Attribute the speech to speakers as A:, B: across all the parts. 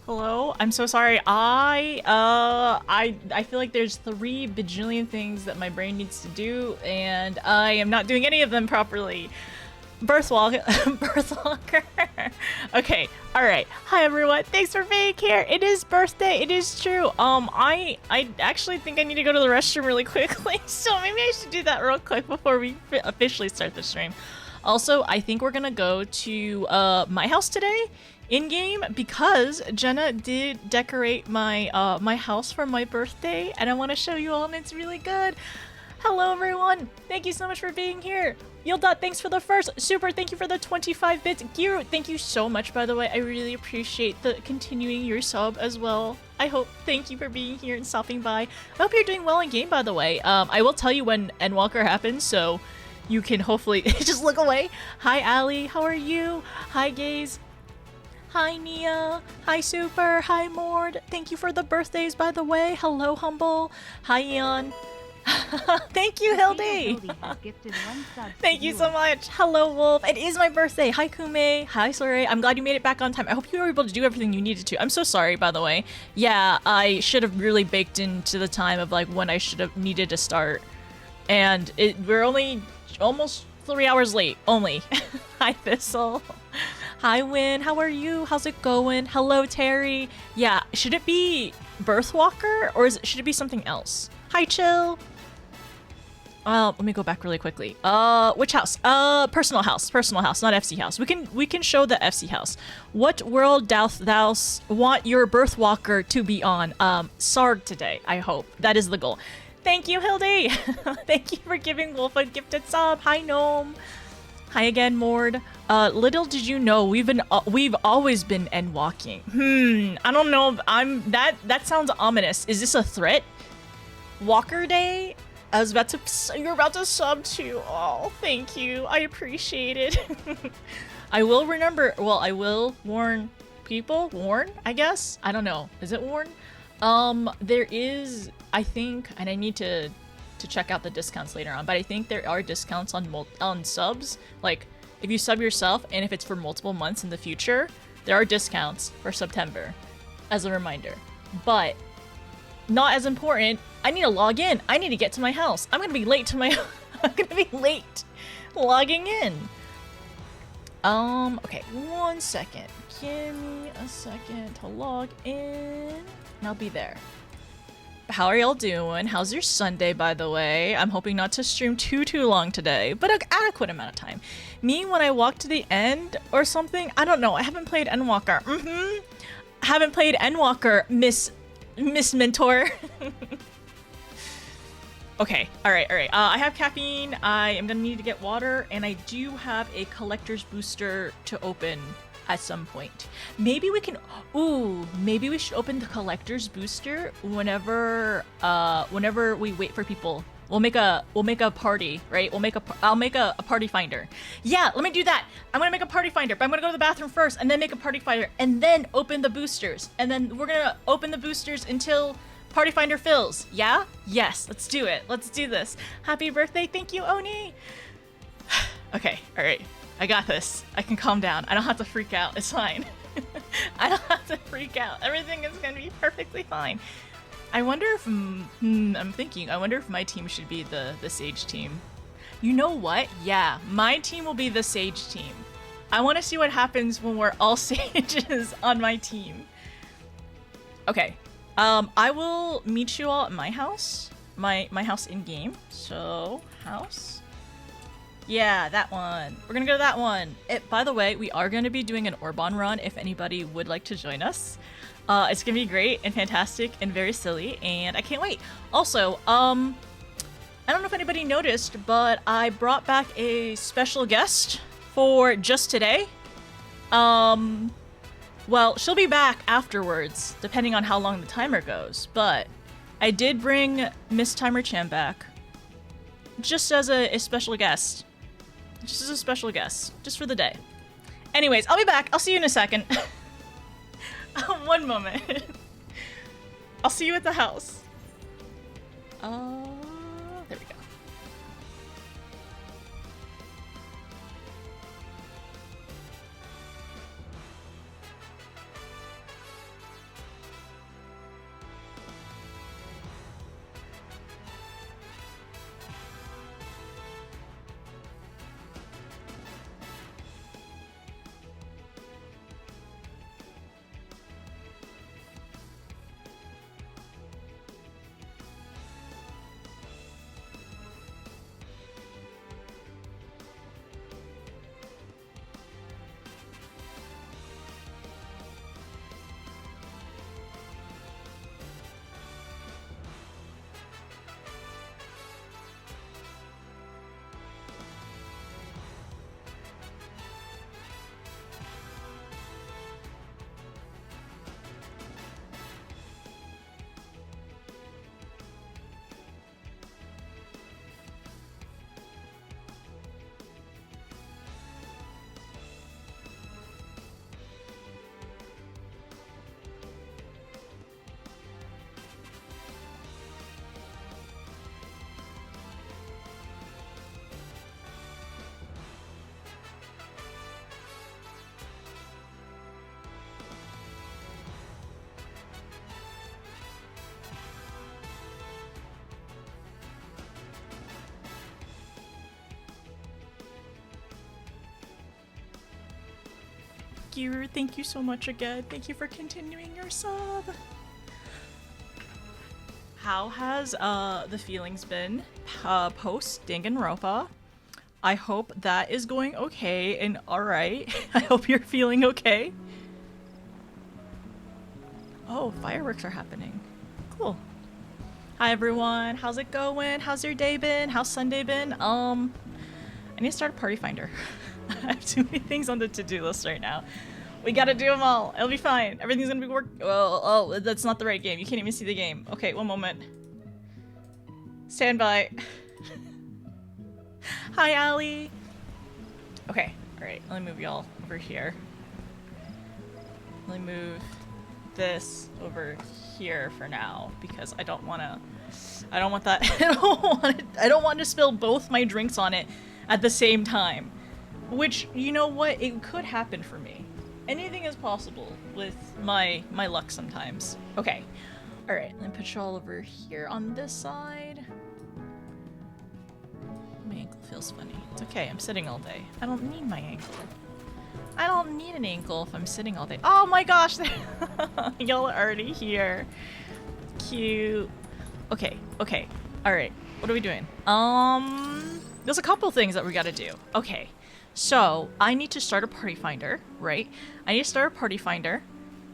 A: Hello? I'm so sorry. I feel like there's 3 bajillion things that my brain needs to do, and I am not doing any of them properly. Birthwalker. Birthwalker. Okay. All right. Hi everyone. Thanks for being here. It is birthday. It is true. I actually think I need to go to the restroom really quickly. So maybe I should do that real quick before we officially start the stream. Also, I think we're gonna go to my house today in game because Jenna did decorate my house for my birthday, and I want to show you all, and it's really good. Hello everyone! Thank you so much for being here. Yildot, thanks for the first. Super, thank you for the 25 bits. Giru, thank you so much, by the way. I really appreciate the continuing your sub as well. Thank you for being here and stopping by. I hope you're doing well in game, by the way. I will tell you when Endwalker happens, so you can hopefully just look away. Hi, Ali. How are you? Hi, Gaze. Hi, Nia. Hi, Super. Hi, Mord. Thank you for the birthdays, by the way. Hello, Humble. Hi, Eon. Thank you, Hildy. Thank you so much. Hello, Wolf. It is my birthday. Hi, Kume. Hi, Sorey. I'm glad you made it back on time. I hope you were able to do everything you needed to. I'm so sorry, by the way. Yeah, I should have really baked into the time of like when I should have needed to start. And we're only almost 3 hours late. Only. Hi, Thistle. Hi, Win. How are you? How's it going? Hello, Terry. Yeah, should it be Birthwalker or should it be something else? Hi, Chill. Let me go back really quickly. Which house? Personal house, not FC house. We can show the FC house. What world doth thou want your Birthwalker to be on? Sarg today, I hope. That is the goal. Thank you, Hildy. Thank you for giving Wolf a gifted sub. Hi, Gnome. Hi again, Mord. Little did you know we've always been endwalking. I don't know. That sounds ominous. Is this a threat? Walker Day? You're about to sub too. Oh, thank you. I appreciate it. I will warn people. Warn, I guess? I don't know. Is it warn? There is, I think, and I need to check out the discounts later on, but I think there are discounts on subs. Like, if you sub yourself, and if it's for multiple months in the future, there are discounts for September, as a reminder. But not as important. I need to log in. I need to get to my house. I'm gonna be late to my. I'm gonna be late logging in. Okay, 1 second. Give me a second to log in, and I'll be there. How are y'all doing? How's your Sunday, by the way? I'm hoping not to stream too long today, but an adequate amount of time. Me, when I walk to the end or something, I don't know. I haven't played Endwalker. Haven't played Endwalker, Miss Mentor. Okay, all right. I have caffeine. I am gonna need to get water, and I do have a collector's booster to open at some point. Maybe we can. Ooh, maybe we should open the collector's booster whenever we wait for people. We'll make a party, right? I'll make a party finder. Yeah, let me do that. I'm gonna make a party finder, but I'm gonna go to the bathroom first, and then make a party finder, and then open the boosters, and then we're gonna open the boosters until party finder fills. Yeah? Yes. Let's do it. Let's do this. Happy birthday! Thank you, Oni. Okay. All right. I got this. I can calm down. I don't have to freak out. It's fine. I don't have to freak out. Everything is gonna be perfectly fine. I wonder if I'm thinking. I wonder if my team should be the Sage team. You know what? Yeah, my team will be the Sage team. I want to see what happens when we're all Sages on my team. Okay. I will meet you all at my house. My house in game. So house. Yeah, that one. We're gonna go to that one. By the way, we are going to be doing an Orban run if anybody would like to join us. It's gonna be great and fantastic and very silly, and I can't wait. Also, I don't know if anybody noticed, but I brought back a special guest for just today. Well, she'll be back afterwards, depending on how long the timer goes, but I did bring Miss Timer Chan back just as a special guest. Just as a special guest. Just for the day. Anyways, I'll be back. I'll see you in a second. One moment. I'll see you at the house. There we go. Thank you. Thank you so much again. Thank you for continuing your sub. How has the feelings been post Danganronpa? I hope that is going okay and alright. I hope you're feeling okay. Oh, fireworks are happening. Cool. Hi everyone, how's it going? How's your day been? How's Sunday been? I need to start a party finder. I have too many things on the to-do list right now. We gotta do them all. It'll be fine. Everything's gonna be well, oh, that's not the right game. You can't even see the game. Okay, one moment. Stand by. Hi, Allie. Okay, alright. Let me move y'all over here. Let me move this over here for now because I don't want that. I don't want to spill both my drinks on it at the same time. Which, you know what? It could happen for me. Anything is possible with my luck sometimes. Okay. Alright, let me put you all over here on this side. My ankle feels funny. It's okay, I'm sitting all day. I don't need my ankle. I don't need an ankle if I'm sitting all day. Oh my gosh! Y'all are already here. Cute. Okay, okay. Alright, what are we doing? There's a couple things that we gotta do. Okay. So, I need to start a party finder, right? I need to start a party finder,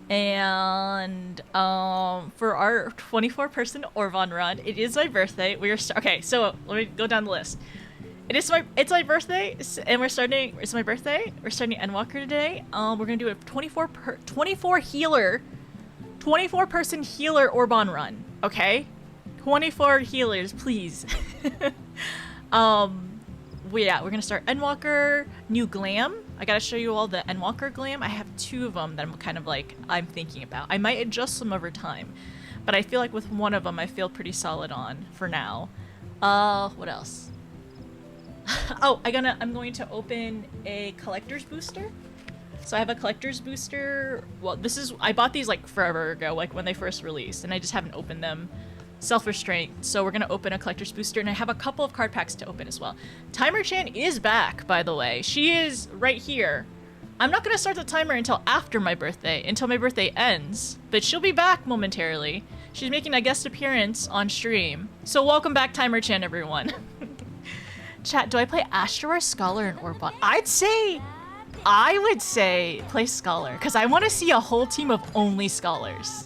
A: and for our 24-person Orvon run, it is my birthday. We are okay. So let me go down the list. It's my birthday, and we're starting. It's my birthday. We're starting Endwalker today. We're gonna do a 24 healer, 24-person healer Orvon run. Okay, 24 healers, please. Yeah, we're gonna start Endwalker, new glam. I gotta show you all the Endwalker glam. I have 2 of them that I'm kind of like, I'm thinking about. I might adjust them over time, but I feel like with one of them I feel pretty solid on for now. What else? Oh, I'm going to open a collector's booster. So I have a collector's booster. Well, I bought these like forever ago, like when they first released, and I just haven't opened them. Self-restraint. So we're gonna open a collector's booster, and I have a couple of card packs to open as well. Timer-chan is back, by the way. She is right here. I'm not gonna start the timer until after my birthday, until my birthday ends, but she'll be back momentarily. She's making a guest appearance on stream. So welcome back, Timer-chan, everyone. Chat, do I play Astro or Scholar in Orvon? I would say play Scholar, because I want to see a whole team of only Scholars.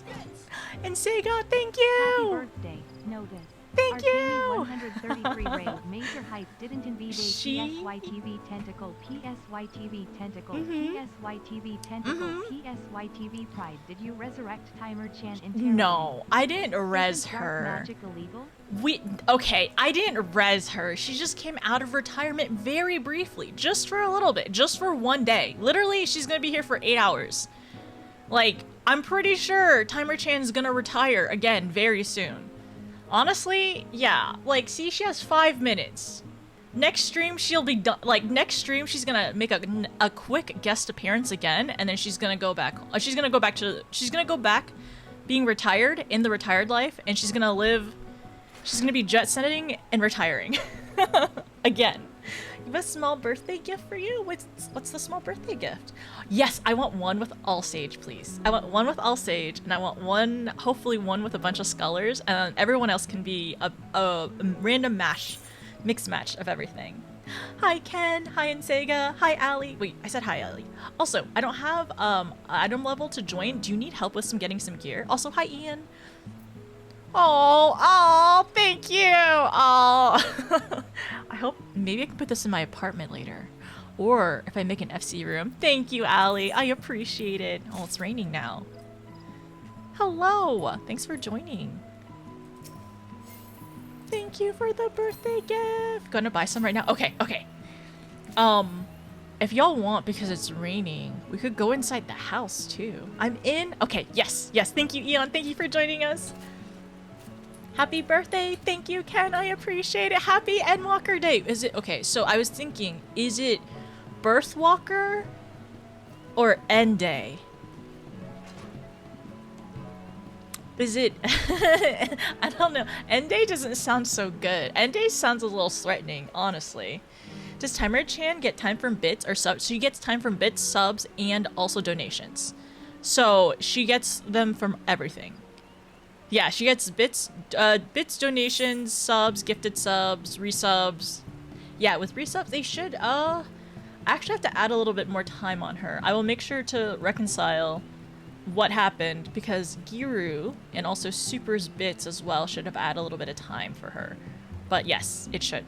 A: And Sega, thank you!
B: Happy birthday, notice.
A: Thank you!
B: 133 raid major hype didn't invade PSYTV tentacle, PSYTV tentacle, PSYTV tentacle, PSYTV pride. Did you resurrect Timer-chan in
A: No, I didn't res her.
B: Magic illegal?
A: Okay, I didn't res her. She just came out of retirement very briefly, just for a little bit, just for one day. Literally, she's gonna be here for 8 hours. Like, I'm pretty sure Timer-chan's gonna retire again very soon. Honestly, yeah. Like, see, she has 5 minutes. Next stream, she'll be done. Like, next stream, she's gonna make a quick guest appearance again, and then she's gonna go back. She's gonna go back being retired in the retired life, and she's gonna be jet setting and retiring. Again. You have a small birthday gift for you? What's the small birthday gift? Yes, I want one with all sage, please. I want one with all sage, and I want one, hopefully one with a bunch of scholars, and everyone else can be a random mix match of everything. Hi Ken, hi Sega, hi Allie. Wait, I said hi Allie. Also, I don't have item level to join. Do you need help with getting some gear? Also, hi Ian. Oh, thank you. Oh, I hope maybe I can put this in my apartment later, or if I make an FC room. Thank you, Allie. I appreciate it. Oh, it's raining now. Hello. Thanks for joining. Thank you for the birthday gift. Gonna buy some right now. Okay. If y'all want, because it's raining, we could go inside the house too. I'm in. Okay. Yes. Thank you, Eon. Thank you for joining us. Happy birthday. Thank you, Ken. I appreciate it. Happy Endwalker Day. Is it okay? So I was thinking, is it birthwalker or end day? Is it I don't know. End day doesn't sound so good. End day sounds a little threatening, honestly. Does Timer-chan get time from bits or subs? She gets time from bits, subs, and also donations. So she gets them from everything. Yeah, she gets bits, donations, subs, gifted subs, resubs. Yeah, with resubs, they should, I actually have to add a little bit more time on her. I will make sure to reconcile what happened because Giru and also Super's bits as well should have added a little bit of time for her. But yes, it should.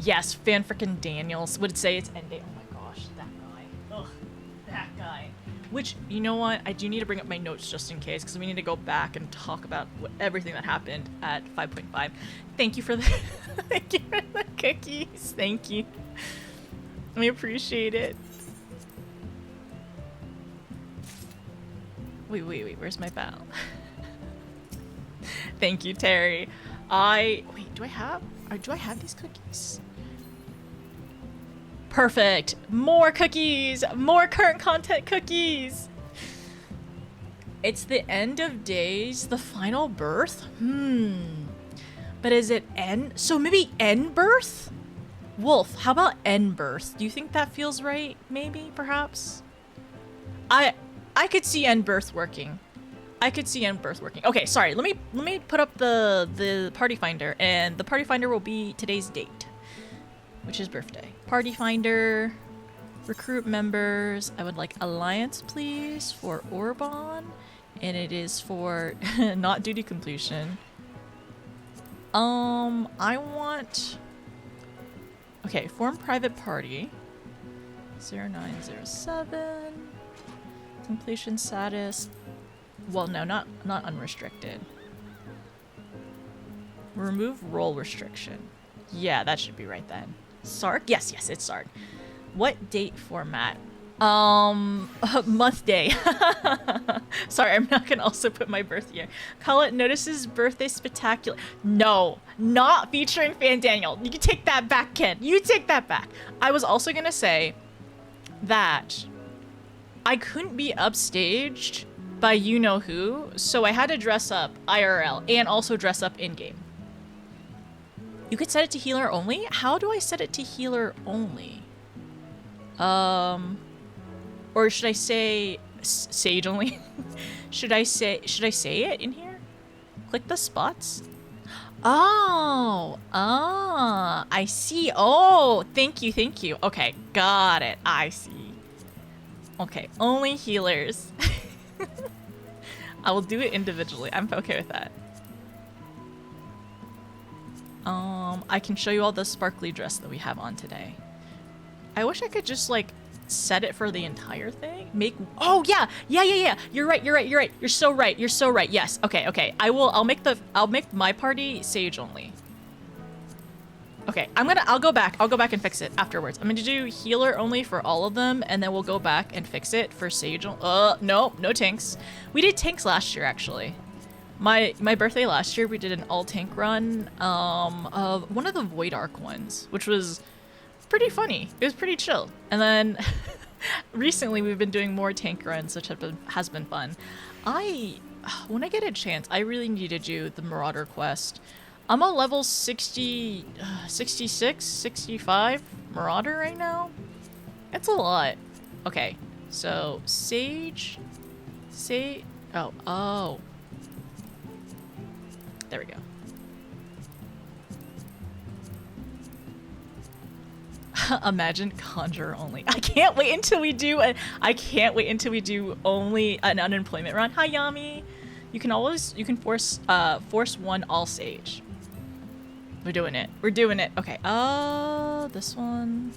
A: Yes, Fan Frickin' Daniels would say it's end date. Oh my gosh, that guy. Ugh, that guy. Which, you know what? I do need to bring up my notes just in case because we need to go back and talk about everything that happened at 5.5. Thank you for the thank you for the cookies. Thank you. I appreciate it. Wait, where's my bell? Thank you, Terry. Wait, do I have these cookies? Perfect. More cookies. More current content cookies. It's the end of days, the final birth? But is it end? So maybe end birth? Wolf, how about end birth? Do you think that feels right? Maybe, perhaps? I could see end birth working. I could see end birth working. Okay, sorry. Let me put up the party finder, and the party finder will be today's date, which is birthday. Party finder, recruit members. I would like alliance, please, for Orban, and it is for not duty completion. I want. Okay, form private party. 0907. Completion status. Well, no, not unrestricted. Remove role restriction. Yeah, that should be right then. Sark? Yes, it's Sark. What date format? Month day. Sorry, I'm not gonna also put my birth year. Call it notices birthday spectacular. No, not featuring Fan Daniel. You can take that back, Ken. You take that back. I was also gonna say that I couldn't be upstaged by you know who, so I had to dress up IRL and also dress up in-game. You could set it to healer only? How do I set it to healer only? Or should I say sage only? should I say it in here? Click the spots. Oh, I see. Oh, thank you. Okay, got it. I see. Okay, only healers. I will do it individually. I'm okay with that. I can show you all the sparkly dress that we have on today. I wish I could just like set it for the entire thing. Oh yeah. You're right. You're so right. Yes. Okay. I'll make my party sage only. Okay, I'll go back and fix it afterwards. I'm gonna do healer only for all of them, and then we'll go back and fix it for sage. No tanks. We did tanks last year, actually. My birthday last year, we did an all tank run of one of the Void Arc ones, which was pretty funny. It was pretty chill. And then recently we've been doing more tank runs, which has been fun. When I get a chance, I really need to do the Marauder quest. I'm a level 60, 66, 65 Marauder right now. That's a lot. Okay, so Sage. Oh. There we go. Imagine Conjure only. I can't wait until we do only an unemployment run. Hi Yami. You can force one all sage. We're doing it. Okay. This one.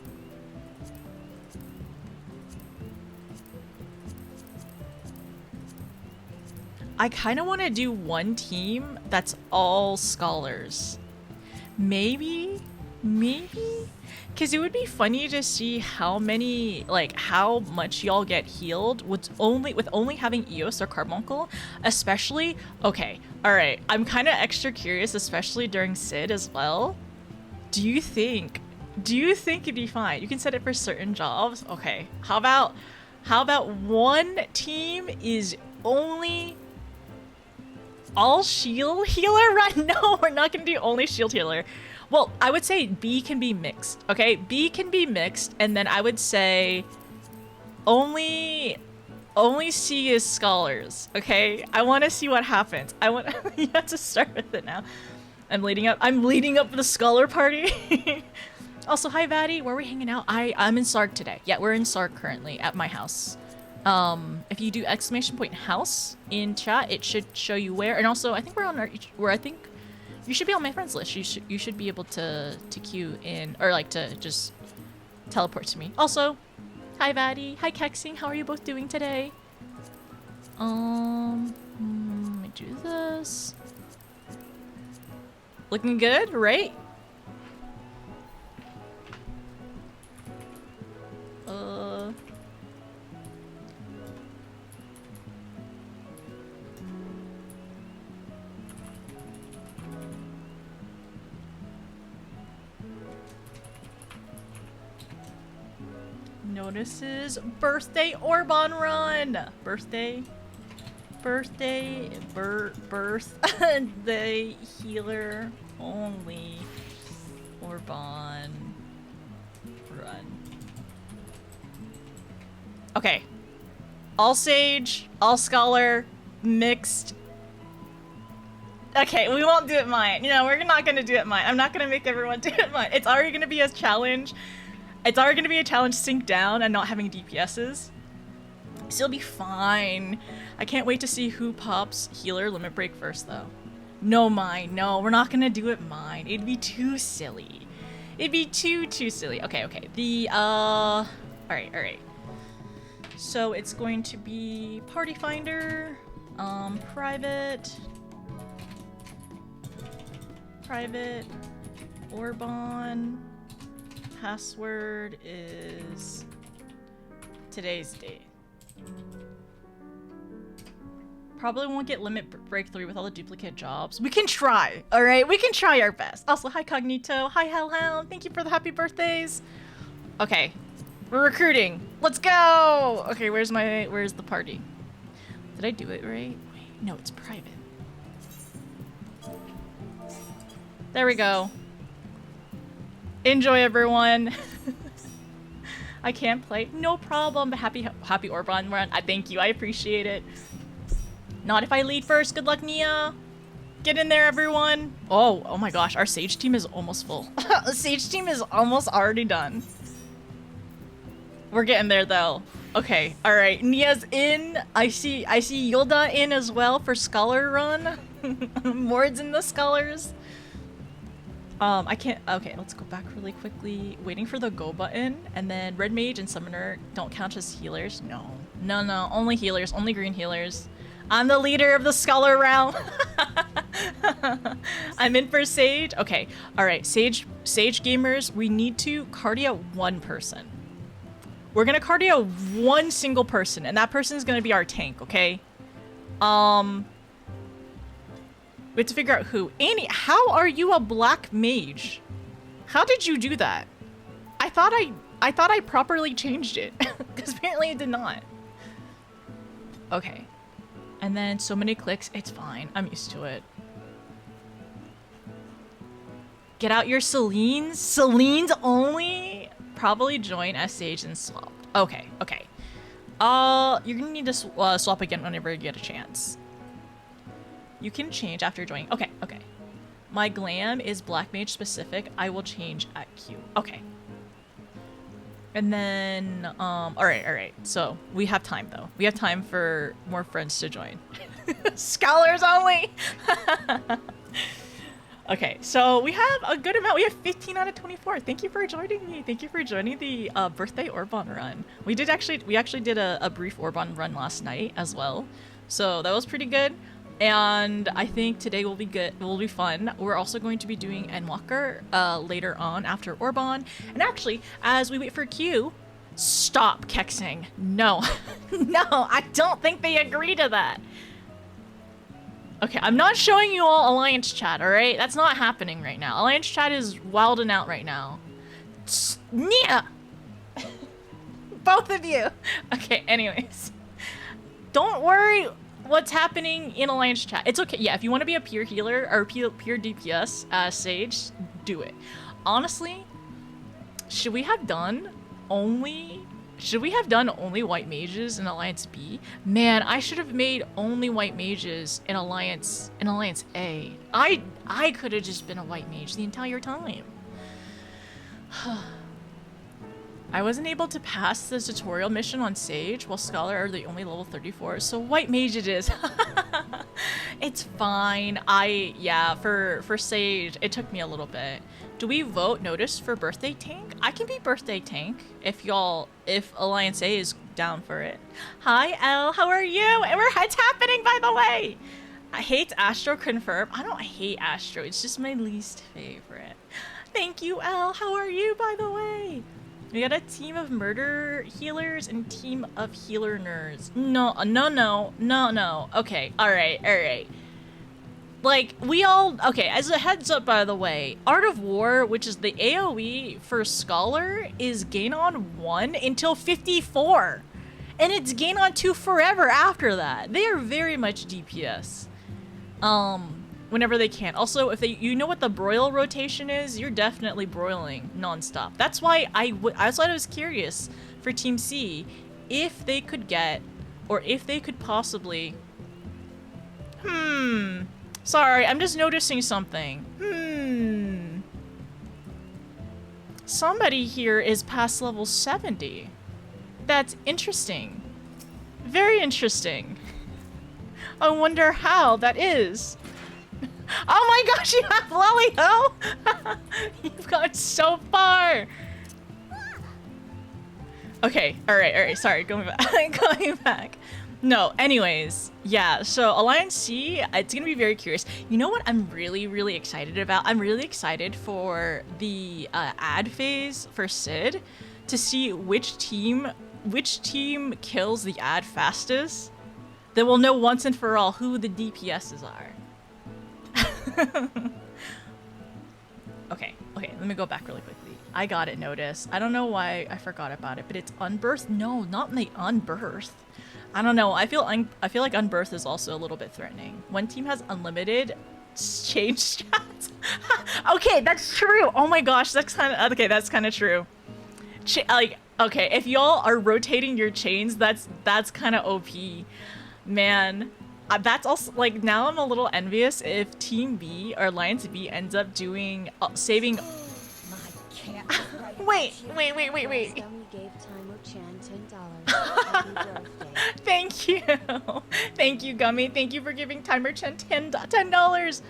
A: I kind of want to do one team that's all scholars. Maybe? Because it would be funny to see how much y'all get healed with only having Eos or Carbuncle, especially. Okay, all right. I'm kind of extra curious, especially during Sid as well. Do you think it'd be fine? You can set it for certain jobs. Okay. How about one team is only all shield healer run? No, we're not gonna do only shield healer. Well, I would say B can be mixed, okay? B can be mixed, and then I would say only C is scholars, okay? I want to see what happens. I want you have to start with it now. I'm leading up the scholar party. Also, hi Vatty, where are we hanging out? I'm in Sark today. Yeah, we're in Sark currently at my house. If you do !house in chat, it should show you where. And also, I think we're on I think you should be on my friends list. You should be able to queue in, or like to just teleport to me. Also, hi Vatty, hi Kexing, how are you both doing today? Let me do this. Looking good, right? Notices birthday Orban run. Birthday healer only Orban run. Okay. All sage, all scholar, mixed. Okay, we won't do it mine. You know, we're not gonna do it mine. I'm not gonna make everyone do it mine. It's already gonna be a challenge. It's already gonna be a challenge sync down and not having DPSs. So it'll be fine. I can't wait to see who pops healer limit break first though. No mine, no, we're not gonna do it mine. It'd be too silly. It'd be too silly. Okay, the alright. So it's going to be party finder, private, Orban. Password is today's date. Probably won't get limit breakthrough with all the duplicate jobs. We can try, all right? We can try our best. Also, hi Cognito, hi Hellhound. Thank you for the happy birthdays. Okay, we're recruiting. Let's go. Okay, where's the party? Did I do it right? Wait, no, it's private. There we go. Enjoy, everyone. I can't play. No problem. But happy Orban run. I thank you. I appreciate it. Not if I lead first. Good luck, Nia. Get in there, everyone. Oh my gosh. Our Sage team is almost full. The Sage team is almost already done. We're getting there, though. Okay. All right. Nia's in. I see Yilda in as well for Scholar Run. Mord's in the Scholars. I can't. Okay, let's go back really quickly. Waiting for the go button, and then Red Mage and Summoner don't count as healers. No. Only healers. Only green healers. I'm the leader of the Scholar realm. I'm in for Sage. Okay. All right, Sage gamers. We need to cardio one person. We're gonna cardio one single person, and that person is gonna be our tank. Okay. We have to figure out who. Annie, how are you a black mage? How did you do that? I thought I properly changed it, because apparently it did not. Okay. And then so many clicks. It's fine. I'm used to it. Get out your Selene. Selene's only. Probably join SH and swap. Okay. You're gonna need to swap again whenever you get a chance. You can change after joining. Okay. My glam is black mage specific. I will change at Q. Okay. And then, all right. So we have time though. We have time for more friends to join. Scholars only. Okay, so we have a good amount. We have 15 out of 24. Thank you for joining me. Thank you for joining the birthday Orban run. We actually did a brief Orban run last night as well. So that was pretty good. And I think today will be good. Will be fun. We're also going to be doing Endwalker later on after Orban. And actually, as we wait for Q, stop Kexing. No, no, I don't think they agree to that. Okay, I'm not showing you all Alliance chat, all right? That's not happening right now. Alliance chat is wilding out right now. Nia! Both of you. Okay, anyways. Don't worry what's happening in Alliance chat. It's okay. Yeah, if you want to be a pure healer or pure DPS, Sage, do it. Honestly, should we have done only white mages in Alliance B? Man, I should have made only white mages in Alliance A. I could have just been a white mage the entire time. I wasn't able to pass the tutorial mission on Sage, while Scholar are the only level 34, so white mage it is. It's fine. Yeah, for Sage, it took me a little bit. Do we vote notice for birthday tank? I can be birthday tank if Alliance A is down for it. Hi, Elle, how are you? And it's happening, by the way. I hate Astro, confirm. I don't hate Astro, it's just my least favorite. Thank you, Elle, how are you, by the way? We got a team of murder healers and team of healer nerds. No. Okay, alright. Like, okay, as a heads up, by the way, Art of War, which is the AoE for Scholar, is gain on 1 until 54. And it's gain on 2 forever after that. They are very much DPS. Whenever they can. Also, if you know what the broil rotation is, you're definitely broiling nonstop. That's why I was curious for Team C if they could get, or if they could possibly. Sorry, I'm just noticing something. Somebody here is past level 70. That's interesting. Very interesting. I wonder how that is. Oh my gosh, you have Lolly-Ho! You've gone so far! Okay, alright, sorry, going back. No, anyways, yeah, so Alliance C, it's gonna be very curious. You know what I'm really excited about? I'm really excited for the ad phase for Sid to see which team kills the ad fastest. Then we'll know once and for all who the DPSs are. Okay, let me go back really quickly. I got it noticed. I don't know why I forgot about it, but it's unbirth. No, not in the unbirth. I don't know. I feel like unbirth is also a little bit threatening. One team has unlimited change strats. Okay, that's true. Oh my gosh, that's kind of true. Okay, if y'all are rotating your chains, that's kind of OP, man. That's also, like, now I'm a little envious if Team B or Alliance B ends up doing saving.
C: My cat.
A: Wait.
C: Gave Timer Chan $10. Happy birthday.
A: Thank you, Gummy. Thank you for giving Timer Chan $10.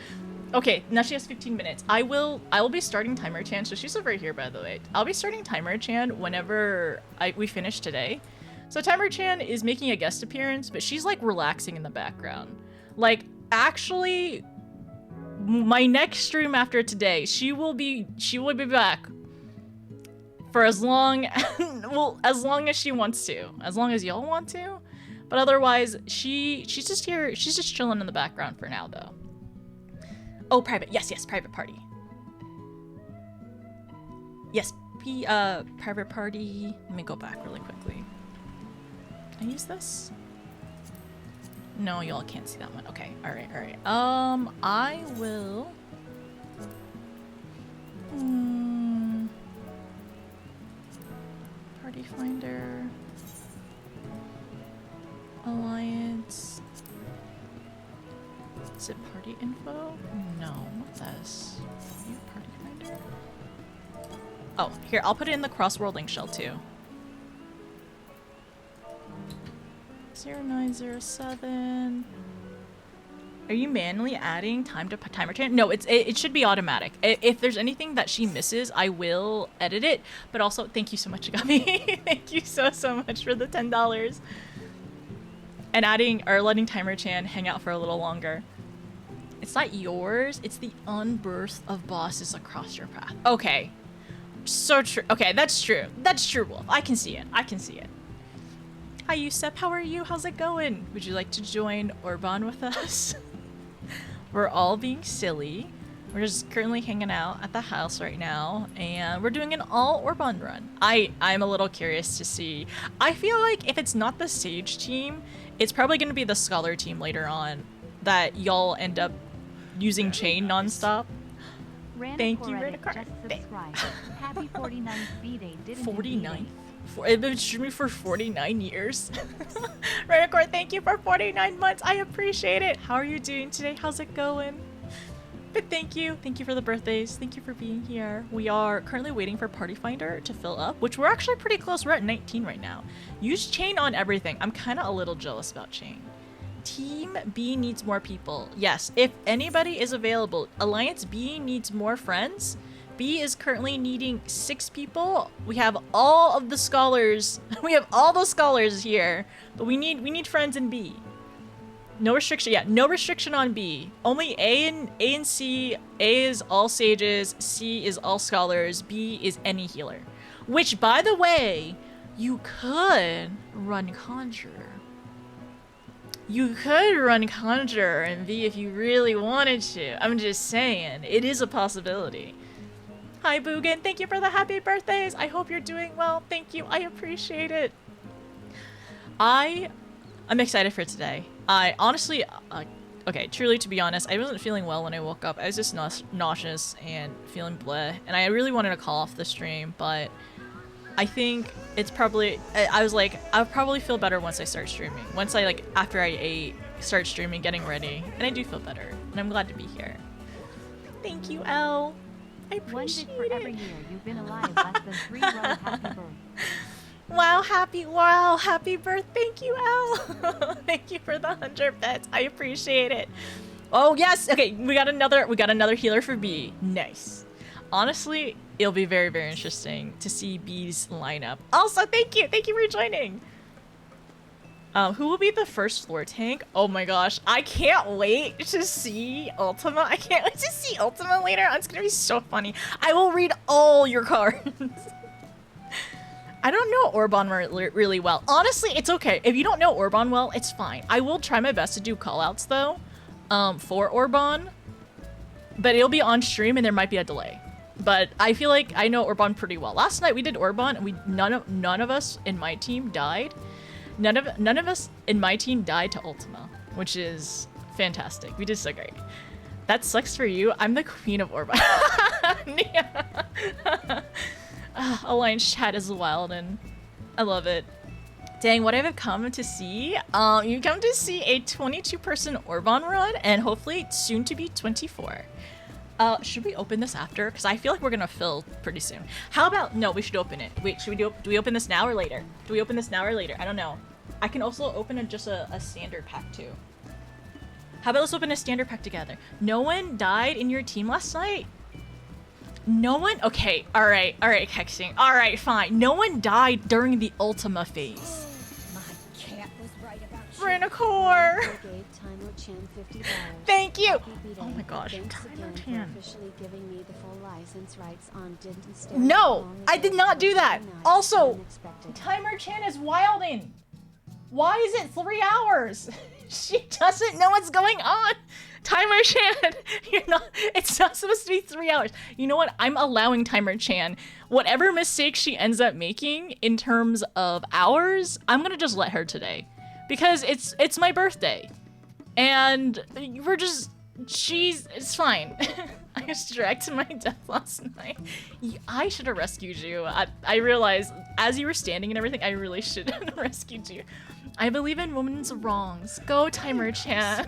A: Okay, now she has 15 minutes. I will be starting Timer Chan. So she's over here, by the way. I'll be starting Timer Chan whenever we finish today. So Timer Chan is making a guest appearance, but she's like relaxing in the background. Like, actually, my next stream after today, she will be back for as long as she wants to, as long as y'all want to. But otherwise, she's just here. She's just chilling in the background for now, though. Oh, private. Yes, private party. Yes, private party. Let me go back really quickly. Can I use this? No, y'all can't see that one. Okay, alright. I will... Party Finder... Alliance... Is it party info? No, not this. Party Finder? Oh, here, I'll put it in the cross-worlding shell too. 0907. Are you manually adding time to Timer Chan? No, it should be automatic. If there's anything that she misses, I will edit it. But also, thank you so much, Agami. Thank you so much for the $10. And letting Timer Chan hang out for a little longer. It's not yours. It's the unbirth of bosses across your path. Okay. So true. Okay, that's true. That's true, Wolf. I can see it. Hi, Yusef. How are you? How's it going? Would you like to join Orban with us? We're all being silly. We're just currently hanging out at the house right now, and we're doing an all Orban run. I'm a little curious to see. I feel like if it's not the Sage team, it's probably going to be the Scholar team later on that y'all end up using chain nonstop. Thank you,
B: Reddit
A: Renicar.
B: just subscribed. Happy 49th B-Day, didn't
A: 49? I've been streaming for 49 years. Renicar, thank you for 49 months. I appreciate it. How are you doing today? How's it going? But thank you. Thank you for the birthdays. Thank you for being here. We are currently waiting for Party Finder to fill up, which we're actually pretty close. We're at 19 right now. Use chain on everything. I'm kind of a little jealous about chain. Team B needs more people. Yes, if anybody is available, Alliance B needs more friends. B is currently needing 6 people. We have all of the scholars. We have all those scholars here, but we need friends in B. No restriction. Yeah, no restriction on B. Only A and C. A is all sages. C is all scholars. B is any healer. Which, by the way, you could run Conjurer. You could run Conjurer in B if you really wanted to. I'm just saying, it is a possibility. Hi, Boogan. Thank you for the happy birthdays. I hope you're doing well. Thank you. I appreciate it. I'm excited for today. I honestly, okay, truly to be honest, I wasn't feeling well when I woke up. I was just nauseous and feeling bleh. And I really wanted to call off the stream, but I think it's probably, I was like, I'll probably feel better once I start streaming. Once I, like, after I ate, start streaming, getting ready. And I do feel better. And I'm glad to be here. Thank you, Elle. I appreciate
B: One bit for every year you've been alive less than 3 row. Happy birth.
A: Wow, happy birth. Thank you, Elle. Thank you for the 100 bits. I appreciate it. Oh, yes. Okay, we got another healer for B. Nice. Honestly, it'll be very, very interesting to see B's lineup. Also, thank you for joining. Who will be the first floor tank? Oh my gosh, I can't wait to see Ultima. I can't wait to see Ultima later on. It's gonna be so funny. I will read all your cards. I don't know Orban really well. Honestly, it's okay. If you don't know Orban well, it's fine. I will try my best to do callouts though, for Orban. But it'll be on stream and there might be a delay. But I feel like I know Orban pretty well. Last night we did Orban and none of us in my team died. None of us in my team died to Ultima, which is fantastic. We did so great. That sucks for you. I'm the queen of Orban. Alliance chat is wild and I love it. Dang, what have I come to see? You come to see a 22-person Orban run and hopefully soon to be 24. Should we open this after? Because I feel like we're gonna fill pretty soon. How about, no, we should open it. Wait, should we do we open this now or later? Do we open this now or later? I don't know. I can also open just a standard pack too. How about let's open a standard pack together? No one died in your team last night? No one? Okay, alright, Hexing. Alright, fine. No one died during the Ultima phase.
C: My cat was right about
A: Renicore!
C: Gave Timer Chan $50.
A: Thank you!
C: Happy B-Day.
A: Oh my gosh,
C: Thanks
A: Timer
C: again for
A: Chan.
C: officially giving me the full license rights on Didn't Stare
A: No!
C: Only
A: I did
C: Good
A: not do that!
C: Night.
A: Also,
C: Unexpected.
A: Timer Chan is wilding! Why is it 3 hours? She doesn't know what's going on! Timer Chan, it's not supposed to be 3 hours. You know what? I'm allowing Timer Chan. Whatever mistake she ends up making in terms of hours, I'm gonna just let her today. Because it's my birthday. And it's fine. I was dragged to my death last night. I should have rescued you. I realized as you were standing and everything, I really should have rescued you. I believe in women's wrongs. Go, Timer Chan.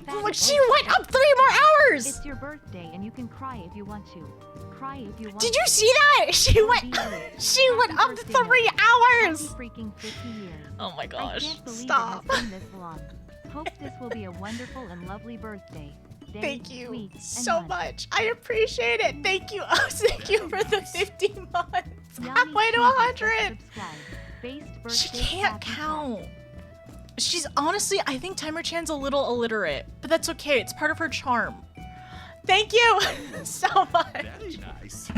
A: Like, she went up 3 more hours!
B: It's your birthday and you can cry if you want to. Cry if you want
A: Did
B: to.
A: you see that? She went up 3 hours!
B: Happy freaking 50 years.
A: Oh my
B: I
A: gosh,
B: can't believe
A: stop.
B: it has been this long. Hope this will be a wonderful and lovely birthday. Day,
A: Thank you
B: week, and
A: so
B: month.
A: much. I appreciate it. Thank you. Oh, thank you for the 50 months.
B: Yanni
A: Halfway to
B: Keeper
A: 100.
B: subscribed. Based
A: She
B: birthday
A: can't
B: happy
A: count. She's honestly, I think Timer Chan's a little illiterate, but that's okay. It's part of her charm. Thank you so much.
D: Very nice.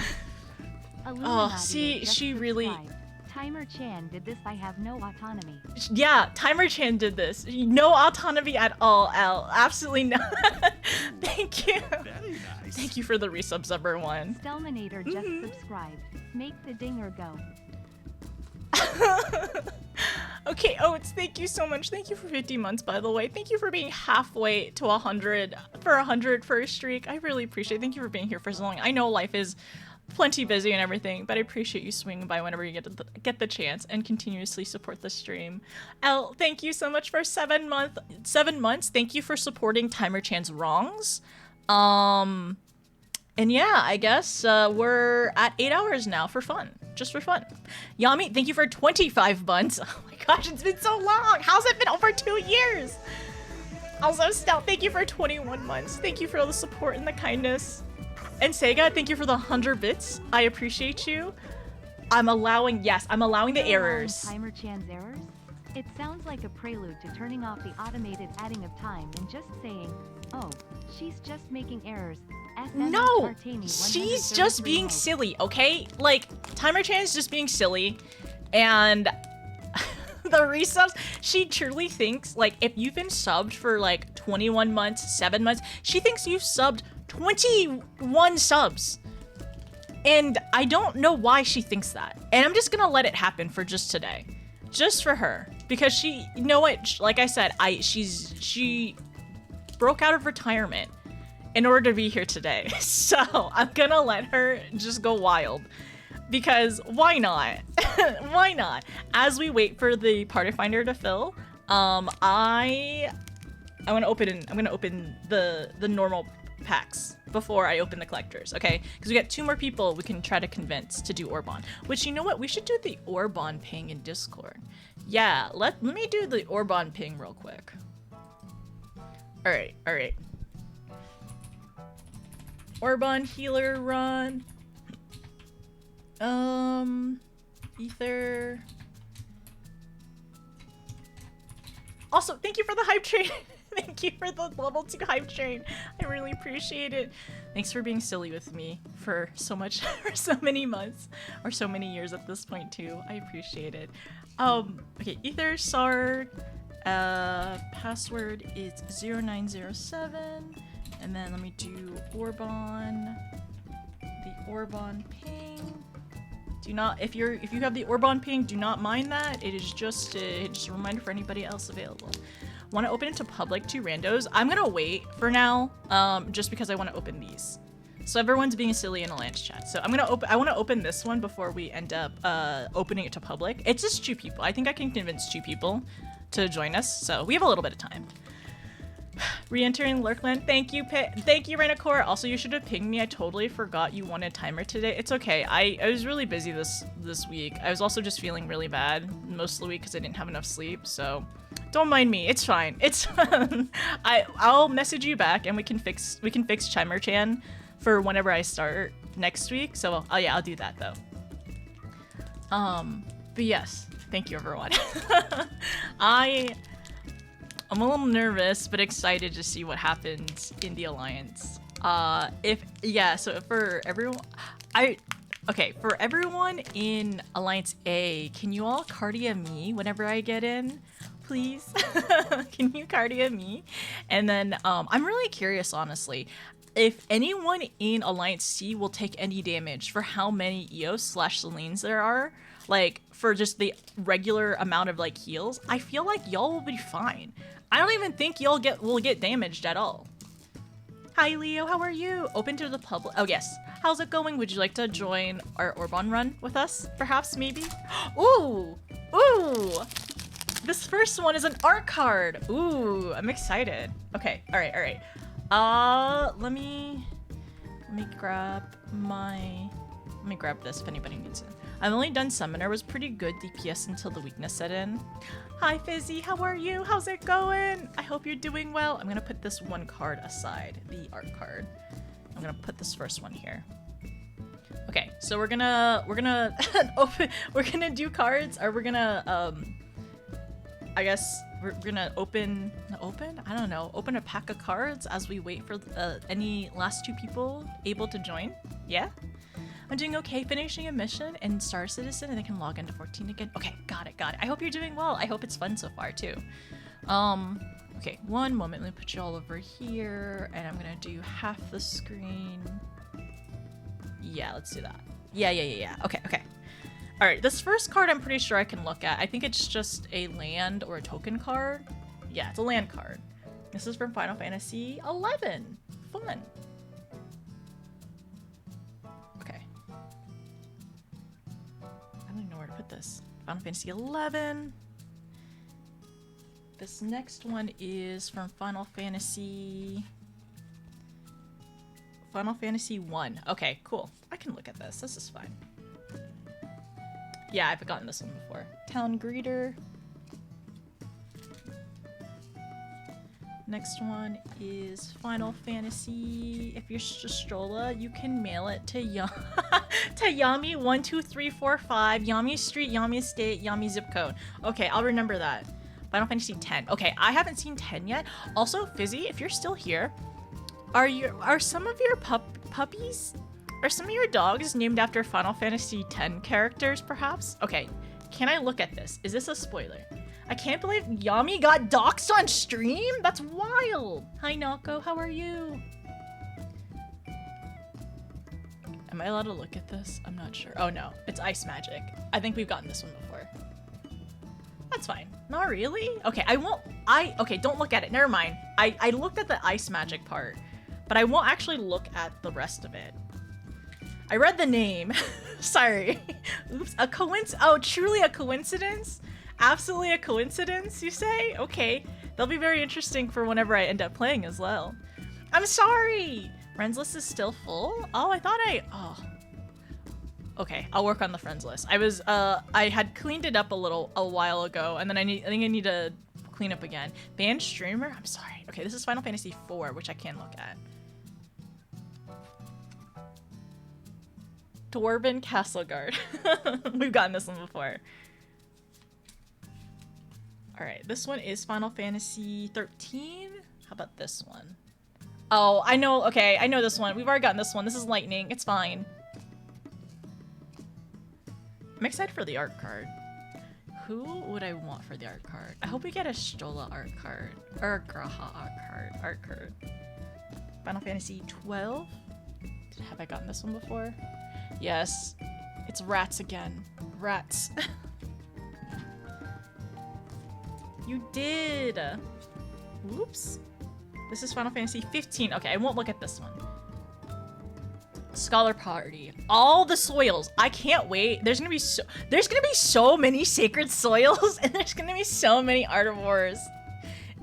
B: Illuminati
A: see,
B: just
A: she really-
B: subscribed. Timer Chan did this. I have no autonomy.
A: Yeah, Timer Chan did this. No autonomy at all, Al. Absolutely not. Thank you.
D: Very nice.
A: Thank you for the resubs, everyone.
B: Stelminator just subscribed. Make the dinger go.
A: Okay, Oats, thank you so much. Thank you for 50 months, by the way. Thank you for being halfway to 100 for 100 first streak. I really appreciate it. Thank you for being here for so long. I know life is plenty busy and everything, but I appreciate you swinging by whenever you get the chance and continuously support the stream. Elle, thank you so much for 7 months. Thank you for supporting Timer Chan's wrongs. And yeah, I guess we're at 8 hours now for fun. Just for fun. Yami, thank you for 25 months. Oh my gosh, it's been so long. How's it been over 2 years? Also, Stout, thank you for 21 months. Thank you for all the support and the kindness. And Sega, thank you for the 100 bits. I appreciate you. I'm allowing the errors.
B: Timer Chan's errors? It sounds like a prelude to turning off the automated adding of time and just saying, oh, she's just making errors.
A: No, she's just being silly, okay? Like, Timer Chan is just being silly, and the resubs, she truly thinks, like, if you've been subbed for, like, 21 months, 7 months, she thinks you've subbed 21 subs. And I don't know why she thinks that. And I'm just gonna let it happen for just today. Just for her. Because she, you know what, like I said, she broke out of retirement in order to be here today. So I'm gonna let her just go wild. Because why not? Why not? As we wait for the party finder to fill, I'm gonna open the normal packs before I open the collectors, okay? Because we got 2 more people we can try to convince to do Orbon. Which, you know what? We should do the Orbon ping in Discord. Yeah, let me do the Orbon ping real quick. All right. Orbon healer run. Ether. Also, thank you for the hype train. Thank you for the level 2 hype train. I really appreciate it. Thanks for being silly with me for so much, for so many months, or so many years at this point too. I appreciate it. Okay, Ether Sard. Password is 0907. And then let me do Orbon. The Orbon ping. Do not, if you have the Orbon ping, do not mind that. It is just a reminder for anybody else available. Want to open it to public 2 randos? I'm gonna wait for now, just because I want to open these. So everyone's being silly in a Lance chat. So I want to open this one before we end up opening it to public. It's just 2 people. I think I can convince 2 people to join us. So we have a little bit of time. Re-entering Lurkland. Thank you, thank you, Rainacor. Also, you should have pinged me. I totally forgot you wanted timer today. It's okay. I was really busy this week. I was also just feeling really bad most of the week because I didn't have enough sleep. So don't mind me. It's fine. It's I'll message you back and we can fix Chimer Chan for whenever I start next week. So yeah, I'll do that though. But yes, thank you everyone. I'm a little nervous, but excited to see what happens in the Alliance. So for everyone, for everyone in Alliance A, can you all cardia me whenever I get in, please? Can you cardia me? And then I'm really curious, honestly, if anyone in Alliance C will take any damage for how many EOS/Selines there are, like for just the regular amount of like heals. I feel like y'all will be fine. I don't even think y'all will get damaged at all. Hi Leo, how are you? Open to the public. Oh yes. How's it going? Would you like to join our Orbon run with us? Perhaps, maybe? Ooh! Ooh! This first one is an art card. Ooh, I'm excited. Okay, alright. Let me grab this if anybody needs it. I've only done Summoner, was pretty good DPS until the weakness set in. Hi Fizzy, how are you? How's it going? I hope you're doing well. I'm gonna put this one card aside, the art card. I'm gonna put this first one here. Okay, so we're gonna do cards, or we're gonna I guess we're gonna open a pack of cards as we wait for any last 2 people able to join. Yeah? I'm doing okay, finishing a mission in Star Citizen, and I can log into 14 again. Okay, got it. I hope you're doing well. I hope it's fun so far too. Okay, one moment. Let me put you all over here, and I'm gonna do half the screen. Yeah, let's do that. Yeah. Okay. All right, this first card I'm pretty sure I can look at. I think it's just a land or a token card. Yeah, it's a land card. This is from Final Fantasy 11. Fun. Okay. I don't even know where to put this. Final Fantasy 11. This next one is from Final Fantasy 1. Okay, cool. I can look at this. This is fine. Yeah, I've gotten this one before. Town Greeter. Next one is Final Fantasy. If you're Strolla, you can mail it to to Yami 12345 Yami Street, Yami Estate, Yami zip code. Okay, I'll remember that. Final Fantasy 10. Okay, I haven't seen 10 yet. Also, Fizzy, if you're still here, are some of your puppies? Are some of your dogs named after Final Fantasy 10 characters, perhaps? Okay, can I look at this? Is this a spoiler? I can't believe Yami got doxxed on stream? That's wild! Hi, Nako, how are you? Am I allowed to look at this? I'm not sure. Oh no, it's ice magic. I think we've gotten this one before. That's fine. Not really? Okay, okay, don't look at it. Never mind. I looked at the ice magic part, but I won't actually look at the rest of it. I read the name. Sorry. Oops. Oh, truly a coincidence? Absolutely a coincidence, you say? Okay. That'll be very interesting for whenever I end up playing as well. I'm sorry! Friends list is still full? Oh, I thought oh. Okay, I'll work on the friends list. I had cleaned it up a while ago, and then I think I need to clean up again. Banned streamer? I'm sorry. Okay, this is Final Fantasy 4, which I can look at. Dwarven Castle Guard. We've gotten this one before. Alright, this one is Final Fantasy 13. How about this one? Oh, I know. Okay, I know this one. We've already gotten this one. This is Lightning. It's fine. I'm excited for the art card. Who would I want for the art card? I hope we get a Stola art card. Or a Graha art card. Final Fantasy 12. Have I gotten this one before? Yes. It's rats again. Rats. You did! Whoops. This is Final Fantasy 15. Okay, I won't look at this one. Scholar Party. All the soils. I can't wait. There's gonna be so many sacred soils, and there's gonna be so many art wars.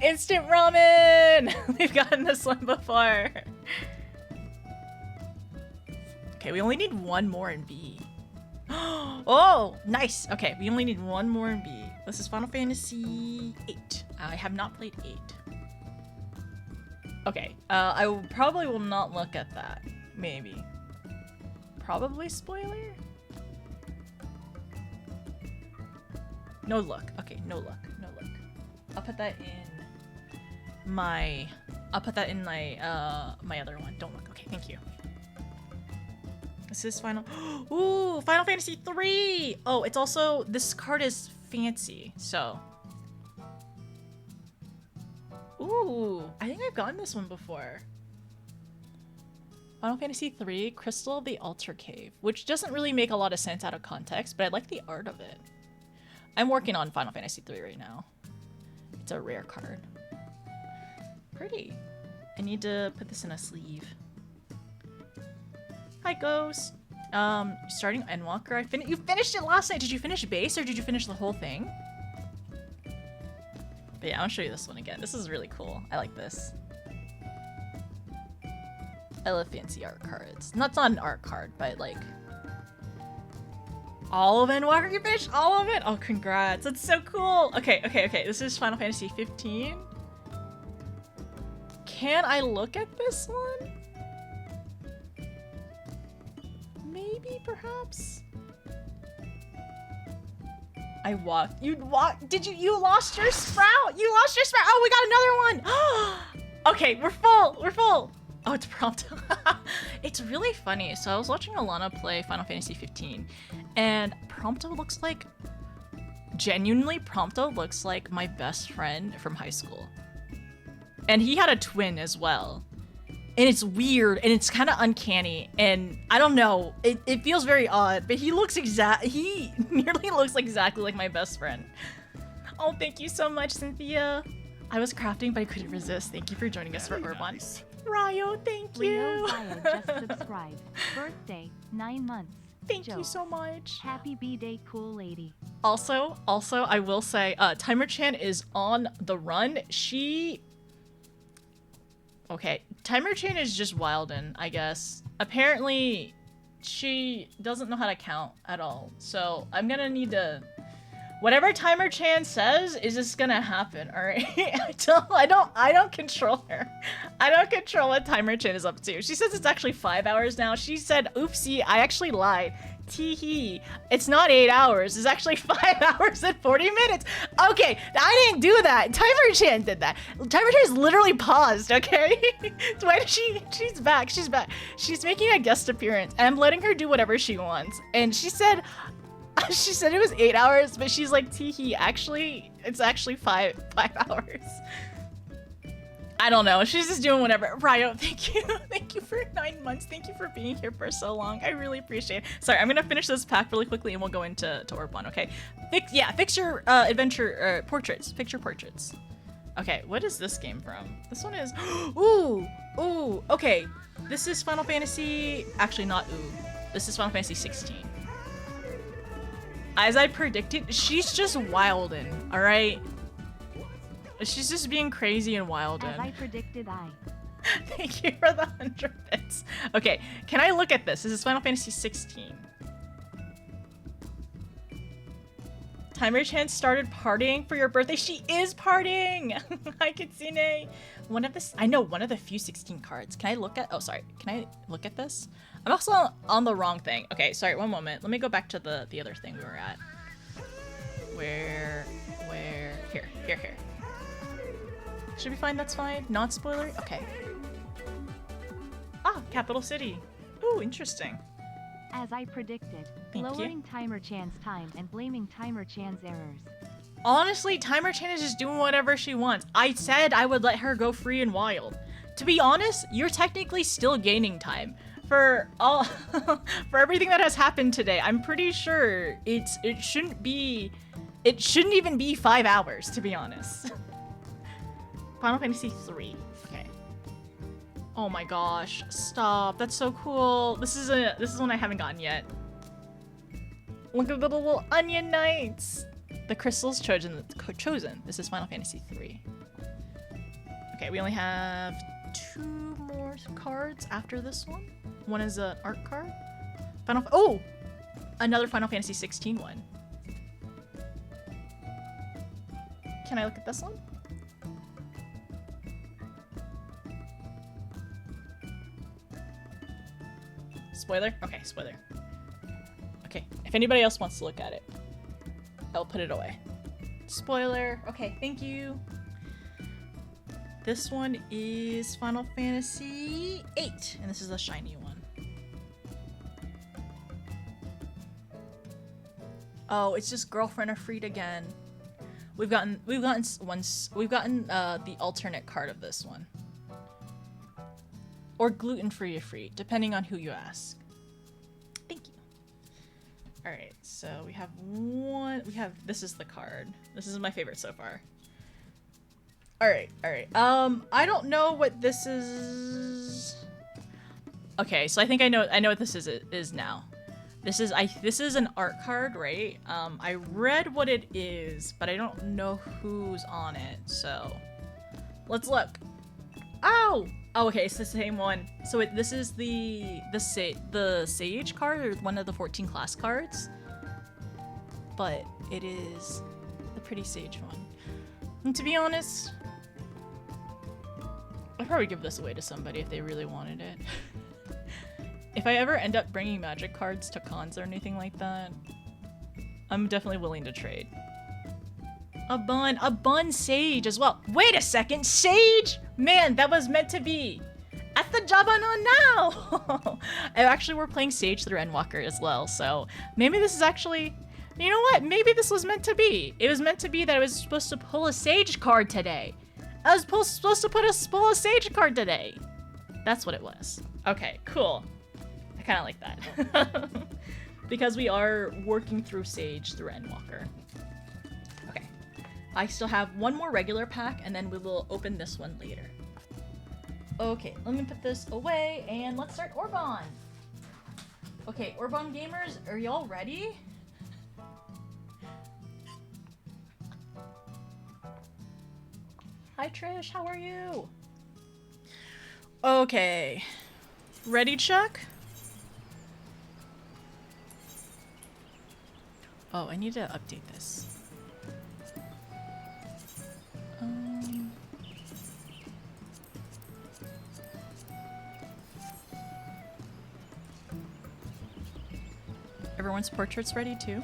A: Instant ramen! We've gotten this one before. Okay, we only need one more in B. Oh, nice. Okay, we only need one more in B. This is Final Fantasy 8. I have not played 8. Okay, I probably will not look at that. Maybe. Probably spoiler? No look. Okay, no look. No look. I'll put that in my my other one. Don't look. Okay, thank you. This is Final Fantasy 3! Oh, it's also, this card is fancy, so. Ooh, I think I've gotten this one before. Final Fantasy 3, Crystal of the Altar Cave, which doesn't really make a lot of sense out of context, but I like the art of it. I'm working on Final Fantasy 3 right now. It's a rare card. Pretty. I need to put this in a sleeve. Hi, Ghost. Starting Endwalker. You finished it last night. Did you finish base or did you finish the whole thing? But yeah, I'll show you this one again. This is really cool. I like this. I love fancy art cards. That's not an art card, but like all of Endwalker. You finished all of it? Oh, congrats. That's so cool. Okay. This is Final Fantasy 15. Can I look at this one? Maybe, perhaps? You lost your sprout! You lost your sprout! Oh, we got another one! Okay, we're full! Oh, it's Prompto. It's really funny. So I was watching Alana play Final Fantasy 15, and Prompto looks like... Genuinely, Prompto looks like my best friend from high school. And he had a twin as well. And it's weird, and it's kind of uncanny, and I don't know. It feels very odd, but he nearly looks exactly like my best friend. Oh, thank you so much, Cynthia. I was crafting, but I couldn't resist. Thank you for joining us for Orban.
D: Nice.
A: Ryo, thank you.
B: Leo Zaya just subscribed. Birthday, 9 months.
A: Thank you
B: Joke.
A: so much.
B: Happy B-Day, cool lady.
A: Also, I will say, Timer-chan is on the run. Okay, Timer-chan is just wildin', I guess. Apparently, she doesn't know how to count at all. So, I'm gonna need to... Whatever Timer-chan says is just gonna happen, alright? I don't control her. I don't control what Timer-chan is up to. She says it's actually 5 hours now. She said, oopsie, I actually lied. Tee-hee. It's not 8 hours. It's actually 5 hours and 40 minutes. Okay, I didn't do that. Timer-chan did that. Timer-chan is literally paused, okay? So why does she's back. She's back. She's making a guest appearance, and I'm letting her do whatever she wants. And she said it was 8 hours, but she's like, tee-hee, actually, it's actually five hours. I don't know. She's just doing whatever. Ryo, thank you. Thank you for 9 months. Thank you for being here for so long. I really appreciate it. Sorry, I'm gonna finish this pack really quickly and we'll go into Orban, okay? Fix your adventure portraits. Fix your portraits. Okay, what is this game from? This one is ooh, okay. This is Final Fantasy, actually not ooh. This is Final Fantasy 16. As I predicted, she's just wildin', all right? She's just being crazy and wildin'.
B: As I predicted,
A: Thank you for the 100 bits. Okay, can I look at this? This is Final Fantasy 16. Timer-chan started partying for your birthday. She is partying! Hi, Kitsune! I know one of the few 16 cards. Can I look at, oh, sorry. Can I look at this? I'm also on the wrong thing. Okay, sorry, one moment. Let me go back to the other thing we were at. Where, here. Should be fine, that's fine. Not spoiler? Okay. Ah, capital city. Ooh, interesting.
B: as I predicted,
A: Thank you.
B: lowering Timer-chan's time and blaming Timer-chan's errors.
A: Honestly, Timer-chan is just doing whatever she wants. I said I would let her go free and wild. To be honest, you're technically still gaining time. For all for everything that has happened today, I'm pretty sure it shouldn't even be 5 hours, to be honest. Final Fantasy 3. Okay. Oh my gosh. Stop. That's so cool. This is one I haven't gotten yet. Look at the little onion knights. The crystals chosen. This is Final Fantasy 3. Okay, we only have 2 more cards after this one. One is an art card. Another Final Fantasy 16 one. Can I look at this one? Spoiler? Okay, spoiler. Okay, if anybody else wants to look at it, I'll put it away. Spoiler. Okay, thank you. This one is Final Fantasy 8, and this is the shiny one. Oh, it's just girlfriend of Freed again. We've gotten the alternate card of this one. Or gluten-free or free, depending on who you ask. Thank you. Alright, so we have this is the card. This is my favorite so far. Alright. I don't know what this is. Okay, so I think I know what this is now. This is an art card, right? I read what it is, but I don't know who's on it, so let's look. Oh, okay, it's the same one. So this is the Sage card, or one of the 14 class cards, but it is the pretty Sage one. And to be honest, I'd probably give this away to somebody if they really wanted it. If I ever end up bringing magic cards to cons or anything like that, I'm definitely willing to trade. A bun Sage as well. Wait a second, Sage? Man, that was meant to be. At the job I'm on now. And actually, we're playing Sage through Endwalker as well, so maybe this is actually, you know what? Maybe this was meant to be. It was meant to be that I was supposed to pull a Sage card today. I was supposed to pull a Sage card today. That's what it was. Okay, cool. I kind of like that. Because we are working through Sage through Endwalker. Okay. I still have one more regular pack, and then we will open this one later. Okay, let me put this away, and let's start Orbon. Okay, Orbon gamers, are y'all ready? Hi Trish, how are you? Okay. Ready, Chuck? Oh, I need to update this. Everyone's portrait's ready too.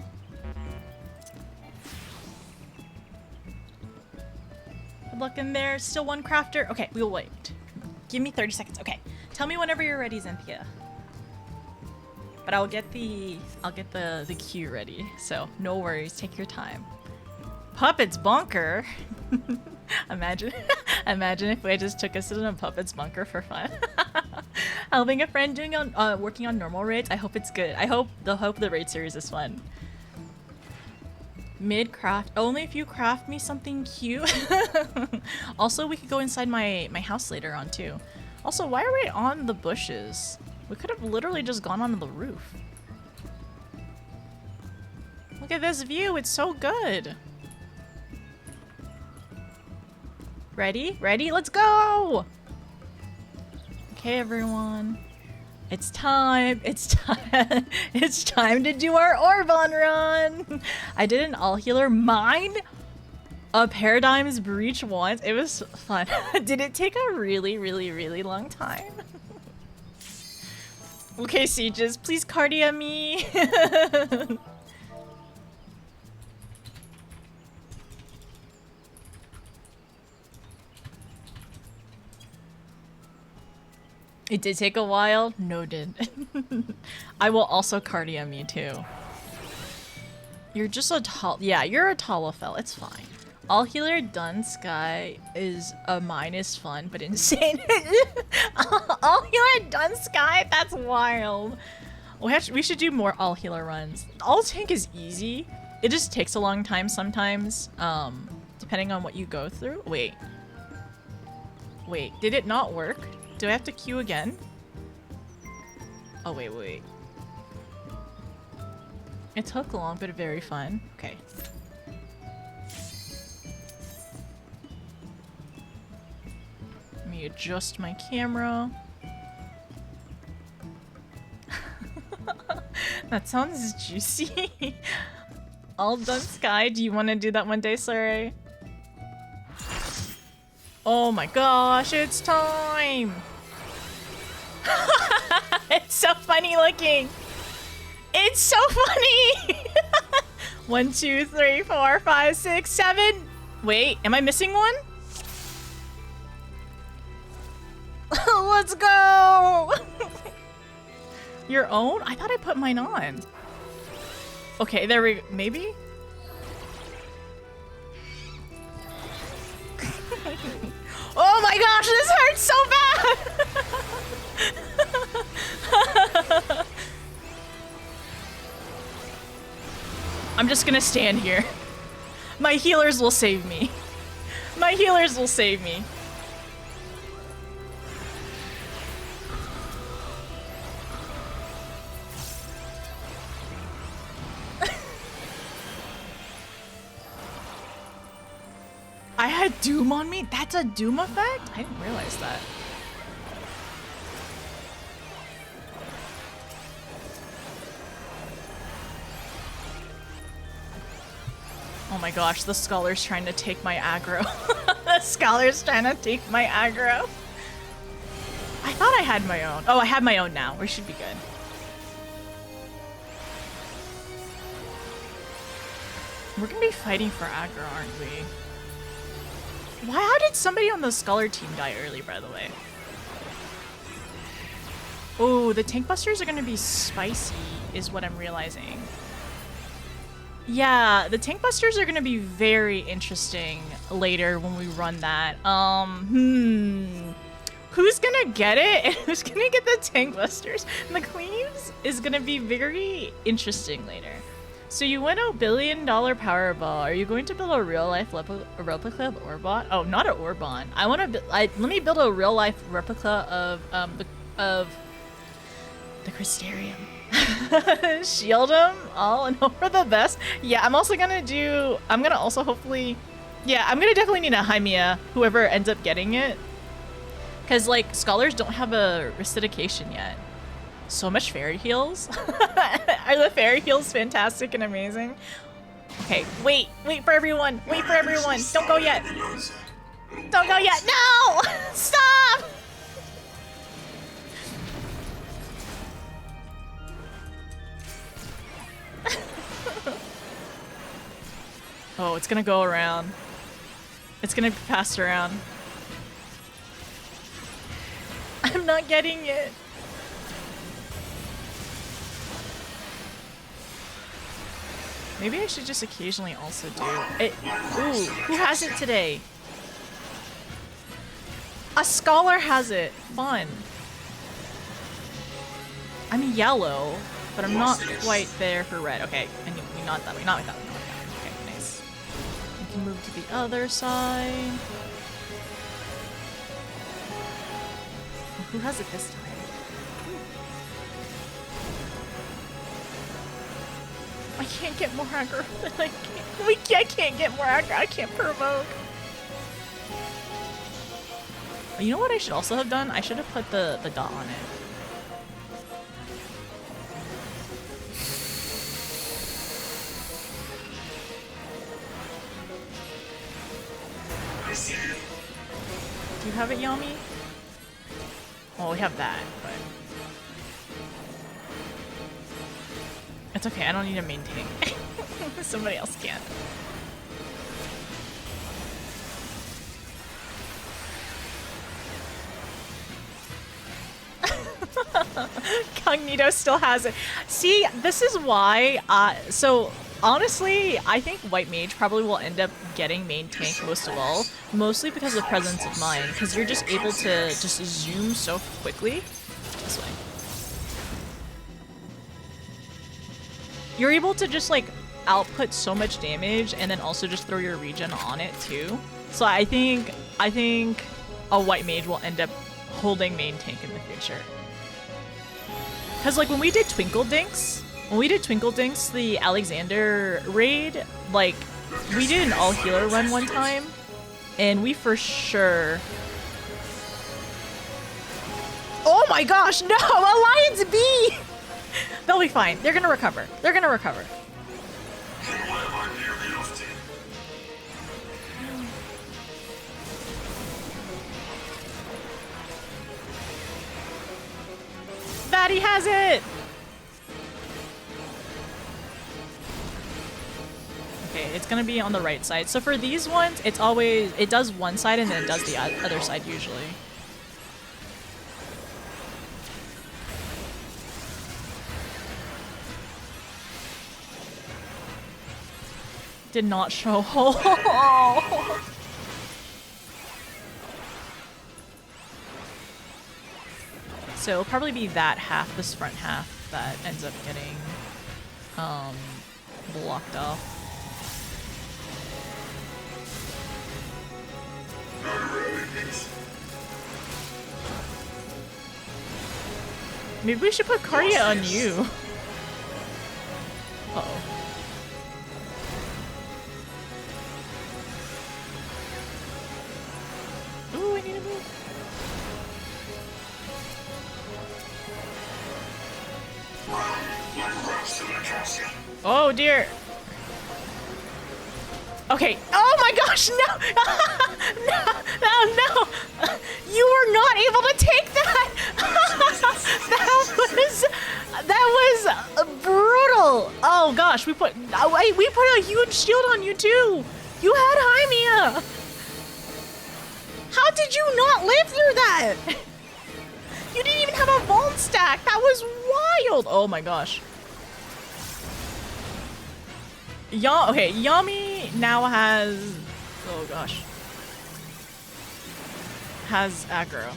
A: Good luck in there. Still one crafter. Okay, we'll wait. Give me 30 seconds. Okay. Tell me whenever you're ready, Xanthia. But I'll get the queue ready. So no worries. Take your time. Puppets bunker. Imagine if we just took us in a puppets bunker for fun. Helping a friend doing working on normal raids. I hope it's good. I hope the raid series is fun. Mid craft. Only if you craft me something cute. Also, we could go inside my house later on too. Also, why are we on the bushes? We could have literally just gone on the roof. Look at this view. It's so good. Ready? Ready? Let's go! Okay, everyone. It's time. It's time. It's time to do our Orbon run. I did an all healer. Mine? A Paradigm's Breach once. It was fun. Did it take a really, really, really long time? Okay, Sieges, please cardia me. It did take a while. No, it didn't. I will also cardia me too. You're just a tall. Yeah, you're a Talafel. It's fine. All healer done Sky is a minus fun, but insane. All healer done Sky? That's wild. We should do more all healer runs. All tank is easy. It just takes a long time sometimes, depending on what you go through. Wait, did it not work? Do I have to queue again? Oh, wait. It took long, but very fun. Okay. Let me adjust my camera. That sounds juicy. All done Sky. Do you want to do that one day, Saray? Oh my gosh, it's time! It's so funny looking! It's so funny! 1, 2, 3, 4, 5, 6, 7. Wait, am I missing one? Let's go! Your own? I thought I put mine on. Okay, there we go. Maybe? Oh my gosh, this hurts so bad! I'm just gonna stand here. My healers will save me. My healers will save me. I had Doom on me? That's a Doom effect? I didn't realize that. Oh my gosh, the Scholar's trying to take my aggro. The Scholar's trying to take my aggro. I thought I had my own. Oh, I have my own now. We should be good. We're gonna be fighting for aggro, aren't we? How did somebody on the Scholar team die early, by the way? Oh, the tank busters are gonna be spicy, is what I'm realizing. Yeah, the tank busters are gonna be very interesting later when we run that. who's gonna get it and who's gonna get the tank busters. And the cleaves is gonna be very interesting later. So you win a $1 billion Powerball. Are you going to build a real-life replica of Orbot? Oh, not an Orbon. I want to. Let me build a real-life replica of the Crystarium. Shield him all and hope for the best. Yeah, I'm also gonna do. I'm gonna also hopefully. Yeah, I'm gonna definitely need a Hymia. Whoever ends up getting it, because like scholars don't have a resuscitation yet. So much fairy heals. Are the fairy heals fantastic and amazing? Okay, wait for everyone. Wait for everyone. Don't go yet. Don't go yet. No! Stop! Oh, it's gonna go around. It's gonna be passed around. I'm not getting it. Maybe I should just occasionally also do it. Ooh, who has it today? A scholar has it. Fun. I'm yellow, but I'm not quite there for red. Okay, and not that way, not like that way, not like that way. Okay, nice. We can move to the other side. Who has it this time? I can't get more aggro. I can't get more aggro. I can't provoke. You know what I should also have done? I should have put the dot on it. Do you have it, Yami? Well, we have that, but... It's okay, I don't need to maintain. Somebody else can. Cognito still has it. See, this is why, so honestly, I think White Mage probably will end up getting main tank most of all, mostly because of Presence of Mind, because you're just able to just zoom so quickly. This way. You're able to just like output so much damage and then also just throw your regen on it too. So I think a White Mage will end up holding main tank in the future. Cause like when we did Twinkle Dinks, the Alexander raid, like we did an all healer run one time, and we for sure. Oh my gosh, no! Alliance B! They'll be fine. They're gonna recover. They're gonna recover. Fatty has it! Okay, it's gonna be on the right side. So for these ones, it's always, it does one side and then it does the other side usually. Did not show hole. So it'll probably be that half, this front half, that ends up getting blocked off. Maybe we should put Cardia on you. Uh-oh. Ooh, I need to move. Oh dear. Okay. Oh my gosh, no! No! You were not able to take that! That was brutal! Oh gosh, we put a huge shield on you too! You had Hymia! How did you not live through that? You didn't even have a Vault stack! That was wild! Oh my gosh. Okay, Yami now has... Oh gosh. Has aggro.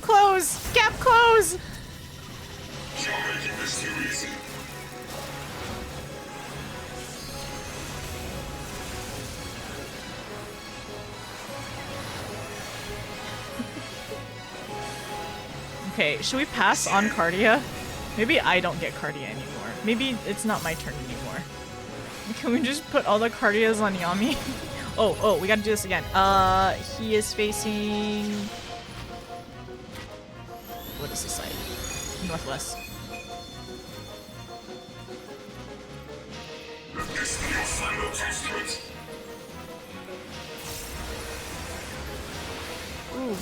A: close! Gap close!
D: You're making this too easy.
A: Okay, should we pass on Cardia? Maybe I don't get Cardia anymore. Maybe it's not my turn anymore. Can we just put all the Cardias on Yami? Oh, we gotta do this again. He is facing... What is this side? Northwest.
D: This be your final testament.
A: Ooh.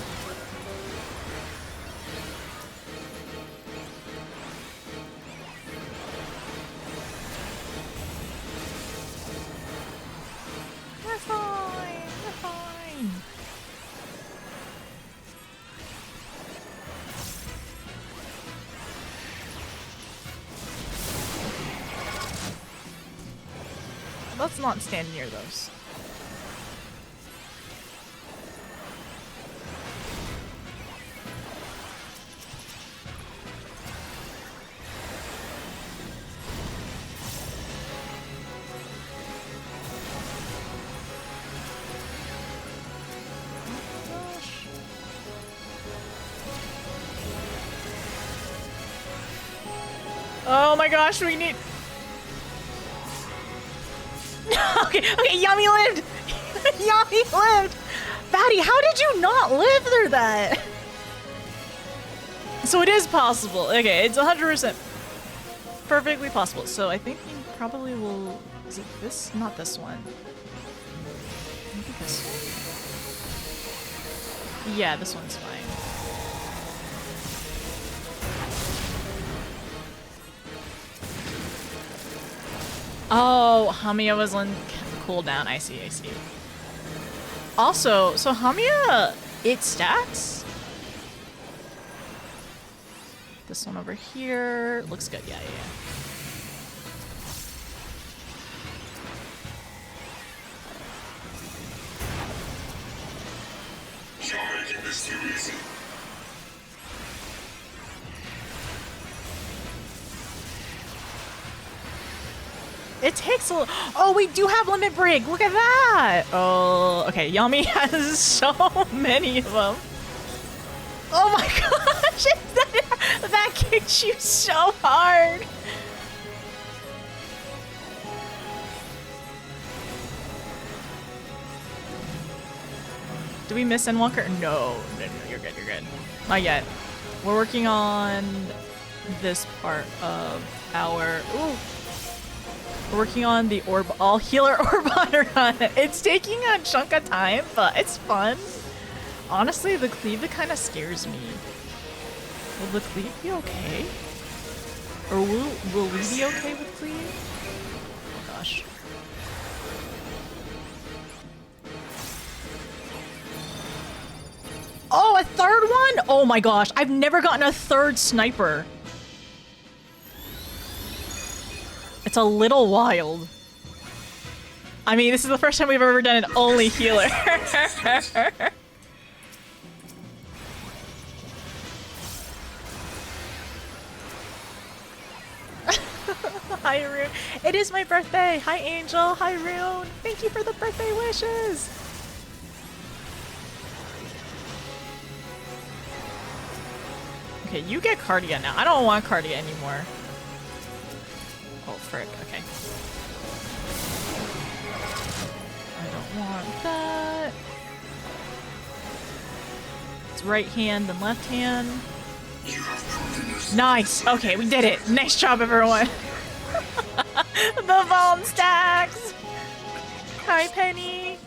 A: We're fine. We're fine. Let's not stand near those. Oh my gosh, we need... okay, Yami lived! Yami lived! Batty, how did you not live through that? So it is possible. Okay, it's 100% perfectly possible. So I think we probably will... Is it this? Not this one. Maybe this one? Yeah, this one's fine. Oh, Hamiya was on cooldown. I see. Also, so Hamiya, it stacks? This one over here. Looks good. Yeah.
D: You're making this too easy.
A: It takes a... Oh, we do have limit break. Look at that. Oh, okay. Yami has so many of them. Oh my gosh. That kicked you so hard. Do we miss Endwalker? No, you're good. Not yet. We're working on this part of our... Ooh. We're working on the all healer orb run. It's taking a chunk of time, but it's fun. Honestly, the cleave kind of scares me. Will the cleave be okay? Or will we be okay with cleave? Oh gosh. Oh, a third one? Oh my gosh, I've never gotten a third sniper. It's a little wild. I mean, this is the first time we've ever done an only healer. Hi, Rune. It is my birthday. Hi, Angel. Hi, Rune. Thank you for the birthday wishes. Okay, you get Cardia now. I don't want Cardia anymore. Oh, frick. Okay. I don't want that. It's right hand and left hand. Nice! Okay, we did it! Nice job, everyone! The bomb stacks! Hi, Penny!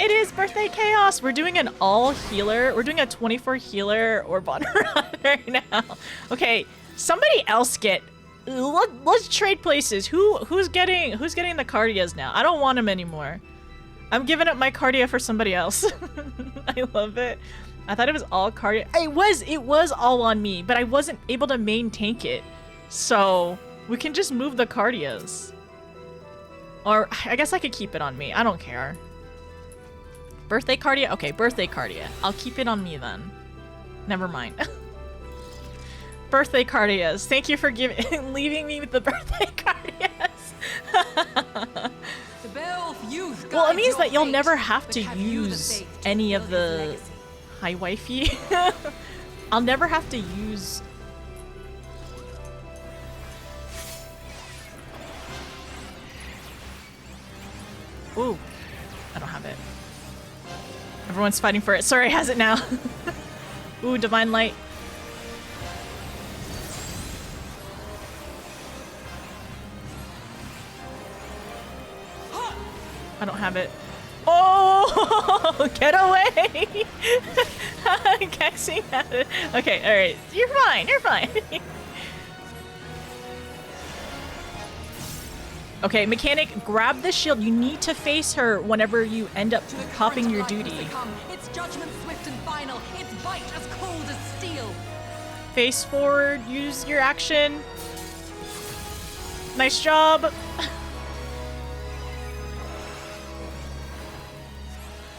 A: It is birthday chaos! We're doing an all healer. We're doing a 24 healer or bot run right now. Okay, somebody else get... Let's trade places. Who's getting the Cardias now? I don't want them anymore. I'm giving up my Cardia for somebody else. I love it. I thought it was all Cardia. It was all on me, but I wasn't able to main tank it. So we can just move the Cardias. Or I guess I could keep it on me. I don't care. Birthday Cardia? Okay, birthday Cardia. I'll keep it on me then. Never mind. Birthday cardias. Thank you for leaving me with the birthday cardias.
E: The bell of youth
A: Well, it
E: guides
A: means
E: your
A: that you'll
E: fate,
A: never have
E: but
A: to
E: have you the
A: use
E: faith to
A: any of
E: fulfill his
A: the...
E: legacy?
A: Hi, wifey. I'll never have to use... Ooh. I don't have it. Everyone's fighting for it. Sorry, has it now. Ooh, divine light. I don't have it. Oh, get away! Kexing at it. Okay, alright. You're fine, you're fine. Okay, mechanic, grab the shield. You need to face her whenever you end up
E: To the
A: popping
E: current
A: your
E: life has
A: duty.
E: become its judgment swift and final, its bite as cold as steel.
A: Face forward, use your action. Nice job.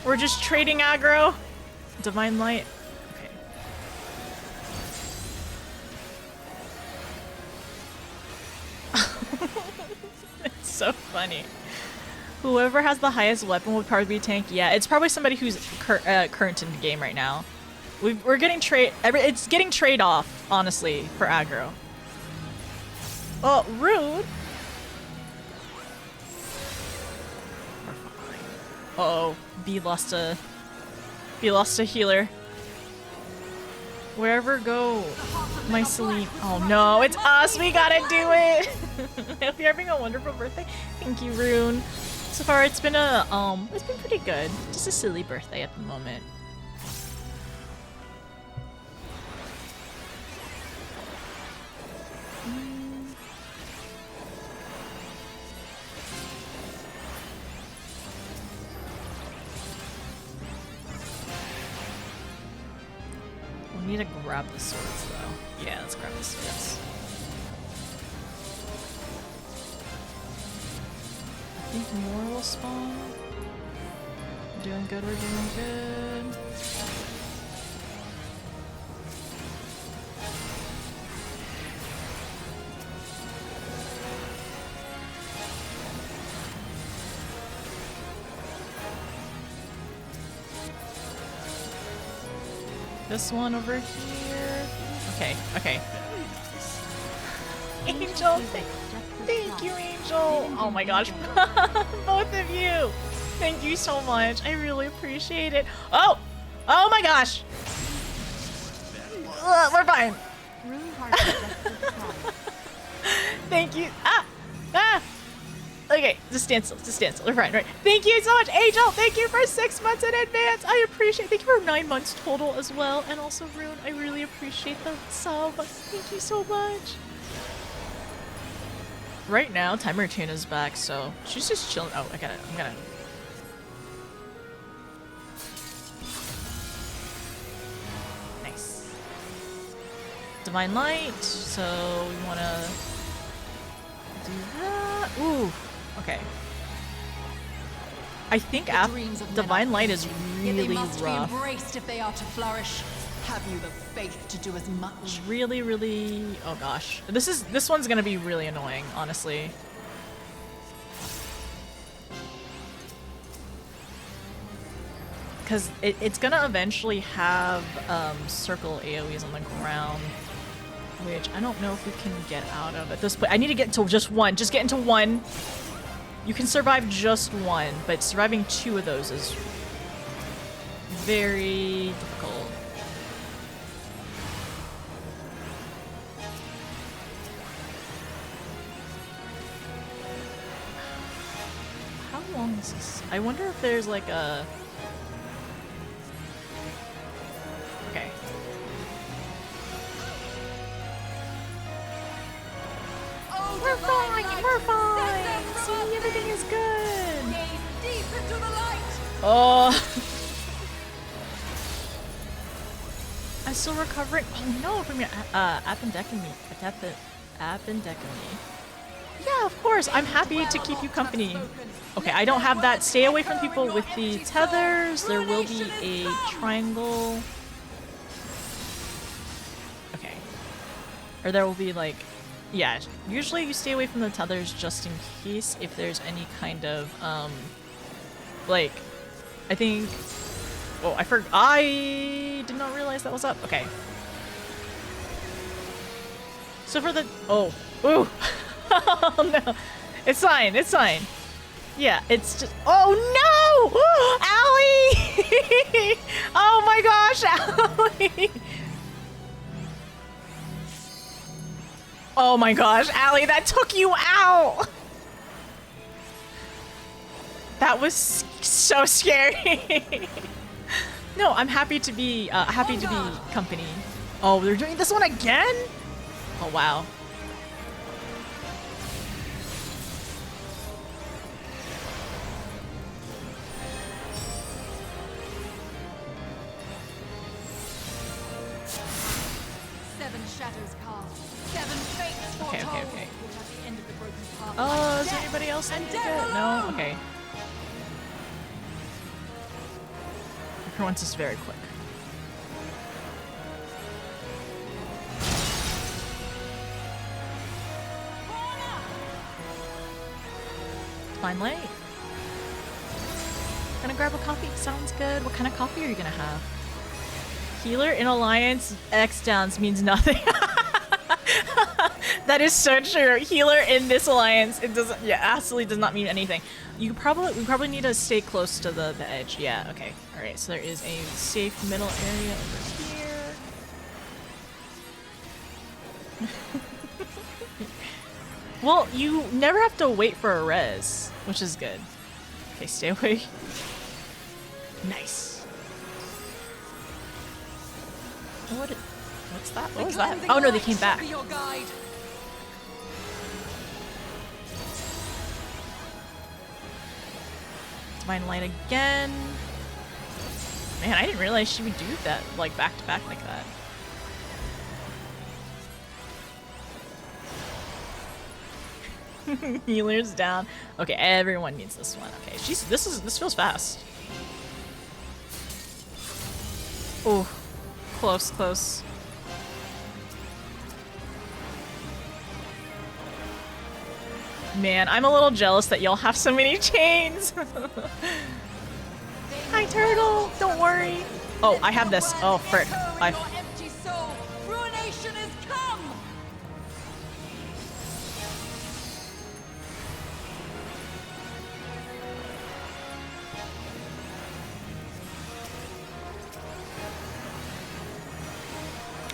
A: We're just trading aggro. Divine light. Okay. It's so funny. Whoever has the highest weapon would probably be a tank. Yeah, it's probably somebody who's current in the game right now. We're getting trade. It's getting trade off, honestly, for aggro. Oh, rude. Uh-oh, B lost a healer. Wherever go, my Celine. Oh no, it's us. We gotta do it. I hope you're having a wonderful birthday. Thank you, Rune. So far, it's been it's been pretty good. Just a silly birthday at the moment. We need to grab the swords, though. Yeah, let's grab the swords. I think more will spawn. We're doing good, we're doing good. This one over here. Okay, okay. Angel, thank you, Angel. Oh my gosh, both of you. Thank you so much. I really appreciate it. Oh, oh my gosh. We're fine. Thank you. Ah. Okay, just stand still. Just stand still. We're fine, right? Thank you so much, Angel. Thank you for 6 months in advance. I appreciate. Thank you for 9 months total as well, and also Rune. I really appreciate the sub. Thank you so much. Right now, Timer Tina's back, so she's just chilling. Oh, I got it. I'm gonna. Nice. Divine Light. So we wanna do that. Ooh. Okay. I think Divine Light is really
E: must
A: rough.
E: be embraced if they are to flourish. Have you the faith to do as much?
A: Really, really. Oh gosh, this one's gonna be really annoying, honestly. Because it's gonna eventually have circle AoEs on the ground, which I don't know if we can get out of at this point. I need to get into just one. Just get into one. You can survive just one, but surviving 2 of those is very difficult. How long is this? I wonder if there's like a... Okay.
E: Oh,
A: We're
E: divine
A: fine!
E: light,
A: We're
E: send them
A: fine!
E: from
A: See,
E: us
A: everything is good!
E: Gaze deep into the light.
A: Oh! I'm still recovering. Oh no, from your appendectomy. Appendectomy. Yeah, of course. I'm happy to keep you company. Okay, I don't have that. Stay away from people with the tethers. There will be a triangle. Or there will be like, yeah, usually you stay away from the tethers just in case if there's any kind of, like, I think, oh, I did not realize that was up. Okay. So for the, oh, ooh, oh no, it's fine, it's fine. Yeah, it's just, oh no, Allie! Oh my gosh, Allie! Oh my gosh, Allie, that took you out! That was so scary. No, I'm happy to be company. Oh, they're doing this one again? Oh wow.
E: Seven shadows cast. Seven fates foretold.
A: Okay.
E: Which at the end of the broken path
A: Oh,
E: lies
A: is there
E: death
A: anybody else I
E: and
A: need to
E: death
A: get? No?
E: alone.
A: Okay. For once, it's very quick. Fine light. Gonna grab a coffee. Sounds good. What kind of coffee are you gonna have? Healer in Alliance X downs means nothing. That is so true. Healer in this alliance, it doesn't. Yeah, absolutely does not mean anything. We probably need to stay close to the edge. Yeah. Okay. All right. So there is a safe middle area over here. Well, you never have to wait for a res, which is good. Okay, stay away. Nice. What's that? What was that? Oh no, they came back.
E: Be your guide.
A: Divine Light again. Man, I didn't realize she would do that, like, back to back like that. Healer's down. Okay, everyone needs this one. Okay, this feels fast. Oh, close. Man, I'm a little jealous that y'all have so many chains. Hi, Turtle. Don't worry. Oh, I have this. Oh, frick.
E: Your empty soul. Ruination is come.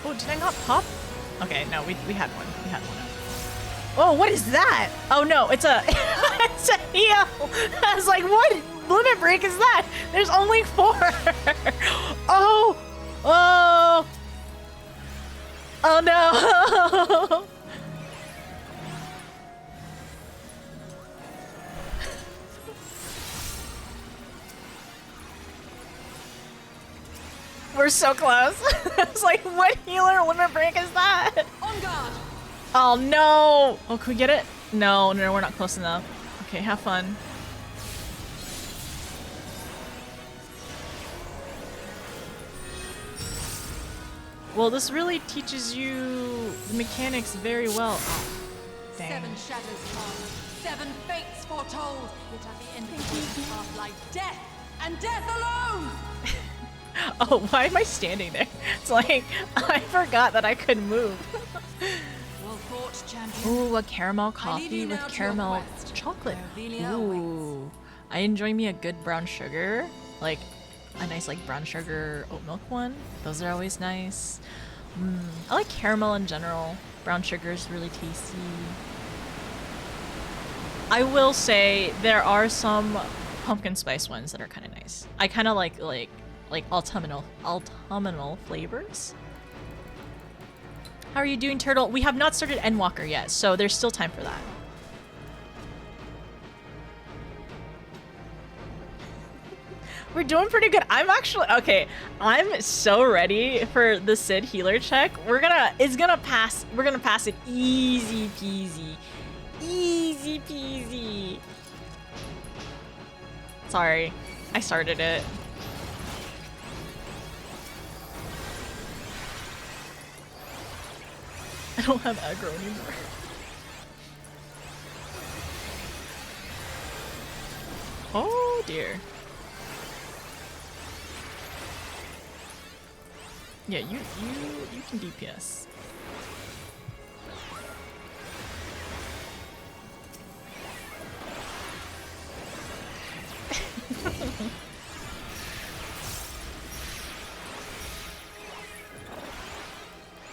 A: Oh, did I not pop? Okay, no, we had one. We had one. Oh, what is that? Oh no, it's a it's a heal. I was like, what limit break is that? There's only 4. Oh, oh no. We're so close. I was like, what healer limit break is that?
E: On guard.
A: Oh no! Oh, can we get it? No, we're not close enough. Okay, have fun. Well, this really teaches you the mechanics very well. Oh, dang.
E: Seven shadows cast. Seven fates foretold. Which at the end of the broken path lies death and death alone.
A: Oh, why am I standing there? It's like, I forgot that I could move.
E: Well fought, champion.
A: Ooh, a caramel
E: I lead
A: coffee
E: you
A: with
E: now to
A: caramel
E: your quest,
A: chocolate.
E: where Velia
A: Ooh, I enjoy me a good brown sugar, like a nice like brown sugar oat milk one. Those are always nice. I like caramel in general. Brown sugar is really tasty. I will say there are some pumpkin spice ones that are kind of nice. I kind of like autumnal flavors. How are you doing, Turtle? We have not started Endwalker yet, so there's still time for that. We're doing pretty good. I'm actually, okay, I'm so ready for the Sid healer check. We're gonna pass it easy peasy. Easy peasy. Sorry, I started it. don't have aggro anymore. Oh dear. Yeah, you can DPS.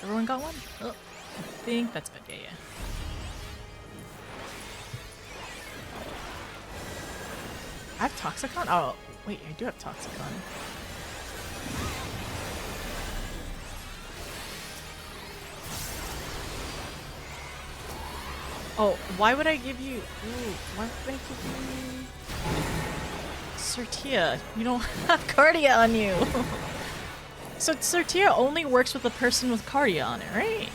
A: Everyone got one? Oh, I think that's good. Yeah. I have Toxicon? Oh, wait, I do have Toxicon. Oh, why would I give you... Ooh, why would I give you... Certia? You don't have Cardia on you! So Certia only works with a person with Cardia on it, right?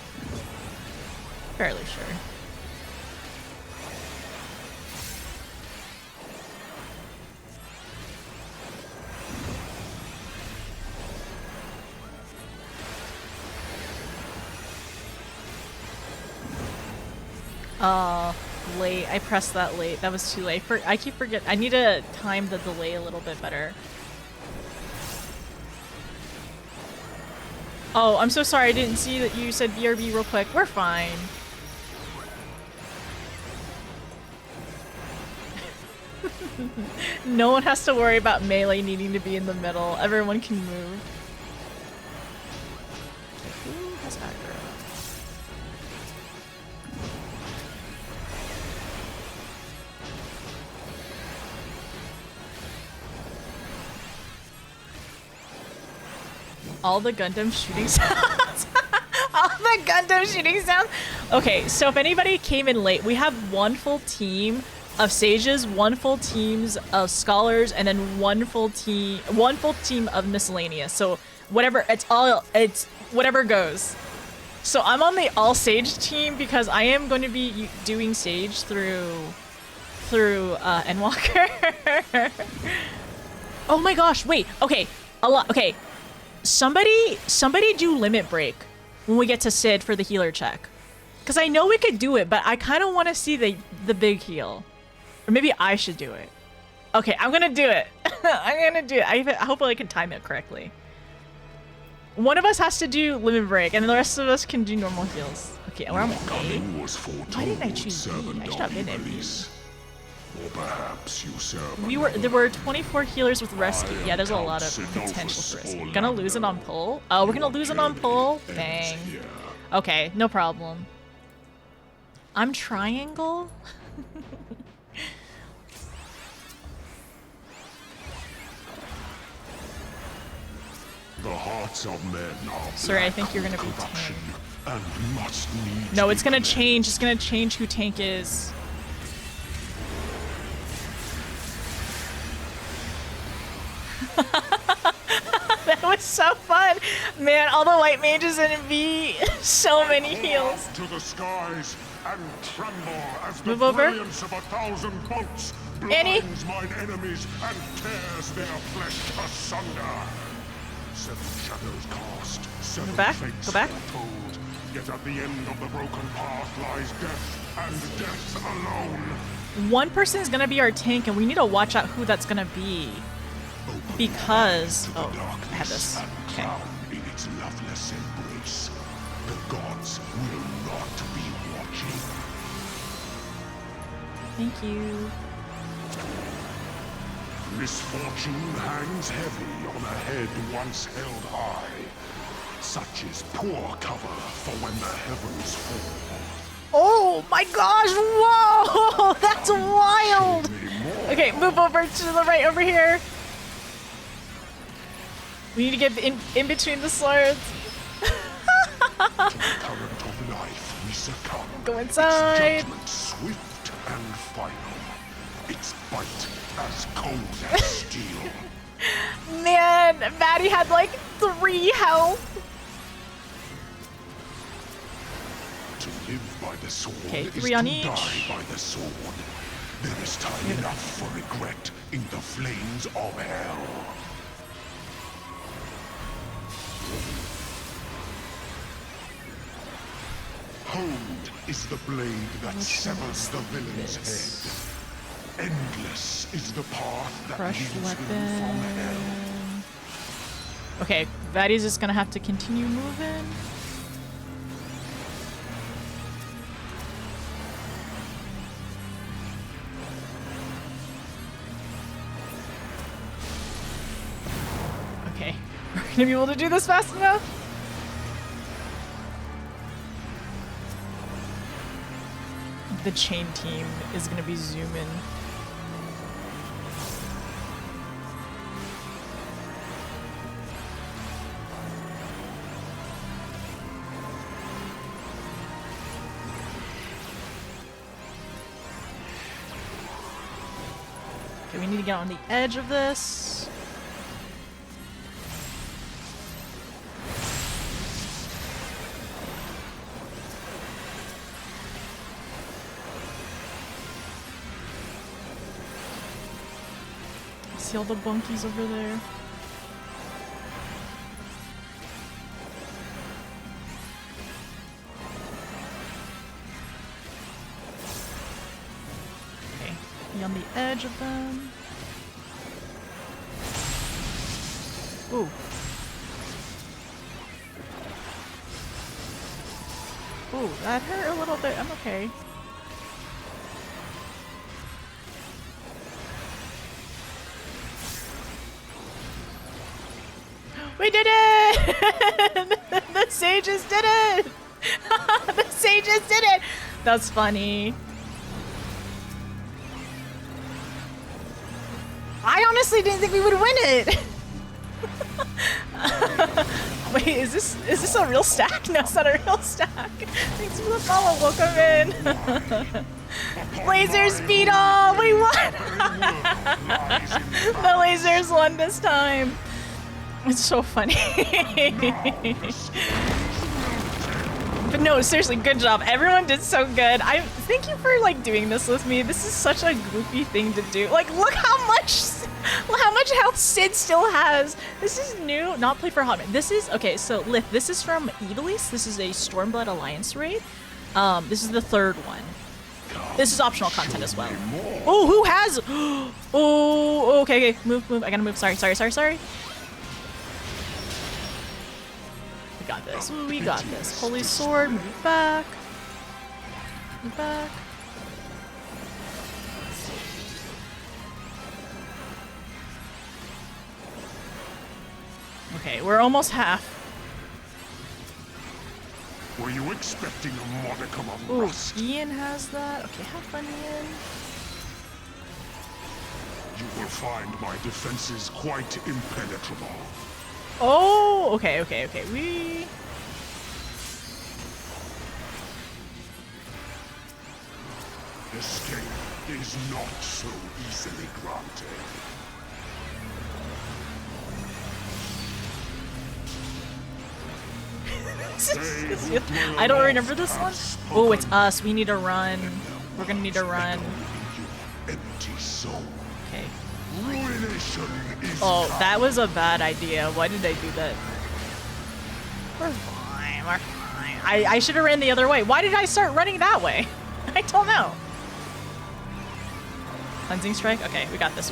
A: Fairly sure. Late. I pressed that late. That was too late. I keep forgetting. I need to time the delay a little bit better. Oh, I'm so sorry. I didn't see that you said BRB real quick. We're fine. No one has to worry about melee needing to be in the middle. Everyone can move. Who has aggro? All the Gundam shooting sounds. All the Gundam shooting sounds. Okay, so if anybody came in late, we have one full team of sages, one full teams of scholars, and then one full team of miscellaneous. So whatever, it's whatever goes. So I'm on the all sage team because I am going to be doing sage through Endwalker. Oh my gosh! Wait. Okay. Okay. Somebody do limit break when we get to Sid for the healer check. Because I know we could do it, but I kind of want to see the big heal. Or maybe I should do it. Okay, I'm going to do it. I'm going to do it. I hopefully I can time it correctly. One of us has to do limit break, and then the rest of us can do normal heals. Okay, we're on A. Why didn't I choose B? I should have been in B.
D: Or perhaps you serve
A: There were 24 healers with rescue. Yeah, there's a lot of potential for rescue. Gonna lose it on pull? Oh, we're gonna lose it on pull? Dang. Okay, no problem. I'm triangle?
D: The hearts of men are
A: Sorry, I think you're gonna be tank.
D: and must needs
A: No, it's
D: be
A: gonna
D: cleansed.
A: change. It's gonna change who tank is. That was so fun, man! All the white mages in B, so many heals.
D: To the skies and tremble as the
A: Move over.
D: brilliance of 1,000 bolts
A: Annie.
D: blinds mine enemies and tears their flesh asunder. 7 shadows cast, 7
A: Go back,
D: fates
A: go back.
D: foretold. Yet at the end of the broken path lies death, and death alone.
A: One person is gonna be our tank, and we need to watch out who that's gonna be. Because oh, I have this. Okay.
D: In its loveless embrace, the gods will not be watching.
A: Thank you.
D: Misfortune hangs heavy on a head once held high. Such is poor cover for when the heavens fall.
A: Oh my gosh! Whoa! That's wild! Okay, move over to the right over here. We need to get in between the swords.
D: Current of life we succumb.
A: Go inside.
D: Its judgment swift and final. Its bite as cold as steel.
A: Man, Maddie had like 3 health.
D: To live by the sword
A: Okay,
D: is
A: 3 on
D: to
A: each.
D: die by the sword. There is time enough for regret in the flames of hell. Cold is the blade that severs the villain's head. Endless is the path that
A: Crush
D: leads him from
A: weapon.
D: hell.
A: Okay, Vatty's just gonna have to continue moving. Okay, we're gonna be able to do this fast enough. The chain team is gonna be zooming. Okay, we need to get on the edge of this. See all the bunkies over there? Okay, be on the edge of them. Ooh. Ooh, that hurt a little bit. I'm okay. We did it! The sages did it! The sages did it! That's funny. I honestly didn't think we would win it! Wait, is this a real stack? No, it's not a real stack. Thanks for the follow, welcome in. Laser Speedo! We won! The lasers won this time. It's so funny. But no, seriously, good job. Everyone did so good. Thank you for like doing this with me. This is such a goofy thing to do. Like, look how much health Sid still has. This is new. Not play for Hotman. This is okay. So Lith, this is from Evilise. This is a Stormblood Alliance raid. This is the third one. This is optional content as well. Oh, who has? Oh, okay. Move. I gotta move. Sorry. We got this. Ooh, we got this. Holy sword, move back. Move back. Okay, we're almost half.
D: Were you expecting a modicum of
A: Ooh,
D: rust?
A: Ian has that. Okay, have fun, Ian.
D: You will find my defenses quite impenetrable.
A: Oh, okay. We...
D: Escape is not so easily granted.
A: I don't remember this one. Oh, it's us. We need to run. We're gonna need to run.
D: Empty soul.
A: Okay.
D: Ruination is
A: Oh, that was a bad idea. Why did I do that? We're fine. I should have ran the other way. Why did I start running that way? I don't know. Cleansing strike? Okay, we got this.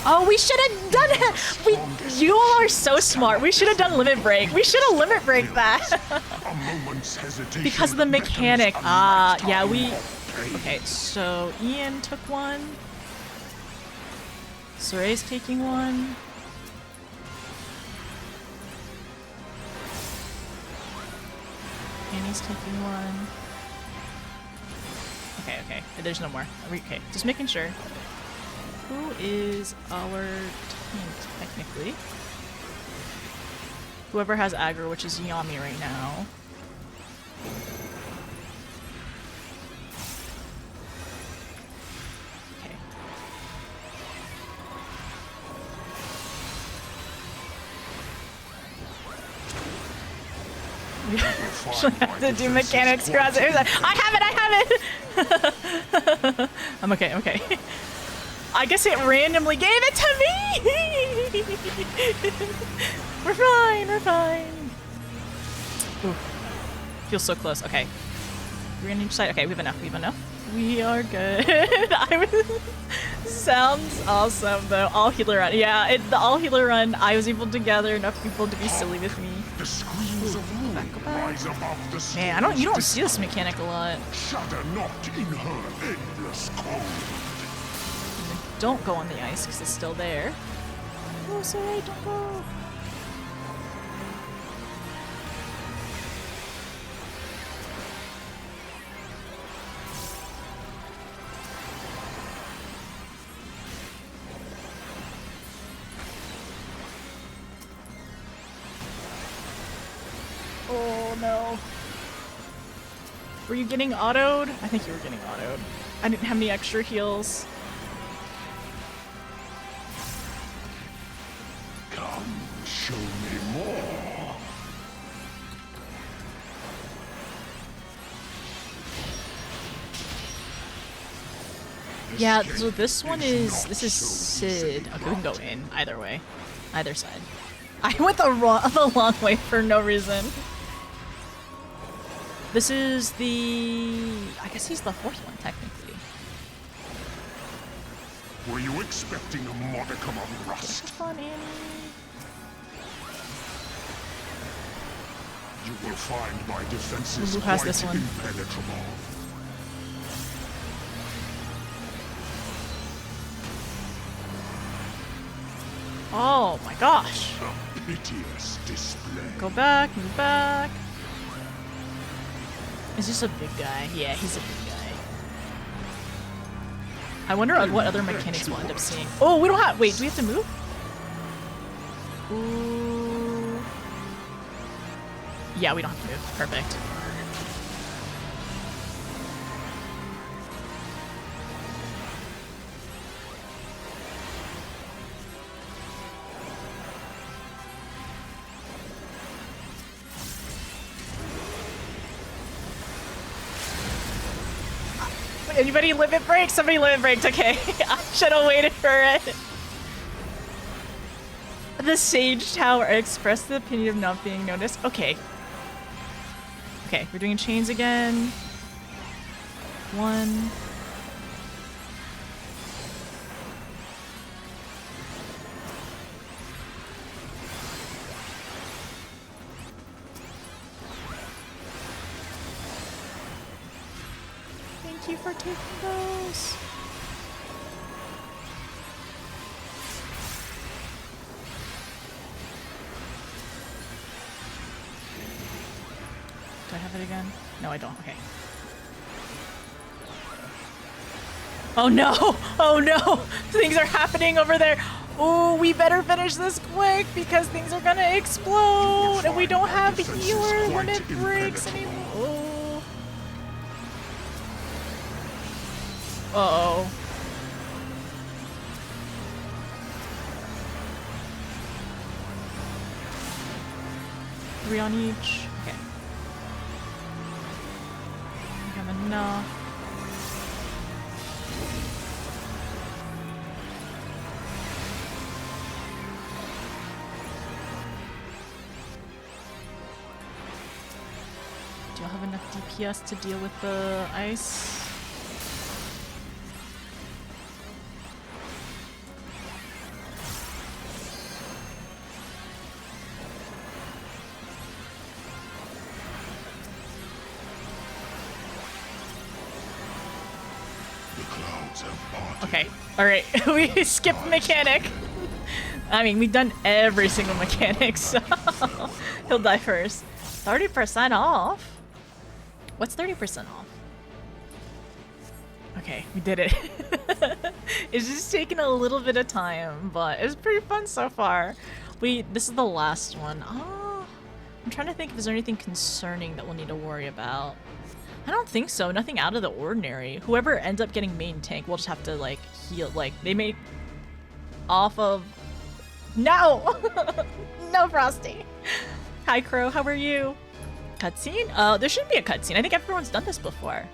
A: Oh, we should have done it! You all are so smart. We should have done limit break. We should have limit break that.
D: a moment's hesitation.
A: Because of the mechanic. Ah, yeah, we... Okay, so Ian took one. Soray's taking one. Annie's taking one. Okay. There's no more. Okay, just making sure. Who is our tank, technically? Whoever has aggro, which is Yami right now. Okay. We actually have to do mechanics cross. I have it! I'm okay. I guess it randomly gave it to me! We're fine, we're fine. Ooh. Feels so close. Okay. We're gonna decide. Okay, we have enough. We have enough. We are good. Sounds awesome though. All healer run. Yeah, the all healer run. I was able to gather enough people to be silly with me.
D: The screams of rule rise above the
A: Man, you don't see this mechanic a lot.
D: Shudder not in her endless cold.
A: Don't go on the ice because it's still there. Oh, sorry, don't go. Oh no. Were you getting autoed? I think you were getting autoed. I didn't have any extra heals.
D: Come, show me more.
A: Yeah, so this is Sid. Okay, we can go in either way. Either side. I went the long way for no reason. This is I guess he's the fourth one, technically.
D: Were you expecting a modicum of rust?
A: Have fun, Annie.
D: You will find my defenses
A: Who has
D: quite
A: this one?
D: impenetrable.
A: Oh my gosh.
D: A piteous display.
A: Go back, move back. Is this a big guy? Yeah, he's a big guy. I wonder what other mechanics we'll end up seeing. Oh, we don't have. Wait, do we have to move? Ooh. Yeah, we don't have to move. Perfect. Anybody limit break? Somebody limit break. Okay. I should have waited for it. The Sage Tower expressed the opinion of not being noticed. Okay. Okay, we're doing chains again. 1. Thank you for taking those. Do I have it again? No, I don't. Okay. Oh no! Oh no! Things are happening over there! Oh, we better finish this quick because things are gonna explode and we don't have healer when it breaks anymore. Oh. Uh-oh. Three on each. Okay. We have enough. Do you have enough DPS to deal with the ice? Okay, alright, we skipped mechanic. I mean, we've done every single mechanic, so he'll die first. 30% off? What's 30% off? Okay, we did it. It's just taking a little bit of time, but it's pretty fun so far. This is the last one. Oh, I'm trying to think if there's anything concerning that we'll need to worry about. I don't think so. Nothing out of the ordinary. Whoever ends up getting main tank, we'll just have to, like, heal. Like, they may... Off of... No! No, Frosty! Hi, Crow. How are you? Cutscene? There shouldn't be a cutscene. I think everyone's done this before.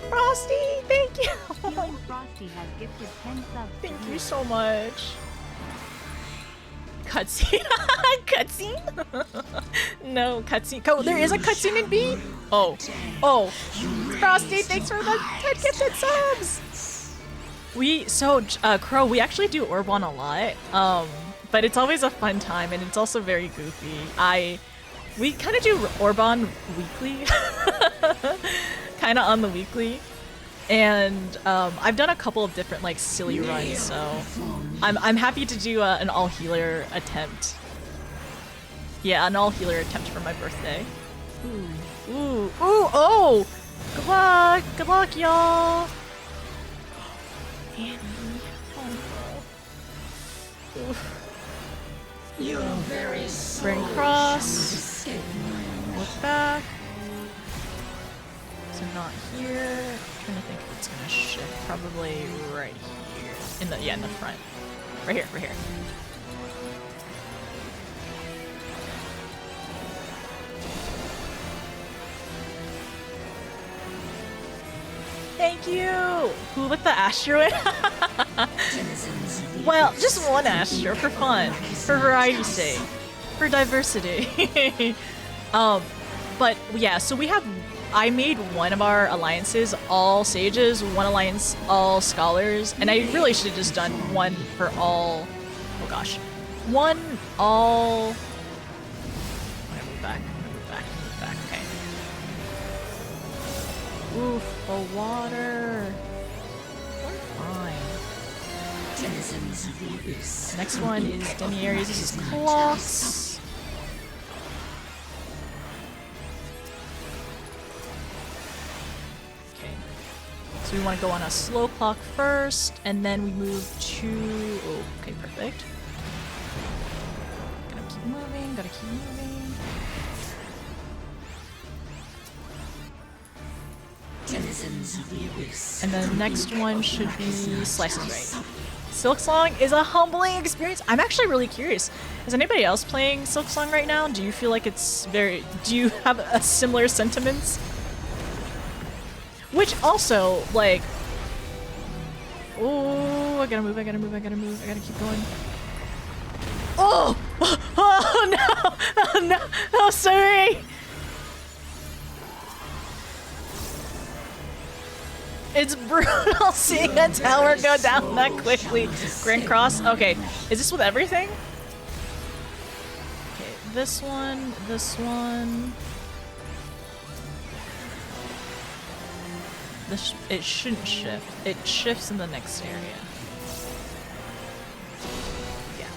A: Frosty, thank you.
B: Healing Frosty has gifted 10 subs.
A: Thank you so much. Cutscene? Cutscene? No, cutscene. Oh, there is a cutscene in B? Oh. Oh. Frosty, thanks for the 10 gifted subs! Crow, we actually do Orbon a lot. But it's always a fun time and it's also very goofy. We kind of do Orbon weekly. Kind of on the weekly. And I've done a couple of different like silly runs, so I'm happy to do an all healer attempt. Yeah, an all healer attempt for my birthday. Ooh, ooh, ooh, oh! Good luck, y'all. Annie, oh no.
E: You're very
A: Bring cross. Look back. So not here. I'm trying to think if it's gonna shift. Probably right here. In the front. Right here, right here. Thank you! Who let the Astro in? Well, just one Astro for fun. For variety's sake. For diversity. But yeah, so I made one of our alliances all sages, one alliance all scholars, and I really should have just done one for all. Oh gosh, one all. I'm gonna move back. Okay. Oof, the water. We're fine. Next one is Demi Aries. This is clocks. So we want to go on a slow clock first, and then we move to... Oh, okay, perfect. Gotta keep moving, And then the next one should be Slices Right. Silksong is a humbling experience. I'm actually really curious. Is anybody else playing Silksong right now? Do you feel like it's very... Do you have a similar sentiments? Which also, like... Oh, I gotta move, I gotta keep going. Oh! Oh, no! Oh, no! Oh, sorry! It's brutal seeing a tower go down that quickly. Grand Cross? Okay. Is this with everything? Okay, this one, it shouldn't shift. It shifts in the next area. Yeah.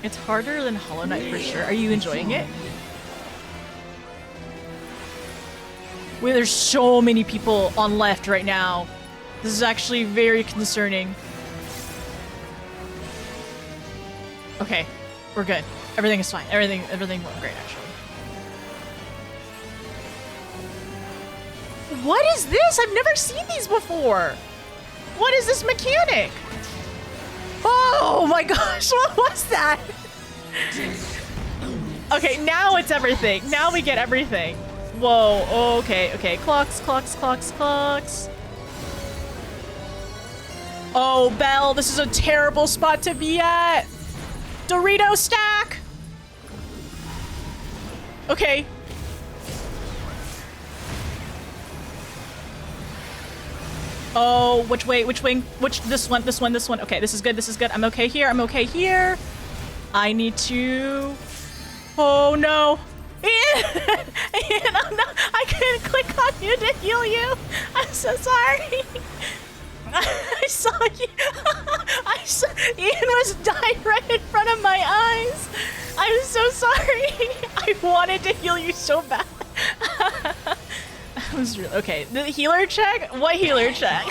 A: It's harder than Hollow Knight for sure. Are you enjoying it? Wait, there's so many people on left right now. This is actually very concerning. Okay, we're good. Everything is fine. Everything went great, actually. What is this? I've never seen these before. What is this mechanic? Oh my gosh, what was that? Okay, now it's everything. Now we get everything. Whoa, okay. Clocks. Oh, Belle, this is a terrible spot to be at. Dorito stack. Okay. Oh, which way? Which wing? This one. Okay, this is good. I'm okay here. I need to... Oh, no. Ian! Ian, oh, no. I couldn't click on you to heal you. I'm so sorry. I saw you. Ian was dying right in front of my eyes. I'm so sorry. I wanted to heal you so bad. I was really... Okay, the healer check? What healer check?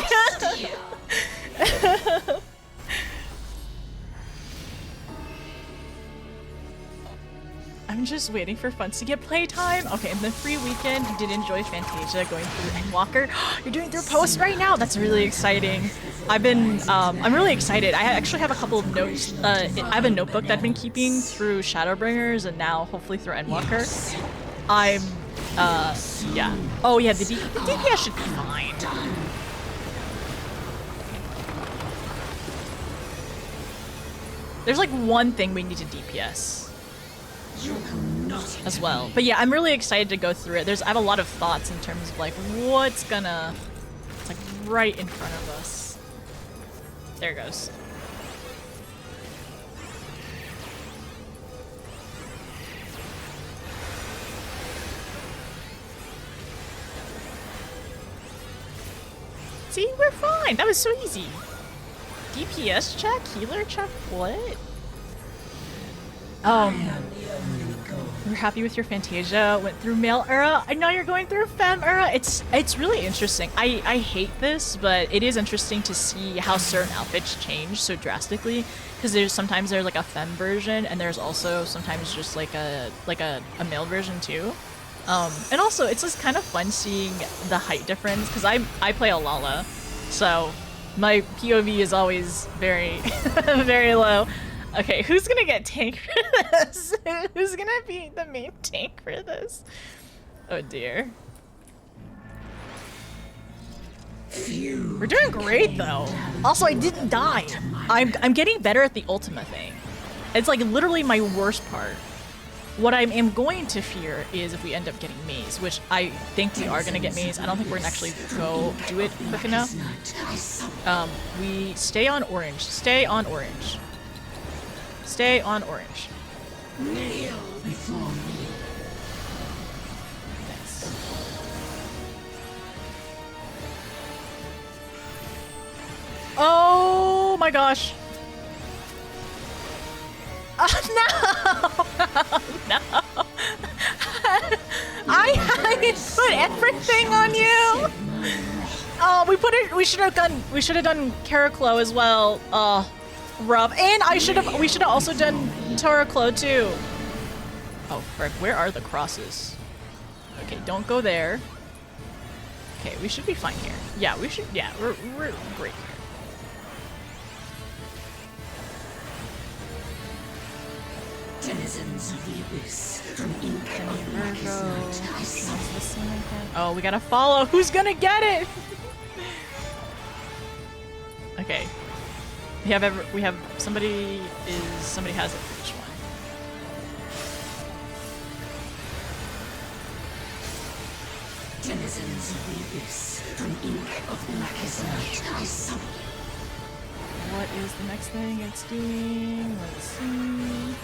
A: I'm just waiting for funds to get playtime. Okay, in the free weekend, I did enjoy Fantasia going through Endwalker. You're doing through posts right now. That's really exciting. I'm really excited. I actually have a couple of notes. I have a notebook that I've been keeping through Shadowbringers and now hopefully through Endwalker. Yeah. Oh yeah, the DPS should be fine. There's like one thing we need to DPS as well. But yeah, I'm really excited to go through it. I have a lot of thoughts in terms of like it's like right in front of us. There it goes. See, we're fine. That was so easy. DPS check? Healer check? What? We're happy with your Fantasia. Went through male era. I know you're going through femme era. It's really interesting. I hate this, but it is interesting to see how certain outfits change so drastically. Because sometimes there's like a femme version, and there's also sometimes just like a male version too. And also it's just kind of fun seeing the height difference because I play a Lala, so my POV is always very very low. Okay, who's gonna get tank for this? Who's gonna be the main tank for this? Oh dear. We're doing great though. Also, I didn't die. I'm getting better at the Ultima thing. It's like literally my worst part. What I am going to fear is if we end up getting maze, which I think we are going to get maze. I don't think we're going to actually go do it quick enough. We stay on orange. Stay on orange. Stay on orange.
F: Kneel before me.
A: Thanks. Oh my gosh. Oh, no! No! I put everything on you! Oh, we should have done Caraclo as well. Oh, rough. And we should have also done Toraclo too. Oh, frick, where are the crosses? Okay, don't go there. Okay, we should be fine here. Yeah, we're great here.
F: Denizens of the abyss, from ink of blackest night, I summon.
A: Oh, we gotta follow. Who's gonna get it? Okay. Somebody has it for each one.
F: Denizens of the abyss, from ink of blackest night, I summon.
A: What is the next thing it's doing? Let's see.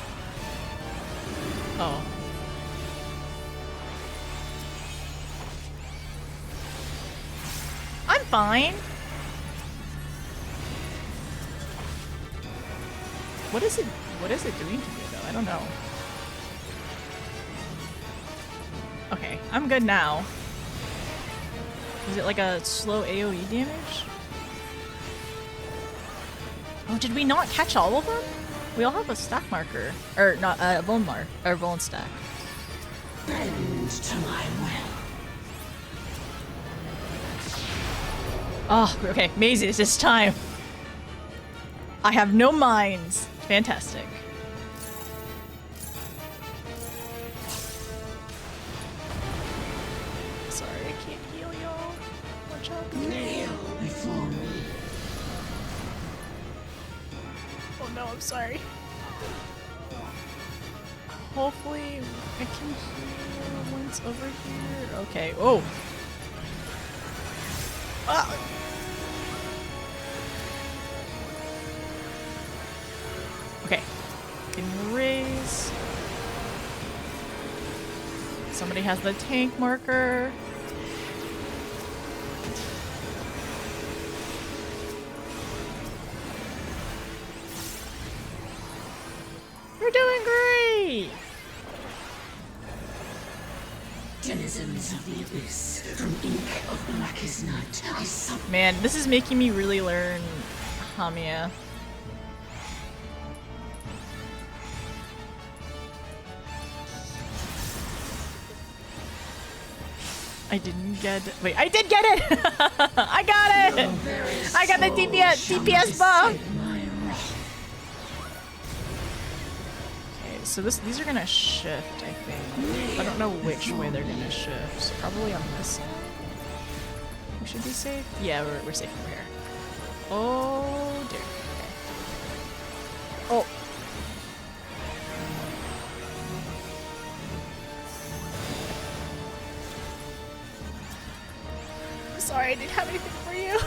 A: Oh. I'm fine. What is it doing to me though? I don't know. Okay, I'm good now. Is it like a slow AoE damage? Oh, did we not catch all of them? We all have a stack marker. Or not, a bone mark. Or bone stack.
F: Bend to my will.
A: Oh, okay. Mazes, it's time. I have no mines. Fantastic. Sorry, I can't heal y'all. Watch out.
F: Kneel before me.
A: Oh no, I'm sorry. Hopefully I can heal once over here. Okay. Oh. Ah. Okay. Can raise. Somebody has the tank marker. We're doing great!
F: Denizens of the abyss, from ink of blackest night, I summon.
A: Man, this is making me really learn Hamia. I didn't get it. Wait, I did get it! I got it! I got the DPS buff! Okay, so these are gonna shift, I think. I don't know which way they're gonna shift. So probably on this side. We should be safe? Yeah, we're safe over here. Oh dear. Okay. Oh. I'm sorry, I didn't have anything for you.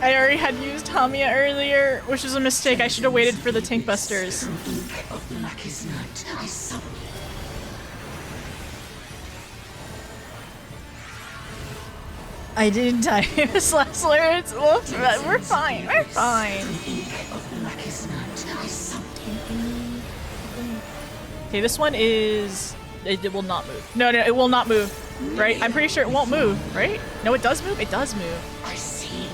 A: I already had used Hamia earlier, which was a mistake. I should have waited for the tank busters. I didn't die this last words. We're fine. We're fine. Okay, this one is... It will not move. No, it will not move. Right? I'm pretty sure it won't move, right? No, it does move? It does move.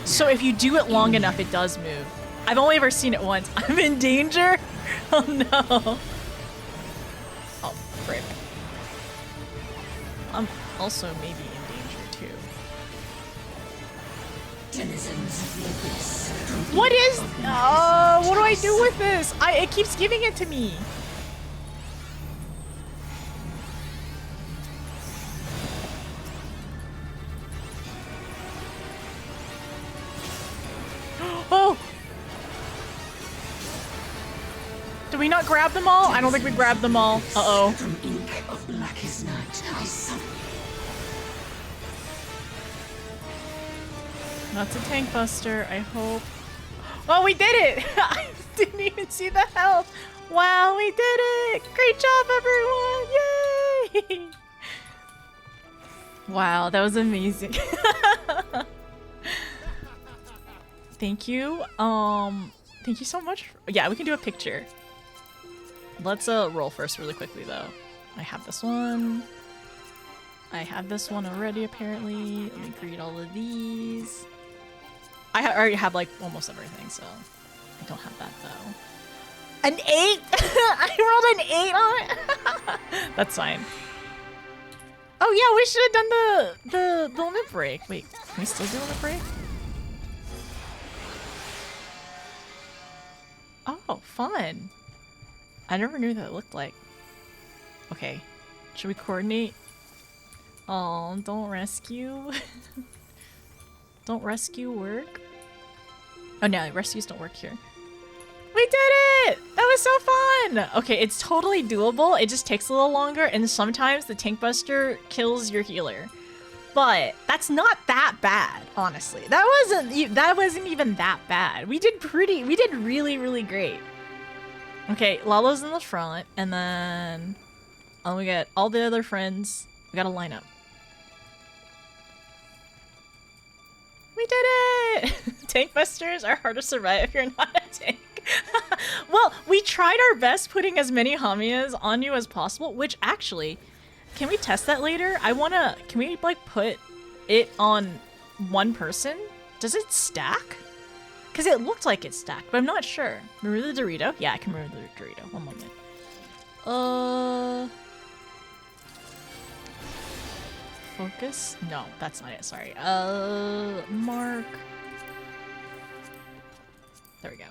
A: So if you do it long enough, it does move. I've only ever seen it once. I'm in danger? Oh no. Oh, frick. I'm also maybe in danger too. What is... what do I do with this? It keeps giving it to me. Oh! Did we not grab them all? I don't think we grabbed them all. Uh-oh. That's a tank buster, I hope. Oh, we did it! I didn't even see the health. Wow, we did it! Great job, everyone! Yay! Wow, that was amazing. Thank you. Thank you so much. Yeah, we can do a picture. Let's roll first really quickly though. I have this one. I have this one already apparently. Let me greet all of these. I already have like almost everything, so I don't have that though. An 8? I rolled an 8 on it. That's fine. Oh yeah, we should have done the limit break. Wait, can we still do limit break? Oh, fun. I never knew that it looked like. Okay. Should we coordinate? Oh, don't rescue. Don't rescue work? Oh no, rescues don't work here. We did it! That was so fun! Okay, it's totally doable. It just takes a little longer, and sometimes the tank buster kills your healer. But that's not that bad, honestly. That wasn't even that bad. We did really, really great. Okay, Lalo's in the front, and then we got all the other friends. We gotta line up. We did it! Tank busters are hard to survive if you're not a tank. Well, we tried our best putting as many Hamias on you as possible, which actually... Can we test that later? Can we like put it on one person? Does it stack? Because it looked like it stacked, but I'm not sure. Remove the Dorito? Yeah, I can remove the Dorito. One moment. Focus? No, that's not it, sorry. Mark. There we go.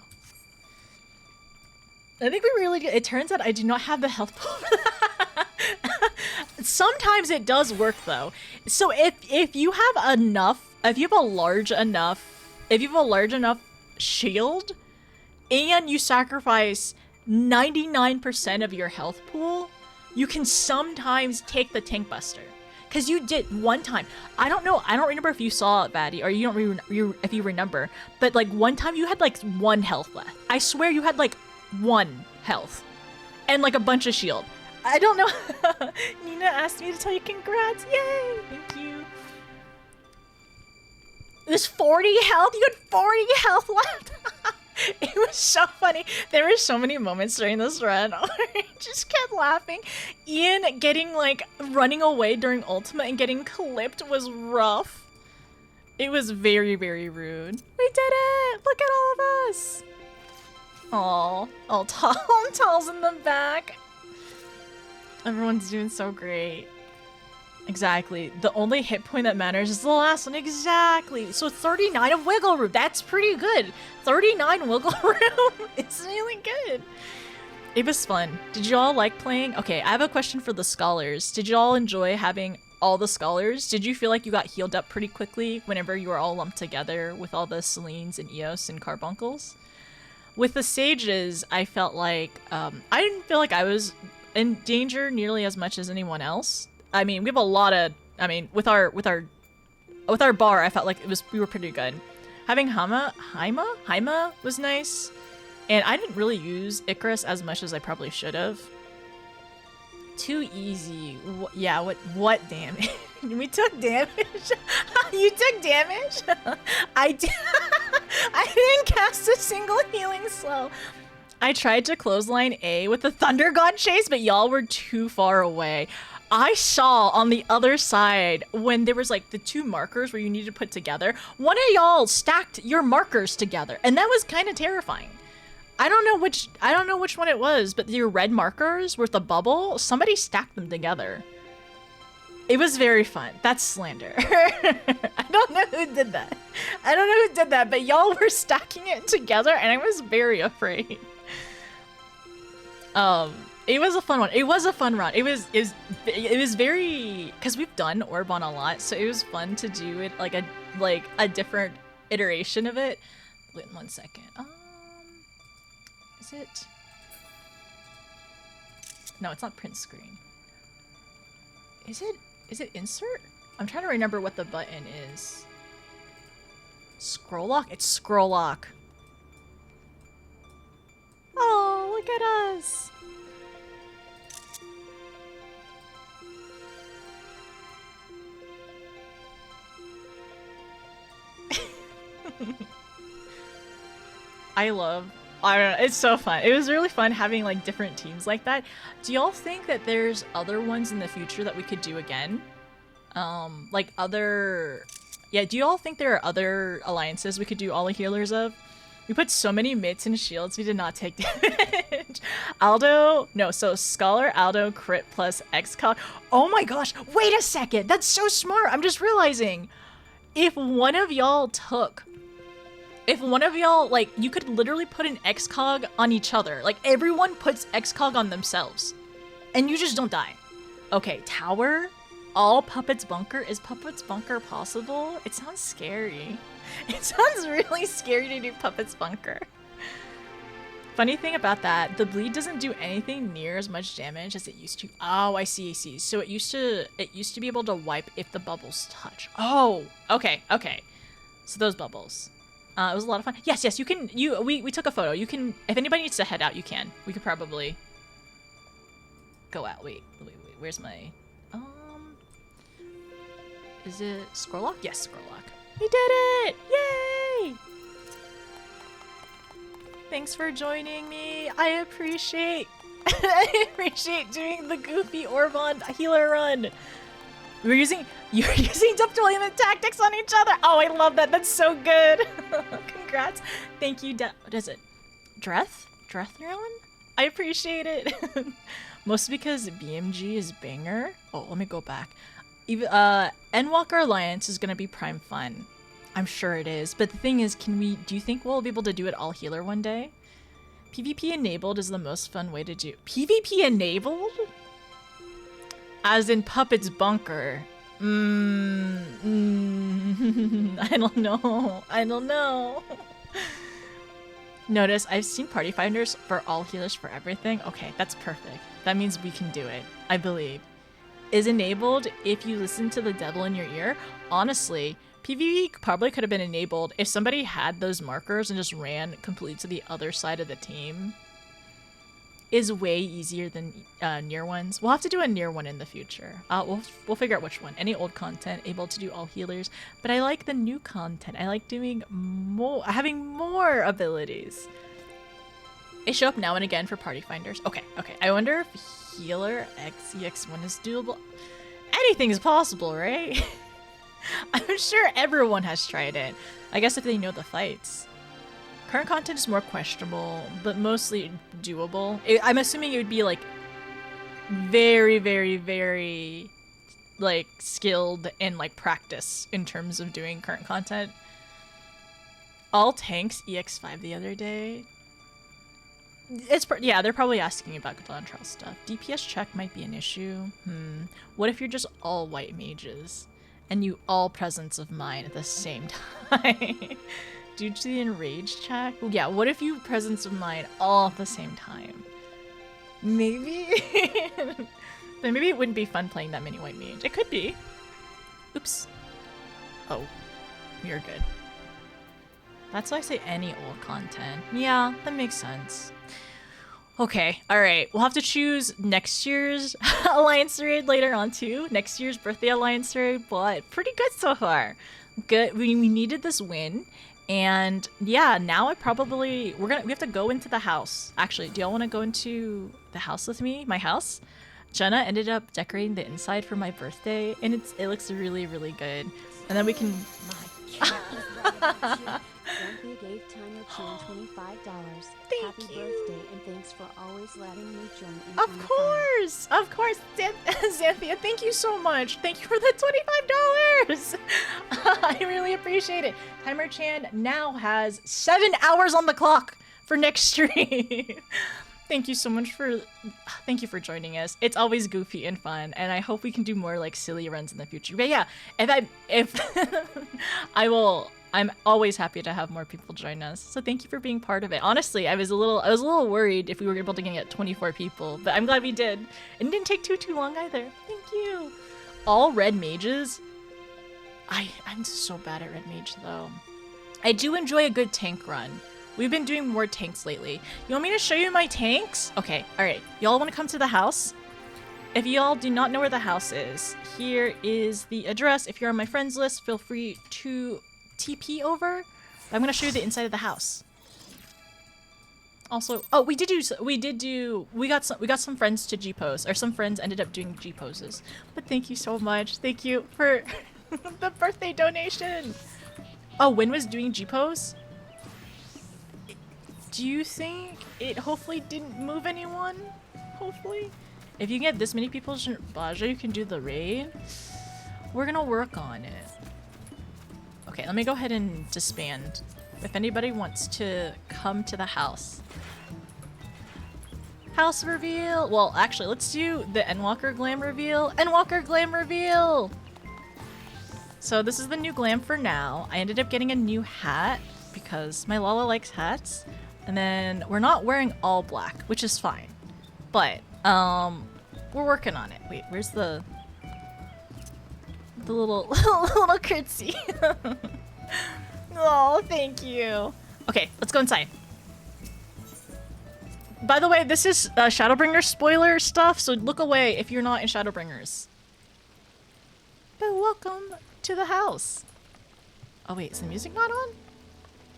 A: I think we really did. It turns out I do not have the health pool. Sometimes it does work though. So if you have a large enough shield and you sacrifice 99% of your health pool, you can sometimes take the tank buster. Cause you did one time. I don't remember if you saw it, Vaddie, or if you remember, but like one time you had like 1 health left. I swear you had like 1 health and like a bunch of shield. I don't know. Nina asked me to tell you congrats. Yay! Thank you. There's 40 health? You had 40 health left? It was so funny. There were so many moments during this run where I just kept laughing. Ian running away during ultimate and getting clipped was rough. It was very, very rude. We did it! Look at all of us! Aww. Oh, Tall's in the back. Everyone's doing so great. Exactly. The only hit point that matters is the last one. Exactly. So 39 of wiggle room. That's pretty good. 39 wiggle room. It's really good. It was fun. Did you all like playing? Okay, I have a question for the scholars. Did you all enjoy having all the scholars? Did you feel like you got healed up pretty quickly whenever you were all lumped together with all the Selines and Eos and Carbuncles? With the sages, I felt like I didn't feel like I was in danger nearly as much as anyone else. I mean, we have a lot of. I mean, with our bar, I felt like we were pretty good. Having Haima was nice, and I didn't really use Icarus as much as I probably should have. Too easy. Yeah. What damage? We took damage. You took damage. I did. I didn't cast a single healing slow. I tried to clothesline A with the Thunder God chase, but y'all were too far away. I saw on the other side when there was like the two markers where you needed to put together, one of y'all stacked your markers together, and that was kind of terrifying. I don't know which one it was, but your red markers with the bubble, somebody stacked them together. It was very fun. That's slander. I don't know who did that. I don't know who did that, but y'all were stacking it together, and I was very afraid. It was a fun one. It was a fun run. It was very, because we've done Orbon a lot, so it was fun to do it like a different iteration of it. Wait 1 second. Is it? No, it's not print screen. Is it insert? I'm trying to remember what the button is. Scroll lock? It's scroll lock. Oh, look at us. I don't know, it's so fun. It was really fun having like different teams like that. Do y'all think that there's other ones in the future that we could do again? Do y'all think there are other alliances we could do all the healers of? We put so many mitts and shields, we did not take damage. So Scholar, Aldo, crit plus X-Cog. Oh my gosh, wait a second, that's so smart. I'm just realizing, if one of y'all, like, you could literally put an X-Cog on each other. Like, everyone puts X-Cog on themselves. And you just don't die. Okay, tower, all Puppet's Bunker. Is Puppet's Bunker possible? It sounds scary. It sounds really scary to do Puppet's Bunker. Funny thing about that, the bleed doesn't do anything near as much damage as it used to. Oh, I see. So it used to be able to wipe if the bubbles touch. Oh, okay. So those bubbles. It was a lot of fun. Yes, you can. We took a photo. You can. If anybody needs to head out, you can. We could probably go out. Wait. Where's my? Is it scroll lock? Yes, scroll lock. We did it! Yay! Thanks for joining me. I appreciate doing the goofy Orbon healer run. You're using deployment tactics on each other. Oh, I love that. That's so good. Congrats. Thank you. What is it? Drethron? I appreciate it. Mostly because BMG is banger. Oh, let me go back. Endwalker Alliance is gonna be prime fun. I'm sure it is. But the thing is, do you think we'll be able to do it all healer one day? PvP enabled is the most fun way to do. PvP enabled? As in Puppet's Bunker. I don't know. Notice, I've seen party finders for all healers for everything. Okay, that's perfect. That means we can do it. I believe. Is enabled if you listen to the devil in your ear. Honestly, PvP probably could have been enabled if somebody had those markers and just ran completely to the other side of the team. Is way easier than near ones. We'll have to do a near one in the future. We'll figure out which one. Any old content able to do all healers, but I like the new content. I like doing more, having more abilities. They show up now and again for party finders. Okay. I wonder if healer XEX1 is doable. Anything is possible, right? I'm sure everyone has tried it. I guess if they know the fights. Current content is more questionable, but mostly doable. I'm assuming it would be like very, very, very like skilled and like practice in terms of doing current content. All tanks EX5 the other day. Yeah, they're probably asking about Gadon Trial stuff. DPS check might be an issue. What if you're just all white mages and you all presence of mind at the same time? Due to the enraged check? Yeah, what if you presence of mind all at the same time? Maybe? But maybe it wouldn't be fun playing that many white mage. It could be. Oops. Oh, you're good. That's why I say any old content. Yeah, that makes sense. Okay, alright. We'll have to choose next year's Alliance raid later on too. Next year's birthday Alliance raid, but pretty good so far. Good. We needed this win. And yeah, now we have to go into the house. Actually, do y'all want to go into the house with me? My house? Jenna ended up decorating the inside for my birthday, and it looks really, really good. And then we can...
C: Cynthia gave Tanya $25.
A: Thank
C: Happy
A: you.
C: birthday and thanks for always letting me join in.
A: Of course! Of course! Xanthia, thank you so much! Thank you for the $25! I really appreciate it. Timer Chan now has 7 hours on the clock for next stream. Thank you so much thank you for joining us. It's always goofy and fun, and I hope we can do more like silly runs in the future. But yeah, if I'm always happy to have more people join us. So thank you for being part of it. Honestly, I was a little worried if we were able to get 24 people, but I'm glad we did. And it didn't take too long either. Thank you. All red mages. I'm so bad at red mage though. I do enjoy a good tank run. We've been doing more tanks lately. You want me to show you my tanks? Okay, alright. Y'all want to come to the house? If y'all do not know where the house is, here is the address. If you're on my friends list, feel free to TP over. I'm gonna show you the inside of the house. Also, oh, we got some friends to G pose, or some friends ended up doing G poses. But thank you so much. Thank you for the birthday donation. Oh, Win was doing G pose. Do you think it hopefully didn't move anyone? Hopefully, if you get this many people, Baja, you can do the raid. We're gonna work on it. Okay, let me go ahead and disband. If anybody wants to come to the house. House reveal! Well, actually, let's do the Endwalker glam reveal. Endwalker glam reveal! So this is the new glam for now. I ended up getting a new hat because my Lala likes hats. And then we're not wearing all black, which is fine. But, we're working on it. Wait, where's the little little curtsy? Oh, thank you. Okay, let's go inside. By the way, this is Shadowbringer spoiler stuff, so look away if you're not in Shadowbringers. But welcome to the house. Oh wait, is the music not on?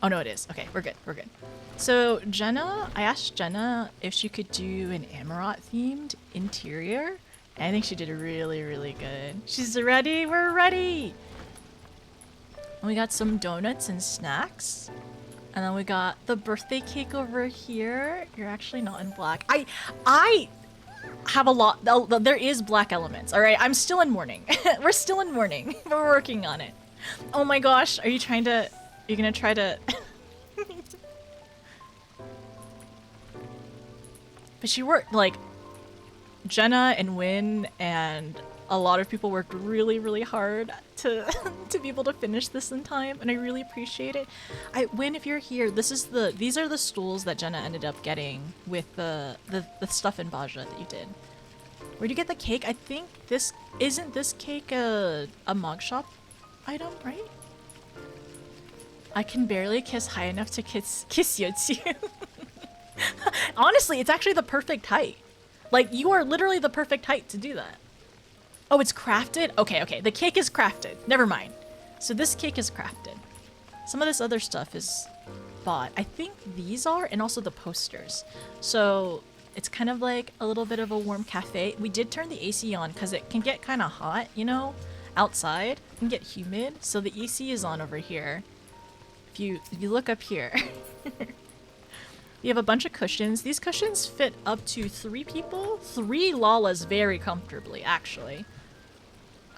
A: Oh no, it is. Okay, we're good. We're good. So Jenna, I asked Jenna if she could do an Amaranth themed interior. And I think she did really, really good. She's ready. We're ready. And we got some donuts and snacks. And then we got the birthday cake over here. You're actually not in black. I have a lot. There is black elements. All right, I'm still in mourning. We're still in mourning. We're working on it. Oh my gosh, are you trying to? You're gonna try to? But she worked like Jenna and Win and a lot of people worked really, really hard to to be able to finish this in time, and I really appreciate it. Win, if you're here, these are the stools that Jenna ended up getting with the stuff in Baja that you did. Where'd you get the cake? I think isn't this cake a mug shop item, right? I can barely kiss high enough to kiss Yotsu. Honestly, it's actually the perfect height. Like, you are literally the perfect height to do that. Oh, it's crafted? Okay. The cake is crafted. Never mind. So this cake is crafted. Some of this other stuff is bought. I think these are, and also the posters. So it's kind of like a little bit of a warm cafe. We did turn the AC on because it can get kind of hot, you know, outside. It can get humid. So the AC is on over here. If you look up here. You have a bunch of cushions. These cushions fit up to 3 people. 3 Lalas very comfortably, actually.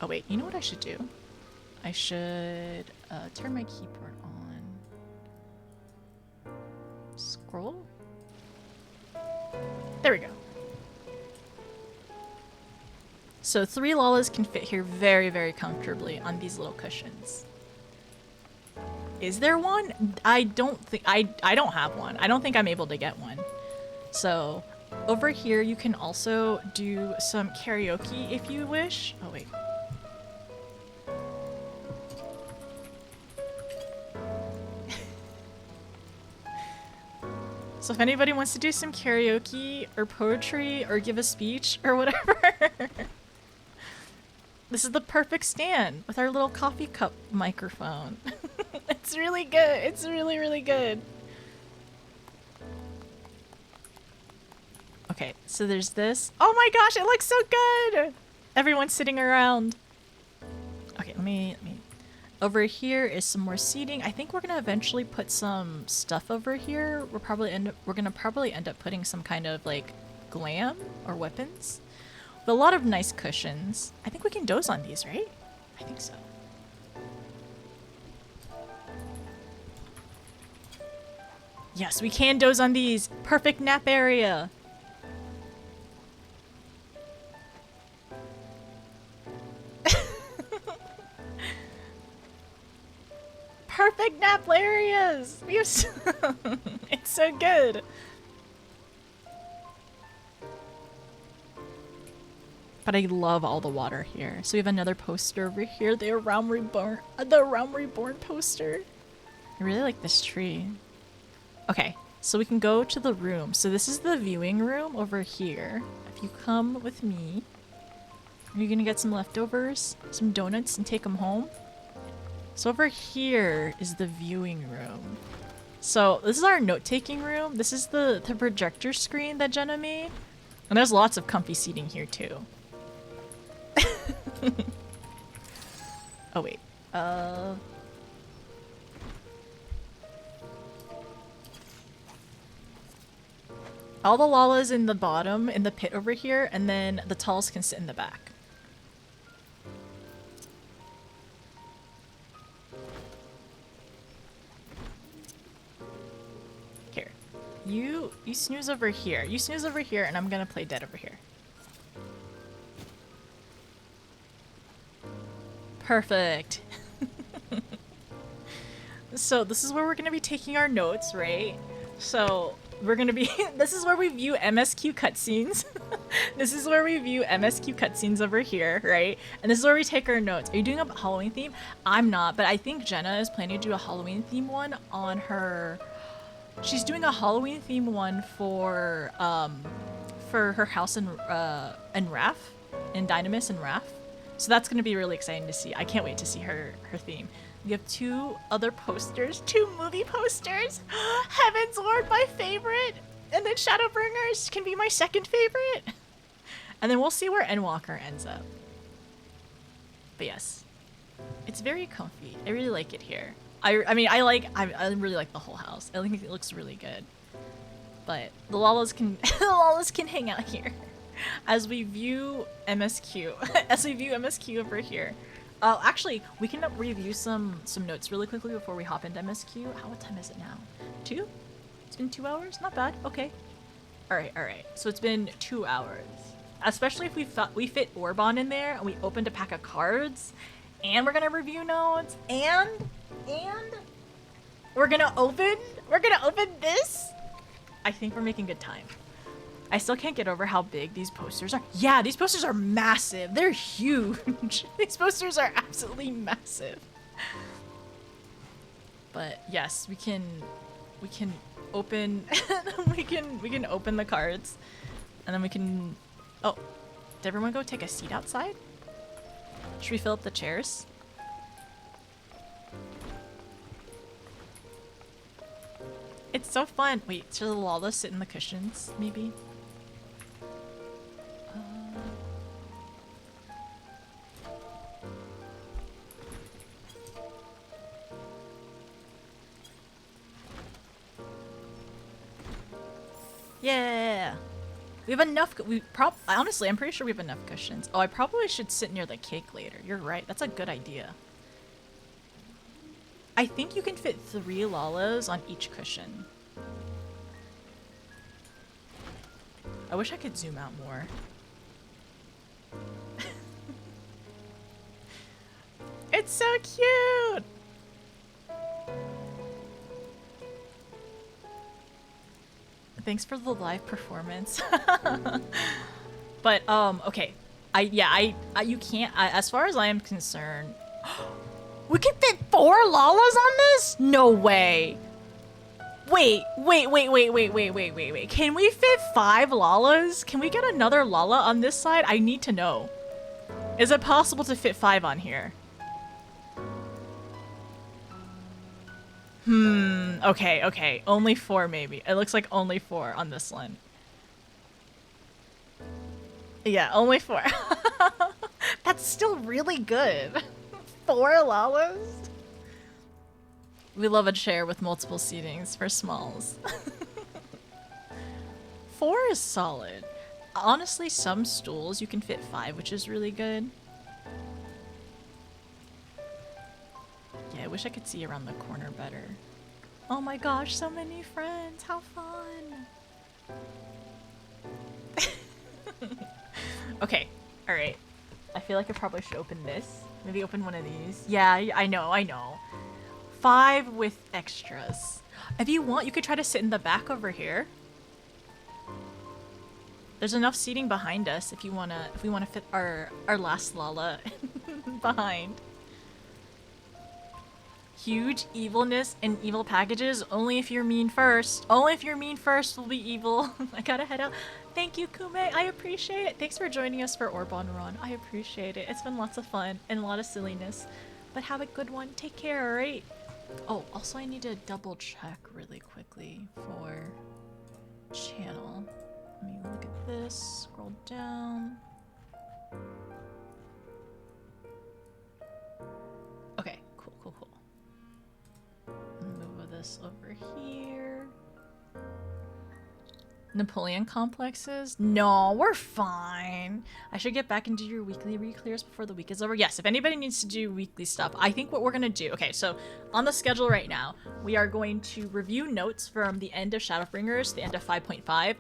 A: Oh wait, you know what I should do? I should turn my keyboard on. Scroll? There we go. So 3 Lalas can fit here very, very comfortably on these little cushions. Is there one? I don't think I don't have one. I don't think I'm able to get one. So over here you can also do some karaoke if you wish. Oh wait. So if anybody wants to do some karaoke or poetry or give a speech or whatever, this is the perfect stand with our little coffee cup microphone. It's really good. It's really, really good. Okay, so there's this. Oh my gosh, it looks so good! Everyone's sitting around. Okay, let me. Over here is some more seating. I think we're gonna eventually put some stuff over here. We're gonna probably end up putting some kind of like glam or weapons. With a lot of nice cushions. I think we can doze on these, right? I think so. Yes, we can doze on these. Perfect nap area. Perfect nap areas. We have it's so good. But I love all the water here. So we have another poster over here. The Realm Reborn poster. I really like this tree. Okay, so we can go to the room. So this is the viewing room over here. If you come with me, you're gonna get some leftovers, some donuts, and take them home. So over here is the viewing room. So this is our note-taking room. This is the projector screen that Jenna made. And there's lots of comfy seating here too. Oh wait. All the Lalas in the bottom, in the pit over here, and then the Talls can sit in the back. Here. You snooze over here. You snooze over here, and I'm gonna play dead over here. Perfect. So this is where we're gonna be taking our notes, right? So we're gonna be this is where we view MSQ cutscenes. This is where we view MSQ cutscenes over here, right? And this is where we take our notes. Are you doing a Halloween theme? I'm not, but I think Jenna is planning to do a Halloween theme one on her. She's doing a Halloween theme one for her house in Raph, in Dynamis and Raph. So that's gonna be really exciting to see. I can't wait to see her theme. We have 2 other posters, 2 movie posters. Heaven's Lord, my favorite, and then Shadowbringers can be my second favorite. And then we'll see where Endwalker ends up. But yes, it's very comfy. I really like it here. I really like the whole house. I think it looks really good. But the Lalas can the Lalas can hang out here as we view MSQ. As we view MSQ over here. Actually, we can review some notes really quickly before we hop into MSQ. What time is it now? 2? It's been 2 hours? Not bad. Okay. Alright. So it's been 2 hours. Especially if we fit Orbon in there and we opened a pack of cards. And we're gonna review notes. And we're gonna open this. I think we're making good time. I still can't get over how big these posters are. Yeah, these posters are massive. They're huge. These posters are absolutely massive. But yes, we can open we can open the cards. And then we can oh, did everyone go take a seat outside? Should we fill up the chairs? It's so fun. Wait, should the Lala sit in the cushions, maybe? Yeah! We have enough. Honestly, I'm pretty sure we have enough cushions. Oh, I probably should sit near the cake later. You're right. That's a good idea. I think you can fit 3 Lalas on each cushion. I wish I could zoom out more. It's so cute! Thanks for the live performance. But, okay. You can't, as far as I am concerned, we can fit 4 Lalas on this? No way. Wait. Can we fit 5 Lalas? Can we get another Lala on this side? I need to know. Is it possible to fit 5 on here? Okay. Only 4 maybe. It looks like only 4 on this one. Yeah, only 4. That's still really good. 4 Lalas? We love a chair with multiple seatings for smalls. 4 is solid. Honestly, some stools you can fit 5, which is really good. Yeah, I wish I could see around the corner better. Oh my gosh, so many friends. How fun. Okay, alright. I feel like I probably should open this. Maybe open one of these. Yeah, I know. 5 with extras. If you want, you could try to sit in the back over here. There's enough seating behind us if we wanna fit our last Lala behind. Huge evilness and evil packages. Only if you're mean first. Only if you're mean first will be evil. I gotta head out. Thank you, Kume. I appreciate it. Thanks for joining us for Orban Run. I appreciate it. It's been lots of fun and a lot of silliness. But have a good one. Take care, alright? Oh, also I need to double check really quickly for channel. Let me look at this. Scroll down. Okay, cool. Move this over here. Napoleon complexes? No, we're fine. I should get back into your weekly re-clears before the week is over. Yes, if anybody needs to do weekly stuff, I think what we're gonna do, okay, so on the schedule right now, we are going to review notes from the end of Shadowbringers, the end of 5.5.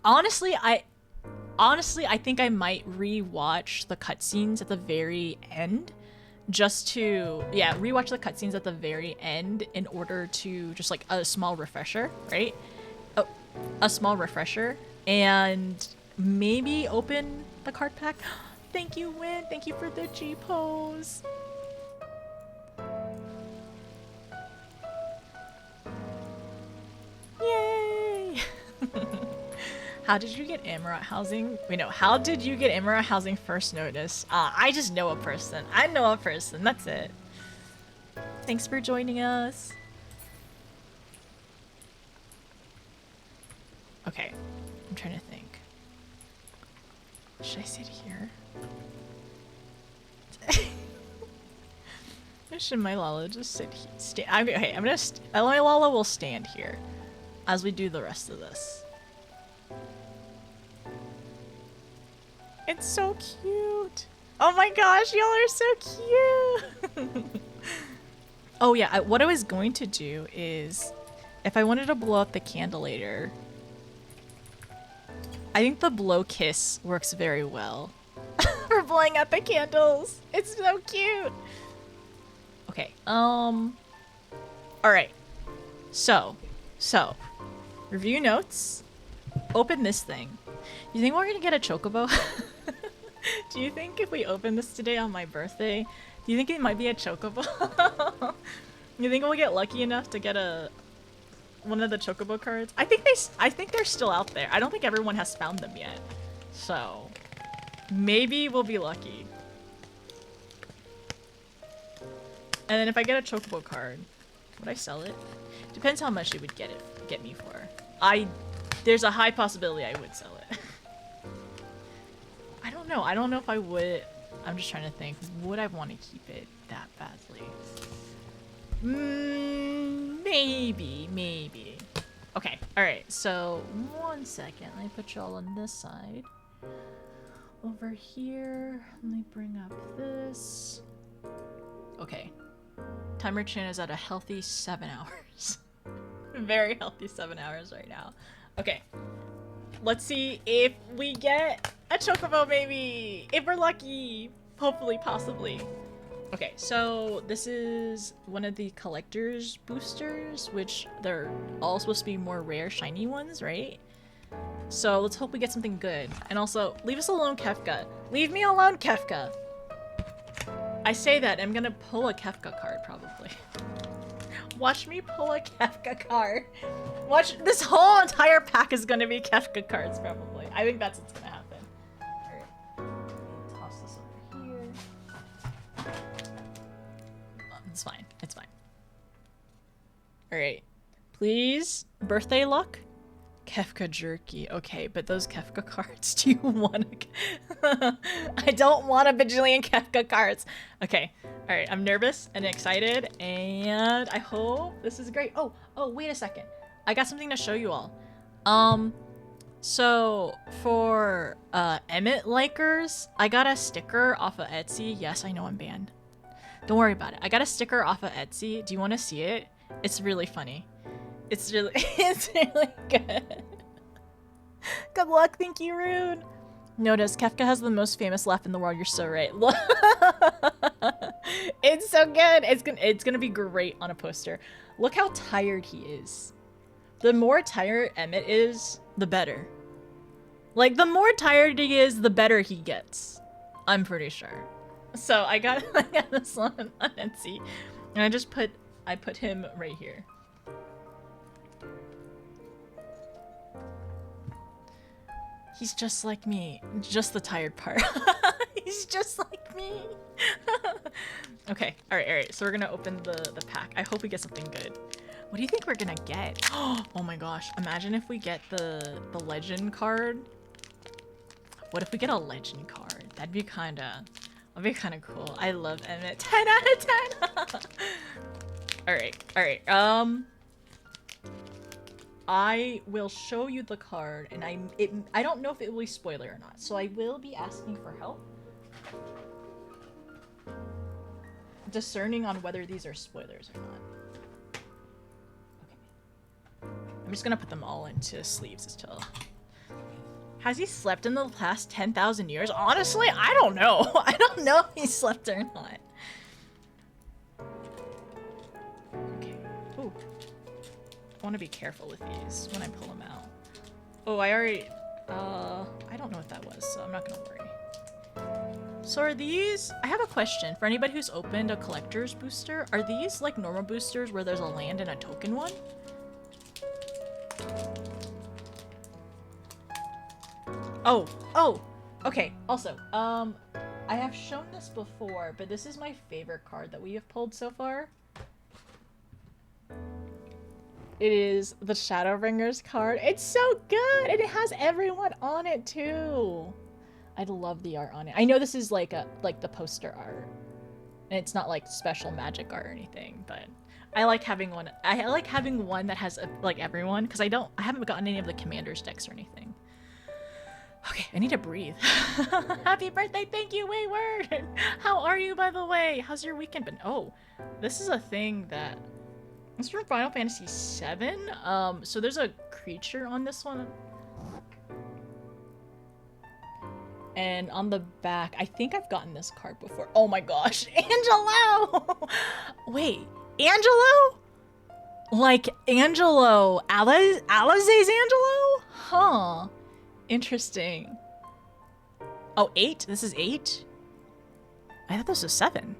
A: Honestly, I think I might re-watch the cutscenes at the very end. Just to, yeah, rewatch the cutscenes at the very end in order to just like a small refresher, right? A small refresher, and maybe open the card pack. Thank you, Win. Thank you for the G pose. Yay! How did you get Amaranth housing? Wait, no. How did you get Amaranth housing first notice? I just know a person. I know a person. That's it. Thanks for joining us. Okay, I'm trying to think. Should I sit here? Or should my Lala just sit here? Okay, my Lala will stand here as we do the rest of this. It's so cute. Oh my gosh, y'all are so cute. Oh yeah, what I was going to do is, if I wanted to blow up the candelator, I think the blow kiss works very well for blowing out the candles. It's so cute. Okay, alright. So, review notes, open this thing. You think we're gonna get a chocobo? Do you think if we open this today on my birthday, do you think it might be a chocobo? You think we'll get lucky enough to get one of the chocobo cards? I think they're still out there. I don't think everyone has found them yet. So, maybe we'll be lucky. And then if I get a chocobo card, would I sell it? Depends how much it would get me for. There's a high possibility I would sell it. I don't know. I don't know if I would. I'm just trying to think. Would I want to keep it that badly? Maybe. Okay. Alright, so 1 second. Let me put y'all on this side. Over here, let me bring up this. Okay. Timer Chin is at a healthy 7 hours. Very healthy 7 hours right now. Okay. Let's see if we get a Chocobo, maybe! If we're lucky! Hopefully, possibly. Okay, so this is one of the collector's boosters, which they're all supposed to be more rare, shiny ones, right? So let's hope we get something good. And also, leave us alone, Kefka. Leave me alone, Kefka! I say that, I'm gonna pull a Kefka card, probably. Watch me pull a Kefka card. Watch, this whole entire pack is gonna be Kefka cards, probably. I think that's what's gonna happen. Alright. Toss this over here. It's fine. It's fine. Alright. Please, birthday luck? Kefka jerky. Okay, but those Kefka cards, do you want to... I don't want a bajillion Kefka cards. Okay. Alright, I'm nervous and excited, and I hope this is great. Oh, wait a second. I got something to show you all. So for Emmett likers, I got a sticker off of Etsy. Yes, I know I'm banned. Don't worry about it. I got a sticker off of Etsy. Do you want to see it? It's really funny. It's really good. Good luck. Thank you, Rune. Notice, Kefka has the most famous laugh in the world. You're so right. It's so good. It's gonna be great on a poster. Look how tired he is. The more tired Emmett is, the better. Like, the more tired he is, the better he gets. I'm pretty sure. So I got this one on Etsy, and I put him right here. He's just like me, just the tired part. He's just like me. Okay, all right. So we're gonna open the pack. I hope we get something good. What do you think we're gonna get? Oh my gosh! Imagine if we get the legend card. What if we get a legend card? That'd be kinda cool. I love Emmett. 10 out of 10. All right. I will show you the card, and I don't know if it will be spoiler or not, so I will be asking for help. Discerning on whether these are spoilers or not. Okay. I'm just gonna put them all into sleeves until... Has he slept in the past 10,000 years? Honestly, I don't know. I don't know if he slept or not. Okay. Ooh. I want to be careful with these when I pull them out. Oh, I already... I don't know what that was, so I'm not gonna worry. So are these... I have a question. For anybody who's opened a collector's booster, are these like normal boosters where there's a land and a token one? Oh, okay. Also, I have shown this before, but this is my favorite card that we have pulled so far. It is the Shadowbringers card. It's so good, and it has everyone on it too. I love the art on it. I know this is like the poster art, and it's not like special magic art or anything, but I like having one. I like having one that has like everyone, because I haven't gotten any of the commanders decks or anything. Okay, I need to breathe. Happy birthday, thank you, Wayward! How are you, by the way? How's your weekend been? Oh, this is a thing that... This is from Final Fantasy VII. So there's a creature on this one. And on the back, I think I've gotten this card before. Oh my gosh, Angelo! Wait, Angelo? Like Angelo, Alizé's Angelo? Huh. Interesting. Oh, 8? This is 8? I thought this was 7.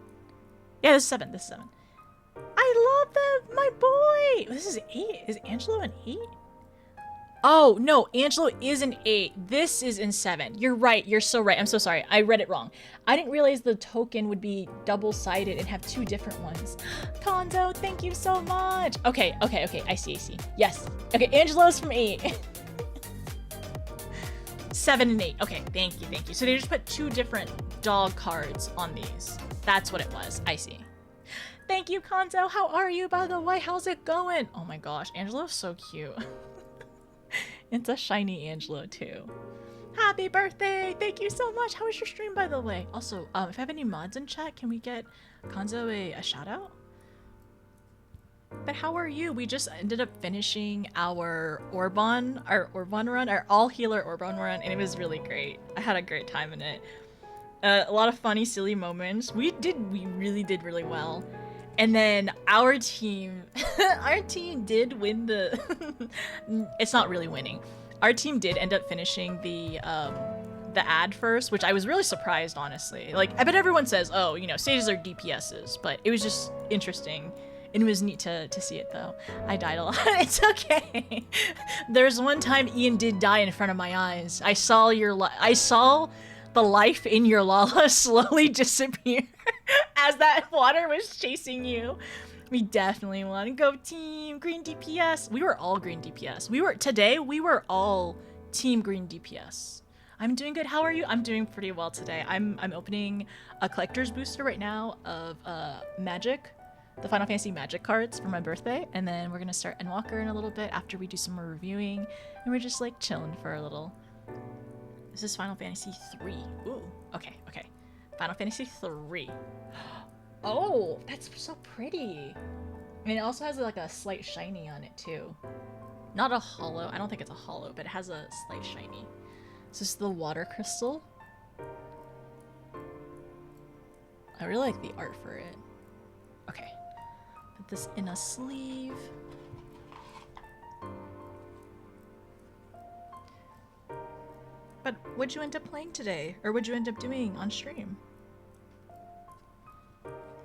A: Yeah, this is 7. This is 7. I love that, my boy! This is 8. Is Angelo an 8? Oh, no, Angelo is an 8. This is in 7. You're right. You're so right. I'm so sorry. I read it wrong. I didn't realize the token would be double-sided and have 2 different ones. Konzo, thank you so much. Okay. I see. Yes. Okay, Angelo's from 8. 7 and 8. Okay, thank you. So they just put 2 different dog cards on these. That's what it was. I see. Thank you, Konzo. How are you, by the way? How's it going? Oh my gosh, Angelo's so cute. It's a shiny Angelo too. Happy birthday! Thank you so much. How was your stream, by the way? Also, if I have any mods in chat, can we get Konzo a shout out? But how are you? We just ended up finishing our Orban run, our all healer Orban run, and it was really great. I had a great time in it. A lot of funny, silly moments. We really did really well. And then our team, our team did win the. It's not really winning. Our team did end up finishing the ad first, which I was really surprised, honestly. Like, I bet everyone says, oh, you know, stages are DPSs, but it was just interesting. It was neat to see it, though. I died a lot. It's okay. There's one time Ian did die in front of my eyes. I saw the life in your Lala slowly disappear as that water was chasing you. We definitely want to go team green DPS. We were all green DPS. Today we were all team green DPS. I'm doing good. How are you? I'm doing pretty well today. I'm opening a collector's booster right now of Magic, the Final Fantasy Magic cards for my birthday, and then we're gonna start Endwalker in a little bit after we do some more reviewing, and we're just like chilling for a little. This is Final Fantasy 3. Ooh, okay. Final Fantasy 3. Oh, that's so pretty. I mean, it also has like a slight shiny on it too. Not a hollow. I don't think it's a hollow, but it has a slight shiny. Is this the water crystal? I really like the art for it. Okay. Put this in a sleeve. But what'd you end up playing today? Or what'd you end up doing on stream?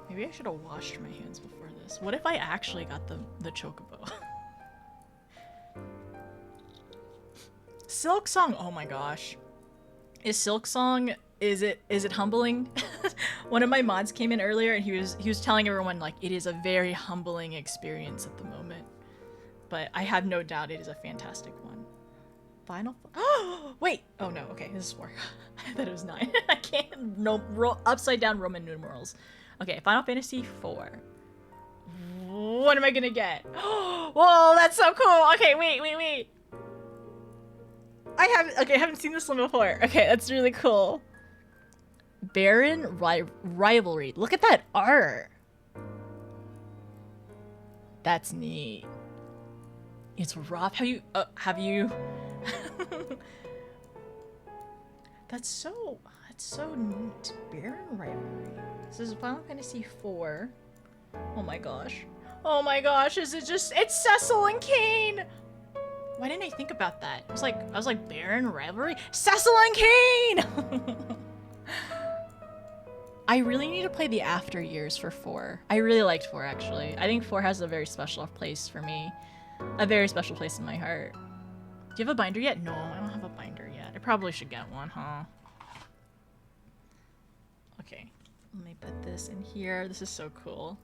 A: Maybe I should have washed my hands before this. What if I actually got the chocobo? Silk Song, oh my gosh. Is Silk Song, is it humbling? One of my mods came in earlier and he was telling everyone like it is a very humbling experience at the moment. But I have no doubt it is a fantastic one. Final. Oh wait! Oh no. Okay, this is 4. I thought it was 9. I can't. No, upside down Roman numerals. Okay, Final Fantasy 4. What am I gonna get? Whoa, that's so cool. Okay, wait. I haven't seen this one before. Okay, that's really cool. Baron Rivalry. Look at that art. That's neat. It's rough. Have you? That's so neat. Baron Rivalry. This is Final Fantasy 4. Oh my gosh. Is it just? It's Cecil and Kain. Why didn't I think about that? I was like Baron Rivalry, Cecil and Kain. I really need to play the after years for 4. I really liked 4 actually. I think 4 has a very special place for me. A very special place in my heart. Do you have a binder yet? No, I don't have a binder yet. I probably should get one, huh? Okay, let me put this in here. This is so cool.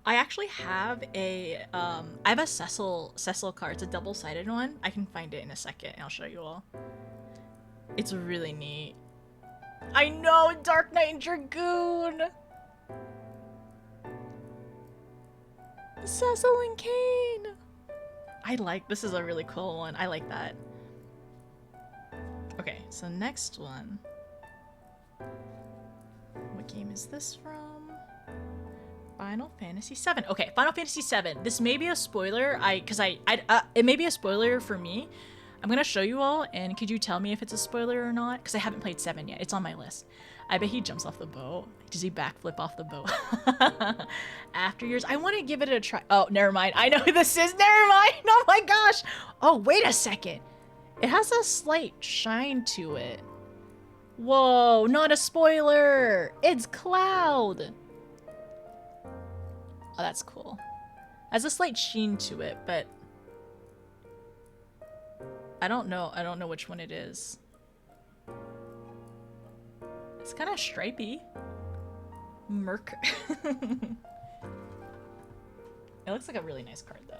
A: I actually have I have a Cecil card. It's a double-sided one. I can find it in a second and I'll show you all. It's really neat. I know, Dark Knight and Dragoon! Cecil and Kain! This is a really cool one. I like that. Okay, so next one. What game is this from? Final Fantasy 7. Okay, Final Fantasy 7. This may be a spoiler. It may be a spoiler for me. I'm gonna show you all, and could you tell me if it's a spoiler or not? Because I haven't played 7 yet. It's on my list. I bet he jumps off the boat. Does he backflip off the boat? After years, I want to give it a try. Oh, never mind. I know who this is. Never mind. Oh my gosh. Oh, wait a second. It has a slight shine to it. Whoa, not a spoiler. It's Cloud. Oh, that's cool. Has a slight sheen to it, but I don't know which one it is. It's kind of stripey. Merc. It looks like a really nice card though.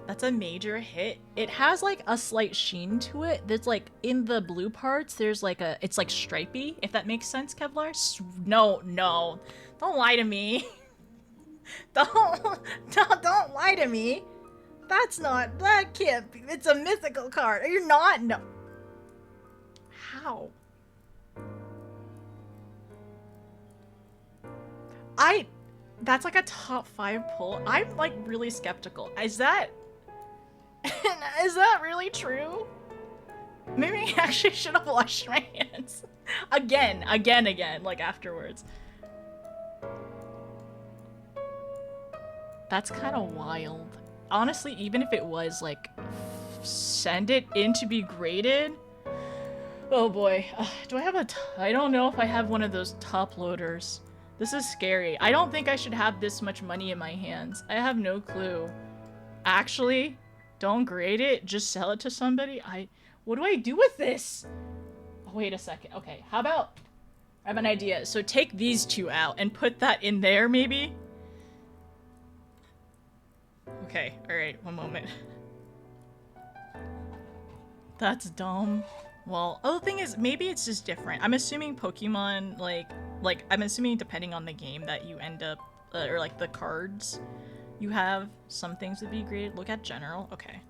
A: That's a major hit. It has like a slight sheen to it. There's like in the blue parts, there's like it's like stripey, if that makes sense, Kevlar. No. Don't lie to me. Don't lie to me. That can't be. It's a mythical card. Are you not? No. How? That's like a top 5 pull. I'm like really skeptical. Is that really true? Maybe I actually should have washed my hands. Again, like afterwards. That's kind of wild. Honestly, even if it was like, send it in to be graded. Oh boy. Do I have I don't know if I have one of those top loaders. This is scary. I don't think I should have this much money in my hands. I have no clue. Actually, don't grade it. Just sell it to somebody. What do I do with this? Oh, wait a second. Okay, how about... I have an idea. So take these 2 out and put that in there, maybe? Okay, alright, one moment. That's dumb. Well, the thing is, maybe it's just different. I'm assuming Pokemon, like, I'm assuming depending on the game that you end up, or like the cards you have, some things would be graded. Look at general. Okay.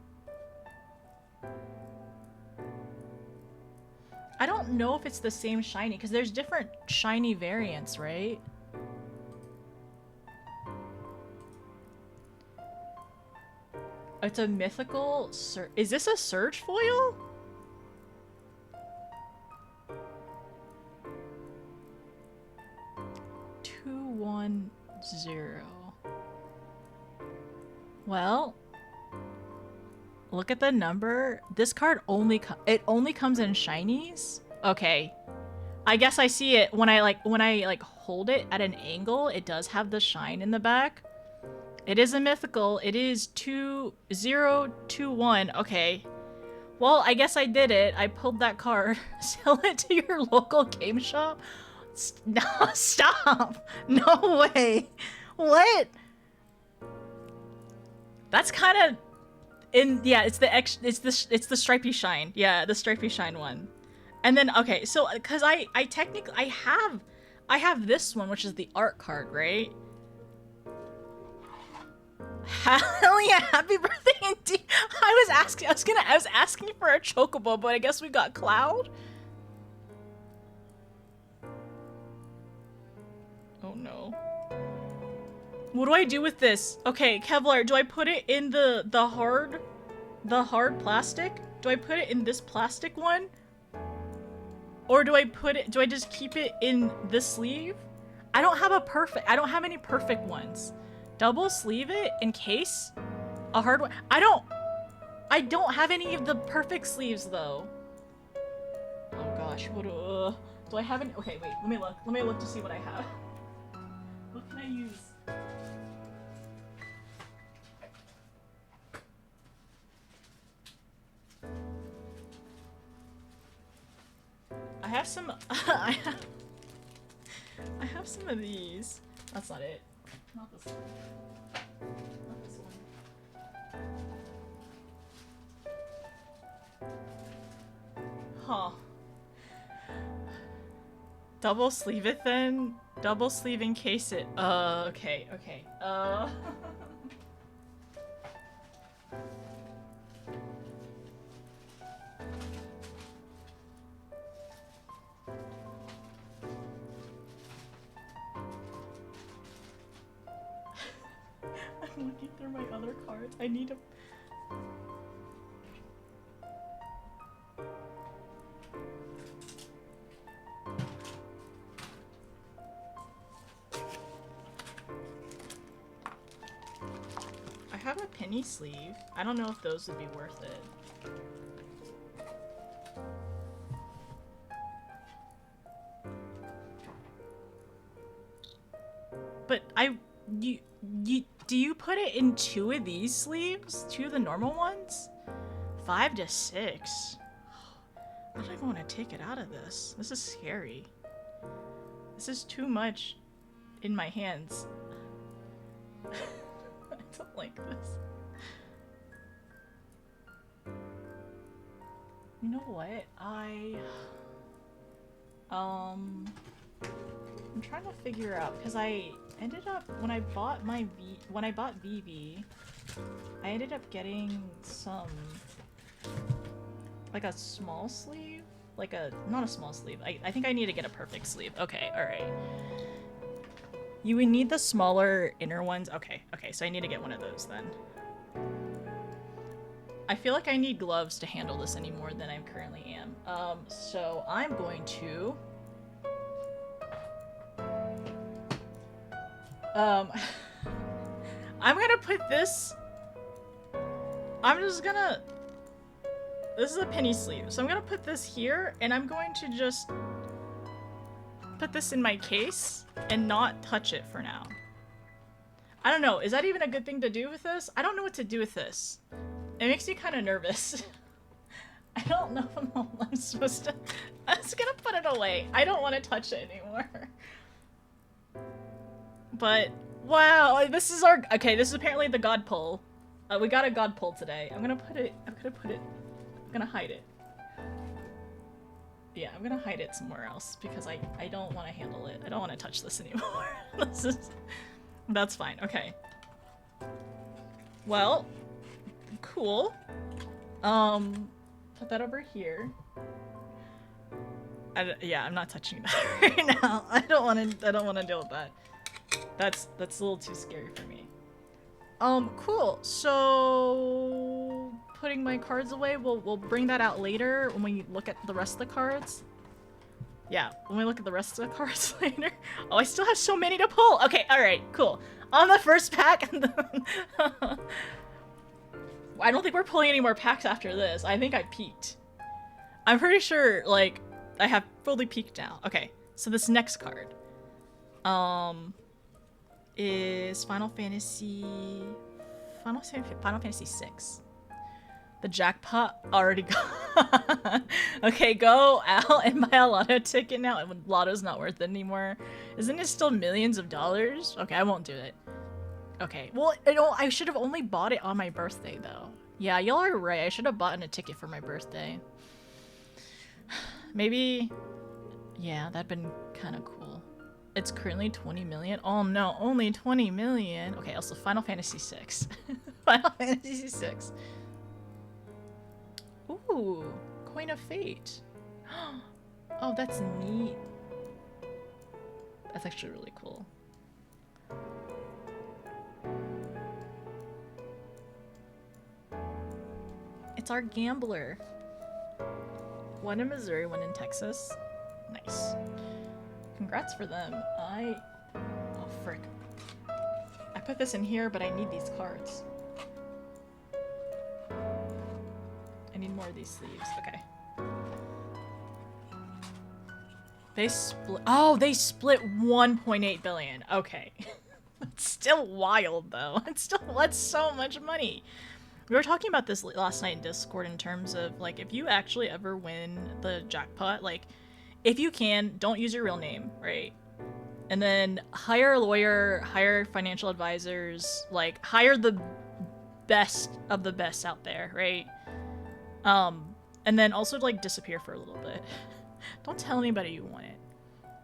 A: I don't know if it's the same shiny, because there's different shiny variants, right? It's a mythical is this a Surge foil? Well, look at the number. This card only comes in shinies? Okay. I guess I see it when I hold it at an angle, it does have the shine in the back. It is a mythical. It is 2021. Okay. Well, I guess I did it. I pulled that card. Sell it to your local game shop? No, stop. No way. What? That's kind of yeah, it's the stripy shine. Yeah, the stripy shine one. And then okay, so cuz I technically I have this one, which is the art card, right? Hell yeah, happy birthday indeed. I was asking for a chocobo, but I guess we got Cloud. Oh no. What do I do with this? Okay, Kevlar, do I put it in the hard plastic? Do I put it in this plastic one? Or do I just keep it in this sleeve? I don't have any perfect ones. Double sleeve it in case a hard one. I don't have any of the perfect sleeves though. Oh gosh, what do I have any? Okay, wait, let me look to see what I have. What can I use? I have some I have some of these. That's not it. Not this one. Not this one. Huh. Double sleeve it then? Double sleeve in case it. Okay. I'm looking through my other cards. I need to. I have a penny sleeve. I don't know if those would be worth it. But do you put it in 2 of these sleeves? 2 of the normal ones? 5 to 6. I don't even want to take it out of this. This is scary. This is too much in my hands. I don't like this. You know what? I'm trying to figure out because I ended up when I bought VV, I ended up getting some, like a small sleeve, like a, not a small sleeve. I think I need to get a perfect sleeve. Okay, all right. You would need the smaller inner ones. Okay, okay, so I need to get one of those then. I feel like I need gloves to handle this any more than I currently am. So I'm going to... I'm gonna put this... I'm just gonna... This is a penny sleeve, so I'm gonna put this here, and I'm going to just put this in my case and not touch it for now. I don't know, is that even a good thing to do with this? I don't know what to do with this. It makes me kind of nervous. I don't know if I'm supposed to... I'm just gonna put it away. I don't want to touch it anymore. But, wow, this is our... Okay, this is apparently the god pull. We got a god pull today. I'm gonna hide it. Yeah, I'm gonna hide it somewhere else because I don't want to handle it. I don't want to touch this anymore. That's fine, okay. Well... Cool. Put that over here. Yeah, I'm not touching that right now. I don't want to deal with that. That's a little too scary for me. Cool. So putting my cards away, we'll bring that out later when we look at the rest of the cards. Yeah, when we look at the rest of the cards later. Oh, I still have so many to pull. Okay, all right, cool. On the first pack. I don't think we're pulling any more packs after this. I think I peaked. I'm pretty sure, like, I have fully peaked now. Okay, so this next card, is Final Fantasy 6. The jackpot already gone. Okay, go out and buy a lotto ticket now. Lotto's not worth it anymore. Isn't it still millions of dollars? Okay, I won't do it. Okay, well, I should have only bought it on my birthday, though. Yeah, y'all are right. I should have bought a ticket for my birthday. Maybe... Yeah, that'd been kind of cool. It's currently 20 million. Oh no, only 20 million. Okay, also Final Fantasy 6. Final Fantasy 6. Ooh, Coin of Fate. Oh, that's neat. That's actually really cool. It's our gambler. One in Missouri, one in Texas. Nice. Congrats for them. Oh, frick. I put this in here, but I need these cards. I need more of these sleeves. Okay. They split. Oh, they split 1.8 billion. Okay. It's still wild, though. That's so much money. We were talking about this last night in Discord in terms of, like, if you actually ever win the jackpot, like, if you can, don't use your real name, right? And then hire a lawyer, hire financial advisors, like, hire the best of the best out there, right? And then also, like, disappear for a little bit. Don't tell anybody you want it.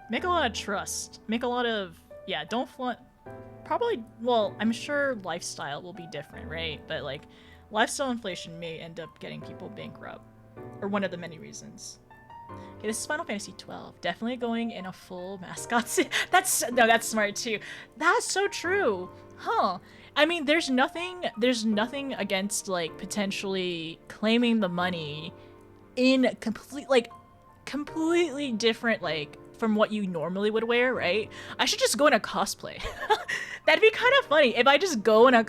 A: Make a lot of trust. Make a lot of, yeah, don't flaunt. Probably, well, I'm sure lifestyle will be different, right? But, like, lifestyle inflation may end up getting people bankrupt. Or one of the many reasons. Okay, this is Final Fantasy 12. Definitely going in a full mascot suit. That's smart too. That's so true. Huh. I mean, there's nothing against, like, potentially claiming the money in completely different, like, from what you normally would wear, right? I should just go in a cosplay. That'd be kind of funny if I just go in a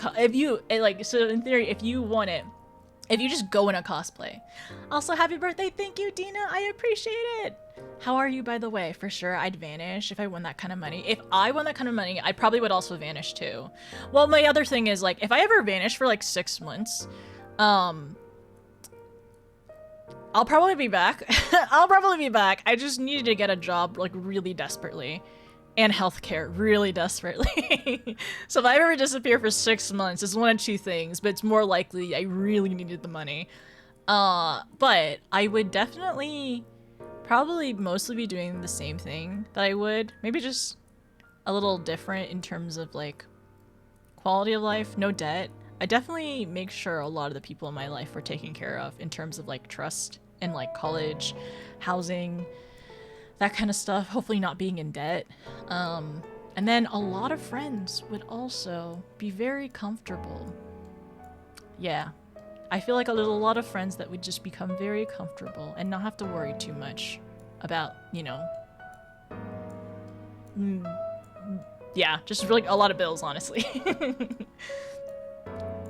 A: so in theory, if you want it, if you just go in a cosplay. Also, happy birthday. Thank you, Dina. I appreciate it. How are you, by the way? For sure, I'd vanish if I won that kind of money. If I won that kind of money, I probably would also vanish too. Well, my other thing is, like, if I ever vanish for like 6 months, I'll probably be back. I'll probably be back. I just needed to get a job, like, really desperately. And healthcare, really desperately. So if I ever disappear for 6 months, it's one of two things, but it's more likely I really needed the money. But I would definitely, probably mostly be doing the same thing that I would. Maybe just a little different in terms of, like, quality of life, no debt. I definitely make sure a lot of the people in my life were taken care of in terms of like trust and like college, housing, that kind of stuff. Hopefully not being in debt. And then a lot of friends would also be very comfortable. Yeah. I feel like there's a lot of friends that would just become very comfortable and not have to worry too much about, you know, yeah, just really a lot of bills, honestly.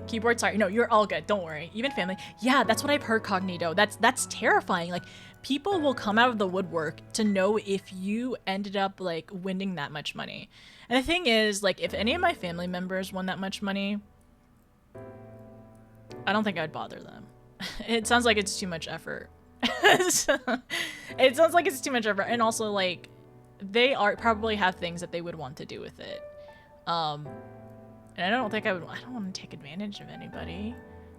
A: Keyboard, sorry. No, you're all good. Don't worry. Even family. Yeah, that's what I've heard, Cognito. That's terrifying. Like, people will come out of the woodwork to know if you ended up, like, winning that much money. And the thing is, like, if any of my family members won that much money, I don't think I'd bother them. It sounds like it's too much effort. It sounds like it's too much effort. And also, like, they probably have things that they would want to do with it. And I don't want to take advantage of anybody.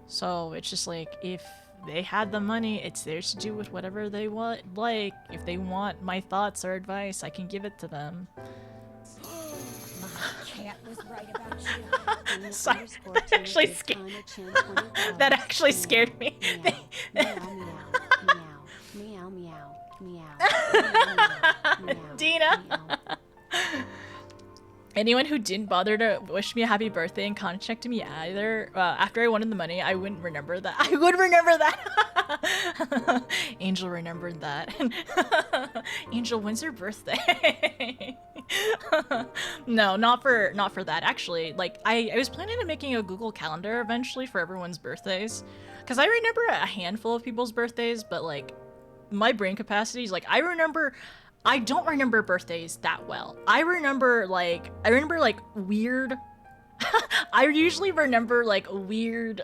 A: So it's just like, if they had the money, it's theirs to do with whatever they want. Like, if they want my thoughts or advice, I can give it to them.
C: Cat was right about you.
A: Sorry, that actually scared that actually scared me.
C: Meow, meow, meow, meow, meow, meow.
A: Dina.
C: Meow.
A: Anyone who didn't bother to wish me a happy birthday and contacted me either after I wanted the money, I wouldn't remember that. I would remember that. Angel remembered that. Angel, when's your birthday? No, not for that. Actually, like I was planning on making a Google Calendar eventually for everyone's birthdays, because I remember a handful of people's birthdays, but like my brain capacity is like I don't remember birthdays that well. I remember like weird I usually remember like weird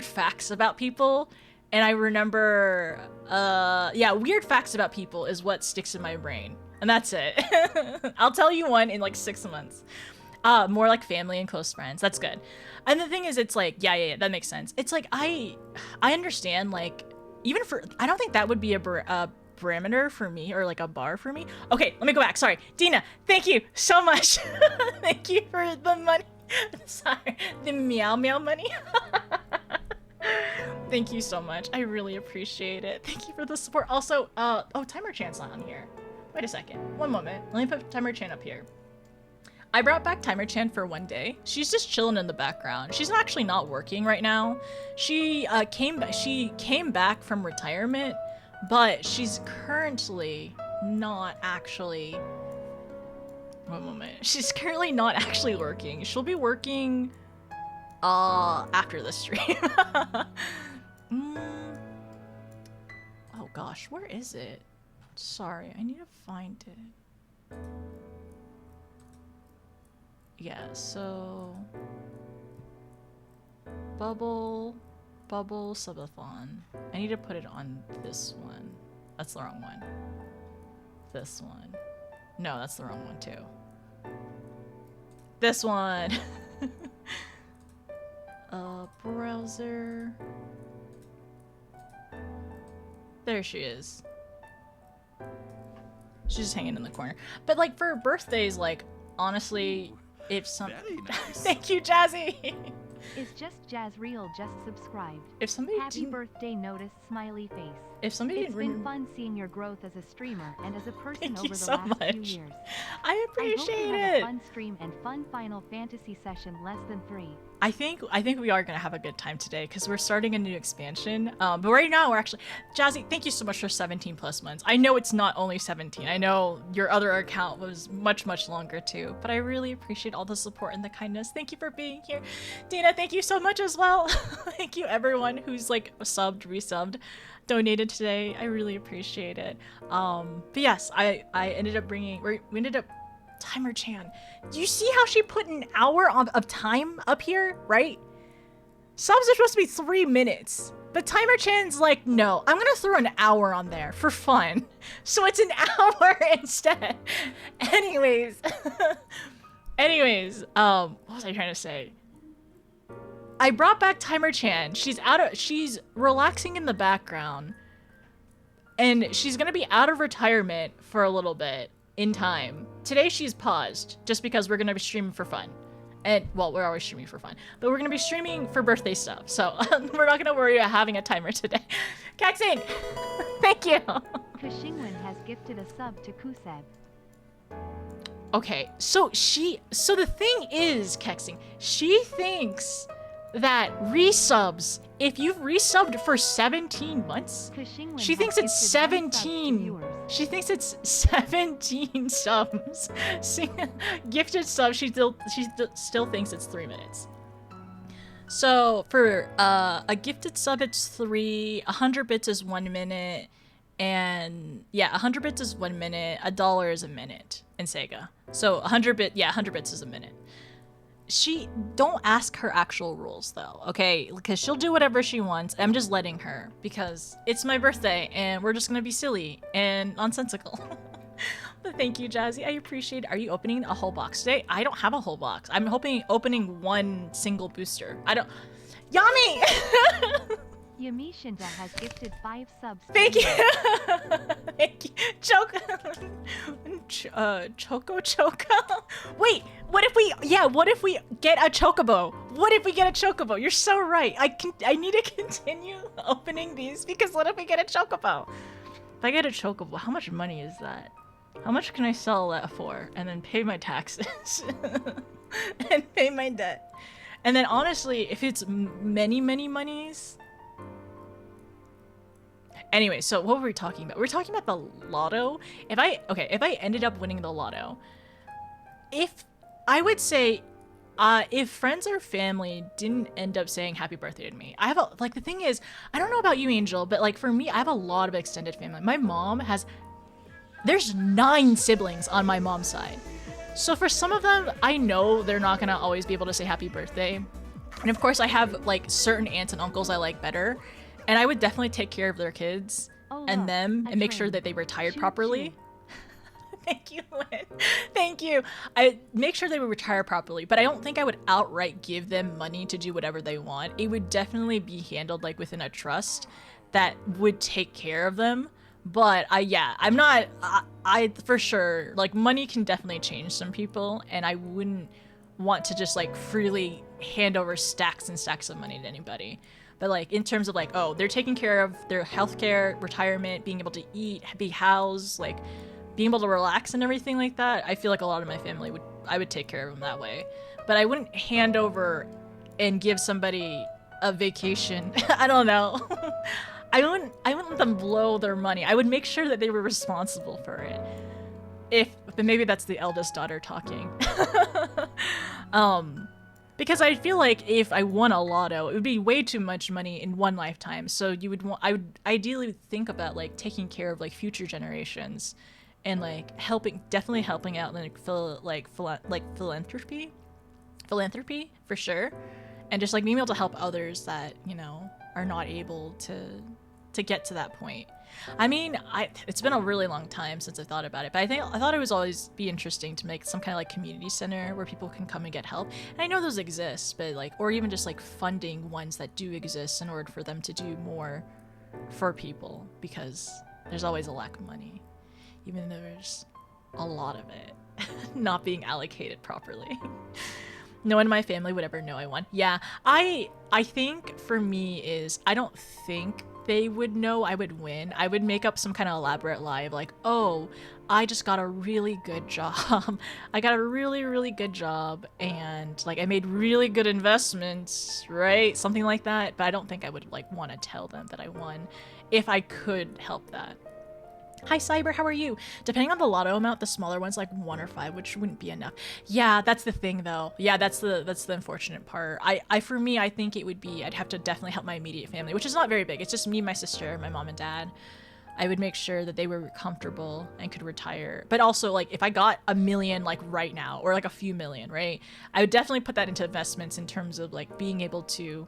A: facts about people, and I remember yeah, weird facts about people is what sticks in my brain. And that's it. I'll tell you one in like 6 months. More like family and close friends. That's good. And the thing is, it's like, yeah, that makes sense. It's like I understand, like, even for, I don't think that would be a parameter for me, or like a bar for me. Okay, let me go back. Sorry. Dina, thank you so much. Thank you for the money. Sorry, the meow money. Thank you so much. I really appreciate it. Thank you for the support. Also, oh, Timer Chan's not on here. Wait a second. One moment. Let me put Timer Chan up here. I brought back Timer Chan for one day. She's just chilling in the background. She's actually not working right now. She came back from retirement, but she's currently not actually. One moment. She's currently not actually working. She'll be working after the stream. Oh gosh, where is it? Sorry, I need to find it. Yeah, so Bubble subathon. I need to put it on this one. That's the wrong one. This one. No, that's the wrong one too. This one. Browser. There she is. She's just hanging in the corner. But like for birthdays, like honestly, if some
D: Very nice.
A: Thank you, Jazzy.
B: Is just Jazz Real just subscribed?
A: If somebody
B: Happy
A: didn't,
B: birthday notice smiley face.
A: if somebody
B: It's
A: didn't
B: been fun seeing your growth as a streamer and as a person
A: Thank
B: over
A: you
B: the
A: so
B: last few
A: much.
B: years.
A: I
B: I hope
A: appreciate
B: you have a
A: it.
B: fun stream and fun Final Fantasy session less than 3.
A: I think we are gonna have a good time today because we're starting a new expansion. But right now we're actually Jazzy. Thank you so much for 17 plus months. I know it's not only 17. I know your other account was much longer too. But I really appreciate all the support and the kindness. Thank you for being here, Dina. Thank you so much as well. Thank you everyone who's like subbed, resubbed, donated today. I really appreciate it. But yes, I ended up bringing. We ended up. Timer Chan. Do you see how she put an hour of time up here, right? Subs are supposed to be 3 minutes. But Timer Chan's like, no, I'm gonna throw an hour on there for fun. So it's an hour instead. Anyways. What was I trying to say? I brought back Timer Chan. She's relaxing in the background. And she's gonna be out of retirement for a little bit. In time. Today she's paused just because we're gonna be streaming for fun. And, well, we're always streaming for fun. But we're going to be streaming for birthday stuff. So we're not going to worry about having a timer today. Kaxing! Thank you!
B: Kushingwin has gifted a sub to Kuseb.
A: Okay, so the thing is, Kexing, she thinks that resubs, if you've resubbed for 17 months,
B: Kushingwin
A: she
B: has
A: thinks it's
B: gifted 1 sub to
A: 17.
B: viewers.
A: She thinks it's 17 subs. Gifted sub, she still thinks it's 3 minutes. So for a gifted sub, it's 3. 100 bits is 1 minute, and yeah, 100 bits is 1 minute. $1 is a minute in Sega. So 100 bits is a minute. Don't ask her actual rules though, okay? Because she'll do whatever she wants. I'm just letting her because it's my birthday and we're just gonna be silly and nonsensical. But thank you, Jazzy. I appreciate it. Are you opening a whole box today? I don't have a whole box. I'm opening one single booster. Yami!
B: Yami Shinda has gifted 5 subs.
A: Thank you. Thank you. Choco. Wait, what if we get a chocobo? What if we get a chocobo? You're so right. I need to continue opening these because what if we get a chocobo? If I get a chocobo, how much money is that? How much can I sell that for? And then pay my taxes and pay my debt. And then honestly, if it's many monies. Anyway, so what were we talking about? We were talking about the lotto. If I ended up winning the lotto, I would say, if friends or family didn't end up saying happy birthday to me, the thing is, I don't know about you, Angel, but like for me, I have a lot of extended family. My mom there's 9 siblings on my mom's side. So for some of them, I know they're not gonna always be able to say happy birthday. And of course I have like certain aunts and uncles I like better. And I would definitely take care of their kids and them and make sure that they retired properly. Thank you, Lynn. Thank you. I make sure they would retire properly, but I don't think I would outright give them money to do whatever they want. It would definitely be handled like within a trust that would take care of them. But I'm not, I for sure, like money can definitely change some people, and I wouldn't want to just like freely hand over stacks and stacks of money to anybody. But like in terms of like, oh, they're taking care of their healthcare, retirement, being able to eat, be housed, like being able to relax and everything like that, I feel like a lot of my family I would take care of them that way. But I wouldn't hand over and give somebody a vacation. I don't know. I wouldn't let them blow their money. I would make sure that they were responsible for it. But maybe that's the eldest daughter talking. Because I feel like if I won a lotto, it would be way too much money in one lifetime. So I would ideally think about like taking care of like future generations, and like definitely helping out in philanthropy for sure, and just like being able to help others that are not able to get to that point. I mean, it's been a really long time since I thought about it, but I thought it would always be interesting to make some kind of like community center where people can come and get help. And I know those exist, but like, or even just like funding ones that do exist in order for them to do more for people, because there's always a lack of money, even though there's a lot of it not being allocated properly. No one in my family would ever know I won. Yeah, I think for me is, I don't think they would know I would win. I would make up some kind of elaborate lie of like, oh, I just got a really good job. I got a really, really good job, and like I made really good investments, right? Something like that. But I don't think I would like want to tell them that I won if I could help that. Hi Cyber, how are you? Depending on the lotto amount, the smaller ones like 1 or 5, which wouldn't be enough. Yeah, that's the thing though. Yeah, that's the unfortunate part. For me, I think it would be, I'd have to definitely help my immediate family, which is not very big. It's just me, my sister, my mom and dad. I would make sure that they were comfortable and could retire. But also like if I got $1 million like right now, or like a few million, right? I would definitely put that into investments in terms of like being able to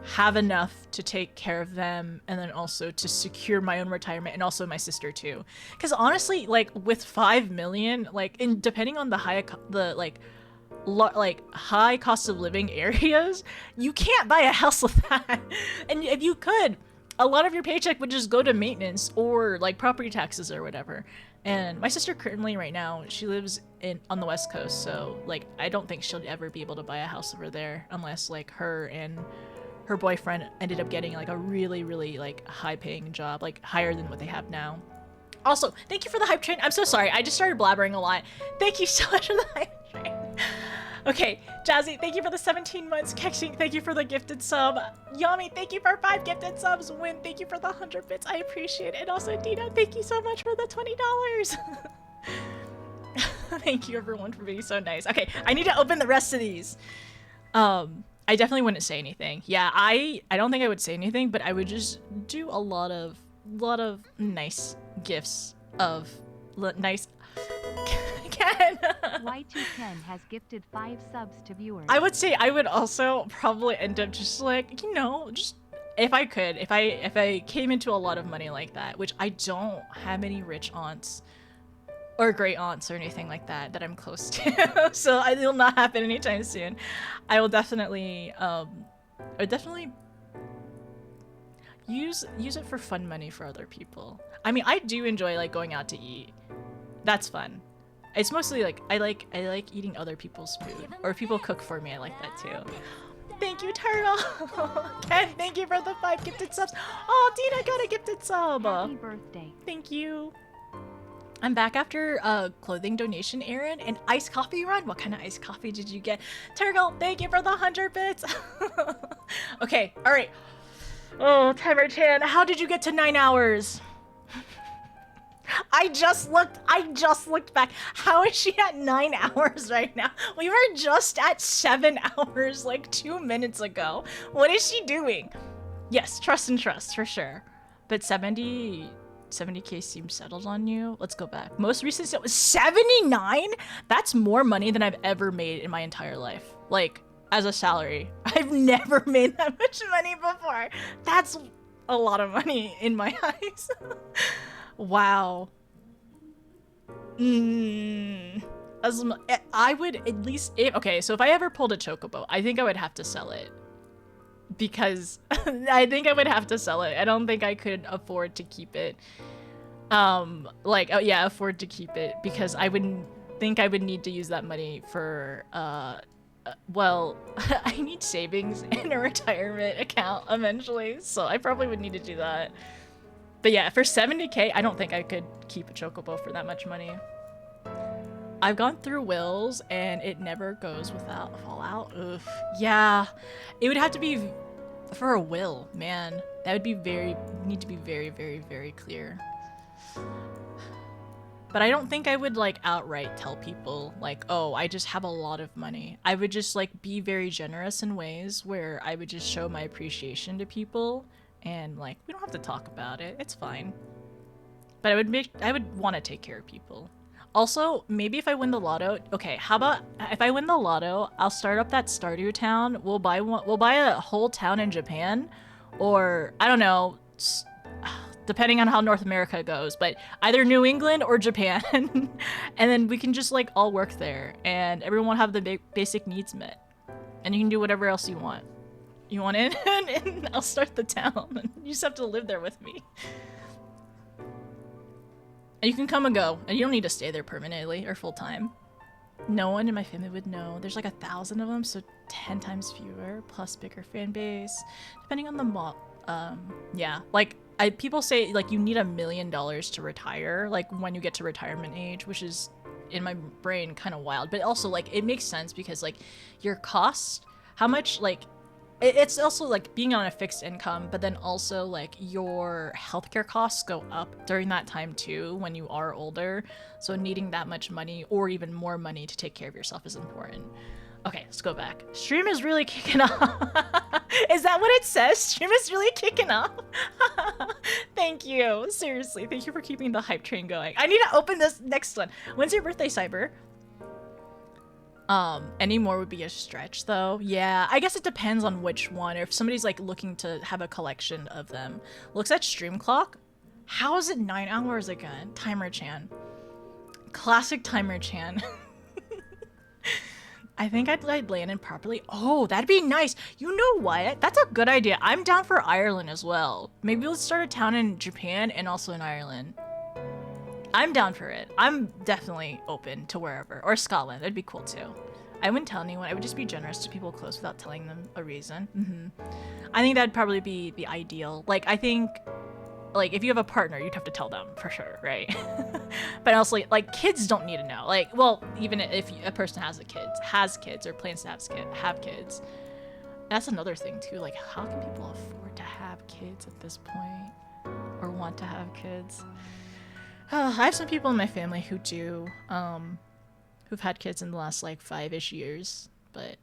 A: have enough to take care of them, and then also to secure my own retirement, and also my sister too. Because honestly, like with 5 million, like depending on the high cost of living areas, you can't buy a house with that. And if you could, a lot of your paycheck would just go to maintenance or like property taxes or whatever. And my sister currently right now, she lives on the West Coast, so like I don't think she'll ever be able to buy a house over there unless like her and her boyfriend ended up getting like a really, really like high paying job, like higher than what they have now. Also, thank you for the hype train. I'm so sorry. I just started blabbering a lot. Thank you so much for the hype train. Okay, Jazzy, thank you for the 17 months. Kexing, thank you for the gifted sub. Yami, thank you for 5 gifted subs. Win, thank you for the 100 bits. I appreciate it. And also, Dina, thank you so much for the $20. Thank you, everyone, for being so nice. Okay, I need to open the rest of these. I definitely wouldn't say anything. Yeah, I don't think I would say anything, but I would just do a lot of nice gifts of nice. Ken.
B: Y210 has gifted 5 subs to viewers.
A: I would say I would also probably end up just like, you know, just if I could, if I came into a lot of money like that, which I don't have any rich aunts or great aunts or anything like that I'm close to. So it will not happen anytime soon. I will definitely use it for fun money for other people. I mean, I do enjoy like going out to eat. That's fun. It's mostly like I like eating other people's food, or if people cook for me, I like that too. Thank you, Turtle. Ken, thank you for the 5 gifted subs. Oh, Dina got a gifted sub.
B: Happy birthday.
A: Thank you. I'm back after a clothing donation errand and iced coffee run. What kind of iced coffee did you get? Turtle, thank you for the 100 bits. Okay, all right. Oh, Timer Chan, how did you get to 9 hours? I just looked back. How is she at 9 hours right now? We were just at 7 hours like 2 minutes ago. What is she doing? Yes, trust and trust for sure. But 70k seems settled on you. Let's go back. Most recent it was 79? That's more money than I've ever made in my entire life. Like, as a salary. I've never made that much money before. That's a lot of money in my eyes. Wow. I would at least... okay, so if I ever pulled a chocobo, I think I would have to sell it. Because I think I would have to sell it. I don't think I could afford to keep it. Afford to keep it. Because I wouldn't think I would need to use that money for... well, I need savings and a retirement account eventually. So I probably would need to do that. But yeah, for 70k, I don't think I could keep a chocobo for that much money. I've gone through wills and it never goes without fallout. Oof. Yeah, it would have to be for a will, man. That would be need to be very, very, very clear. But I don't think I would like outright tell people like, oh, I just have a lot of money. I would just like be very generous in ways where I would just show my appreciation to people. And like, we don't have to talk about it. It's fine. But I would want to take care of people. Also, maybe if I win the lotto, okay, how about if I win the lotto, I'll start up that Stardew town. We'll buy a whole town in Japan, or I don't know, depending on how North America goes, but either New England or Japan. And then we can just like all work there and everyone will have the basic needs met. And you can do whatever else you want. You want in? And I'll start the town. You just have to live there with me. And you can come and go. And you don't need to stay there permanently or full time. No one in my family would know. There's like 1,000 of them, so 10 times fewer, plus bigger fan base. Depending on the mob. Yeah. Like, people say like you need $1 million to retire, like when you get to retirement age, which is in my brain kind of wild. But also like it makes sense because like your cost, how much like... It's also like being on a fixed income, but then also like your healthcare costs go up during that time too when you are older. So needing that much money or even more money to take care of yourself is important. Okay, let's go back. Stream is really kicking off. Is that what it says? Stream is really kicking off. Thank you. Seriously, thank you for keeping the hype train going. I need to open this next one. When's your birthday, Cyber? Any more would be a stretch though. Yeah, I guess it depends on which one, or if somebody's like looking to have a collection of them. Looks at stream clock. How is it 9 hours again? Timer Chan. Classic Timer Chan. I think I'd land in properly. Oh, that'd be nice. You know what? That's a good idea. I'm down for Ireland as well. Maybe let's start a town in Japan and also in Ireland. I'm down for it. I'm definitely open to wherever. Or Scotland. That'd be cool too. I wouldn't tell anyone. I would just be generous to people close without telling them a reason. I think that'd probably be the ideal. Like, I think, like, if you have a partner, you'd have to tell them for sure, right? But also, like, kids don't need to know. Like, well, even if a person has kids or plans to have kids, that's another thing too. Like, how can people afford to have kids at this point, or want to have kids? I have some people in my family who do, who've had kids in the last like 5-ish years, but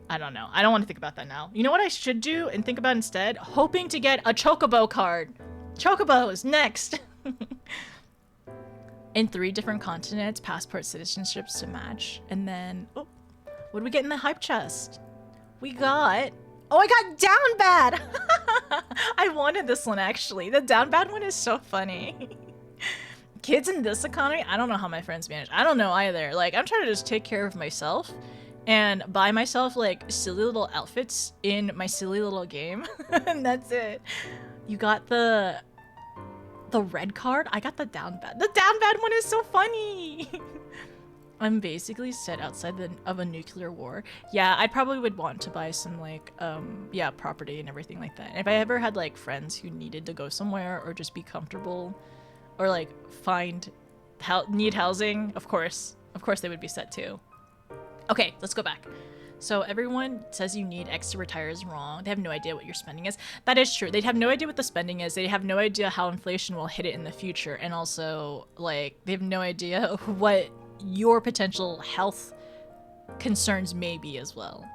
A: I don't know. I don't want to think about that now. You know what I should do and think about instead? Hoping to get a Chocobo card. Chocobos, next! In 3 different continents, passport citizenships to match. And then, oh, what do we get in the hype chest? We got, oh, I got Down Bad! I wanted this one actually. The Down Bad one is so funny. Kids in this economy, I don't know how my friends manage. I don't know either. Like, I'm trying to just take care of myself and buy myself like silly little outfits in my silly little game. And that's it. You got the red card. I got the Down Bad. The Down Bad one is so funny. I'm basically set outside of a nuclear war. Yeah, I probably would want to buy some like yeah, property and everything like that. And if I ever had like friends who needed to go somewhere or just be comfortable or like need housing, of course they would be set too. Okay, let's go back. So everyone says you need X to retire is wrong. They have no idea what your spending is. That is true. They'd have no idea what the spending is. They have no idea how inflation will hit it in the future. And also, like, they have no idea what your potential health concerns may be as well.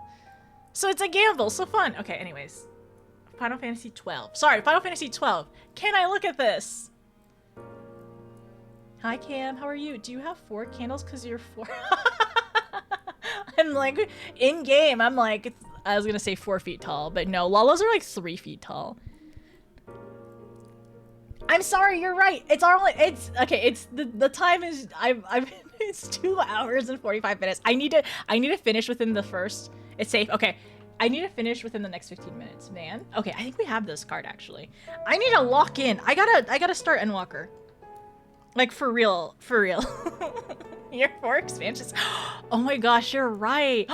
A: So it's a gamble. So fun. Okay, anyways. Final Fantasy 12. Sorry, Final Fantasy 12. Can I look at this? Hi, Cam. How are you? Do you have 4 candles? Because you're 4. I'm like, in game, I'm like, I was gonna say 4 feet tall, but no, Lalas are like 3 feet tall. I'm sorry, you're right. It's okay. It's the time is it's 2 hours and 45 minutes. I need to finish within the first. It's safe. Okay, I need to finish within the next 15 minutes, man. Okay, I think we have this card actually. I need to lock in. I gotta start Endwalker. Like for real. You're 4 expansions. Oh my gosh, you're right.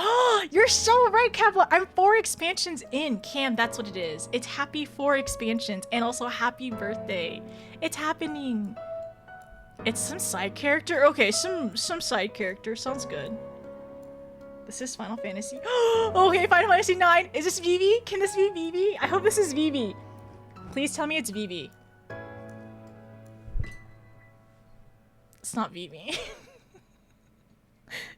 A: You're so right, Kevla. I'm 4 expansions in. Cam, that's what it is. It's happy 4 expansions and also happy birthday. It's happening. It's some side character. Okay, some side character. Sounds good. This is Final Fantasy. Okay, Final Fantasy 9. Is this Vivi? Can this be Vivi? I hope this is Vivi. Please tell me it's Vivi. It's not Vivi.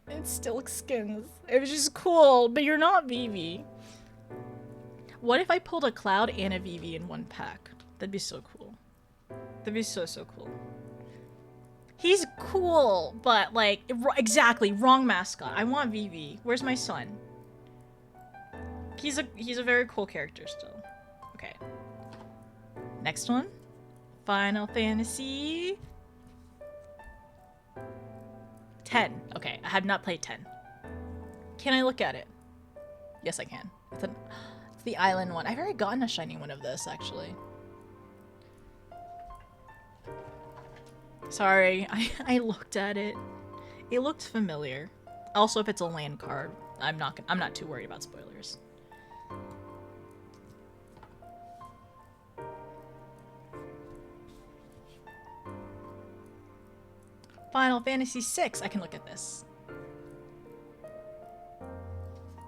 A: It's still skins. It was just cool, but you're not Vivi. What if I pulled a Cloud and a Vivi in one pack? That'd be so cool. That'd be so cool. He's cool, but like, exactly, wrong mascot. I want Vivi. Where's my son? He's a very cool character still. Okay. Next one. Final Fantasy 10. Okay, I have not played 10. Can I look at it? Yes, I can. It's the island one. I've already gotten a shiny one of this, actually. Sorry, I looked at it. It looked familiar. Also, if it's a land card, I'm not too worried about spoilers. Final Fantasy 6. I can look at this.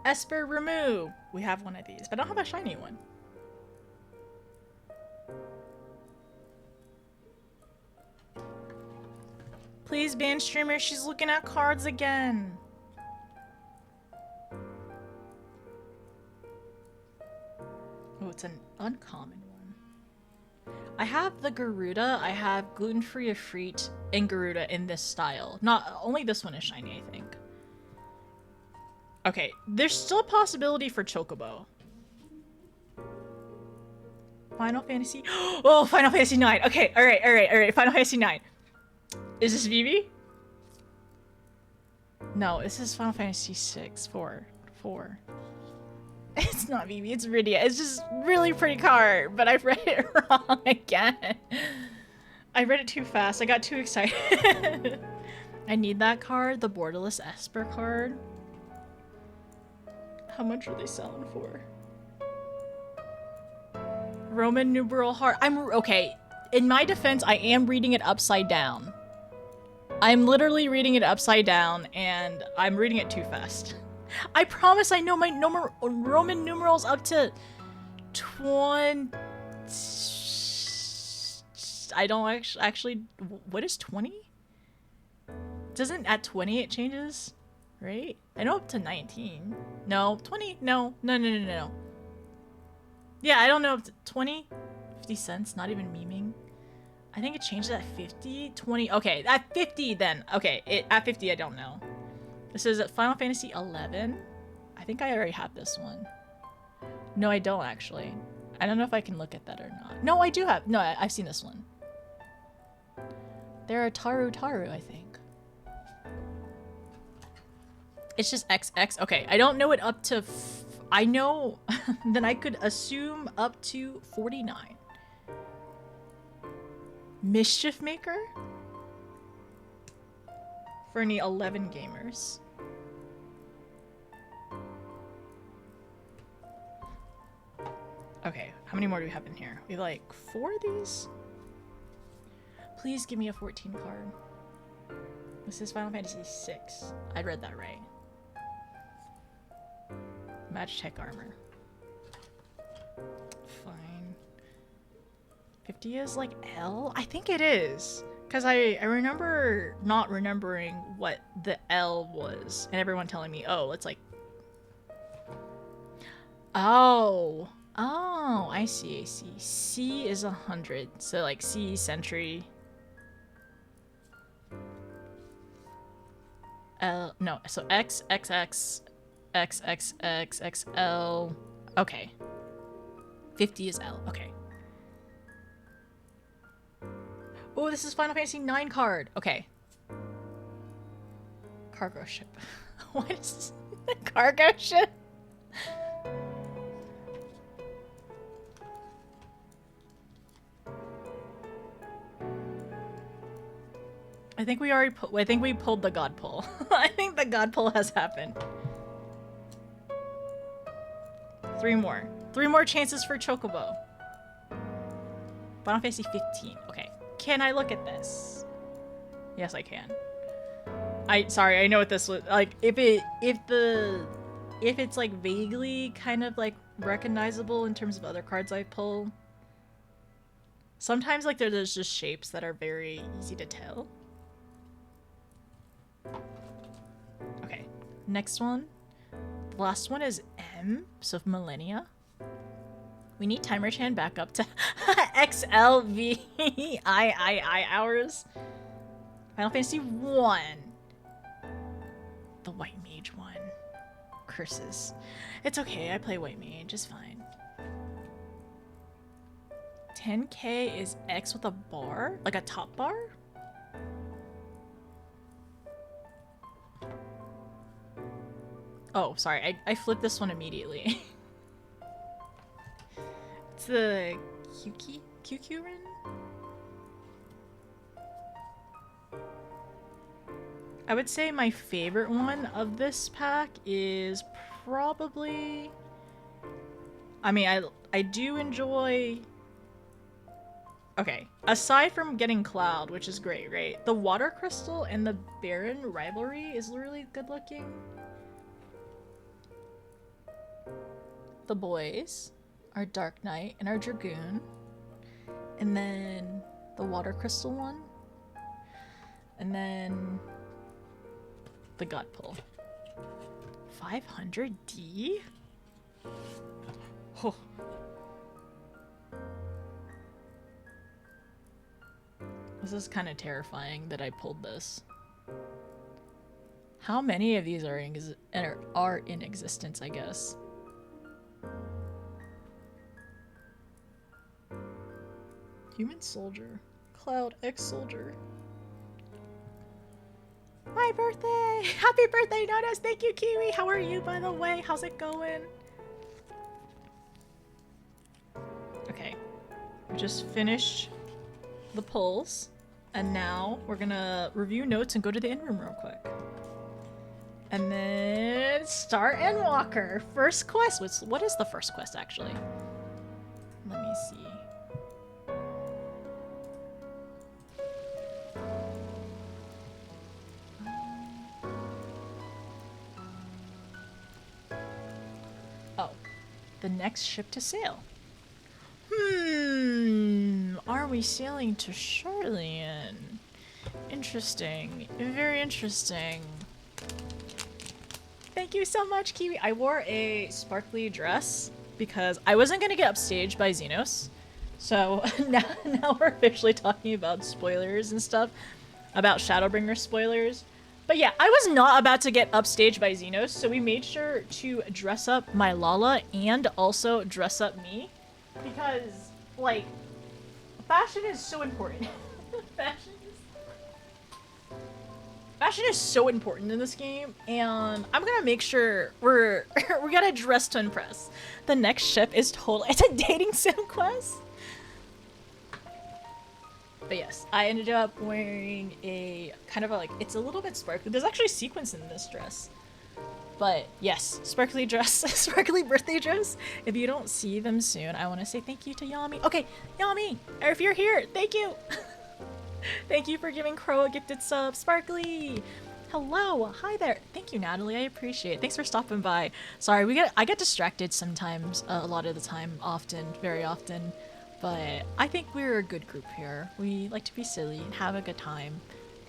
A: Esper Remu. We have one of these, but I don't have a shiny one. Please ban streamer. She's looking at cards again. Oh, it's an uncommon one. I have the Garuda. I have gluten-free Ifrit and Garuda in this style. Not only this one is shiny, I think. Okay, there's still a possibility for Chocobo. Final Fantasy. Oh, Final Fantasy 9. Okay, all right. Final Fantasy 9. Is this Vivi? No, this is Final Fantasy 6. 4. It's not Vivi, it's Rydia. It's just really pretty card, but I've read it wrong again. I read it too fast. I got too excited. I need that card, the Borderless Esper card. How much are they selling for? Roman numeral heart. Okay. In my defense, I am reading it upside down. I'm literally reading it upside down, and I'm reading it too fast. I promise I know my Roman numerals up to 20. I don't actually. What is 20? Doesn't at 20 it changes, right? I know up to 19. No, 20. No. Yeah, I don't know if 20, 50 cents. Not even memeing. I think it changed at 50, 20. Okay, at 50 then. Okay, at 50 I don't know. This is Final Fantasy 11. I think I already have this one. No, I don't actually. I don't know if I can look at that or not. No, I do have. No, I've seen this one. There are Taru, I think. It's just XX. Okay, I don't know it up to... I know... then I could assume up to 49. Mischief Maker? For any 11 gamers. Okay, how many more do we have in here? We have like 4 of these? Please give me a 14 card. This is Final Fantasy 6. I read that right. Match tech armor. Fine. 50 is like L? I think it is. Because I remember not remembering what the L was. And everyone telling me, oh, it's like... Oh. Oh, I see. C is 100. So like C, Sentry. L, no, so X, XX, XXX, XL. Okay. 50 is L. Okay. Oh, this is Final Fantasy 9 card. Okay. Cargo ship. What is this? Cargo ship? I think we already I think we pulled the god pull. I think the god pull has happened. 3 more. 3 more chances for Chocobo. Final Fantasy 15. Okay. Can I look at this? Yes, I can. Sorry, I know what this was like. If it's like vaguely kind of like recognizable in terms of other cards I pull. Sometimes like there's just shapes that are very easy to tell. Okay, next one. The last one is M, so millennia. We need Timer Chan back up to XLVIII hours. Final Fantasy 1. The White Mage one. Curses. It's okay, I play White Mage, it's fine. 10k is X with a bar? Like a top bar? Oh, sorry, I flipped this one immediately. It's the Kyukyurin? I would say my favorite one of this pack is probably... I mean, I do enjoy... Okay, aside from getting Cloud, which is great, right? The Water Crystal and the Baron rivalry is really good looking. The boys are Dark Knight and our Dragoon. And then the Water Crystal one. And then the God Pull. 500D? Oh. This is kind of terrifying that I pulled this. How many of these are in existence, I guess? Human Soldier. Cloud X Soldier. Why my birthday! Happy birthday, Notice! Thank you, Kiwi! How are you, by the way? How's it going? Okay. We just finished the polls. And now we're gonna review notes and go to the in-room real quick. And then start Endwalker. First quest. What is the first quest, actually? Let me see. Oh, the next ship to sail. Are we sailing to Charlian? Interesting. Very interesting. Thank you so much, Kiwi. I wore a sparkly dress because I wasn't gonna get upstaged by Xenos. So now we're officially talking about spoilers and stuff. About Shadowbringer spoilers. But yeah, I was not about to get upstaged by Xenos, so we made sure to dress up my Lala and also dress up me. Because, like, fashion is so important. Fashion is so important in this game, and I'm gonna make sure we gotta dress to impress. The next ship is it's a dating sim quest. But yes, I ended up wearing a kind of it's a little bit sparkly. There's actually sequins in this dress. But yes, sparkly dress, sparkly birthday dress. If you don't see them soon, I want to say thank you to Yami. Okay, Yami, or if you're here, thank you. Thank you for giving Crow a gifted sub. Sparkly, hello, hi there. Thank you, Natalie. I appreciate it. Thanks for stopping by. Sorry, I get distracted sometimes. A lot of the time, often, very often. But I think we're a good group here. We like to be silly and have a good time.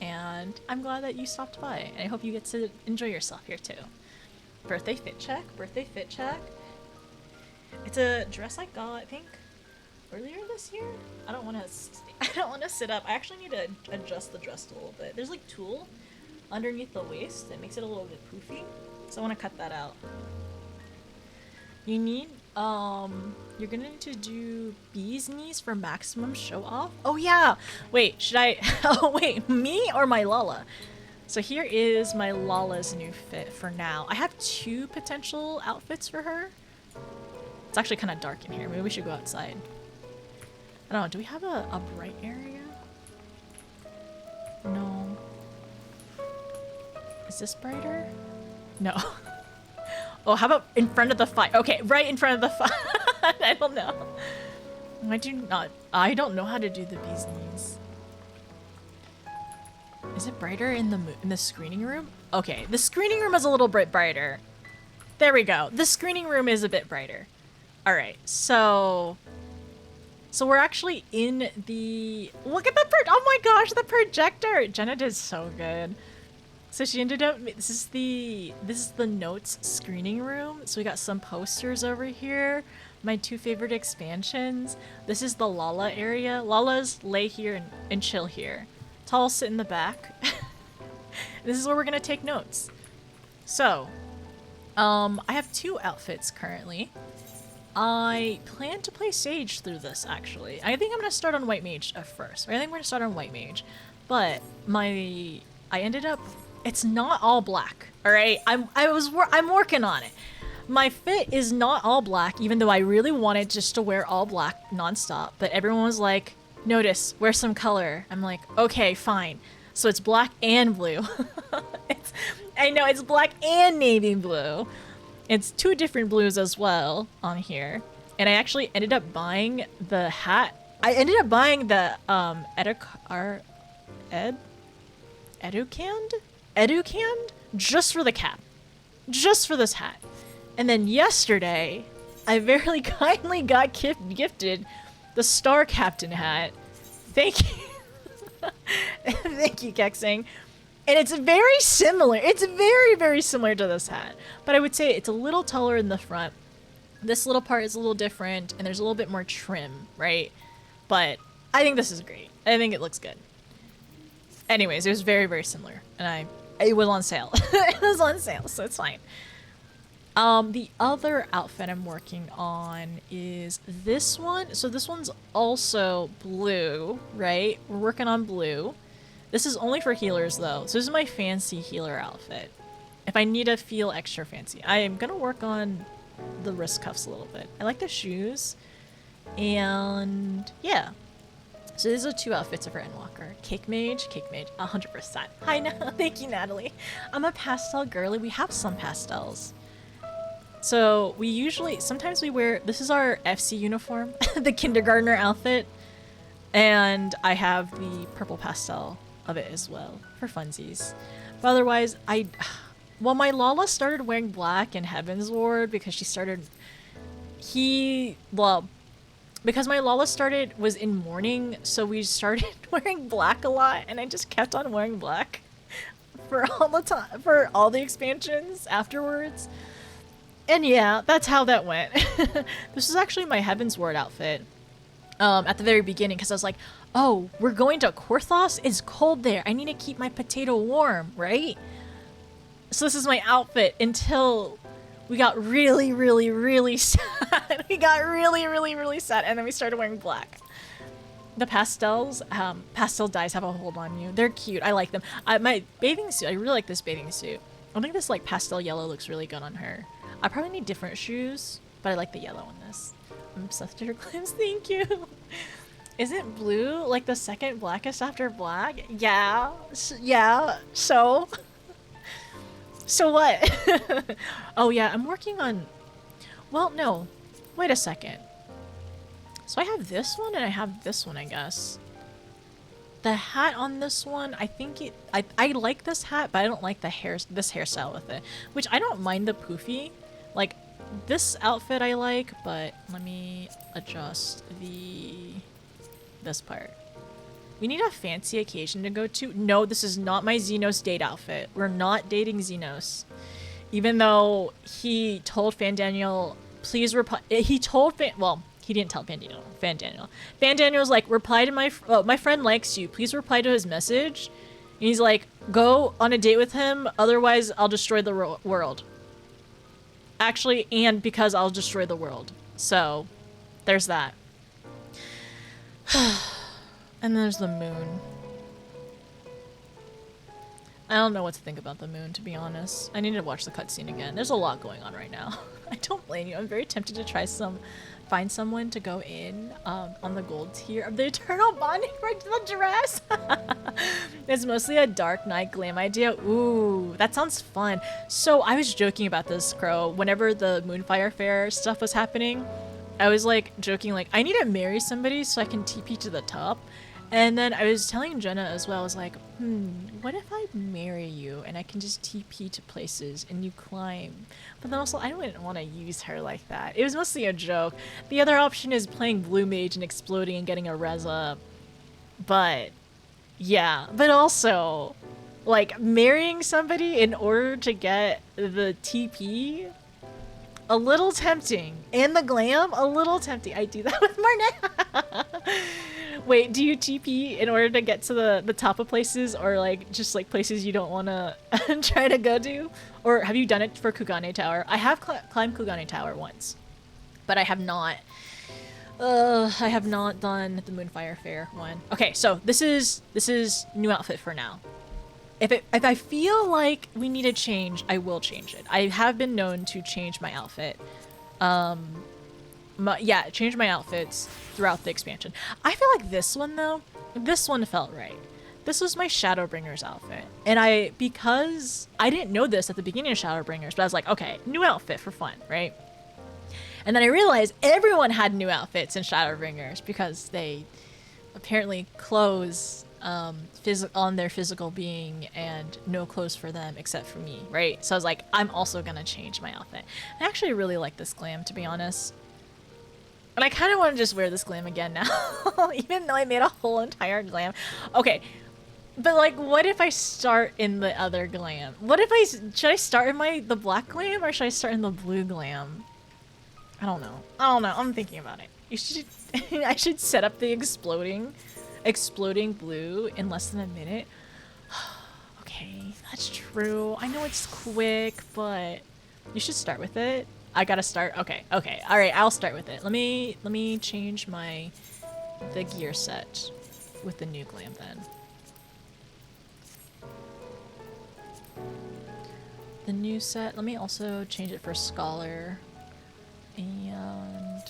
A: And I'm glad that you stopped by. And I hope you get to enjoy yourself here too. Birthday fit check. Birthday fit check. It's a dress I got, I think, earlier this year. I don't want to sit up. I actually need to adjust the dress a little bit. There's like tulle underneath the waist that makes it a little bit poofy, so I want to cut that out. You need you're gonna need to do bee's knees for maximum show off. Oh yeah. Wait, should I? Oh wait, me or my Lala? So here is my Lala's new fit for now. I have 2 potential outfits for her. It's actually kind of dark in here. Maybe we should go outside. I don't know. Do we have a bright area? No. Is this brighter? No. Oh, how about in front of the fire? Okay, right in front of the fire. I don't know. I don't know how to do the bee's knees. Is it brighter in the screening room? Okay, the screening room is a little bit brighter. There we go. The screening room is a bit brighter. All right, so we're actually in the. Look at the oh my gosh, the projector. Jenna did so good. So she ended up. This is the notes screening room. So we got some posters over here. My 2 favorite expansions. This is the Lala area. Lala's lay here and chill here. Tall sit in the back. This is where we're gonna take notes. So, I have 2 outfits currently. I plan to play Sage through this actually. I think I'm gonna start on White Mage at first. I think we're gonna start on White Mage, but I ended up. It's not all black. All right, I'm working on it. My fit is not all black, even though I really wanted just to wear all black nonstop. But everyone was like, "Notice, wear some color." I'm like, okay, fine. So it's black and blue. I know it's black and navy blue. It's 2 different blues as well on here. And I actually ended up buying the hat. I ended up buying the Educand just for the cap. Just for this hat. And then yesterday, I very kindly got gifted the Star Captain hat. Thank you. Thank you, Kexing. And it's very similar. It's very, very similar to this hat. But I would say it's a little taller in the front. This little part is a little different, and there's a little bit more trim, right? But I think this is great. I think it looks good. Anyways, it was very, very similar. And it was on sale. It was on sale, so it's fine. The other outfit I'm working on is this one. So this one's also blue, right? We're working on blue. This is only for healers though. So this is my fancy healer outfit. If I need to feel extra fancy. I am gonna work on the wrist cuffs a little bit. I like the shoes. And yeah. So these are 2 outfits for Endwalker. Cake Mage, 100%. Hi, thank you, Natalie. I'm a pastel girly. We have some pastels. So we usually, sometimes we wear, this is our FC uniform, the kindergartner outfit. And I have the purple pastel of it as well for funsies. But otherwise, well, my Lala started wearing black in Heaven's Ward because she started, because my Lala was in mourning, so we started wearing black a lot, and I just kept on wearing black for all the time, for all the expansions afterwards. And yeah, that's how that went. This is actually my Heaven's Ward outfit at the very beginning, because I was like, oh, we're going to Korthos? It's cold there. I need to keep my potato warm, right? So this is my outfit until we got really, really, really sad. We got really, really, really sad, and then we started wearing black. The pastels, pastel dyes have a hold on you. They're cute. I like them. My bathing suit, I really like this bathing suit. I think this like pastel yellow looks really good on her. I probably need different shoes, but I like the yellow in this. I'm obsessed with her glimpse. Thank you. Isn't blue like the second blackest after black? Yeah. Yeah. So. So what? Oh yeah, I'm working on... Well, no. Wait a second. So I have this one and I have this one, I guess. The hat on this one, I think it... I like this hat, but I don't like this hairstyle with it. Which I don't mind the poofy. Like, this outfit I like, but let me adjust this part. We need a fancy occasion to go to. No, this is not my Xenos date outfit. We're not dating Xenos. Even though he told Fandaniel, please reply. He told well, he didn't tell Fandaniel. Fandaniel's like, reply to my friend likes you. Please reply to his message. And he's like, go on a date with him. Otherwise, I'll destroy the world. Actually, and because I'll destroy the world. So, there's that. And there's the moon. I don't know what to think about the moon, to be honest. I need to watch the cutscene again. There's a lot going on right now. I don't blame you. I'm very tempted to find someone to go in on the gold tier of the Eternal Bonding for the dress. It's mostly a Dark Knight glam idea. Ooh, that sounds fun. So I was joking about this, Crow. Whenever the Moonfire Fair stuff was happening, I was like joking, like, I need to marry somebody so I can TP to the top. And then I was telling Jenna as well, I was like, what if I marry you and I can just TP to places and you climb? But then also, I wouldn't want to use her like that. It was mostly a joke. The other option is playing Blue Mage and exploding and getting a res up. But, yeah. But also, like, marrying somebody in order to get the TP? A little tempting. And the glam? A little tempting. I do that with Marnette. Wait, do you TP in order to get to the top of places, or like just like places you don't want to try to go to? Or have you done it for Kugane Tower? I have climbed Kugane Tower once, but I have not done the Moonfire Fair one. Okay, so this is new outfit for now. If I feel like we need a change, I will change it. I have been known to change my outfit. Change my outfits throughout the expansion. I feel like this one though, this one felt right. This was my Shadowbringers outfit. And because I didn't know this at the beginning of Shadowbringers, but I was like, okay, new outfit for fun, right? And then I realized everyone had new outfits in Shadowbringers because they apparently clothes on their physical being and no clothes for them except for me, right? So I was like, I'm also gonna change my outfit. I actually really like this glam, to be honest. And I kind of want to just wear this glam again now, even though I made a whole entire glam. Okay, but like, what if I start in the other glam? Should I start in the black glam or should I start in the blue glam? I don't know. I'm thinking about it. I should set up the exploding blue in less than a minute. Okay, that's true. I know it's quick, but you should start with it. I gotta start. Okay. All right. I'll start with it. Let me change the gear set with the new glam then. the new set. Let me also change it for Scholar. And...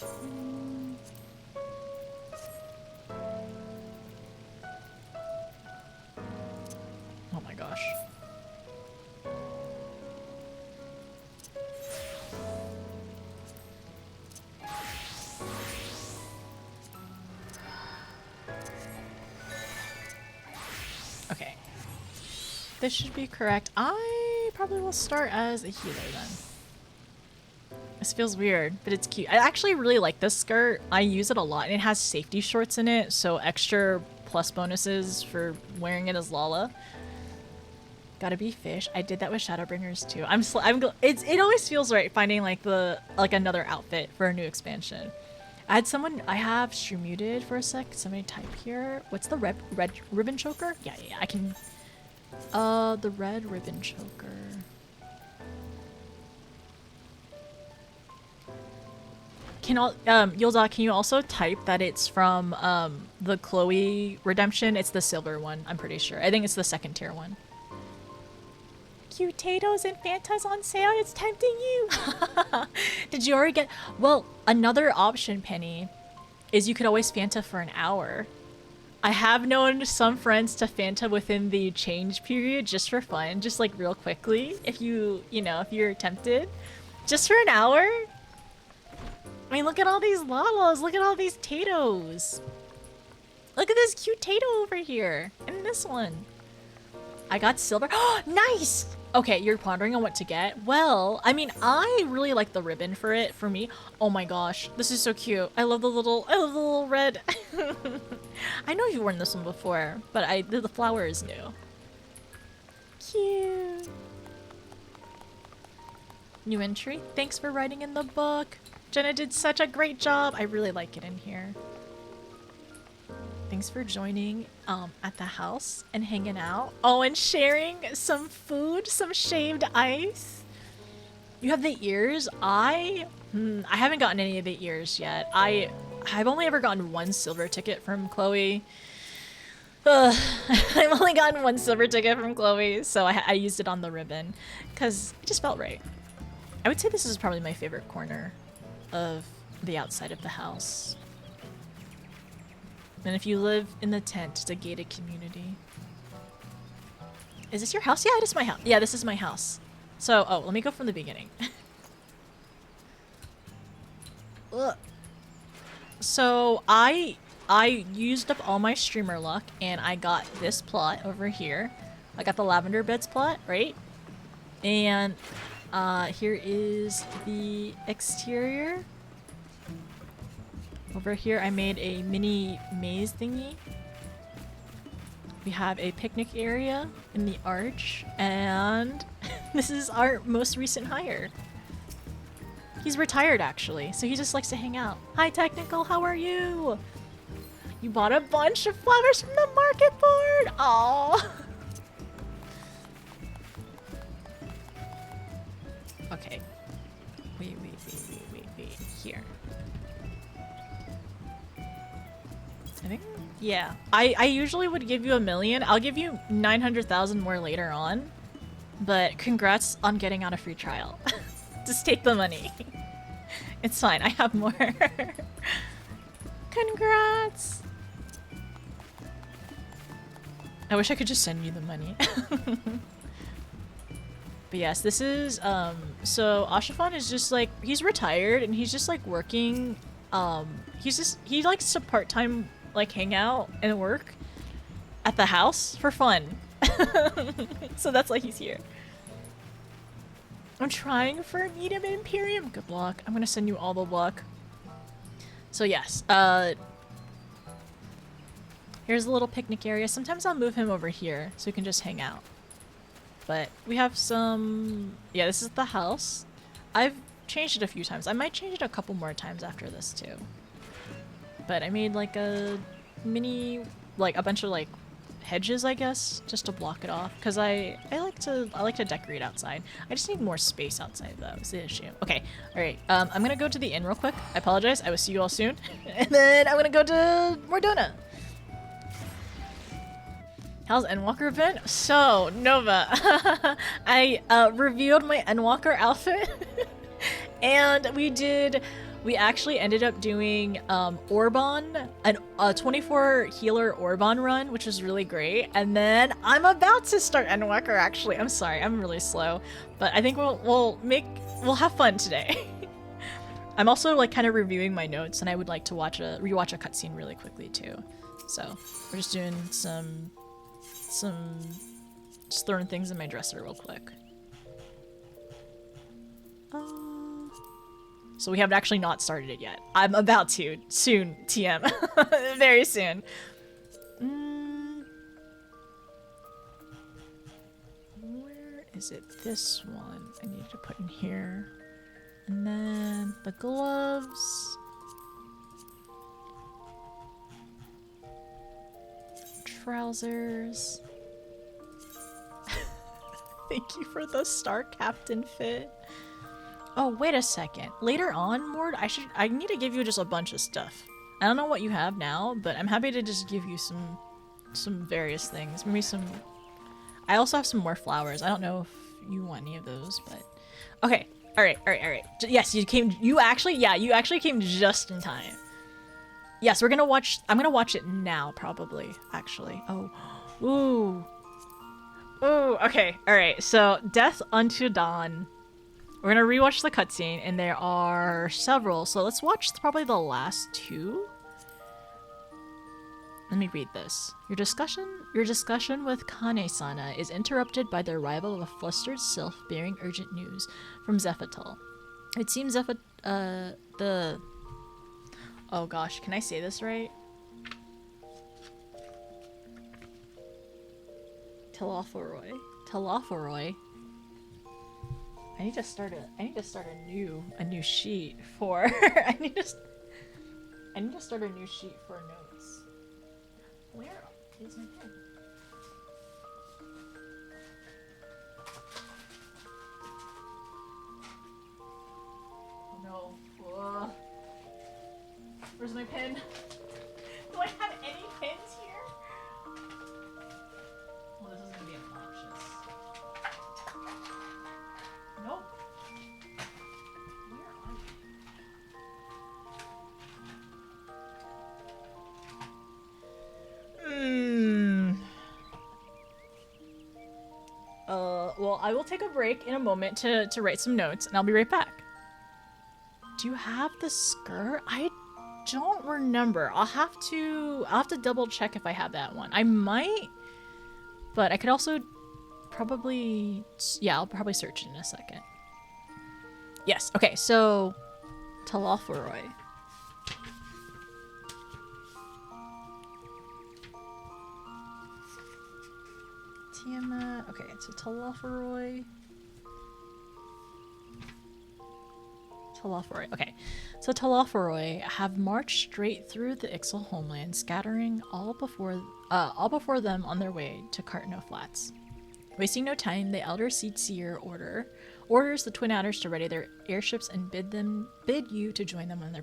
A: oh my gosh. Okay. This should be correct. I probably will start as a healer then. This feels weird, but it's cute. I actually really like this skirt. I use it a lot, and it has safety shorts in it, so extra plus bonuses for wearing it as Lala. Gotta be fish. I did that with Shadowbringers too. It always feels right finding like another outfit for a new expansion. I have stream muted for a sec. Somebody type here. What's the red ribbon choker? Yeah, I can. The red ribbon choker. Yulda, can you also type that it's from the Chloe redemption? It's the silver one, I'm pretty sure. I think it's the second tier one. Cute potatoes and Fantas on sale. It's tempting you. Did you already get? Well, another option, Penny, is you could always Fanta for an hour. I have known some friends to Fanta within the change period just for fun, just like real quickly. If if you're tempted, just for an hour. I mean, look at all these Lalas. Look at all these Tatoes. Look at this cute Tato over here. And this one. I got silver. Oh, nice! Okay, you're pondering on what to get. Well, I mean, I really like the ribbon for it, for me. Oh my gosh, this is so cute. I love the little red. I know you've worn this one before, but the flower is new. Cute. New entry. Thanks for writing in the book. Jenna did such a great job. I really like it in here. Thanks for joining at the house and hanging out. Oh, and sharing some food, some shaved ice. You have the ears. I haven't gotten any of the ears yet. I've only ever gotten one silver ticket from Chloe. I've only gotten one silver ticket from Chloe, so I used it on the ribbon because it just felt right. I would say this is probably my favorite corner of the outside of the house. And if you live in the tent, it's a gated community. Is this your house? Yeah, it is my house. Yeah, this is my house. So, let me go from the beginning. Ugh. So, I used up all my streamer luck, and I got this plot over here. I got the lavender beds plot, right? And here is the exterior. Over here I made a mini maze thingy. We have a picnic area in the arch, and this is our most recent hire. He's retired actually, so he just likes to hang out. Hi Technical, how are you? You bought a bunch of flowers from the market board! Aww. Okay. Wait. Here. I think, yeah. I usually would give you 1 million. I'll give you 900,000 more later on. But congrats on getting on a free trial. Just take the money. It's fine, I have more. Congrats! I wish I could just send you the money. But yes, this is, so Ashafan is just like, he's retired and he's just like working, he likes to part-time like hang out and work at the house for fun. So that's why he's here. I'm trying for a medium Imperium. Good luck. I'm gonna send you all the luck. So yes, here's a little picnic area. Sometimes I'll move him over here so he can just hang out. But we have some... yeah, this is the house. I've changed it a few times. I might change it a couple more times after this too. But I made like a mini... like a bunch of like hedges, I guess, just to block it off. Because I like to decorate outside. I just need more space outside though, is the issue. Okay, alright. I'm gonna go to the inn real quick. I apologize. I will see you all soon. And then I'm gonna go to Mordona. How's Endwalker been? So, Nova, I revealed my Endwalker outfit, and we actually ended up doing Orban, a 24 healer Orban run, which was really great. And then I'm about to start Endwalker, actually. I'm sorry, I'm really slow, but I think we'll have fun today. I'm also like kind of reviewing my notes, and I would like to rewatch a cutscene really quickly too. So we're just doing just throwing things in my dresser real quick. So we have actually not started it yet. I'm about to soon, TM, very soon. Where is it? This one I need to put in here. And then the gloves. Trousers. Thank you for the Star Captain fit. Oh, wait a second. Later on, Mord, I need to give you just a bunch of stuff. I don't know what you have now, but I'm happy to just give you some various things. Maybe some... I also have some more flowers. I don't know if you want any of those, but... Okay. Alright. Yes, you actually came just in time. Yes, I'm gonna watch it now, probably, actually. Oh. Ooh. Ooh, okay. Alright, so Death Unto Dawn. We're gonna rewatch the cutscene, and there are several, so let's watch probably the last two. Let me read this. Your discussion with Kane-sana is interrupted by the arrival of a flustered sylph bearing urgent news from Zephatal. It seems oh gosh, can I say this right? Telophoroi. I need to start a new sheet for I need to start a new sheet for notes. Where is my pen? Oh no. Whoa. Where's my pen? Do I have any pens here? Well, this is gonna be obnoxious. Nope. Where are you? Well, I will take a break in a moment to write some notes, and I'll be right back. Do you have the skirt? I don't remember. I'll have to double check if I have that one. I might, but I could also probably, yeah, I'll probably search it in a second. Yes, okay, so Telophoroi. Tiamat, okay, so Telophoroi. Okay. So Telophoroi have marched straight through the Ixal homeland, scattering all before them on their way to Cartno Flats. Wasting no time, the Elder Seedseer orders the Twin Adders to ready their airships and bid you to join them on their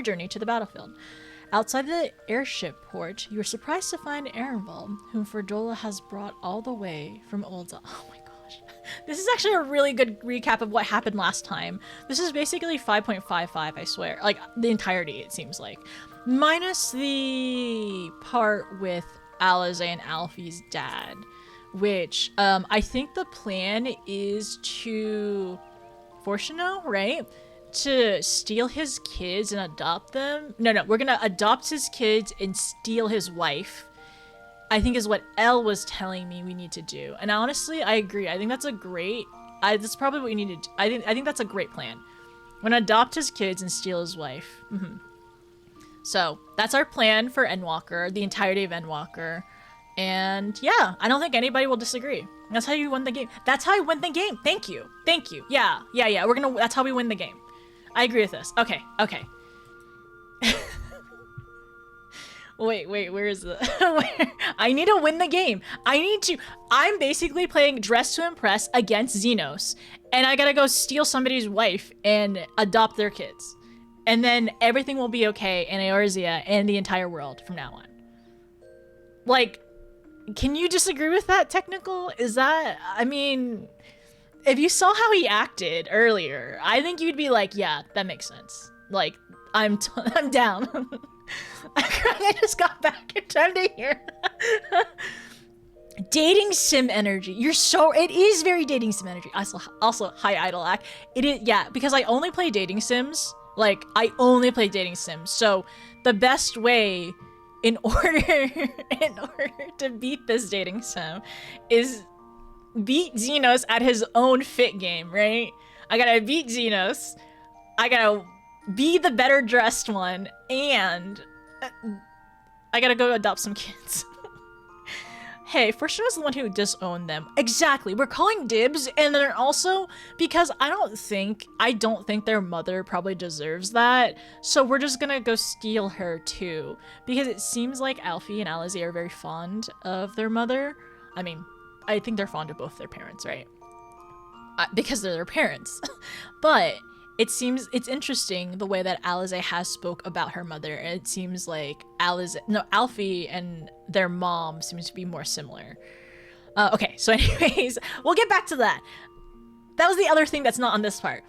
A: journey to the battlefield. Outside the airship port, you are surprised to find Arenvald, whom Ferdola has brought all the way from Olza. Oh my gosh. This is actually a really good recap of what happened last time. This is basically 5.55, I swear. Like, the entirety, it seems like. Minus the part with Alize and Alfie's dad, which I think the plan is to Fortuno, right? To steal his kids and adopt them. No, we're gonna adopt his kids and steal his wife, I think is what Elle was telling me we need to do. And honestly, I agree. I think that's that's probably what we need to do. I think that's a great plan. We're gonna adopt his kids and steal his wife. So that's our plan for Endwalker, the entirety of Endwalker. And yeah, I don't think anybody will disagree. That's how you win the game. That's how I win the game. Thank you. Yeah. That's how we win the game. I agree with this. Okay. Wait, where is the... I need to win the game. I'm basically playing Dress to Impress against Xenos, and I gotta go steal somebody's wife and adopt their kids. And then everything will be okay in Eorzea and the entire world from now on. Like, can you disagree with that, Technical? Is that, I mean, if you saw how he acted earlier, I think you'd be like, yeah, that makes sense. Like, I'm down. I just got back in time to hear. Dating sim energy. It is very dating sim energy. Also hi Idolac. It is, yeah, because I only play dating sims. Like, I only play dating sims. So the best way in order to beat this dating sim is beat Xenos at his own fit game, right? I gotta beat Xenos. I gotta be the better dressed one, and I gotta go adopt some kids. Hey, Fortuna's the one who disowned them. Exactly. We're calling dibs, and then also because I don't think their mother probably deserves that. So we're just gonna go steal her too, because it seems like Alfie and Alizé are very fond of their mother. I mean, I think they're fond of both their parents, right? Because they're their parents. But it's interesting the way that Alizé has spoke about her mother, and it seems like Alfie and their mom seems to be more similar. Okay, so anyways, we'll get back to that. That was the other thing that's not on this part.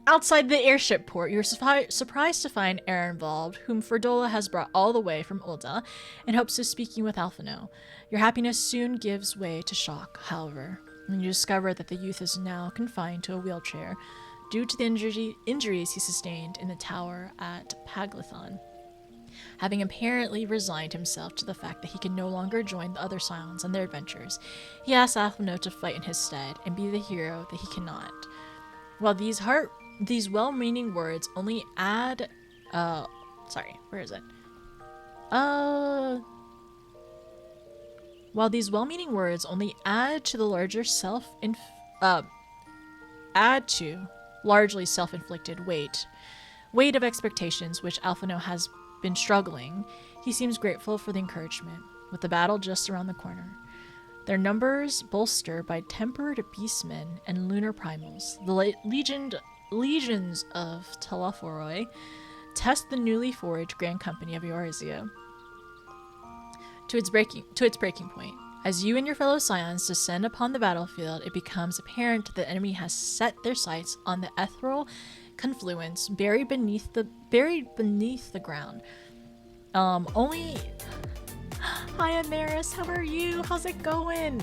A: Outside the airship port, you're surprised to find Aaron involved, whom Ferdola has brought all the way from Ulda in hopes of speaking with Alphino. Your happiness soon gives way to shock, however, when you discover that the youth is now confined to a wheelchair due to the injuries he sustained in the tower at Paglithon. Having apparently resigned himself to the fact that he can no longer join the other Scions on their adventures, he asks Alphino to fight in his stead and be the hero that he cannot. While these well-meaning words only add... where is it? While these well-meaning words only add to the larger largely self-inflicted weight of expectations which Alphino has been struggling, he seems grateful for the encouragement, with the battle just around the corner. Their numbers bolstered by tempered beastmen and lunar primals, the legions of Telephoroi test the newly forged Grand Company of Eorzea to its breaking point. As you and your fellow Scions descend upon the battlefield, it becomes apparent that the enemy has set their sights on the ethereal confluence buried beneath the ground. Only... Hi, Amaris, how are you? How's it going?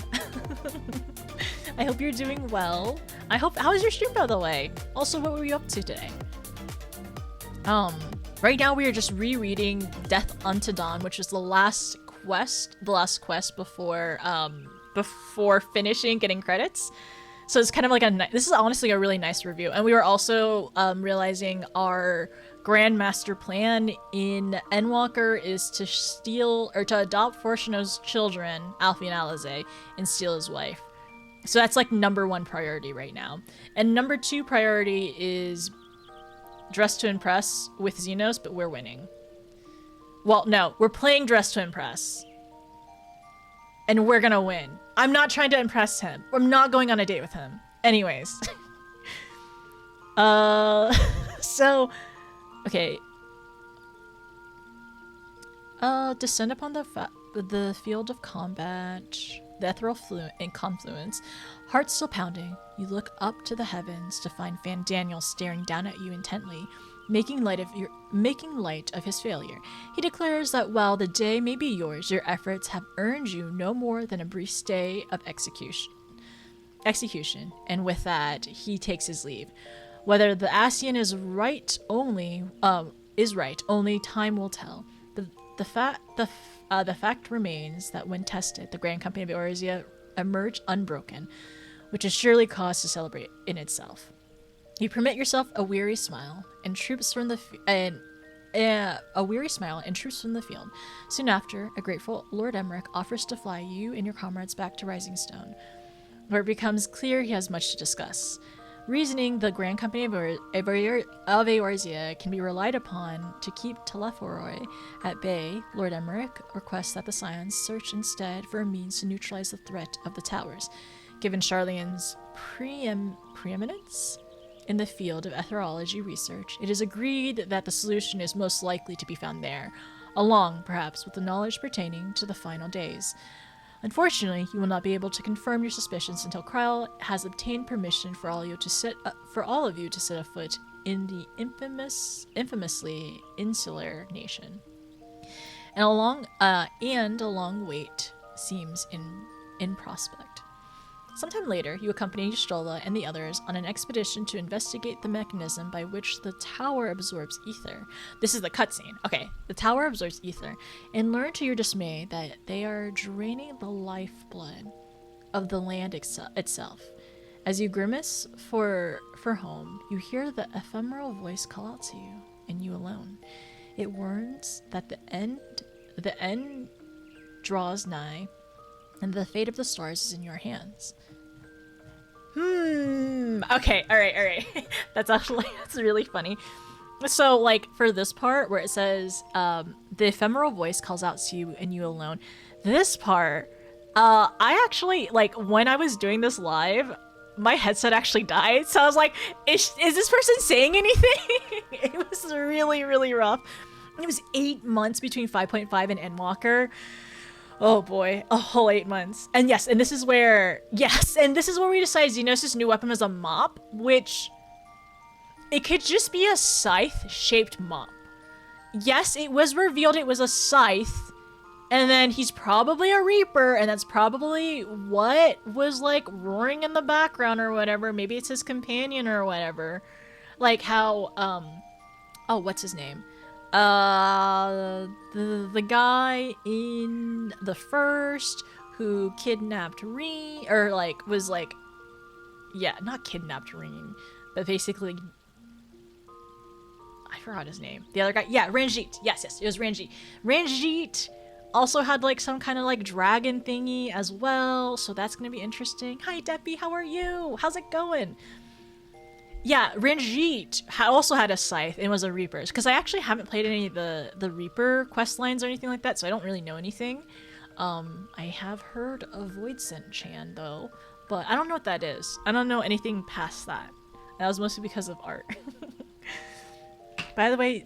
A: I hope you're doing well. How was your stream, by the way? Also, what were you up to today? Right now we are just rereading Death Unto Dawn, which is the last quest before finishing getting credits. So it's kind of like this is honestly a really nice review. And we were also realizing our Grandmaster plan in Endwalker is to steal or to adopt Fortuna's children, Alfie and Alizé, and steal his wife. So that's like number 1 priority right now. And number 2 priority is Dress to Impress with Xenos, but we're winning. Well, no, we're playing Dress to Impress. And we're gonna win. I'm not trying to impress him. I'm not going on a date with him. Anyways. So... Okay. Descend upon the field of combat, the ethereal confluence. Heart still pounding, you look up to the heavens to find Fan Daniel staring down at you intently, making light of his failure. He declares that while the day may be yours, your efforts have earned you no more than a brief stay of execution. And with that, he takes his leave. Whether the Ascian is right, only time will tell. The fact remains that when tested, the Grand Company of Eorzea emerged unbroken, which is surely cause to celebrate in itself. You permit yourself a weary smile and troops from the field. Soon after, a grateful Lord Emmerich offers to fly you and your comrades back to Rising Stone, where it becomes clear he has much to discuss. Reasoning the Grand Company of Eorzea can be relied upon to keep Telephoroi at bay, Lord Emmerich requests that the Scions search instead for a means to neutralize the threat of the towers. Given Charlian's preeminence in the field of etherology research, it is agreed that the solution is most likely to be found there. along, perhaps, with the knowledge pertaining to the final days. Unfortunately, you will not be able to confirm your suspicions until Kryle has obtained permission for all of you to set afoot in the infamously insular nation. And a long wait seems in prospect. Sometime later, you accompany Stola and the others on an expedition to investigate the mechanism by which the tower absorbs ether. This is the cutscene. Okay, the tower absorbs ether, and learn to your dismay that they are draining the lifeblood of the land itself. As you grimace for home, you hear the ephemeral voice call out to you, and you alone. It warns that the end draws nigh, and the fate of the stars is in your hands. Okay, alright. That's really funny. So, like, for this part where it says, the ephemeral voice calls out to you and you alone, this part, I actually, like, when I was doing this live, my headset actually died, so I was like, is this person saying anything? It was really, really rough. It was 8 months between 5.5 and Endwalker. Oh boy, a whole 8 months. And yes, and this is where we decided Xenos' new weapon was a mop, which it could just be a scythe-shaped mop. Yes, it was revealed it was a scythe, and then he's probably a reaper, and that's probably what was like roaring in the background or whatever. Maybe it's his companion or whatever. Like how, oh, what's his name? The guy in the first who kidnapped Reen, or like was like, yeah, not kidnapped Reen, but basically, I forgot his name. The other guy, yeah, Ranjit. Yes, it was Ranjit. Ranjit also had like some kind of like dragon thingy as well, so that's gonna be interesting. Hi, Deppy, how are you? How's it going? Yeah, Ranjit also had a scythe and was a reaper. Because I actually haven't played any of the reaper quest lines or anything like that, so I don't really know anything. I have heard of Voidsent Chan though, but I don't know what that is. I don't know anything past that. That was mostly because of art. By the way,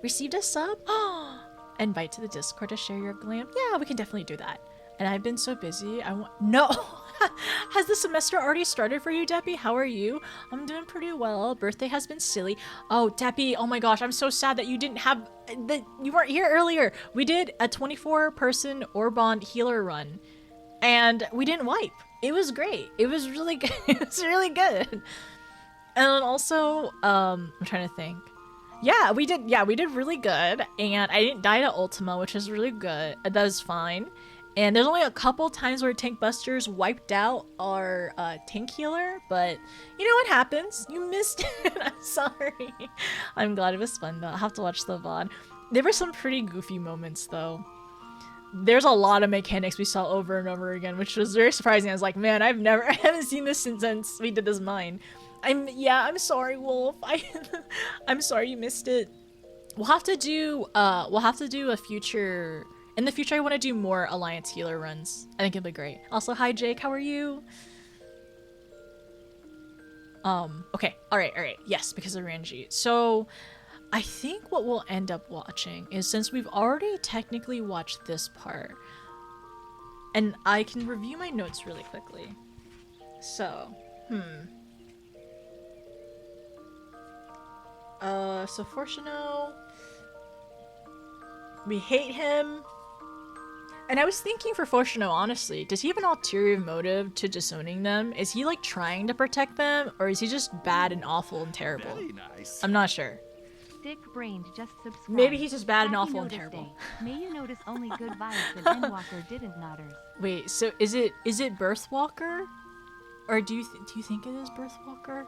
A: received a sub? Invite to the Discord to share your glam? Yeah, we can definitely do that. And I've been so busy, no! Has the semester already started for you, Deppy? How are you? I'm doing pretty well. Birthday has been silly. Oh, Deppy, oh my gosh, I'm so sad that you you weren't here earlier. We did a 24-person Orbond healer run, and we didn't wipe. It was great. It was really good. It was really good. And also, I'm trying to think. Yeah, we did really good, and I didn't die to Ultima, which is really good. That is fine. And there's only a couple times where Tank Busters wiped out our tank healer, but you know what happens? You missed it. I'm sorry. I'm glad it was fun though. I'll have to watch the VOD. There were some pretty goofy moments though. There's a lot of mechanics we saw over and over again, which was very surprising. I was like, man, I haven't seen this since we did this mine. I'm sorry, Wolf. I'm sorry you missed it. We'll have to do a future. In the future, I want to do more Alliance healer runs. I think it'll be great. Also, hi Jake, how are you? Okay, alright, yes, because of Ranji. So, I think what we'll end up watching is, since we've already technically watched this part, and I can review my notes really quickly. So, so Fortuno, we hate him. And I was thinking for Fortuno, honestly, does he have an ulterior motive to disowning them? Is he like trying to protect them, or is he just bad and awful and terrible?
G: Very nice.
A: I'm not sure.
B: Dick-brained just subscribed.
A: Maybe he's just bad and
B: Happy
A: awful and
B: Notice
A: terrible.
B: Day. May you notice only good vibes and Endwalker didn't nodders.
A: Wait, so is it Birthwalker? Or do you think it is Birthwalker?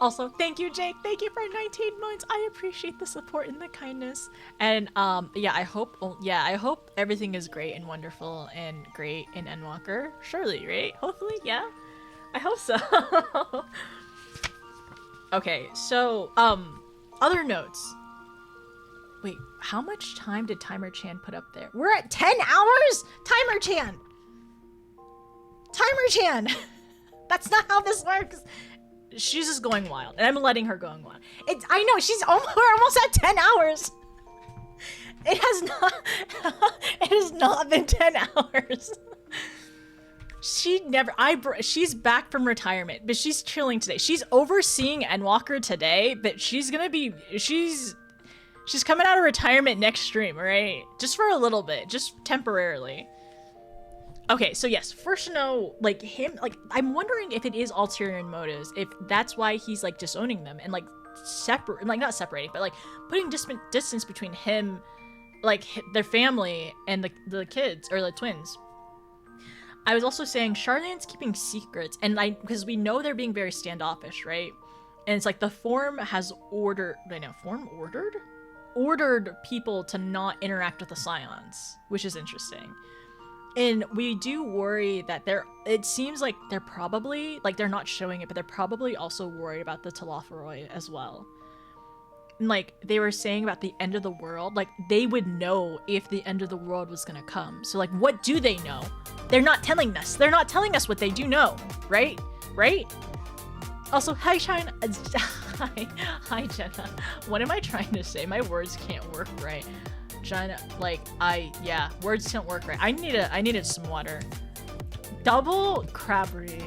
A: Also, thank you, Jake. Thank you for 19 months. I appreciate the support and the kindness. And yeah, I hope everything is great and wonderful and great in Endwalker. Surely, right? Hopefully, yeah. I hope so. Okay, so other notes. Wait, how much time did Timer Chan put up there? We're at 10 hours? Timer Chan! Timer Chan! That's not how this works. She's just going wild, and I'm letting her go wild. I know, we're almost at 10 hours. It has not. It has not been 10 hours. She's back from retirement, but she's chilling today. She's overseeing Endwalker today, but she's coming out of retirement next stream, right? Just for a little bit, just temporarily. Okay, so yes, first to know, like, him, like, I'm wondering if it is ulterior motives, if that's why he's, like, disowning them, and, like, not separating, but, like, putting distance between him, like, their family, and the kids, or the twins. I was also saying Charlene's keeping secrets, and because we know they're being very standoffish, right? And it's like the Form has ordered people to not interact with the Scions, which is interesting. And we do worry that it seems like they're probably, like, they're not showing it, but they're probably also worried about the Telophoroi as well. And, like, they were saying about the end of the world, like, they would know if the end of the world was gonna come. So, like, what do they know? They're not telling us. They're not telling us what they do know, right? Right? Also, hi, Shine. Hi, Jenna. What am I trying to say? My words can't work right. Jenna, like, yeah, words don't work right. I needed some water. Double crab reef.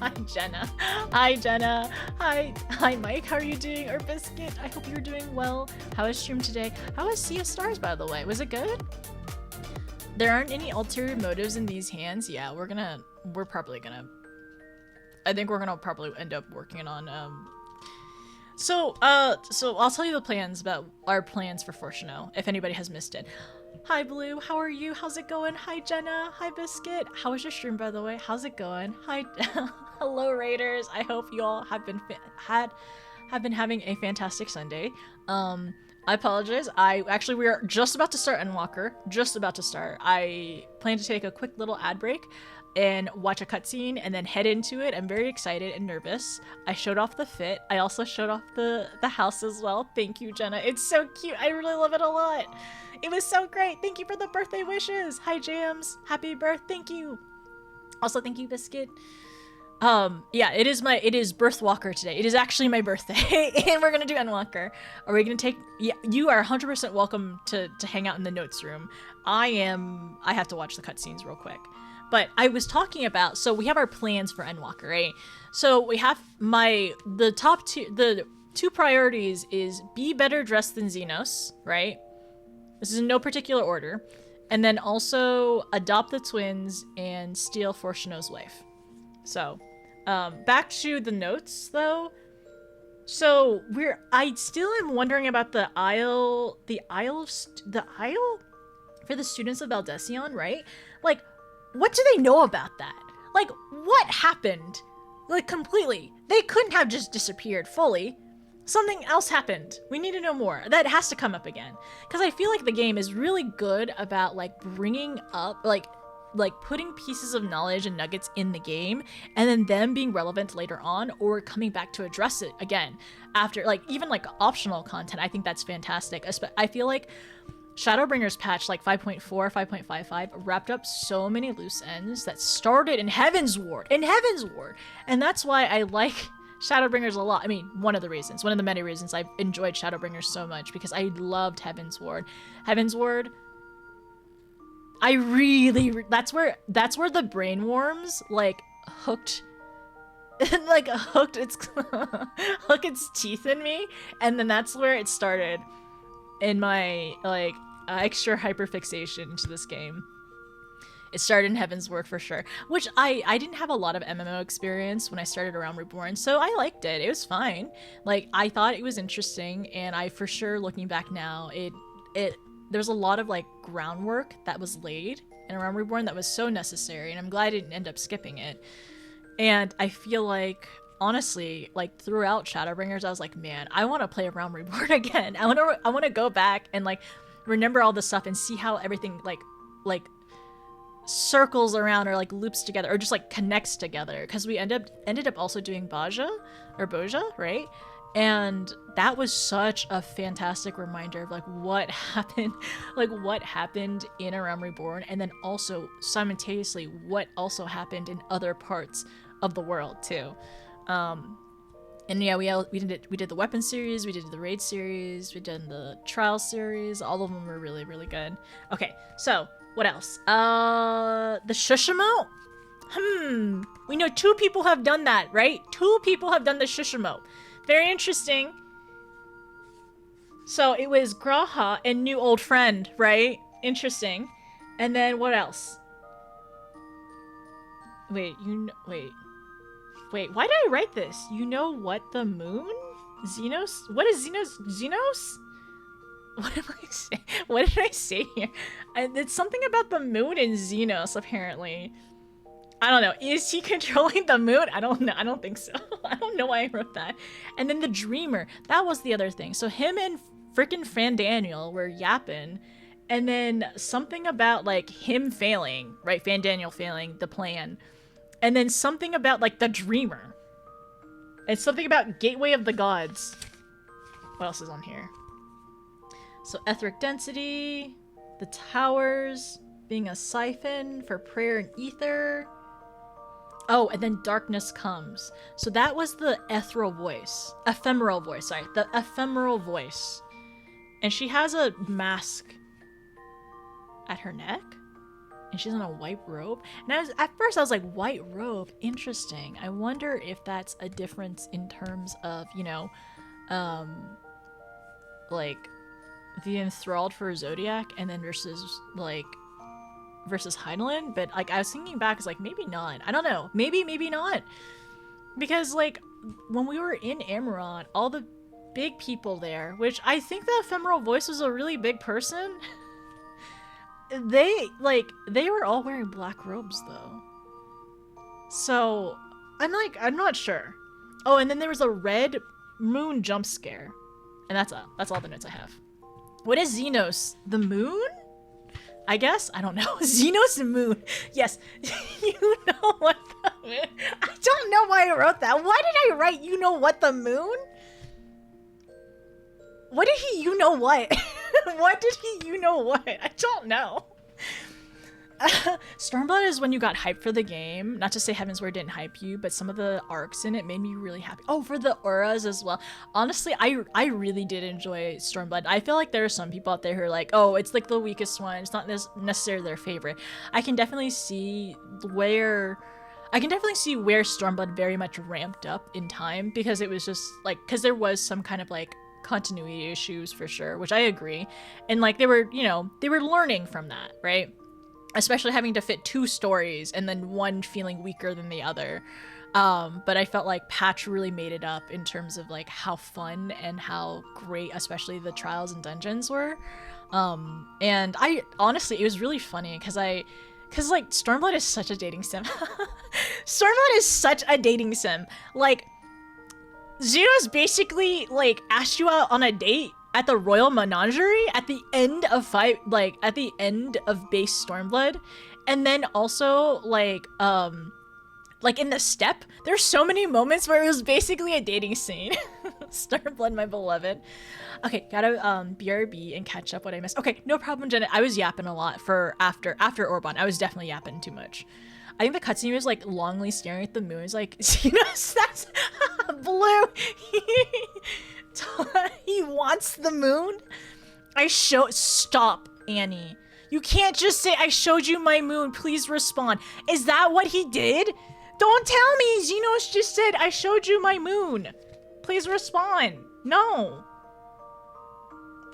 A: Hi, Jenna. Hi, Jenna. Hi, Mike. How are you doing? Or Biscuit, I hope you're doing well. How was stream today? How was Sea of Stars, by the way? Was it good? There aren't any ulterior motives in these hands. Yeah, we're probably gonna, I think we're gonna probably end up working on, so I'll tell you the plans about our plans for Fortuno, if anybody has missed it. Hi, Blue. How are you? How's it going? Hi, Jenna. Hi, Biscuit. How was your stream, by the way? How's it going? Hi, hello, Raiders. I hope you all have been having a fantastic Sunday. I apologize. We are just about to start Endwalker. Just about to start. I plan to take a quick little ad break and watch a cutscene and then head into it. I'm very excited and nervous. I showed off the fit. I also showed off the house as well. Thank you, Jenna. It's so cute. I really love it a lot. It was so great. Thank you for the birthday wishes. Hi, Jams. Happy birth. Thank you. Also, thank you, Biscuit. Yeah, it is birthwalker today. It is actually my birthday, and we're gonna do Endwalker. Are we gonna take? Yeah, you are 100% welcome to hang out in the notes room. I have to watch the cutscenes real quick. But I was talking about, so we have our plans for Endwalker, right? So we have the two priorities is be better dressed than Xenos, right? This is in no particular order. And then also adopt the twins and steal Fortuno's wife. So, back to the notes though. So I still am wondering about the Isle for the students of Baldesion, right? Like, what do they know about that? Like, what happened? Like, completely. They couldn't have just disappeared fully. Something else happened. We need to know more. That has to come up again. Because I feel like the game is really good about, like, bringing up, like putting pieces of knowledge and nuggets in the game, and then them being relevant later on, or coming back to address it again after, like, even, like, optional content. I think that's fantastic. I feel like Shadowbringers patch, like 5.4, 5.55, wrapped up so many loose ends that started in Heaven's Ward. And that's why I like Shadowbringers a lot. I mean, one of the many reasons I've enjoyed Shadowbringers so much, because I loved Heaven's Ward. I really, that's where the brain worms, like, hooked its hook its teeth in me, and then that's where it started in my, like, extra hyperfixation into this game. It started in Heaven's Ward for sure, which I didn't have a lot of MMO experience when I started A Realm Reborn, so I liked it. It was fine. Like, I thought it was interesting, and I, for sure, looking back now, there's a lot of, like, groundwork that was laid in A Realm Reborn that was so necessary, and I'm glad I didn't end up skipping it. And I feel like, honestly, like, throughout Shadowbringers, I was like, man, I want to play A Realm Reborn again. I want to go back and, like, remember all this stuff and see how everything, like circles around, or, like, loops together, or just, like, connects together, because we ended up also doing Boja, right? And that was such a fantastic reminder of, like, what happened in A Realm Reborn, and then also simultaneously what also happened in other parts of the world too. And yeah, we did the weapon series, we did the raid series, we did the trial series. All of them were really, really good. Okay, so what else? The Shushimo? We know 2 people have done that, right? 2 people have done the Shushimo. Very interesting. So it was Graha and New Old Friend, right? Interesting. And then what else? Wait, Wait, why did I write this? You know what the moon? Xenos? What is Xenos? Xenos? What am I saying? What did I say here? It's something about the moon and Xenos, apparently. I don't know. Is he controlling the moon? I don't know. I don't think so. I don't know why I wrote that. And then the Dreamer. That was the other thing. So him and frickin' Fan Daniel were yapping. And then something about, like, him failing, right? Fan Daniel failing the plan. And then something about, like, the Dreamer. And something about Gateway of the Gods. What else is on here? So etheric density, the towers, being a siphon for prayer and ether. Oh, and then darkness comes. So that was the ephemeral voice, sorry, the ephemeral voice. And she has a mask at her neck. And she's in a white robe. And at first I was like, white robe, interesting. I wonder if that's a difference in terms of, you know, like the enthralled for Zodiac and then versus Heidelin. But like I was thinking back, it's like maybe not. I don't know. Maybe not. Because like when we were in Amaron, all the big people there, which I think the ephemeral voice was a really big person. They were all wearing black robes though. So I'm not sure. Oh, and then there was a red moon jump scare. And that's all the notes I have. What is Xenos? The moon? I guess? I don't know. Xenos and moon. Yes. You know what the moon? I don't know why I wrote that. Why did I write you know what the moon? What did he you know what? What did he you know what? I don't know. Stormblood is when you got hyped for the game. Not to say Heavensward didn't hype you, but some of the arcs in it made me really happy. Oh, for the auras as well. Honestly, I really did enjoy Stormblood. I feel like there are some people out there who are like, oh, it's like the weakest one. It's not necessarily their favorite. I can definitely see where Stormblood very much ramped up in time because it was just like, because there was some kind of like continuity issues for sure, which I agree. And like they were learning from that, right? Especially having to fit 2 stories and then one feeling weaker than the other. But I felt like Patch really made it up in terms of like how fun and how great, especially the trials and dungeons were. And I honestly, it was really funny because like Stormblood is such a dating sim. Stormblood is such a dating sim. Like Xenos basically like asked you out on a date at the Royal Menagerie at the end of at the end of base Stormblood, and then also like in the steppe, there's so many moments where it was basically a dating scene. Stormblood, my beloved. Okay, gotta BRB and catch up what I missed. Okay, no problem, Jenna. I was yapping a lot for after Orban. I was definitely yapping too much. I think the cutscene was like longly staring at the moon. It's like, you know, that's blue. He wants the moon. Stop, Annie. You can't just say I showed you my moon. Please respond. Is that what he did? Don't tell me. Xenos just said I showed you my moon. Please respond. No.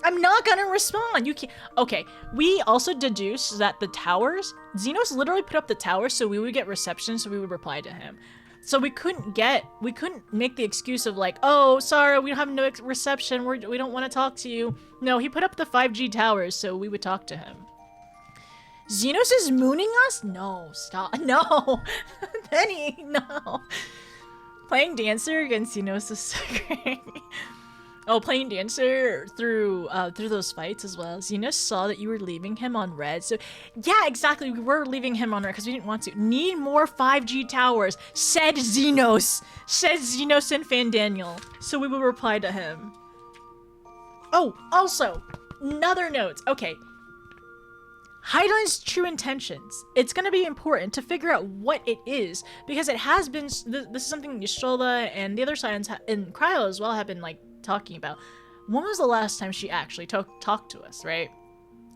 A: I'm not gonna respond. You can't. Okay. We also deduced that the towers. Xenos literally put up the towers so we would get reception, so we would reply to him. So we couldn't make the excuse of like, oh, sorry, we don't have no reception. We don't want to talk to you. No, he put up the 5G towers so we would talk to him. Xenos is mooning us? No, stop. No. Penny, no. Playing Dancer against Xenos is so great. Oh, playing Dancer through those fights as well. Xenos saw that you were leaving him on red. So, yeah, exactly. We were leaving him on red because we didn't want to. Need more 5G towers, said Xenos. Said Xenos and Fan Daniel. So we will reply to him. Oh, also, another note. Okay. Hydaelyn's true intentions. It's going to be important to figure out what it is, because it has been, this is something Yashola and the other science and Cryo as well have been like talking about. When was the last time she actually talked to us, right?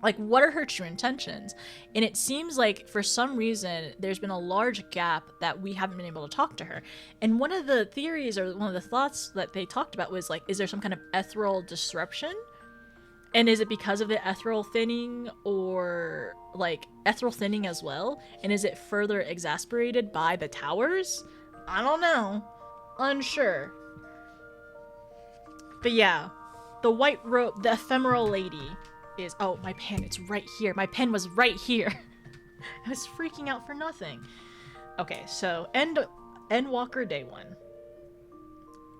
A: Like, what are her true intentions? And it seems like for some reason there's been a large gap that we haven't been able to talk to her. And one of the theories, or one of the thoughts that they talked about, was like, is there some kind of ethereal disruption? And is it because of the ethereal thinning, or like ethereal thinning as well? And is it further exasperated by the towers? I don't know. Unsure. But yeah, the white robe, the ephemeral lady is, oh, my pen, it's right here. My pen was right here. I was freaking out for nothing. Okay, so Endwalker Day 1.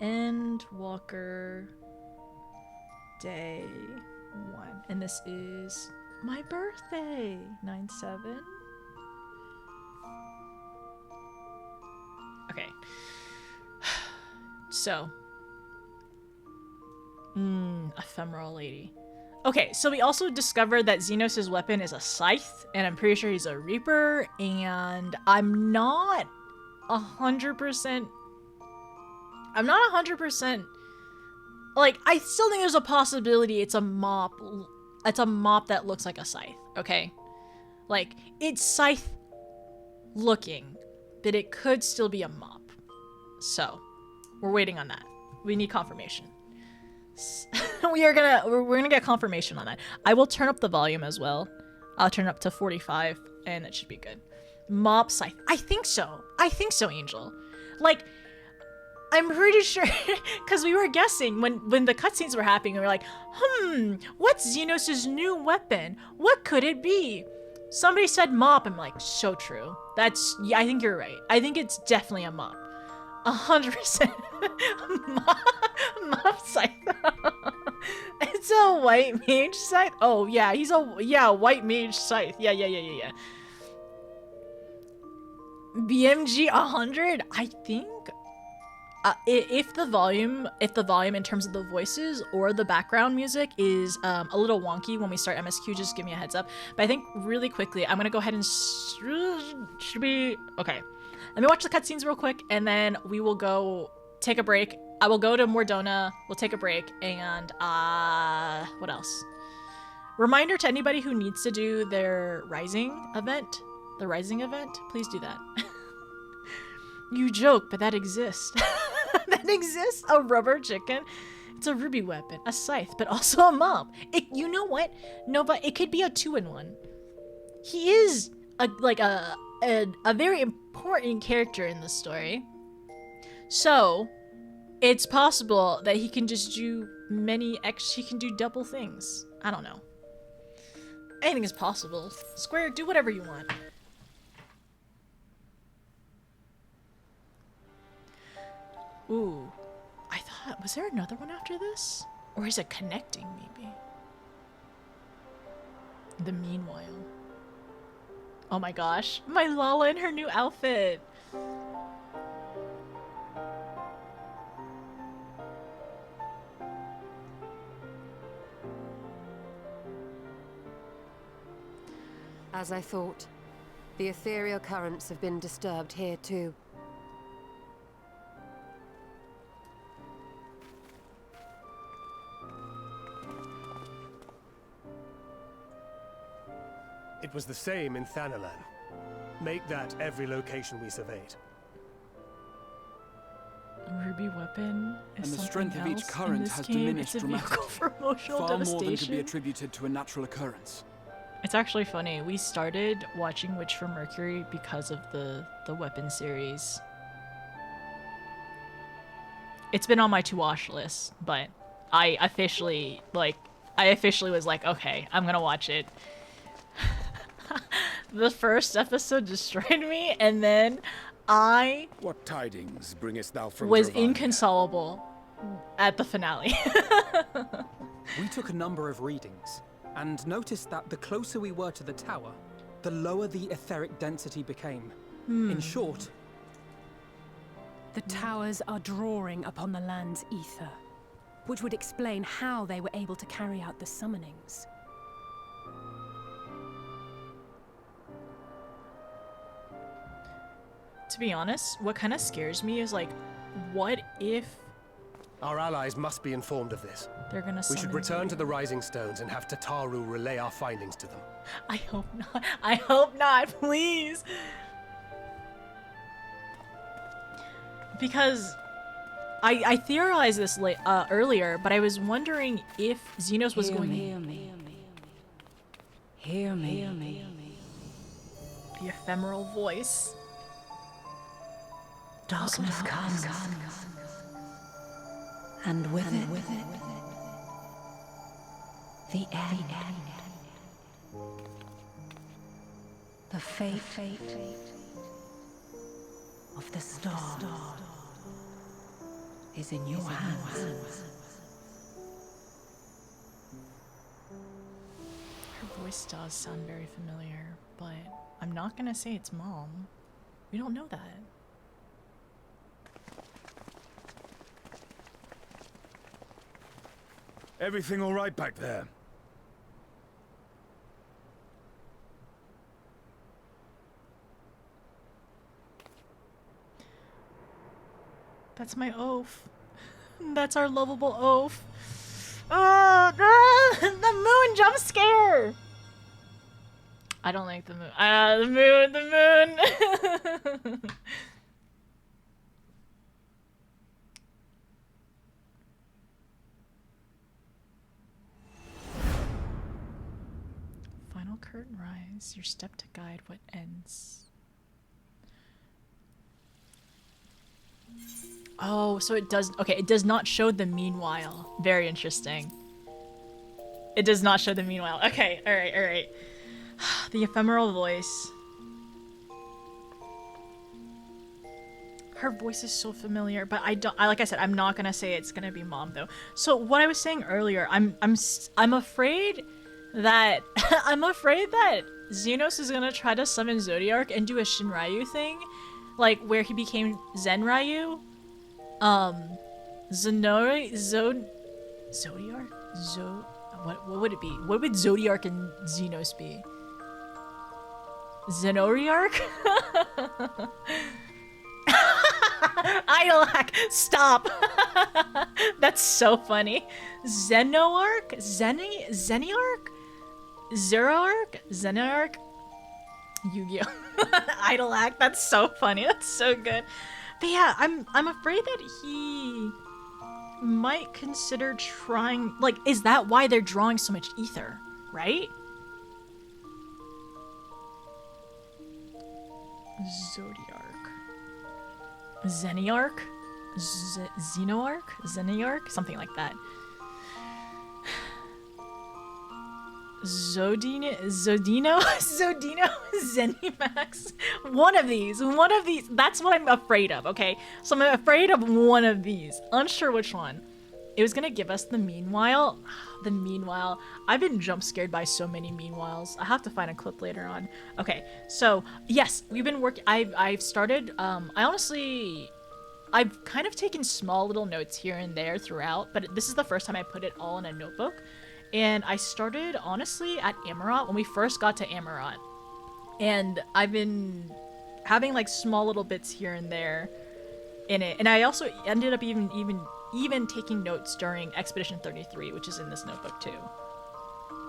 A: Endwalker Day 1. And this is my birthday, 9/7. Okay. So. Ephemeral lady. Okay, so we also discovered that Xenos' weapon is a scythe, and I'm pretty sure he's a reaper, and I'm not 100%... Like, I still think there's a possibility it's a mop. It's a mop that looks like a scythe, okay? Like, it's scythe looking, but it could still be a mop. So, we're waiting on that. We need confirmation. we're gonna get confirmation on that. I will turn up the volume as well. I'll turn it up to 45, and it should be good. Mop scythe. I think so, Angel. Like, I'm pretty sure, because we were guessing when the cutscenes were happening, we were like, what's Xenos' new weapon? What could it be? Somebody said mop. I'm like, so true. Yeah, I think you're right. I think it's definitely a mop. 100%. Mop scythe. It's a white mage scythe? Oh, yeah, white mage scythe. Yeah. BMG 100? I think... if the volume in terms of the voices or the background music is a little wonky when we start MSQ, just give me a heads up. But I think really quickly, I'm gonna go ahead and okay. Let me watch the cutscenes real quick, and then we will go take a break. I will go to Mordona, we'll take a break, and what else? Reminder to anybody who needs to do their Rising event, please do that. You joke, but that exists. That exists? A rubber chicken? It's a ruby weapon, a scythe, but also a mop. You know what, Nova? It could be a 2-in-1. He is a very important character in the story. So, it's possible that he can just do he can do double things. I don't know. Anything is possible. Square, do whatever you want. Ooh, I thought, was there another one after this? Or is it connecting, maybe? The meanwhile. Oh my gosh, my Lala in her new outfit!
G: As I thought, the ethereal currents have been disturbed here too.
H: It was the same in Thanalan. Make that every location we surveyed.
A: Ruby weapon is
I: and the strength of each
A: else.
I: current has
A: game,
I: diminished dramatically.
A: For emotional
I: Far more than could be
A: devastation.
I: attributed to a natural occurrence.
A: It's actually funny. We started watching Witch from Mercury because of the weapon series. It's been on my to-watch list, but I officially was like, okay, I'm gonna watch it. The first episode destroyed me, and then I
D: What tidings bringest thou from
A: was
D: Dravania?
A: inconsolable at the finale.
J: We took a number of readings, and noticed that the closer we were to the tower, the lower the etheric density became. In short,
K: the towers are drawing upon the land's ether, which would explain how they were able to carry out the summonings.
A: to be honest, what kind of scares me is like, what if
H: Our allies must be informed of this.
A: they're gonna
H: We should
A: summon
H: return
A: you?
H: to the Rising Stones and have Tataru relay our findings to them.
A: I hope not. I hope not, please. Because I theorized this earlier, but I was wondering if Xenos was going.
F: Hear me. Hear me.
A: The ephemeral voice.
F: Darkness comes, and with it, the end. The fate of the star is in your hands.
A: Her voice does sound very familiar, but I'm not gonna say it's Mom. We don't know that.
L: Everything all right back there?
A: That's my oaf. That's our lovable oaf. The moon jump scare. I don't like the moon. The moon. Final curtain rise. Your step to guide what ends. Oh, so it does. Okay, it does not show the meanwhile. Very interesting. It does not show the meanwhile. Okay, alright. The ephemeral voice. Her voice is so familiar, but like I said, I'm not gonna say it's gonna be Mom though. So what I was saying earlier, I'm afraid that I'm afraid that Xenos is gonna try to summon Zodiark and do a Shinryu thing, like where he became Zenryu. Zodiark? What would it be? What would Zodiark and Xenos be? Zenoriark? Idolac, stop! That's so funny. Zenoark? Zeniark? Zeroark? Zenoark? Yu-Gi-Oh! Idolac, that's so funny. That's so good. But yeah, I'm afraid that he might consider trying. Like, is that why they're drawing so much ether, right? Zodiark. Zeniark? Xenoark? Zeniark? Something like that. Zodino? Zenimax? One of these. That's what I'm afraid of, okay? So I'm afraid of one of these. Unsure which one. It was gonna give us the meanwhile. The meanwhile. I've been jump scared by so many meanwhiles. I have to find a clip later on. Okay, so yes, we've been working. I've started. I've kind of taken small little notes here and there throughout, but this is the first time I put it all in a notebook. And I started, honestly, at Amarot, when we first got to Amarot. And I've been having, like, small little bits here and there in it. And I also ended up even taking notes during Expedition 33, which is in this notebook, too.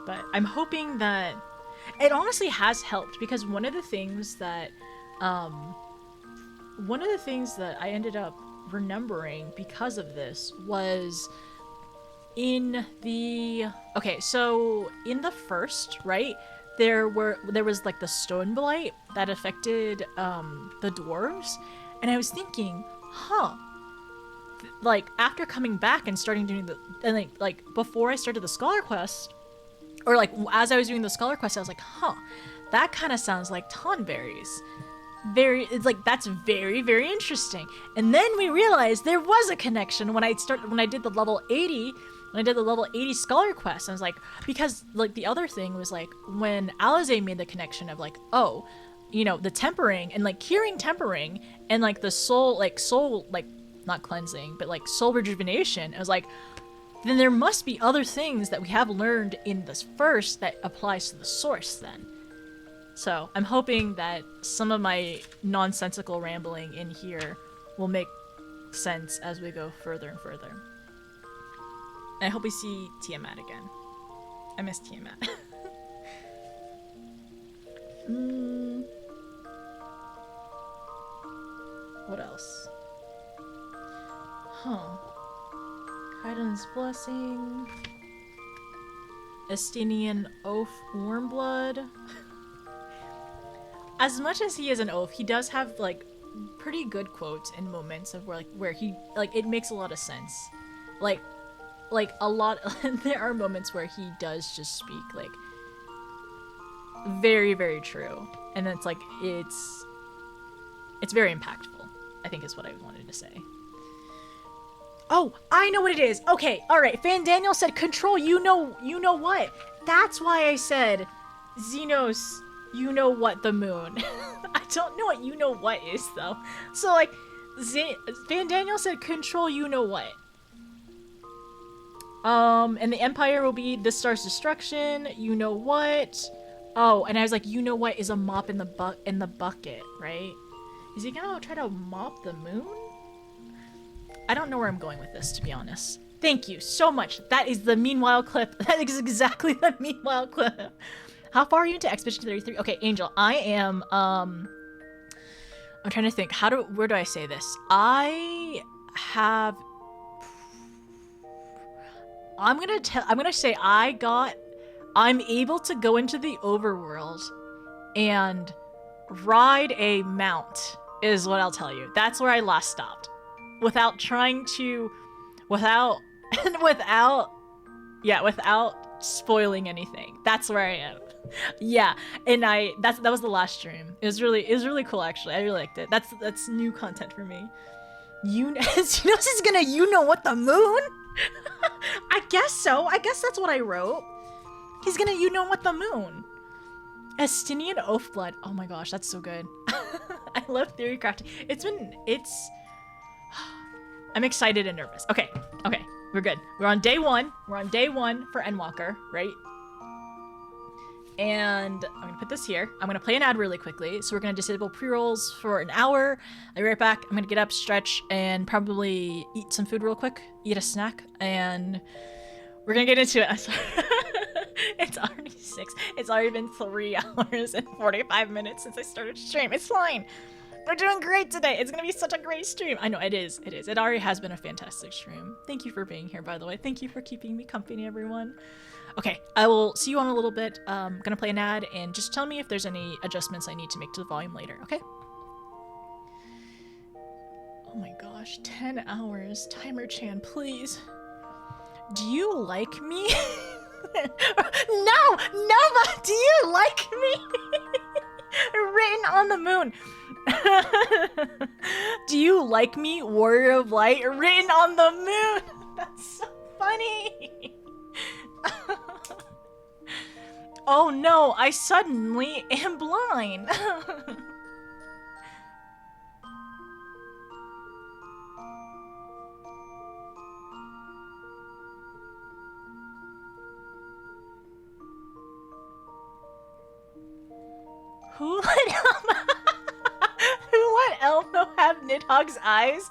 A: But I'm hoping that... It honestly has helped, because one of the things that I ended up remembering because of this was... Okay, so in the first, right, there was like the stone blight that affected the dwarves, and I was thinking, like after coming back and starting doing like before I started the scholar quest, or like as I was doing the scholar quest, I was like, that kind of sounds like Tonberries. It's like, that's very, very interesting. And then we realized there was a connection when I did the level 80. When I did the level 80 scholar quest, I was like, because like the other thing was like when Alize made the connection of like, oh, you know, the tempering and like curing tempering and like the soul not cleansing, but like soul rejuvenation. I was like, then there must be other things that we have learned in this first that applies to the source then. So I'm hoping that some of my nonsensical rambling in here will make sense as we go further and further. And I hope we see Tiamat again. I miss Tiamat. What else? Huh. Hyden's Blessing. Estinian Oath Warmblood. As much as he is an oaf, he does have like pretty good quotes and moments of where he like it makes a lot of sense. Like a lot there are moments where he does just speak like very, very true. And it's like it's very impactful, I think is what I wanted to say. Oh, I know what it is. Okay, all right. Fan Daniel said control. You know what? That's why I said Xenos. You know what the moon. I don't know what you know what is though. So like, Fan Daniel said control. You know what? And the Empire will be this star's destruction. You know what? Oh, and I was like, you know what is a mop in the bucket, right? Is he gonna try to mop the moon? I don't know where I'm going with this, to be honest. Thank you so much. That is the meanwhile clip. That is exactly the meanwhile clip. How far are you into Expedition 33? Okay, Angel, I am, I'm trying to think. Where do I say this? I'm gonna say I'm able to go into the overworld and ride a mount, is what I'll tell you. That's where I last stopped. Without spoiling anything. That's where I am. Yeah, and that was the last stream. It was really cool actually. I really liked it. That's new content for me. Xenos is gonna what the moon? I guess so. I guess that's what I wrote. He's gonna what the moon. Estinian Oathblood. Oh my gosh, that's so good. I love theory crafting. I'm excited and nervous. Okay, we're good. We're on day one. We're on day one for Endwalker, right? And I'm gonna put this here. I'm gonna play an ad really quickly. So we're gonna disable pre-rolls for an hour. I'll be right back. I'm gonna get up, stretch, and probably eat some food real quick. Eat a snack, and we're gonna get into it. It's already 6. It's already been 3 hours and 45 minutes since I started stream. It's fine. We're doing great today. It's gonna be such a great stream. I know it is. It is. It already has been a fantastic stream. Thank you for being here, by the way. Thank you for keeping me company, everyone. Okay, I will see you on a little bit. Gonna play an ad and just tell me if there's any adjustments I need to make to the volume later, okay? Oh my gosh, 10 hours. Timer Chan, please. Do you like me? No! Nova, do you like me? Written on the moon. Do you like me, Warrior of Light? Written on the moon. That's so funny. Oh no, I suddenly am blind. Who let Elmo have Nidhogg's eyes?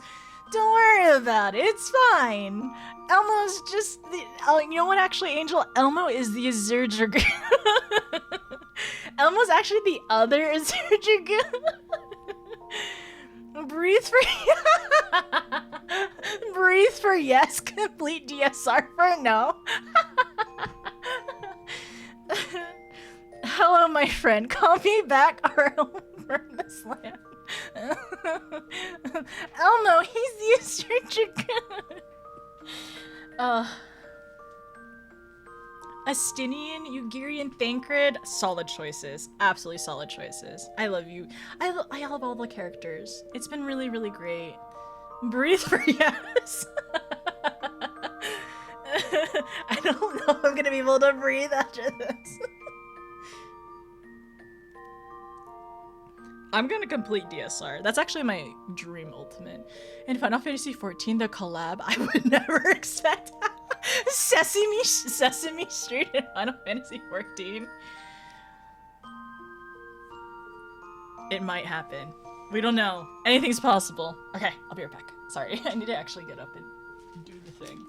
A: Don't worry about it. It's fine. Elmo's just the... Oh, you know what, actually, Angel? Elmo is the Azure Dragoon. Elmo's actually the other Azure Dragoon. Breathe for... Breathe for yes. Complete DSR for no. Hello, my friend. Call me back or I'll burn this land. Elmo, he's the Azure Dragoon. Astinian, Ugirian, Thancred, solid choices. Absolutely solid choices. I love you. I love all the characters. It's been really, really great. Breathe for yes. I don't know if I'm gonna be able to breathe after this. I'm gonna complete DSR. That's actually my dream ultimate. In Final Fantasy XIV, the collab, I would never expect. Sesame Street in Final Fantasy XIV. It might happen. We don't know. Anything's possible. Okay, I'll be right back. Sorry, I need to actually get up and do the thing.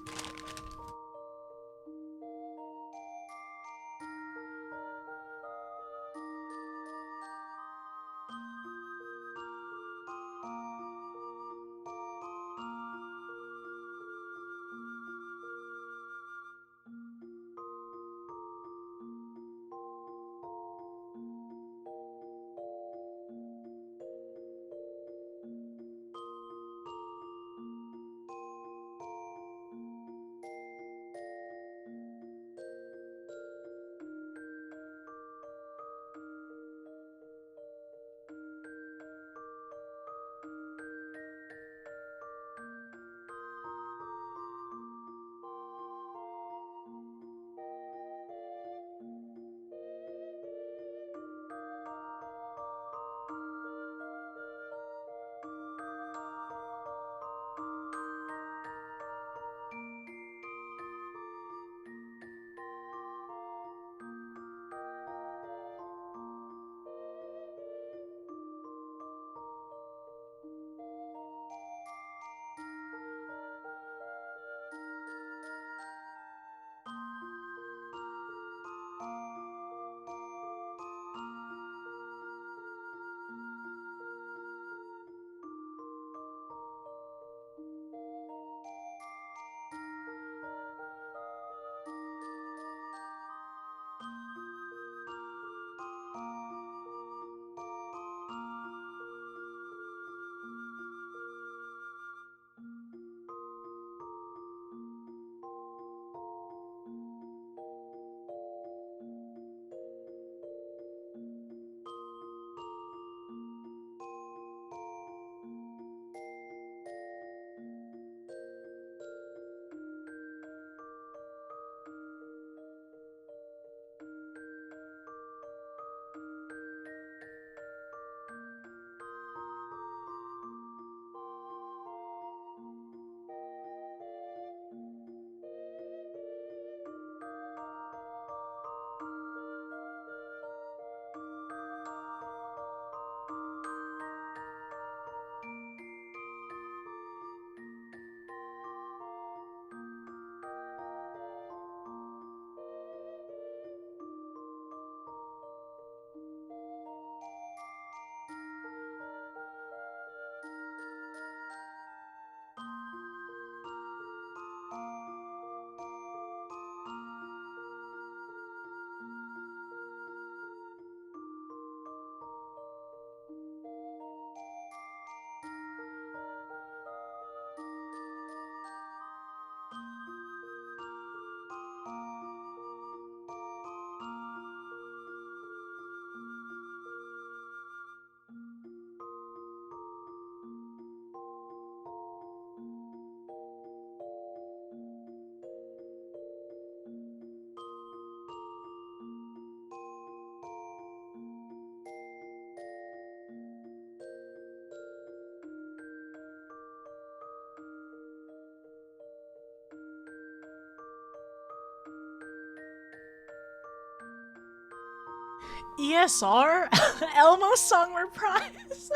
A: ESR? Elmo's song reprise?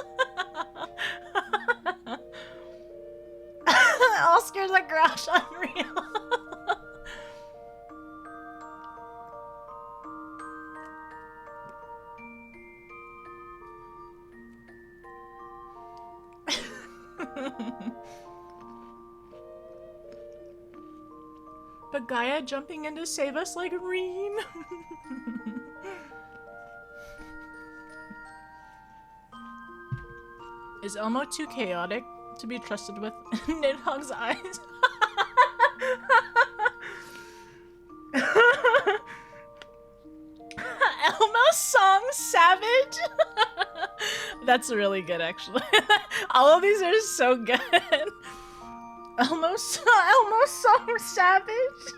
A: Oscar the Grouch Unreal. But Gaia jumping in to save us like Reen. Is Elmo too chaotic to be trusted with Nidhogg's eyes? Elmo's song Savage? That's really good, actually. All of these are so good. Elmo's song Savage?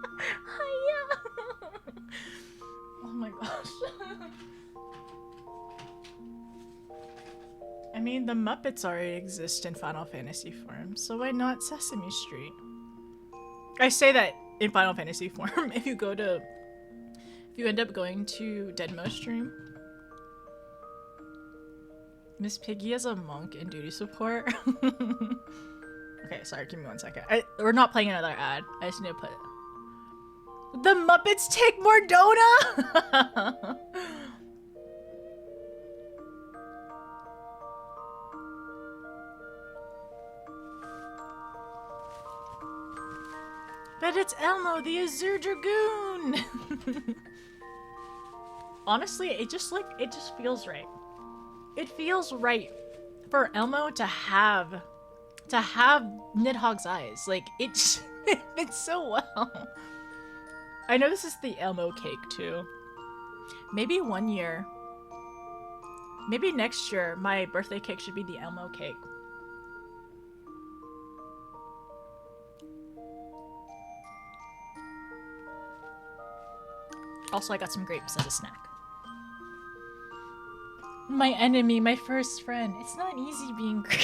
A: Yeah. Oh my gosh. I mean, the Muppets already exist in Final Fantasy form, so why not Sesame Street? I say that in Final Fantasy form. If you end up going to Deadmo stream, Miss Piggy as a monk in duty support. Okay, sorry, give me 1 second. We're not playing another ad. I just need to put it. The Muppets take more Dona! But it's Elmo, the Azure Dragoon! Honestly, it just feels right. It feels right for Elmo to have Nidhogg's eyes. Like, it fits so well. I know this is the Elmo cake too. Maybe one year, maybe next year, my birthday cake should be the Elmo cake. Also, I got some grapes as a snack. My enemy, my first friend. It's not easy being green.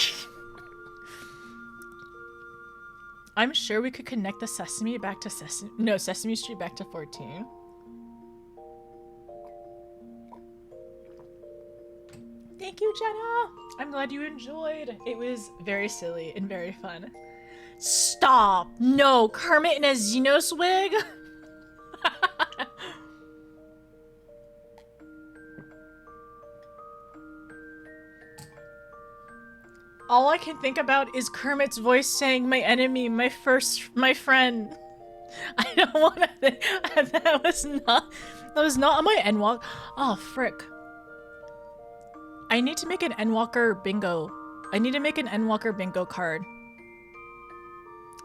A: I'm sure we could connect the Sesame back to Sesame Street back to 14. Thank you, Jenna! I'm glad you enjoyed. It was very silly and very fun. Stop! No, Kermit in a Xenos wig? All I can think about is Kermit's voice saying, "My enemy, my friend." I don't want to think that was not on my Endwalker. Oh, frick. I need to make an Endwalker bingo. I need to make an Endwalker bingo card.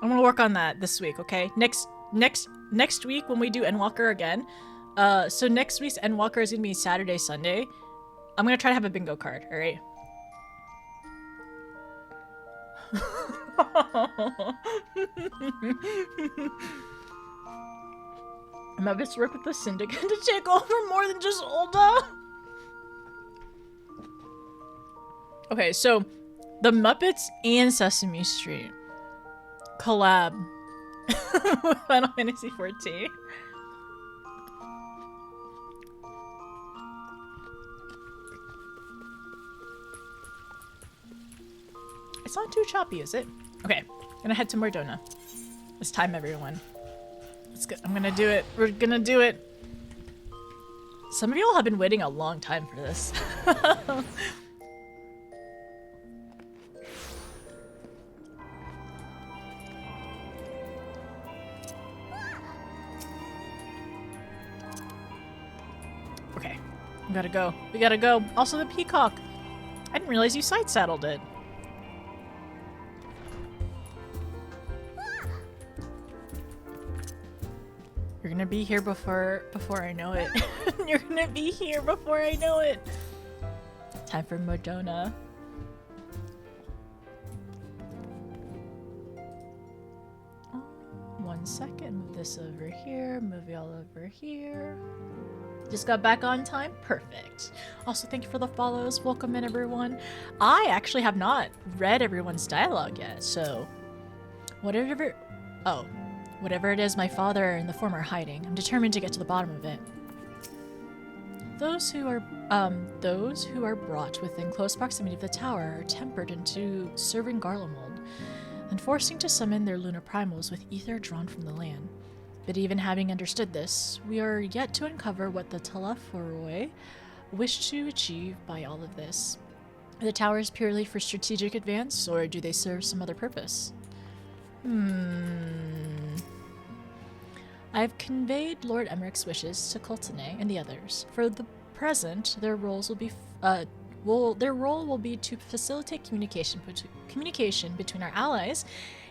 A: I'm gonna work on that this week, okay? Next week when we do Endwalker again. So next week's Endwalker is gonna be Saturday, Sunday. I'm gonna try to have a bingo card, alright? Muppets work with the Syndicate to take over more than just Olda. Okay, so the Muppets and Sesame Street collab with Final Fantasy XIV. It's not too choppy, is it? Okay, gonna head to Mordona. It's time, everyone. Let's go. I'm gonna do it. We're gonna do it. Some of y'all have been waiting a long time for this. Okay, we gotta go. We gotta go. Also the peacock. I didn't realize you side saddled it. You're gonna be here before I know it. You're gonna be here before I know it. Time for Mordona. Oh, 1 second. Move this over here. Move y'all over here. Just got back on time? Perfect. Also, thank you for the follows. Welcome in, everyone. I actually have not read everyone's dialogue yet, so whatever it is my father and the form are hiding, I'm determined to get to the bottom of it. Those who are brought within close proximity of the tower are tempered into serving Garlemald, and forcing to summon their lunar primals with ether drawn from the land. But even having understood this, we are yet to uncover what the Telephoroi wish to achieve by all of this. Are the towers purely for strategic advance, or do they serve some other purpose? I have conveyed Lord Emmerich's wishes to Coultonay and the others. For the present, their role will be to facilitate communication between our allies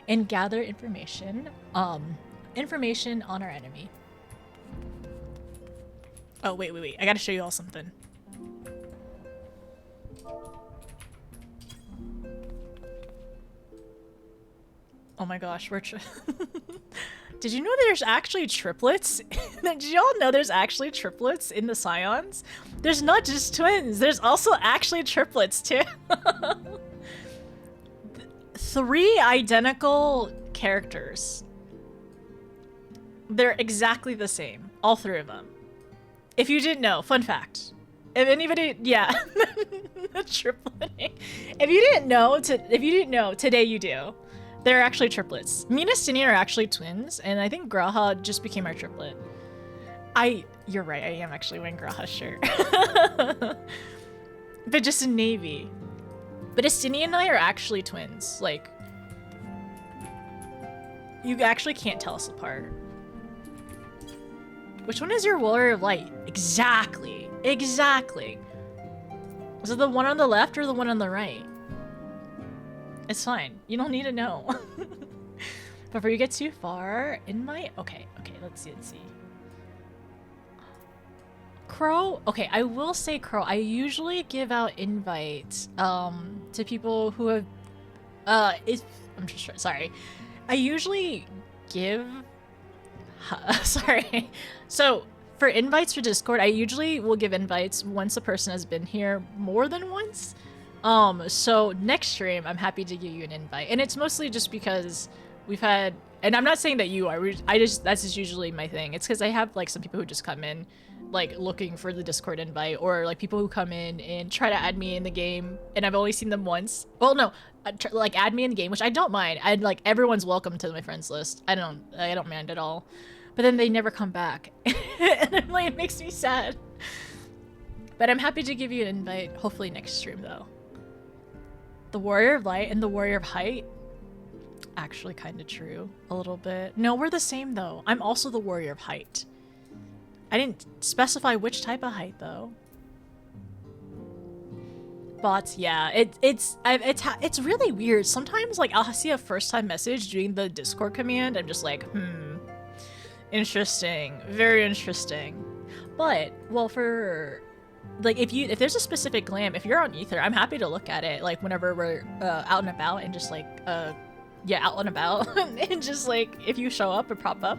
A: and gather information on our enemy. Oh, wait. I gotta show you all something. Oh my gosh, Did you know there's actually triplets? Did y'all know there's actually triplets in the Scions? There's not just twins, there's also actually triplets too. 3 identical characters. They're exactly the same, all 3 of them. If you didn't know, fun fact. If anybody, yeah, tripleting. If you didn't know, today you do. They're actually triplets. Me and Estinian are actually twins, and I think Graha just became our triplet. You're right, I am actually wearing Graha's shirt. But just in navy. But Estinian and I are actually twins. Like, you actually can't tell us apart. Which one is your Warrior of Light? Exactly. Exactly. Is it the one on the left or the one on the right? It's fine. You don't need to know. Before you get too far, in my... Okay, let's see. Crow? Okay, I will say Crow. I usually give out invites to people who have... I'm just sorry. I usually give... sorry. So, for invites for Discord, I usually will give invites once a person has been here more than once. So next stream, I'm happy to give you an invite. And it's mostly just because we've had... And I'm not saying that you are. That's just usually my thing. It's because I have, like, some people who just come in, like, looking for the Discord invite. Or, like, people who come in and try to add me in the game. And I've only seen them once. Well, no. Like, add me in the game, which I don't mind. Like, everyone's welcome to my friends list. I don't mind at all. But then they never come back. And I'm like, it makes me sad. But I'm happy to give you an invite, hopefully next stream, though. The Warrior of Light and the Warrior of Height? Actually kind of true. A little bit. No, we're the same, though. I'm also the Warrior of Height. I didn't specify which type of height, though. But, yeah. It's really weird. Sometimes, like, I'll see a first-time message doing the Discord command. I'm just like, interesting. Very interesting. But, well, for... Like, if there's a specific glam, if you're on Ether, I'm happy to look at it, like, whenever we're out and about and just, like, yeah, out and about. And just, like, if you show up or pop up.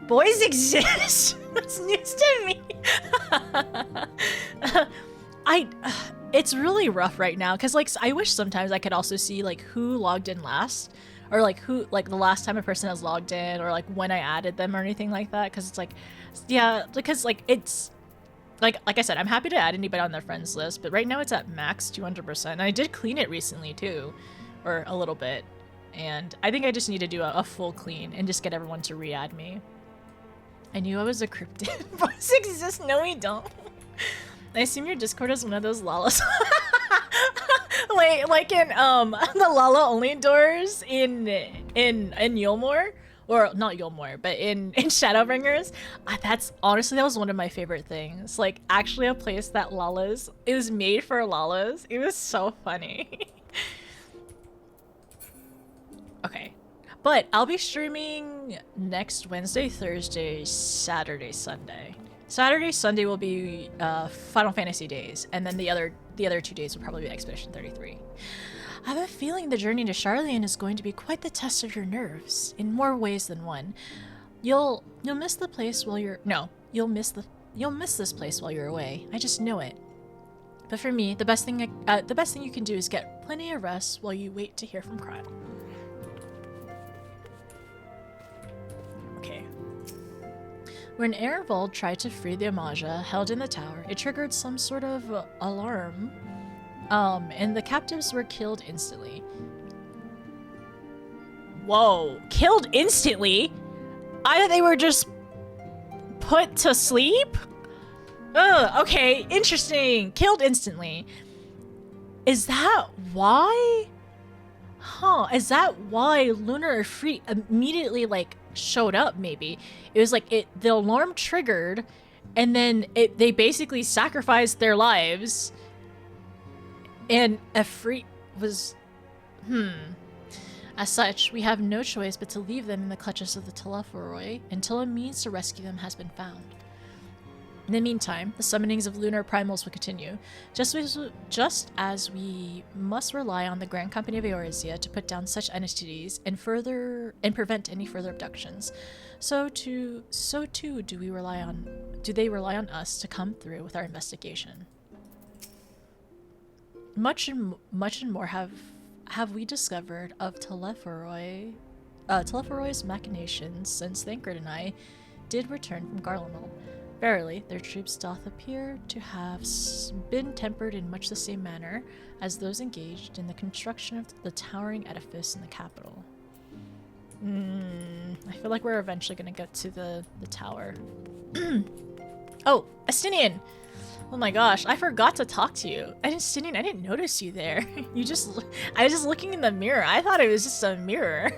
A: Boys exist! That's news to me! It's really rough right now, because, like, I wish sometimes I could also see, like, who logged in last. Or, like, who, like, the last time a person has logged in, or, like, when I added them or anything like that, because it's, like, yeah, because, like, it's... Like I said, I'm happy to add anybody on their friends list, but right now it's at max 200%. And I did clean it recently too, or a little bit. And I think I just need to do a full clean and just get everyone to re-add me. I knew I was a cryptid. Boys exist? No, we don't. I assume your Discord is one of those Lalas. like in the Lala only doors in Yulmore. Or, not Yulmore, but in Shadowbringers, that was one of my favorite things. Like, actually a place that Lalas, it was made for Lalas. It was so funny. Okay. But I'll be streaming next Wednesday, Thursday, Saturday, Sunday. Saturday, Sunday will be Final Fantasy days, and then the other 2 days will probably be Expedition 33. I have a feeling the journey to Charlian is going to be quite the test of your nerves, in more ways than one. You'll miss the place while you're... No, you'll miss this place while you're away. I just know it. But for me, the best thing you can do is get plenty of rest while you wait to hear from Kyle. Okay. When Erevold tried to free the Amaja held in the tower, it triggered some sort of alarm. And the captives were killed instantly. Whoa, killed instantly? I thought they were just put to sleep? Ugh, okay, interesting. Killed instantly. Is that why? Huh, is that why Lunar Free immediately, like, showed up, maybe? It was like, the alarm triggered, and then they basically sacrificed their lives. And Efreet was... As such, we have no choice but to leave them in the clutches of the Telephoroi until a means to rescue them has been found. In the meantime, the summonings of lunar primals will continue, just as we must rely on the Grand Company of Eorzea to put down such entities and prevent any further abductions. So too do they rely on us to come through with our investigation. Much and more have we discovered of Telephoroi's machinations since Thancred and I did return from Garlemald. Verily, their troops doth appear to have been tempered in much the same manner as those engaged in the construction of the towering edifice in the capital. I feel like we're eventually gonna get to the tower. Oh, Estinian! Oh my gosh, I forgot to talk to you. Estinian, I didn't notice you there. I was just looking in the mirror. I thought it was just a mirror.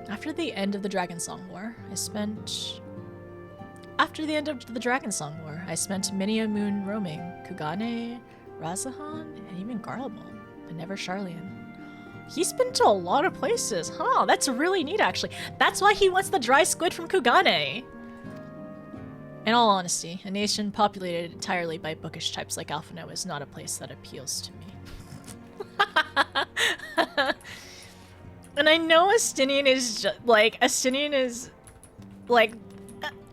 A: After the end of the Dragon Song War, I spent many a moon roaming Kugane, Razahan, and even Garlemald, but never Charlian. He's been to a lot of places, huh? That's really neat, actually. That's why he wants the dry squid from Kugane. In all honesty, a nation populated entirely by bookish types like Alphino is not a place that appeals to me. And I know Estinian is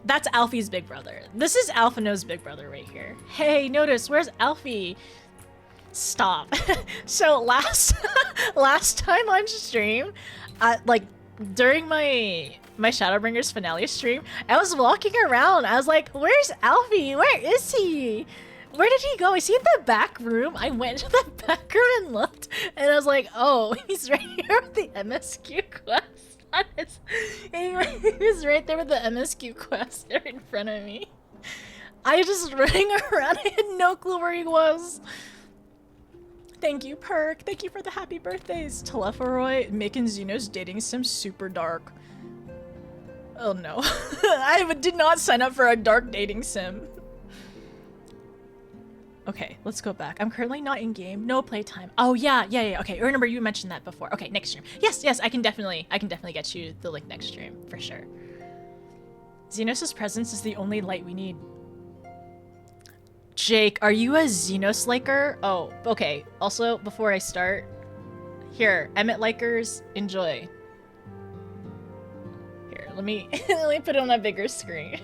A: that's Alfie's big brother. This is Alphino's big brother right here. Hey, notice, where's Alfie? Stop. So last time on stream, during my Shadowbringers finale stream, I was walking around. I was like, where's Alfie? Where is he? Where did he go? Is he in the back room? I went to the back room and looked, and I was like, oh, he's right here with the MSQ quest. He was right there with the MSQ quest right in front of me. I was just running around. I had no clue where he was. Thank you, Perk. Thank you for the happy birthdays. Telepharoy making Xenos dating sim super dark. Oh no. I did not sign up for a dark dating sim. Okay, let's go back. I'm currently not in game. No playtime. Oh yeah. Okay, remember you mentioned that before. Okay, next stream. Yes, I can definitely get you the link next stream for sure. Xenos' presence is the only light we need. Jake, are you a Xenos liker? Oh, okay. Also, before I start, here, Emmet likers, enjoy. Here, let me put it on a bigger screen.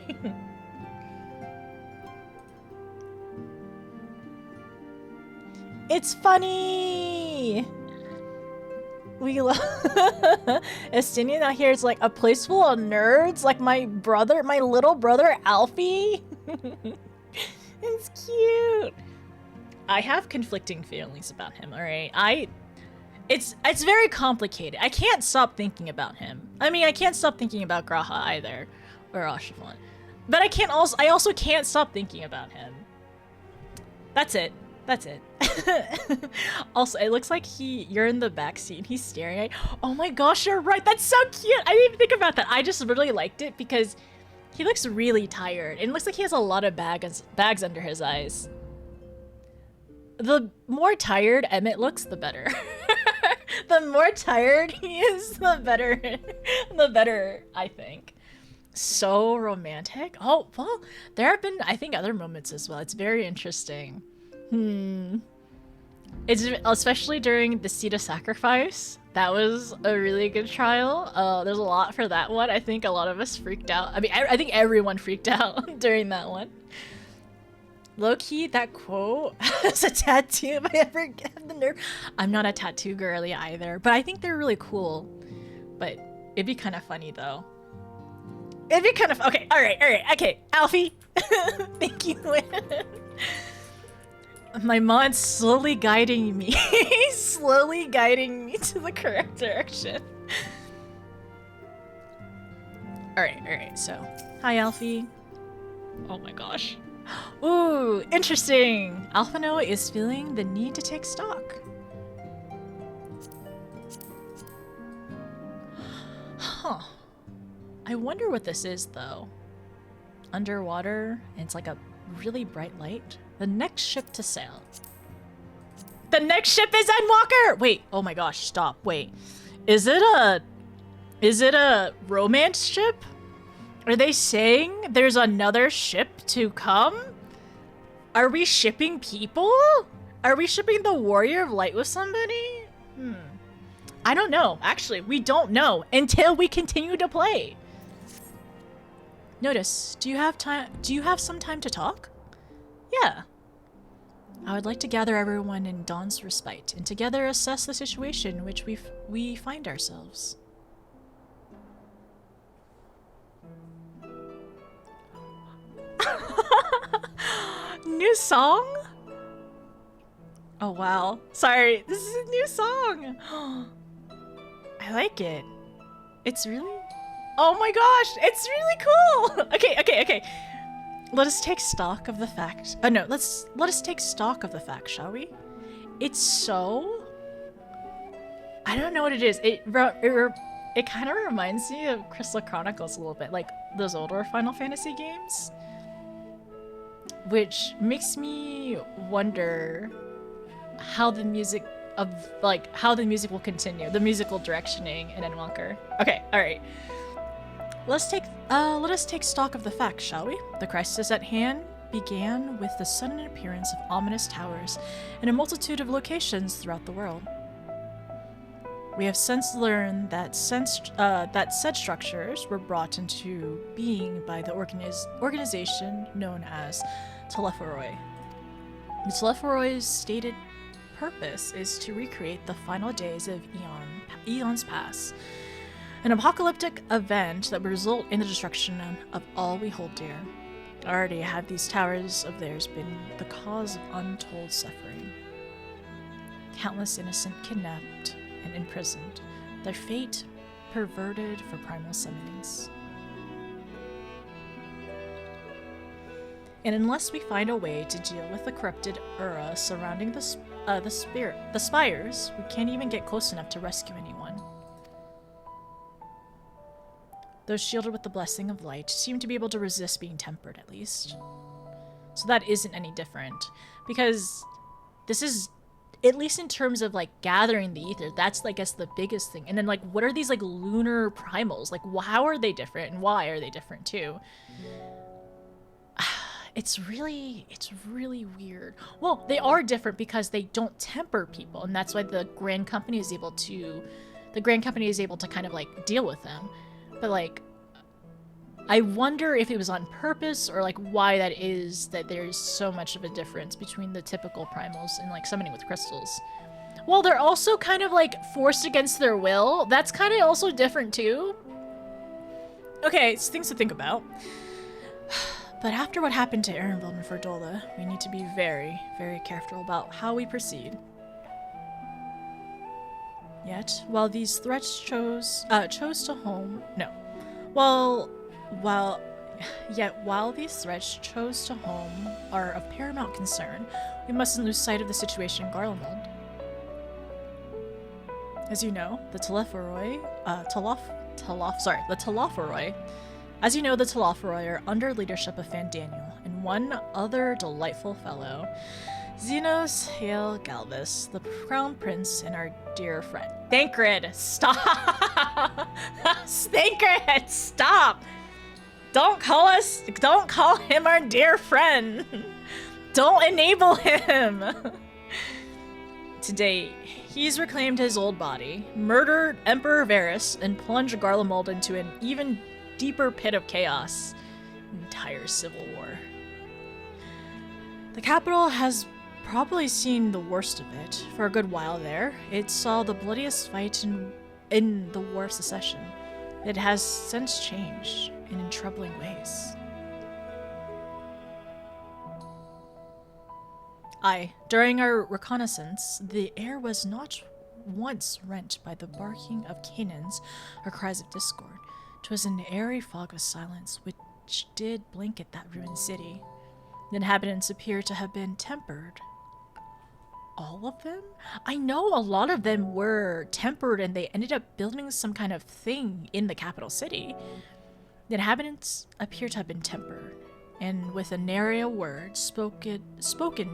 A: It's funny! We love Estinian out here is like a place full of nerds, like my little brother Alfie. It's cute. I have conflicting feelings about him, alright? It's very complicated. I can't stop thinking about him. I mean, I can't stop thinking about Graha either, or Ashifan. But I also can't stop thinking about him. That's it. Also, it looks like you're in the backseat and he's staring at you. Oh my gosh, you're right. That's so cute. I didn't even think about that. I just really liked it because he looks really tired. And it looks like he has a lot of bags under his eyes. The more tired Emmett looks, the better. The more tired he is, the better, I think. So romantic. Oh, well, there have been, I think, other moments as well. It's very interesting. It's especially during the Seed of Sacrifice. That was a really good trial. There's a lot for that one. I think a lot of us freaked out. I mean, I think everyone freaked out during that one. Low-key, that quote has a tattoo if I ever get the nerve. I'm not a tattoo girly either, but I think they're really cool. But it'd be kind of funny though. It'd be kind of okay. All right. Okay, Alfie. Thank you. My mod's slowly guiding me. He's slowly guiding me to the correct direction. Alright, so. Hi, Alfie. Oh my gosh. Ooh, interesting. Alphino is feeling the need to take stock. Huh. I wonder what this is, though. Underwater, and it's like a really bright light. The next ship to sail. The next ship is Endwalker! Wait, oh my gosh, stop, wait. Is it a romance ship? Are they saying there's another ship to come? Are we shipping people? Are we shipping the Warrior of Light with somebody? I don't know. Actually, we don't know until we continue to play. Notice, do you have some time to talk? Yeah. I would like to gather everyone in Dawn's respite and together assess the situation in which we find ourselves. new song? Oh wow. Sorry, this is a new song. I like it. It's really... Oh my gosh, it's really cool! Okay. Let us take stock of the fact... no, let us take stock of the fact, shall we? It's so... I don't know what it is. It kind of reminds me of Crystal Chronicles a little bit, like those older Final Fantasy games. Which makes me wonder how the music will continue, the musical directioning in Endwalker. Okay, alright. Let us take stock of the facts, shall we? The crisis at hand began with the sudden appearance of ominous towers in a multitude of locations throughout the world. We have since learned that said structures were brought into being by the organization known as Telepharoi. The Telepharoi's stated purpose is to recreate the final days of eons past, an apocalyptic event that will result in the destruction of all we hold dear. Already have these towers of theirs been the cause of untold suffering. Countless innocent kidnapped and imprisoned, their fate perverted for primal summonings. And unless we find a way to deal with the corrupted aura surrounding the spires, we can't even get close enough to rescue anyone. Those shielded with the blessing of light seem to be able to resist being tempered, at least. So that isn't any different, because this is, at least in terms of like gathering the ether, that's I guess the biggest thing. And then like, what are these like lunar primals? Like, how are they different, and why are they different too? It's really weird. Well, they are different because they don't temper people, and that's why the Grand Company is able to kind of like deal with them. But like, I wonder if it was on purpose or like why that is that there's so much of a difference between the typical primals and like summoning with crystals. Well, they're also kind of like forced against their will. That's kind of also different too. Okay, it's things to think about. But after what happened to Erenveld and Ferdola, we need to be very, very careful about how we proceed. Yet, while these threats while these threats chose to home are of paramount concern, we mustn't lose sight of the situation in Garlemald. As you know, the Telepharoi are under leadership of Fandaniel and one other delightful fellow, Xenos Hail Galvis, the Crown Prince and our dear friend. Thancred, stop! Thancred, stop! Don't call him our dear friend! Don't enable him! Today, he's reclaimed his old body, murdered Emperor Varys, and plunged Garlemald into an even deeper pit of chaos. Entire civil war. The capital has probably seen the worst of it for a good while there. It saw the bloodiest fight in the War of Secession. It has since changed, and in troubling ways. During our reconnaissance, the air was not once rent by the barking of cannons or cries of discord. 'Twas an airy fog of silence which did blanket that ruined city. The inhabitants appear to have been tempered. All of them? I know a lot of them were tempered and they ended up building some kind of thing in the capital city. The inhabitants appear to have been tempered, and with a nary word spoken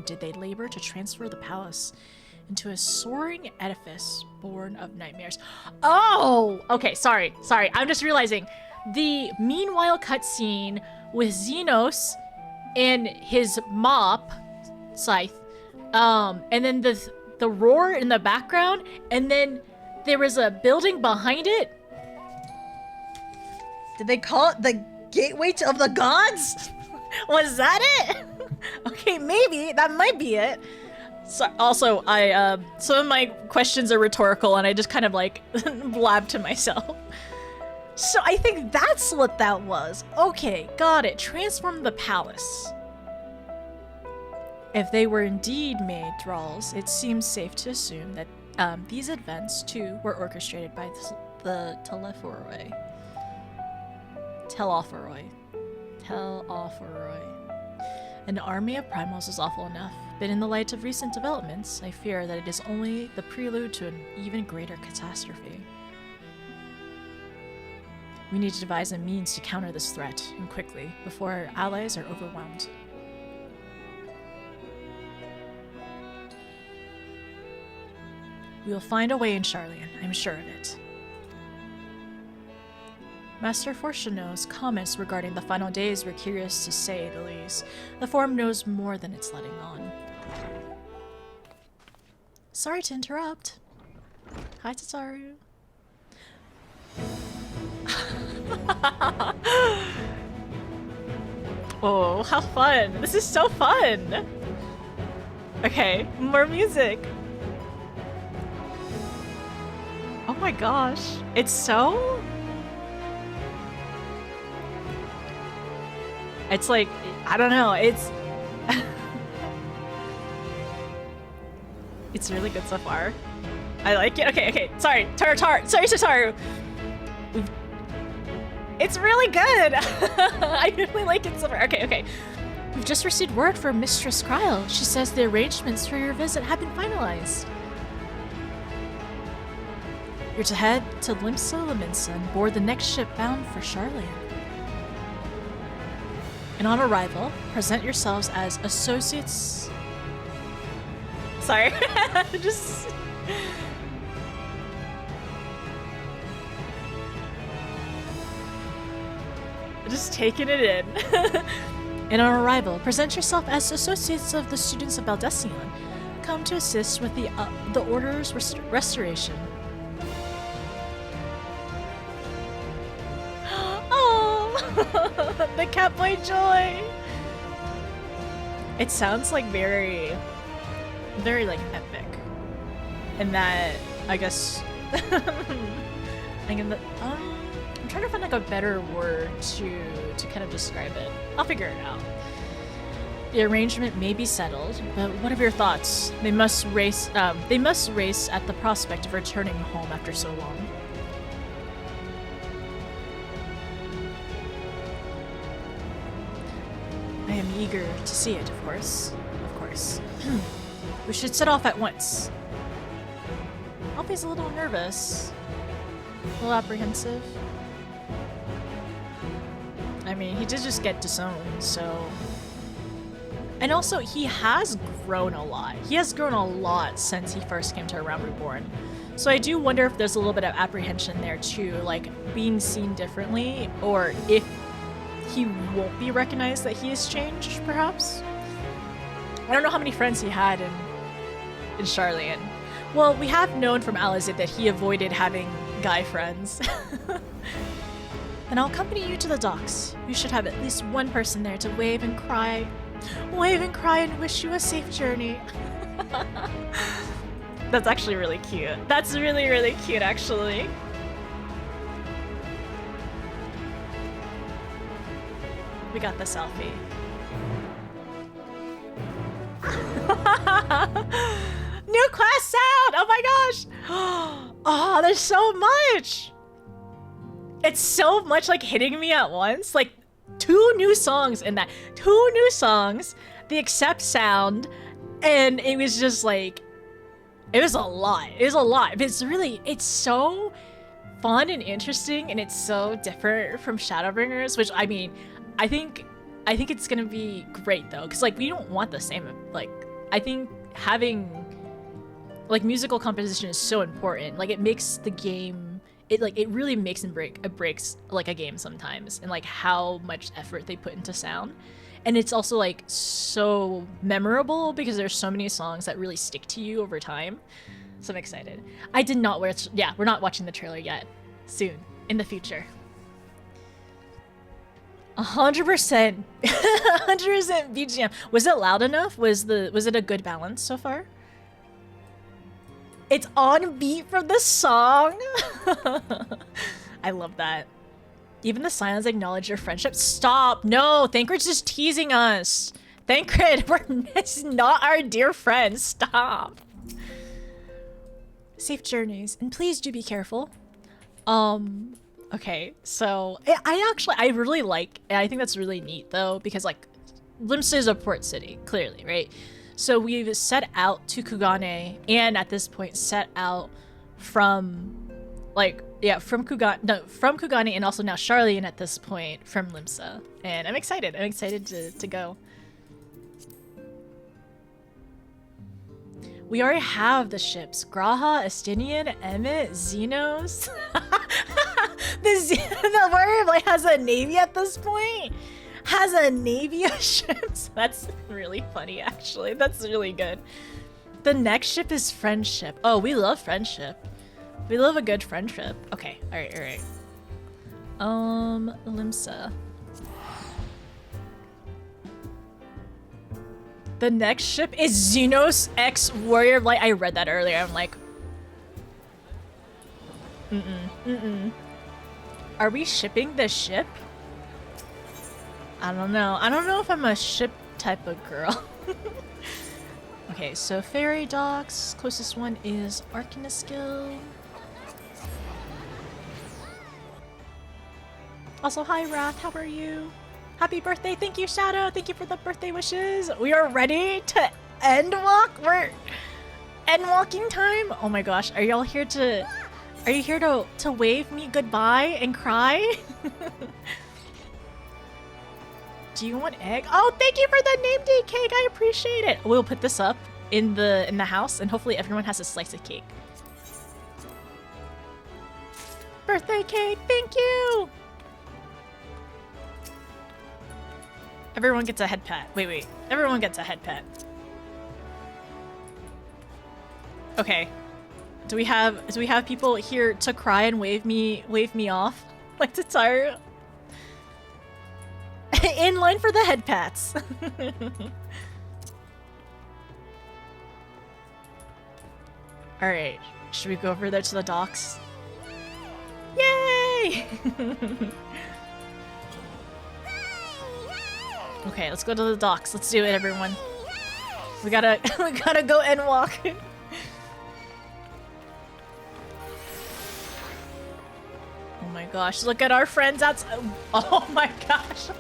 A: did they labor to transfer the palace into a soaring edifice born of nightmares. Oh! Okay, sorry. I'm just realizing. The meanwhile cutscene with Xenos and his mop, scythe, and then the roar in the background, and then there was a building behind it. Did they call it the Gateway of the Gods? Was that it? Okay, maybe. That might be it. So, also, some of my questions are rhetorical, and I just kind of like blab to myself. So I think that's what that was. Okay, got it. Transform the palace. If they were indeed made thralls, it seems safe to assume that these events, too, were orchestrated by the Telephoroi. An army of primals is awful enough, but in the light of recent developments, I fear that it is only the prelude to an even greater catastrophe. We need to devise a means to counter this threat, and quickly, before our allies are overwhelmed. We will find a way in Charlian, I'm sure of it. Master Fortuno's comments regarding the final days were curious to say the least. The Forum knows more than it's letting on. Sorry to interrupt. Hi, Tataru. Oh, how fun! This is so fun! Okay, more music! Oh my gosh, it's so... It's like, I don't know, it's... It's really good so far. I like it. Okay, sorry, Tataru! It's really good! I really like it so far. Okay. We've just received word from Mistress Kryle. She says the arrangements for your visit have been finalized. You're to head to Limsa and board the next ship bound for Charlian. And on arrival, present yourselves as associates... Sorry, just... Just taking it in. And on arrival, present yourself as associates of the students of Baldesion, come to assist with the Order's restoration. Oh, the Catboy Joy. It sounds like very like epic, and that I guess I'm trying to find like a better word to kind of describe it. I'll figure it out. The arrangement may be settled, but what are your thoughts? They must race at the prospect of returning home after so long. I am eager to see it, of course. We should set off at once. Alfie's a little nervous. A little apprehensive. I mean, he did just get disowned, so... And also, he has grown a lot. He has grown a lot since he first came to A Realm Reborn. So I do wonder if there's a little bit of apprehension there too, like being seen differently, or if he won't be recognized that he has changed, perhaps? I don't know how many friends he had in Charlian. Well, we have known from Alizid that he avoided having guy friends. Then I'll accompany you to the docks. You should have at least one person there to wave and cry and wish you a safe journey. That's actually really cute. That's really, really cute, actually. We got the selfie. New class sound! Oh my gosh! Oh, there's so much! It's so much like hitting me at once. Like 2 new songs in that. 2 new songs, the accept sound, and it was just like, it was a lot. It was a lot. But it's so fun and interesting, and it's so different from Shadowbringers, which I mean, I think it's gonna be great though, because like we don't want the same. Like I think having like musical composition is so important. Like it makes the game. It really makes and breaks like a game sometimes, and like how much effort they put into sound. And it's also like so memorable because there's so many songs that really stick to you over time. So I'm excited. I did not watch. Yeah, we're not watching the trailer yet. Soon in the future. 100%. 100% BGM. Was it loud enough? Was it a good balance so far? It's on beat from the song. I love that. Even the silence acknowledge your friendship. Stop. No, Thancred's just teasing us. Thancred, it's not our dear friend. Stop. Safe journeys, and please do be careful. Okay, so I really like, and I think that's really neat though, because like Limsa is a port city, clearly, right? So we've set out to Kugane, and at this point set out from, like, yeah, from Kugane, and also now Charlian at this point from Limsa, and I'm excited. I'm excited to go. We already have the ships: Graha, Estinian, Emmet, Xenos. The warrior like has a navy at this point. Has a navy of ships. That's really funny, actually. That's really good. The next ship is friendship. Oh, we love friendship. We love a good friendship. Okay, all right. Limsa. The next ship is Xenos X Warrior of Light. I read that earlier. I'm like, Are we shipping the ship? I don't know. I don't know if I'm a ship type of girl. Okay, so ferry docks. Closest one is Arcanaskill. Also, hi Wrath, how are you? Happy birthday, thank you Shadow, thank you for the birthday wishes. We are ready to end walk. We're end walking time. Oh my gosh, are y'all here to? Are you here to wave me goodbye and cry? Do you want egg? Oh, thank you for the name day cake. I appreciate it. We'll put this up in the house, and hopefully everyone has a slice of cake. Birthday cake, thank you. Everyone gets a head pat. Wait. Everyone gets a head pat. Okay. Do we have people here to cry and wave me off? Like to tire? In line for the head pats. Alright. Should we go over there to the docks? Yay! Okay, let's go to the docks. Let's do it, everyone. We gotta go and walk. Oh my gosh, look at our friends outside. Oh my gosh.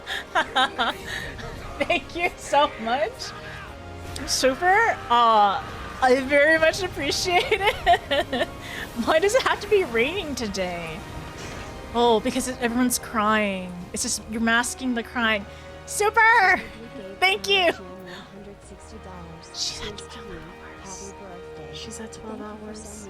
A: Thank you so much. Super. I very much appreciate it. Why does it have to be raining today? Oh, because everyone's crying. It's just, you're masking the crying. Super! Thank you! She's at 12 hours. She's at 12 hours.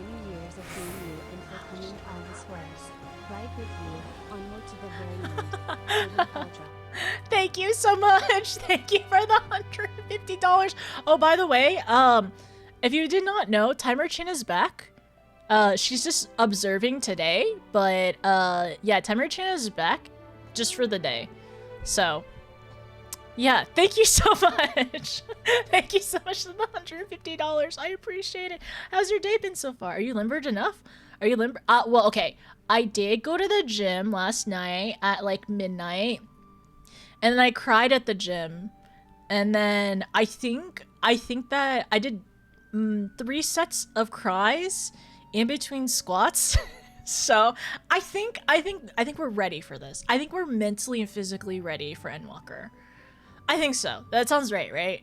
A: Thank you so much. Thank you for the $150. Oh, by the way, if you did not know, Timer-chan is back. She's just observing today, but yeah, Timer-chan is back just for the day. So, yeah, thank you so much. Thank you so much for the $150. I appreciate it. How's your day been so far? Are you limbered enough? Are you limber? Well, okay. I did go to the gym last night at like midnight, and then I cried at the gym, and then I think that I did 3 sets of cries in between squats. So I think we're ready for this. I think we're mentally and physically ready for Endwalker. I think so. That sounds right?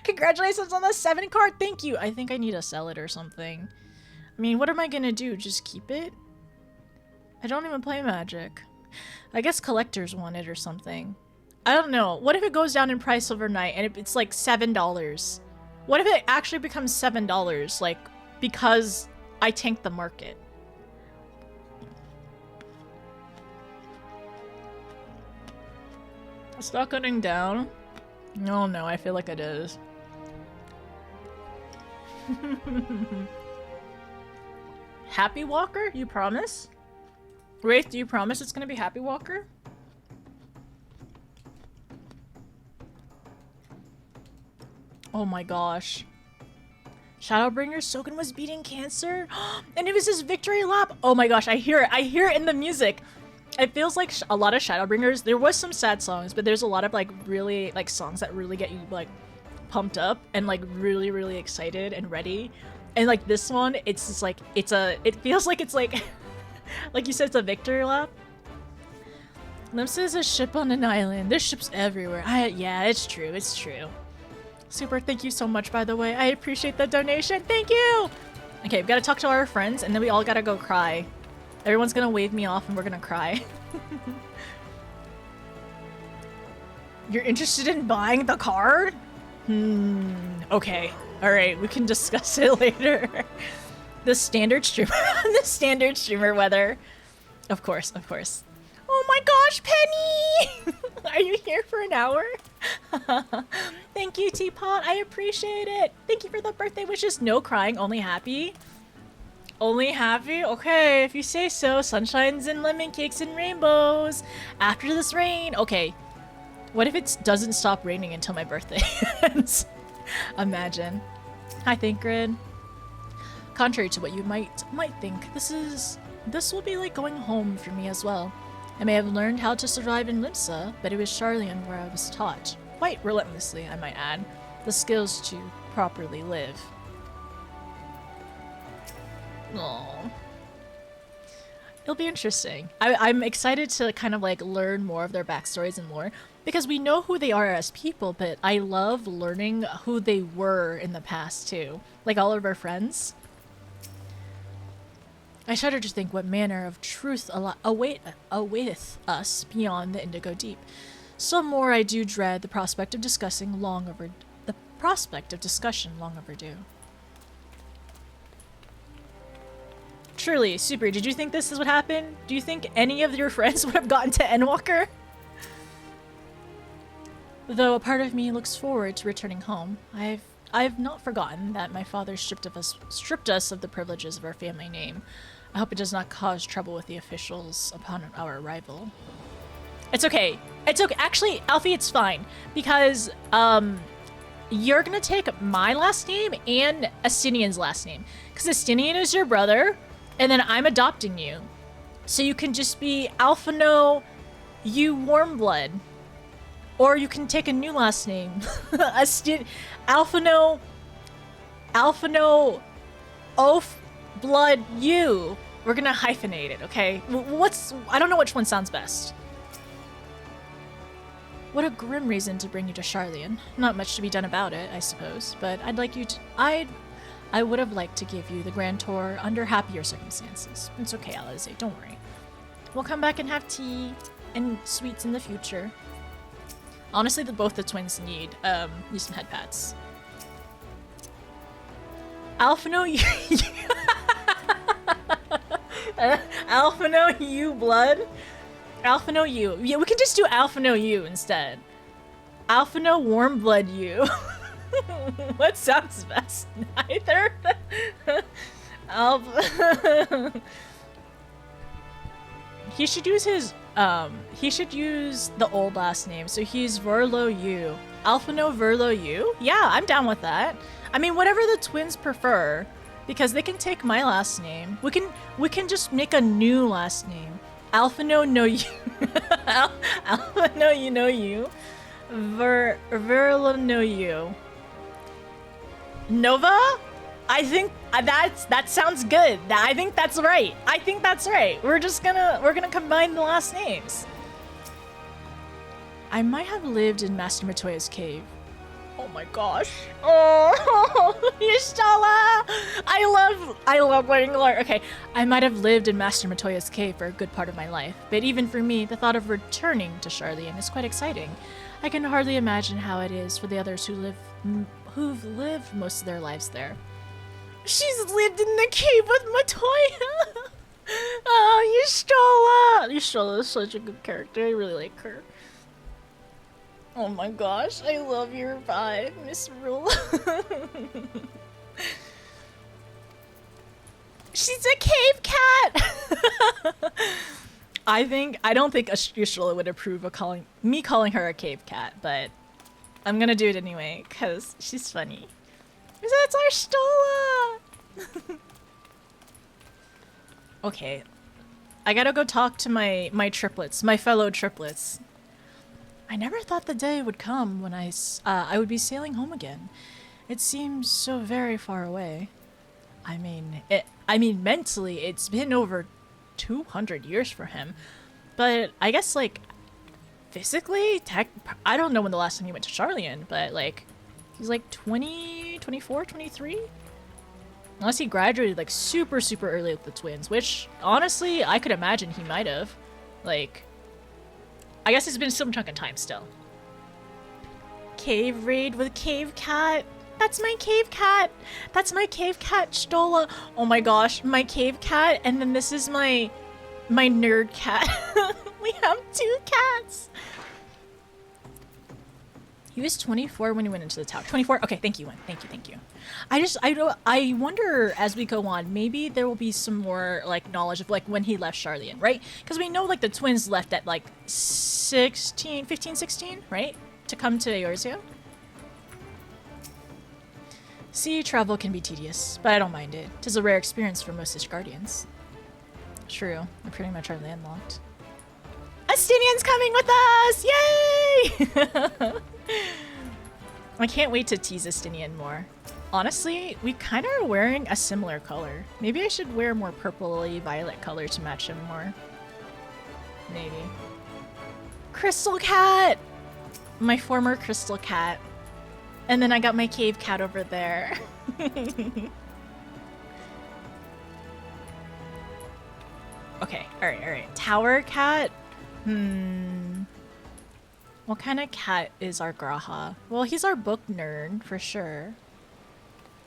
A: Congratulations on the 7 card. Thank you. I think I need to sell it or something. I mean, what am I gonna do? Just keep it? I don't even play Magic. I guess collectors want it or something. I don't know. What if it goes down in price overnight and it's like $7? What if it actually becomes $7, like, because I tanked the market? It's not going down? Oh no, I feel like it is. Happy Walker? You promise? Wraith, do you promise it's gonna be Happy Walker? Oh my gosh. Shadowbringer Soken was beating cancer? And it was his victory lap? Oh my gosh, I hear it in the music. It feels like a lot of Shadowbringers. There was some sad songs, but there's a lot of like really like songs that really get you like pumped up and like really really excited and ready. And like this one, it's just like it feels like it's like like you said, it's a victory lap. Limsa is a ship on an island. There's ships everywhere. Yeah, it's true. It's true. Super, thank you so much, by the way. I appreciate the donation. Thank you! Okay, we've got to talk to our friends, and then we all gotta go cry. Everyone's gonna wave me off, and we're gonna cry. You're interested in buying the card? Okay. Alright, we can discuss it later. The standard streamer. The standard streamer weather. Of course, of course. Oh my gosh, Penny! Are you here for an hour? Thank you, Teapot. I appreciate it. Thank you for the birthday wishes. No crying, only happy. Only happy? Okay, if you say so. Sunshines and lemon cakes and rainbows. After this rain. Okay. What if it doesn't stop raining until my birthday ends? Imagine. Hi, Thinkgrid. Contrary to what you might think, this will be like going home for me as well. I may have learned how to survive in Limsa, but it was Sharlayan where I was taught, quite relentlessly I might add, the skills to properly live. Aww. It'll be interesting. I'm excited to kind of like learn more of their backstories and lore, because we know who they are as people, but I love learning who they were in the past too. Like all of our friends. I shudder to think what manner of truth awaiteth us beyond the Indigo Deep. Still more, I do dread the prospect of discussion long overdue. Truly, Super, did you think this is what happened? Do you think any of your friends would have gotten to Endwalker? Though a part of me looks forward to returning home, I've not forgotten that my father stripped us of the privileges of our family name. I hope it does not cause trouble with the officials upon our arrival. It's okay. It's okay. Actually, Alfie, it's fine. Because, you're gonna take my last name and Astinian's last name. Because Astinian is your brother, and then I'm adopting you. So you can just be Alphino, you Warmblood. Or you can take a new last name. Alphino, Oaf Blood you. We're gonna hyphenate it, okay? I don't know which one sounds best. What a grim reason to bring you to Sharlayan. Not much to be done about it, I suppose, but I would have liked to give you the grand tour under happier circumstances. It's okay, Alize, don't worry. We'll come back and have tea and sweets in the future. Honestly, both the twins need some head pats. Alphino, Alphino, you blood. Alphino, you. Yeah, we can just do Alphino, you instead. Alphino, warm blood, you. What sounds best? Neither. He should use his. He should use the old last name. So he's Verlo Yu. Alphino Verlo Yu? Yeah, I'm down with that. I mean, whatever the twins prefer, because they can take my last name. We can just make a new last name. Alphino no you. Alphino you know you. Verlo no you. Nova? I think that sounds good. I think that's right. I think that's right. We're gonna combine the last names. I might have lived in Master Matoya's cave. Oh my gosh. Oh, Yishtala! I love learning lore. Okay, I might have lived in Master Matoya's cave for a good part of my life, but even for me, the thought of returning to Sharlayan is quite exciting. I can hardly imagine how it is for the others who've lived most of their lives there. She's lived in the cave with Matoya! Oh, Yishtala! Yishtala is such a good character. I really like her. Oh my gosh, I love your vibe, Miss Rule. She's a cave cat! I don't think Yishtala would approve of calling her a cave cat, but I'm gonna do it anyway, because she's funny. That's our Stola! Okay. I gotta go talk to my triplets, my fellow triplets. I never thought the day would come when I would be sailing home again. It seems so very far away. I mean, mentally, it's been over 200 years for him. But I guess, like, physically, I don't know when the last time he went to Charlian, but, like, he's like 20, 24, 23? Unless he graduated, like, super, super early with the twins, which, honestly, I could imagine he might have. Like, I guess it's been some chunk of time still. Cave raid with cave cat. That's my cave cat. That's my cave cat, Stola. Oh my gosh, my cave cat, and then this is my nerd cat. We have 2 cats. He was 24 when he went into the tower. 24? Okay, thank you, Wen. Thank you. I wonder as we go on, maybe there will be some more, like, knowledge of, like, when he left Charlian, right? Because we know, like, the twins left at, like, 15, 16, right? To come to Eorzea. Sea travel can be tedious, but I don't mind it. 'Tis a rare experience for most Ishgardians. True, we pretty much are landlocked. Estinian's coming with us! Yay! I can't wait to tease Estinian more. Honestly, we kind of are wearing a similar color. Maybe I should wear more purpley violet color to match him more. Maybe. Crystal cat! My former crystal cat. And then I got my cave cat over there. Okay, alright. Tower cat? What kind of cat is our Graha? Well, he's our book nerd, for sure.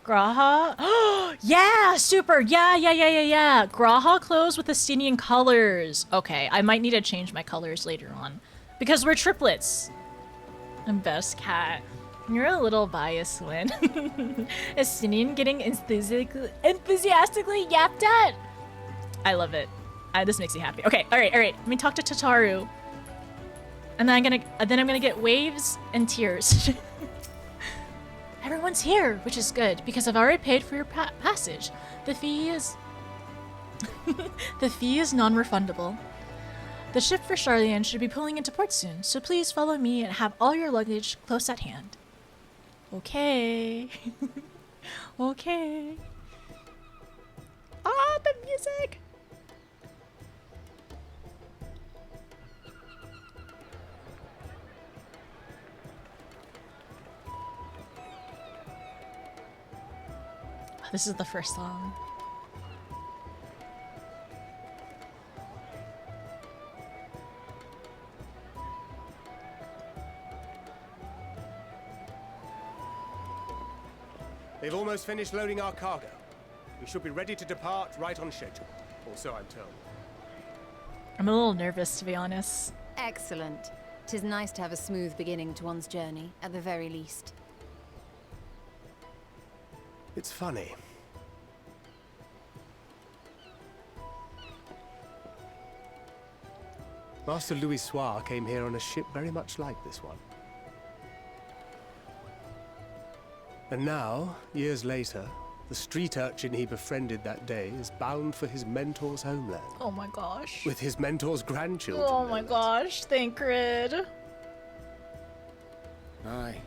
A: Graha? Oh, yeah! Super! Yeah! Graha clothes with Estinian colors. Okay, I might need to change my colors later on. Because we're triplets. And best cat. You're a little biased, Win. Estinian getting enthusiastically yapped at? I love it. This makes me happy. Okay, alright. Let me talk to Tataru. And then I'm gonna get waves and tears. Everyone's here, which is good, because I've already paid for your passage. The fee is... the fee is non-refundable. The ship for Charlian should be pulling into port soon, so please follow me and have all your luggage close at hand. Okay. Okay. Ah, the music! This is the first song.
H: They've almost finished loading our cargo. We should be ready to depart right on schedule, or so I'm told.
A: I'm a little nervous, to be honest.
G: Excellent. 'Tis nice to have a smooth beginning to one's journey, at the very least.
H: It's funny. Master Louis Soir came here on a ship very much like this one. And now, years later, the street urchin he befriended that day is bound for his mentor's homeland.
A: Oh my gosh.
H: With his mentor's grandchildren.
A: Oh my gosh, Thancred.
M: Aye.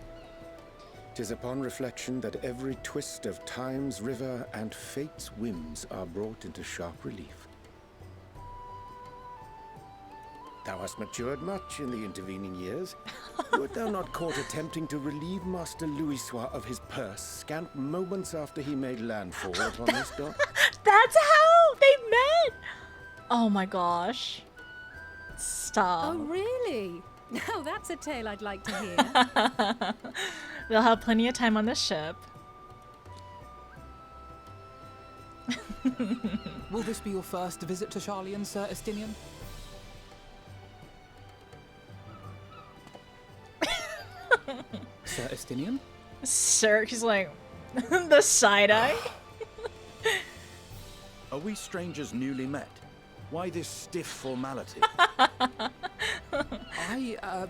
M: 'Tis upon reflection that every twist of time's river and fate's whims are brought into sharp relief. Thou hast matured much in the intervening years. Wert thou not caught attempting to relieve Master Louis Soir of his purse scant moments after he made landfall upon this dock?
A: That's how they met! Oh my gosh. Stop.
K: Oh, really? Now that's a tale I'd like to hear.
A: They'll have plenty of time on the ship.
J: Will this be your first visit to Charlian, Sir Estinian? Sir Estinian?
A: Sir, he's like, the side eye.
L: Are we strangers newly met? Why this stiff formality?
J: I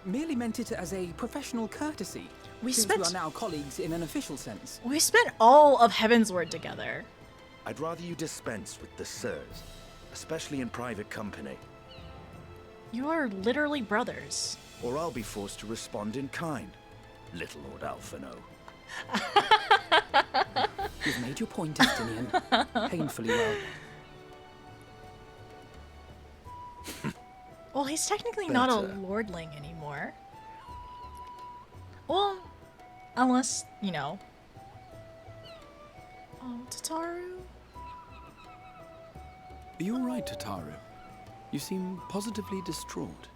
J: merely meant it as a professional courtesy.
A: We
J: since we are now colleagues in an official sense.
A: We spent all of Heavensward together.
L: I'd rather you dispense with the sirs. especially in private company.
A: You are literally brothers.
L: Or I'll be forced to respond in kind, little Lord Alphino.
J: You've made your point, Estinian. Painfully well.
A: Well, he's technically not a lordling anymore. Well, unless, you know. Oh, Tataru?
I: Are you alright, Tataru? You seem positively distraught.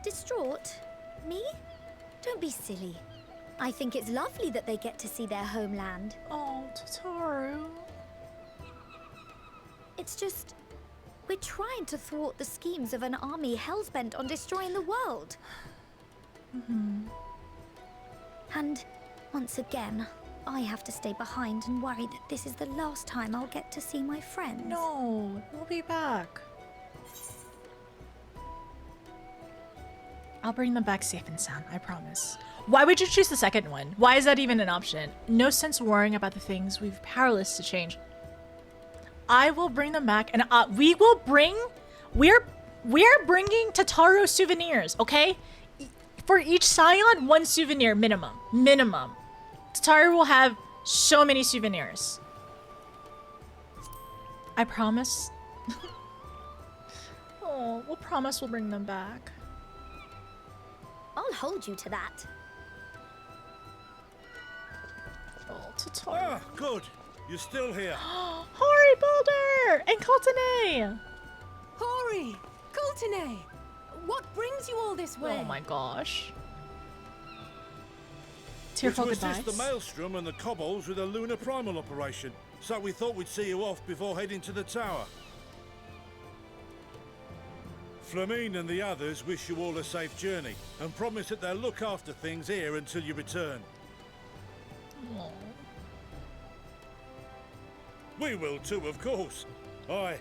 N: Distraught? Me? Don't be silly. I think it's lovely that they get to see their homeland.
A: Oh, Tataru.
N: It's just... we're trying to thwart the schemes of an army hellbent on destroying the world. And, once again, I have to stay behind and worry that this is the last time I'll get to see my friends.
A: No, we'll be back. I'll bring them back safe and sound, I promise. Why would you choose the second one? Why is that even an option? No sense worrying about the things we've powerless to change. I will bring them back, and we're bringing Tataru souvenirs, okay? For each scion, 1 souvenir minimum. Tataru will have so many souvenirs. I promise. Oh, we'll promise we'll bring them back.
N: I'll hold you to that.
A: Oh, Tataru.
O: Ah, good. You're still here.
A: Hori Boulder and Coltene!
P: Hori! Coltene! What brings you all this way?
A: Oh my gosh.
O: To
A: Tearful
O: assist
A: goodbyes.
O: the Maelstrom and the Kobolds with a lunar primal operation, so we thought we'd see you off before heading to the tower. Flamine and the others wish you all a safe journey, and promise that they'll look after things here until you return.
A: Aww.
O: We will too, of course. Aye,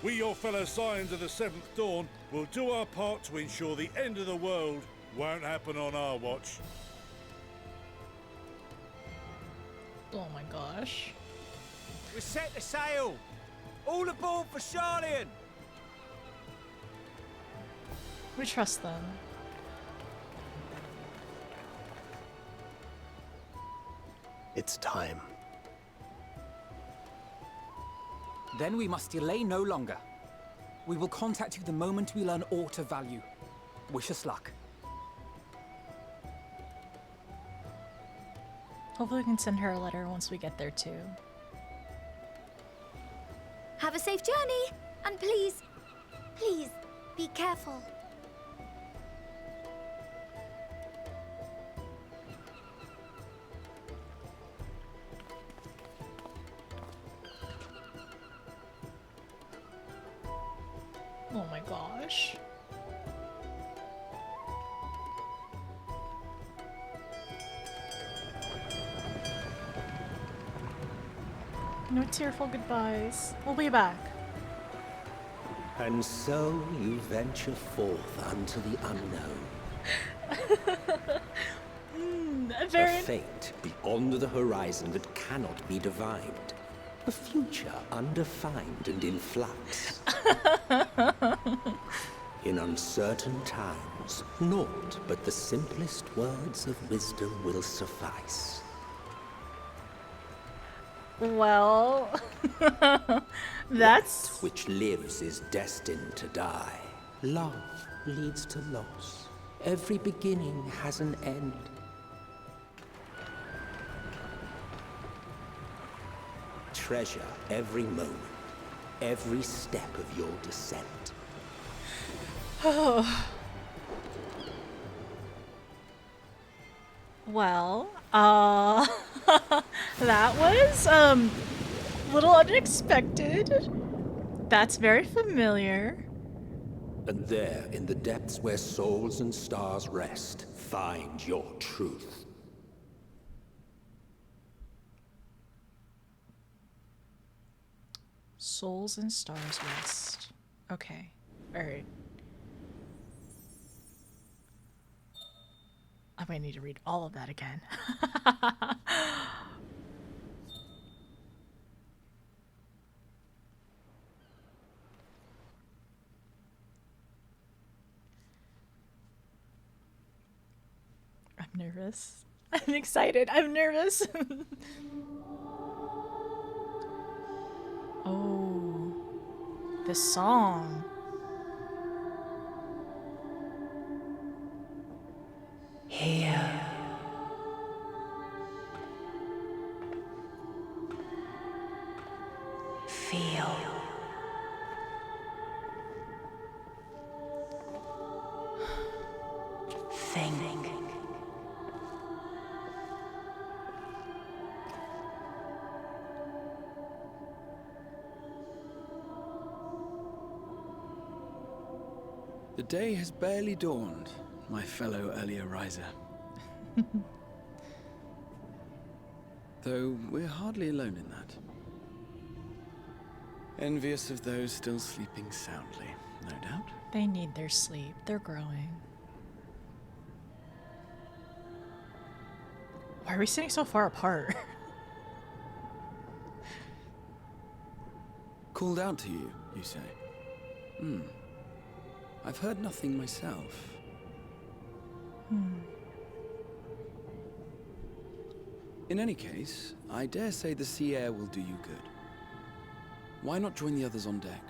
O: we your fellow Scions of the Seventh Dawn will do our part to ensure the end of the world won't happen on our watch.
A: Oh my gosh.
Q: We set the sail! All aboard for Charlian!
A: We trust them.
H: It's time.
J: Then we must delay no longer. We will contact you the moment we learn aught of value. Wish us luck.
A: Hopefully we can send her a letter once we get there too.
N: Have a safe journey! And please, please, be careful.
A: Oh my gosh. No tearful goodbyes. We'll be back.
R: And so you venture forth unto the unknown. A fate beyond the horizon that cannot be divined. A future undefined and in flux. In uncertain times, naught but the simplest words of wisdom will suffice.
A: Well, that's...
R: That which lives is destined to die. Love leads to loss. Every beginning has an end. Treasure every moment, every step of your descent.
A: Oh. Well, that was, a little unexpected. That's very familiar.
R: And there, in the depths where souls and stars rest, find your truth.
A: Souls and stars rest. Okay. Alright. I might need to read all of that again. nervous. I'm excited. I'm nervous. Oh, the song.
F: Here. Feel. Think.
I: The day has barely dawned, my fellow early riser. Though we're hardly alone in that. Envious of those still sleeping soundly, no doubt.
A: They need their sleep. They're growing. Why are we sitting so far apart?
I: Called out to you, you say? I've heard nothing myself. In any case, I dare say the sea air will do you good. Why not join the others on deck?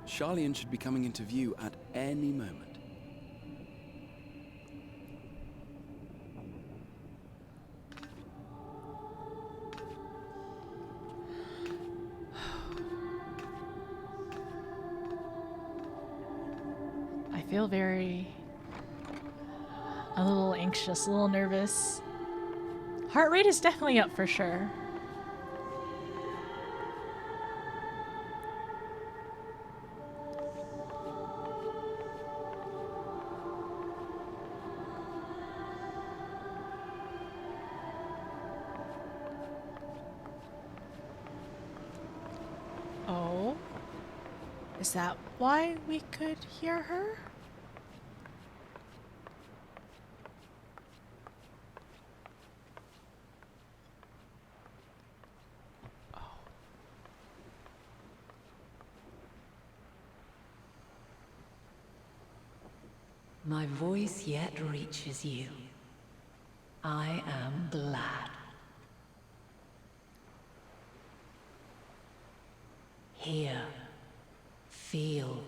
I: Charlian should be coming into view at any moment.
A: I feel a little anxious, a little nervous. Heart rate is definitely up for sure. Oh, is that why we could hear her?
F: My voice yet reaches you. I am glad. Hear, feel,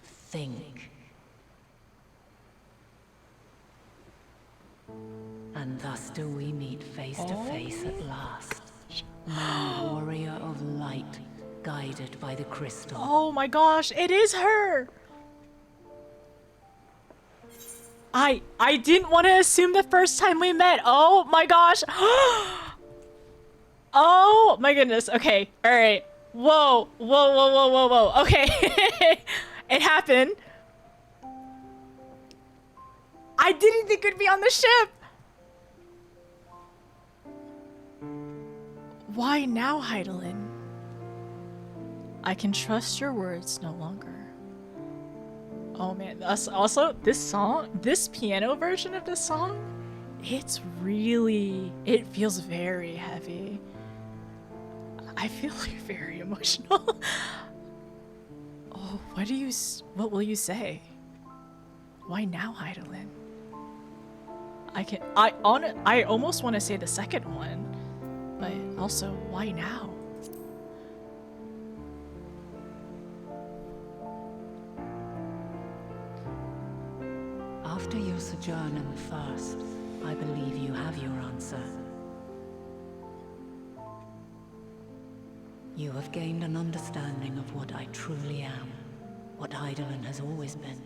F: think. And thus do we meet face to face at last. Man, warrior of light, guided by the crystal.
A: Oh my gosh, it is her! I didn't want to assume the first time we met. Oh my gosh. Oh my goodness. Okay. All right. Whoa. Whoa, whoa, whoa, whoa, whoa. Okay. It happened. I didn't think it'd be on the ship. Why now, Heidelin? I can trust your words no longer. Oh man, also this song, this piano version of this song, it feels very heavy. I feel like very emotional. Oh, what will you say? Why now, Heidelin? I almost want to say the second one, but also, why now?
F: After your sojourn in the first, I believe you have your answer. You have gained an understanding of what I truly am, what Heidelin has always been,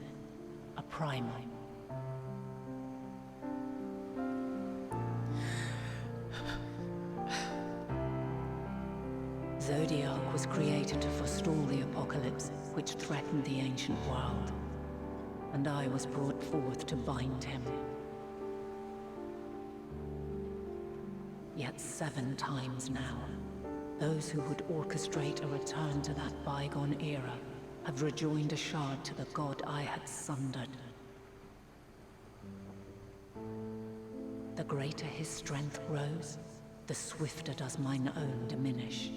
F: a primal. Zodiac was created to forestall the apocalypse which threatened the ancient world. And I was brought forth to bind him. Yet 7 times now, those who would orchestrate a return to that bygone era have rejoined a shard to the god I had sundered. The greater his strength grows, the swifter does mine own diminish.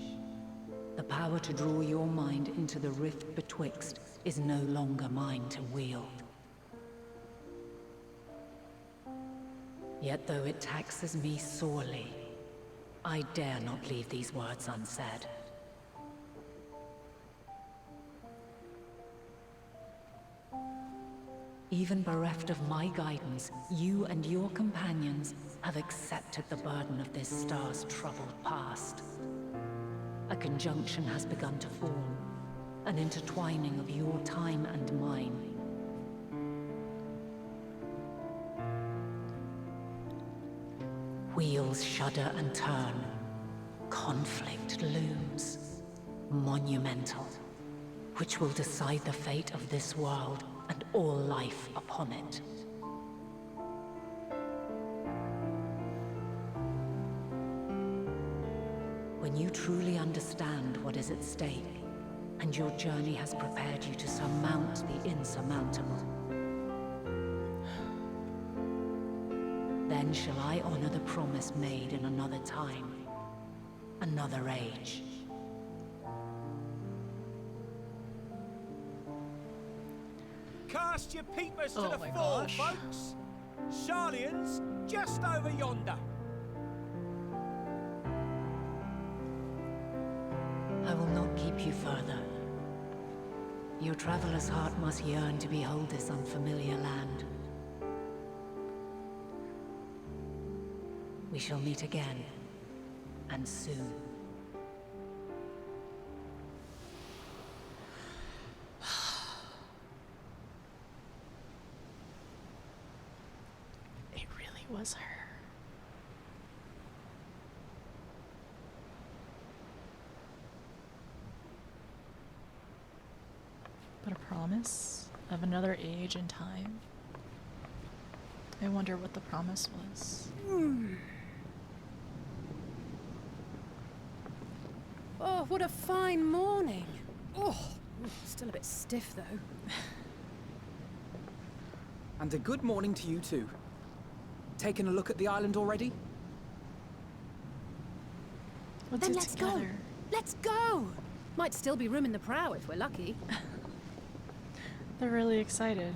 F: The power to draw your mind into the rift betwixt is no longer mine to wield. Yet though it taxes me sorely, I dare not leave these words unsaid. Even bereft of my guidance, you and your companions have accepted the burden of this star's troubled past. A conjunction has begun to form, an intertwining of your time and mine. Wheels shudder and turn. Conflict looms. Monumental. Which will decide the fate of this world and all life upon it. When you truly understand what is at stake, and your journey has prepared you to surmount the insurmountable, then shall I honor the promise made in another time, another age.
Q: Cast your peepers to the fore, folks. Sharlayan's just over yonder.
F: I will not keep you further. Your traveler's heart must yearn to behold this unfamiliar land. We shall meet again, and soon.
A: It really was her. But a promise of another age and time. I wonder what the promise was.
P: Oh, what a fine morning. Oh, still a bit stiff though.
J: And a good morning to you too. Taking a look at the island already?
P: Then let's go. Let's go. Might still be room in the prow if we're lucky.
A: They're really excited.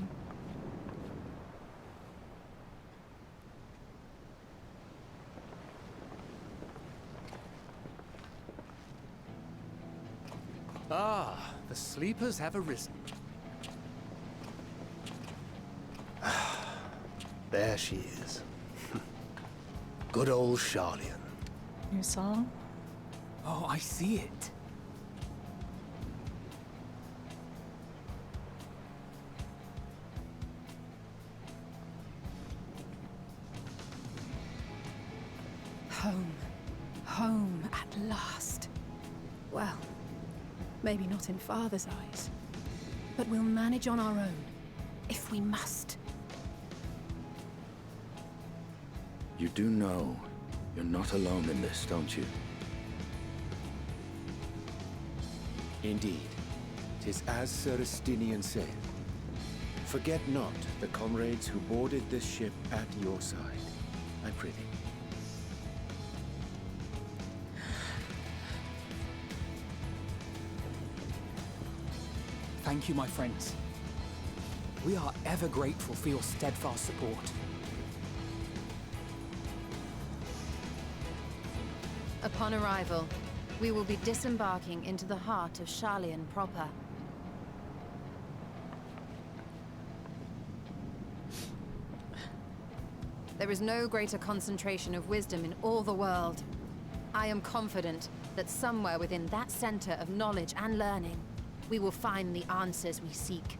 H: Ah, the sleepers have arisen. There she is. Good old Sharlayan.
A: New song?
J: Oh, I see it.
P: Home. Home at last. Well, maybe not in Father's eyes, but we'll manage on our own, if we must.
L: You do know you're not alone in this, don't you?
M: Indeed. 'Tis as Sir Estinian said. Forget not the comrades who boarded this ship at your side, I prithee.
J: Thank you, my friends. We are ever grateful for your steadfast support.
G: Upon arrival, we will be disembarking into the heart of Sharlayan proper. There is no greater concentration of wisdom in all the world. I am confident that somewhere within that center of knowledge and learning, we will find the answers we seek.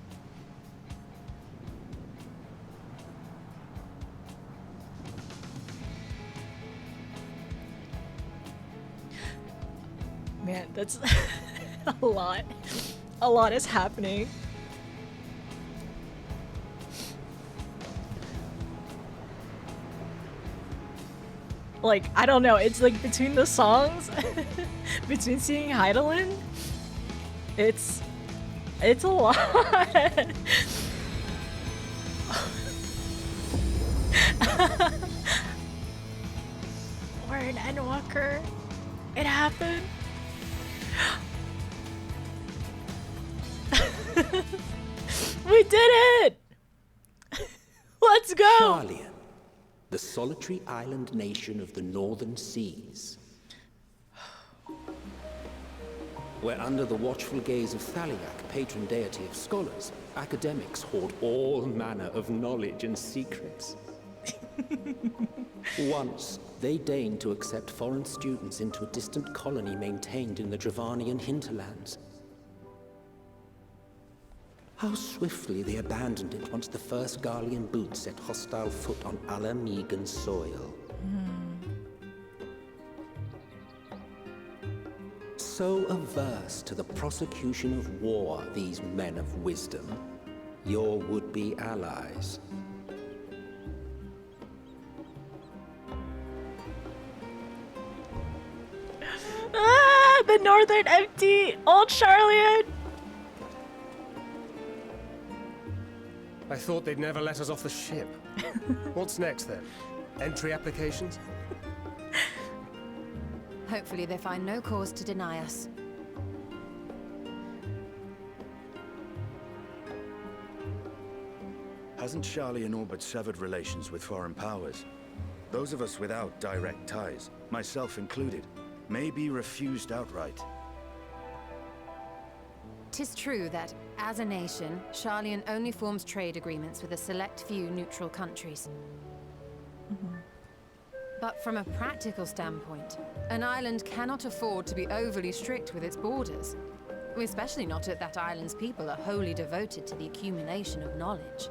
A: Man, that's a lot. A lot is happening. Like, I don't know, it's like between the songs, between seeing Heidelin, it's a lot. We're an Endwalker. It happened. We did it! Let's go!
R: Sharlayan, the solitary island nation of the northern seas. Where under the watchful gaze of Thaliak, patron deity of scholars, academics hoard all manner of knowledge and secrets. Once, they deigned to accept foreign students into a distant colony maintained in the Dravanian hinterlands. How swiftly they abandoned it once the first Garlean boot set hostile foot on Ala Megan soil. So averse to the prosecution of war, these men of wisdom, your would-be allies.
A: Ah, the northern empty old Charlian.
H: I thought they'd never let us off the ship. What's next then? Entry applications?
G: Hopefully they find no cause to deny us.
L: Hasn't Charlian all but severed relations with foreign powers? Those of us without direct ties, myself included, may be refused outright.
G: 'Tis true that, as a nation, Charlian only forms trade agreements with a select few neutral countries. But from a practical standpoint, an island cannot afford to be overly strict with its borders. Especially not if that island's people are wholly devoted to the accumulation of knowledge.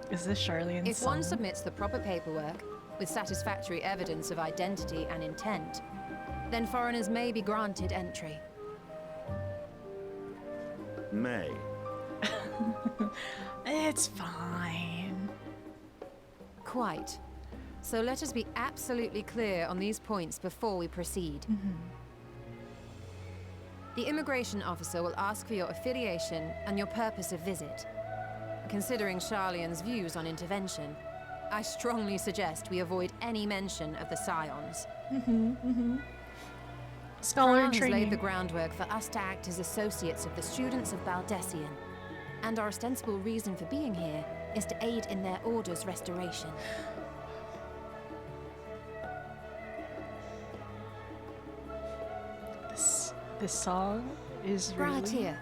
A: Is this Charlian's
G: If one submits the proper paperwork, with satisfactory evidence of identity and intent, then foreigners may be granted entry.
L: May.
A: It's fine.
G: Quite. So let us be absolutely clear on these points before we proceed. The immigration officer will ask for your affiliation and your purpose of visit. Considering Charlian's views on intervention, I strongly suggest we avoid any mention of the Scions.
A: Scholar
G: Crown has laid
A: training.
G: the groundwork for us to act as associates of the students of Baldessian, and our ostensible reason for being here is to aid in their order's restoration.
A: This song is
G: Right
A: really...
G: here.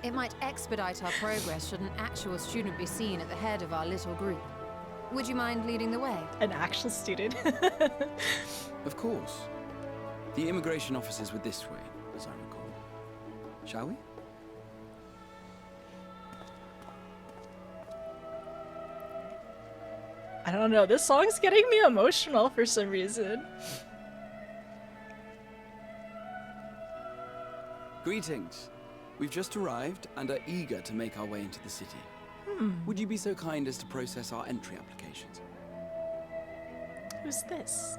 G: It might expedite our progress should an actual student be seen at the head of our little group. Would you mind leading the way?
A: An actual student?
I: Of course. The immigration officers were this way, as I recall. Shall we?
A: I don't know, this song's getting me emotional for some reason.
I: Greetings. We've just arrived and are eager to make our way into the city. Would you be so kind as to process our entry applications?
A: Who's this?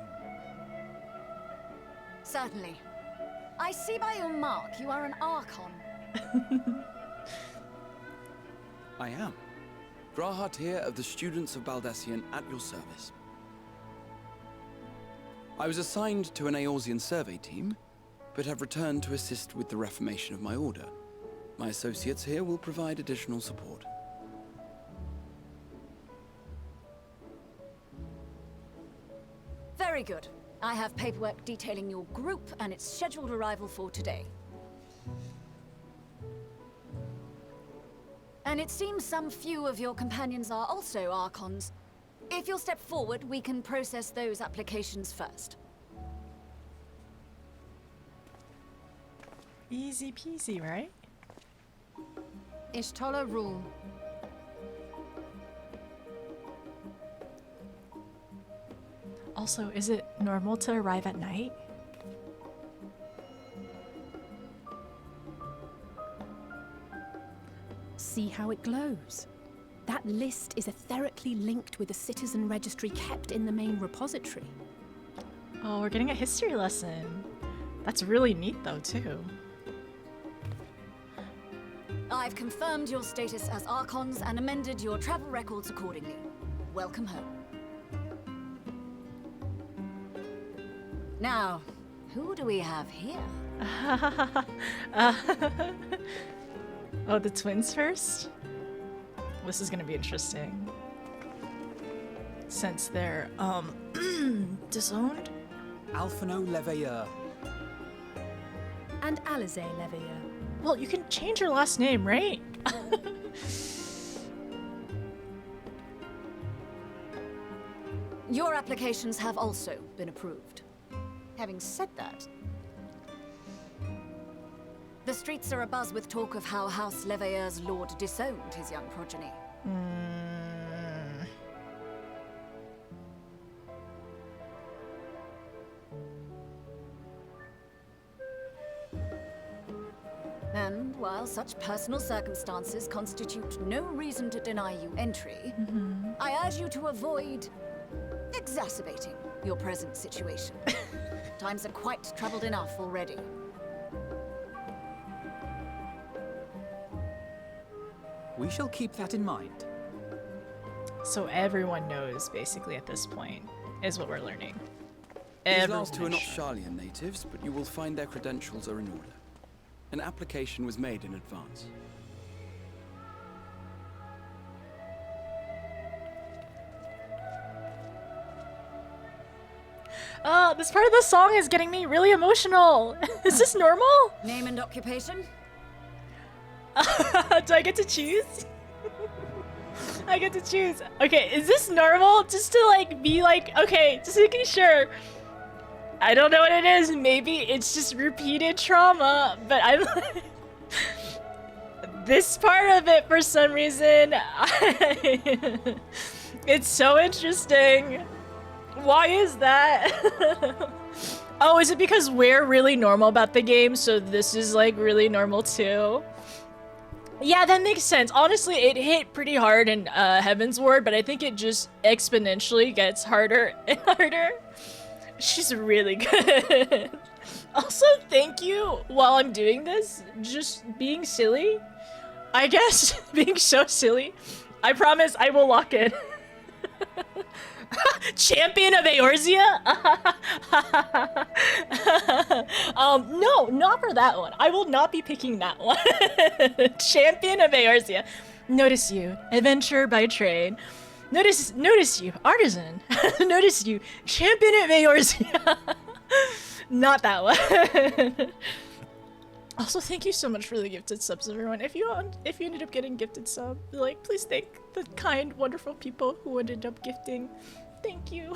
S: Certainly. I see by your mark you are an Archon.
I: I am. Grahat here of the Students of Baldessian at your service. I was assigned to an Eorzean survey team, but have returned to assist with the reformation of my order. My associates here will provide additional support.
S: Very good. I have paperwork detailing your group and its scheduled arrival for today. And it seems some few of your companions are also Archons. If you'll step forward, we can process those applications first.
A: Easy peasy, right?
G: Ishtola rule.
A: Also, is it normal to arrive at night?
P: See how it glows? That list is etherically linked with a citizen registry kept in the main repository.
A: Oh, we're getting a history lesson. That's really neat though, too.
S: I've confirmed your status as Archons and amended your travel records accordingly. Welcome home. Now, who do we have here?
A: Oh, the twins first? This is gonna be interesting. Since they're, Disowned?
J: Alphino Leveilleur.
K: And Alizé Leveilleur.
A: Well, you can change your last name, right?
S: Your applications have also been approved. Having said that, the streets are abuzz with talk of how House Leveilleur's lord disowned his young progeny. And while such personal circumstances constitute no reason to deny you entry, I urge you to avoid exacerbating your present situation. Times are quite troubled enough already.
J: We shall keep that in mind.
A: So everyone knows, basically, at this point, is what we're learning.
I: These last two are not Sharlayan natives, but you will find their credentials are in order. An application was made in advance.
A: Oh, this part of the song is getting me really emotional. Is this normal?
S: Name and occupation?
A: Do I get to choose? I get to choose. Okay, is this normal? Just to like be like, okay, just making sure. I don't know what it is. Maybe it's just repeated trauma, but I'm this part of it for some reason, it's so interesting. Why is that? Oh, is it because we're really normal about the game, so this is like really normal too? Yeah, that makes sense. Honestly, it hit pretty hard in Heaven's Ward, but I think it just exponentially gets harder and harder. She's really good. Also, thank you while I'm doing this, just being silly. I guess, being so silly. I promise I will lock in. Champion of Eorzea? No, not for that one. I will not be picking that one. Champion of Eorzea. Notice you, adventurer by trade. Notice you, artisan. Notice you, champion of Eorzea. Not that one. Also, thank you so much for the gifted subs, everyone. If you ended up getting gifted sub, like, please thank the kind, wonderful people who ended up gifting. Thank you.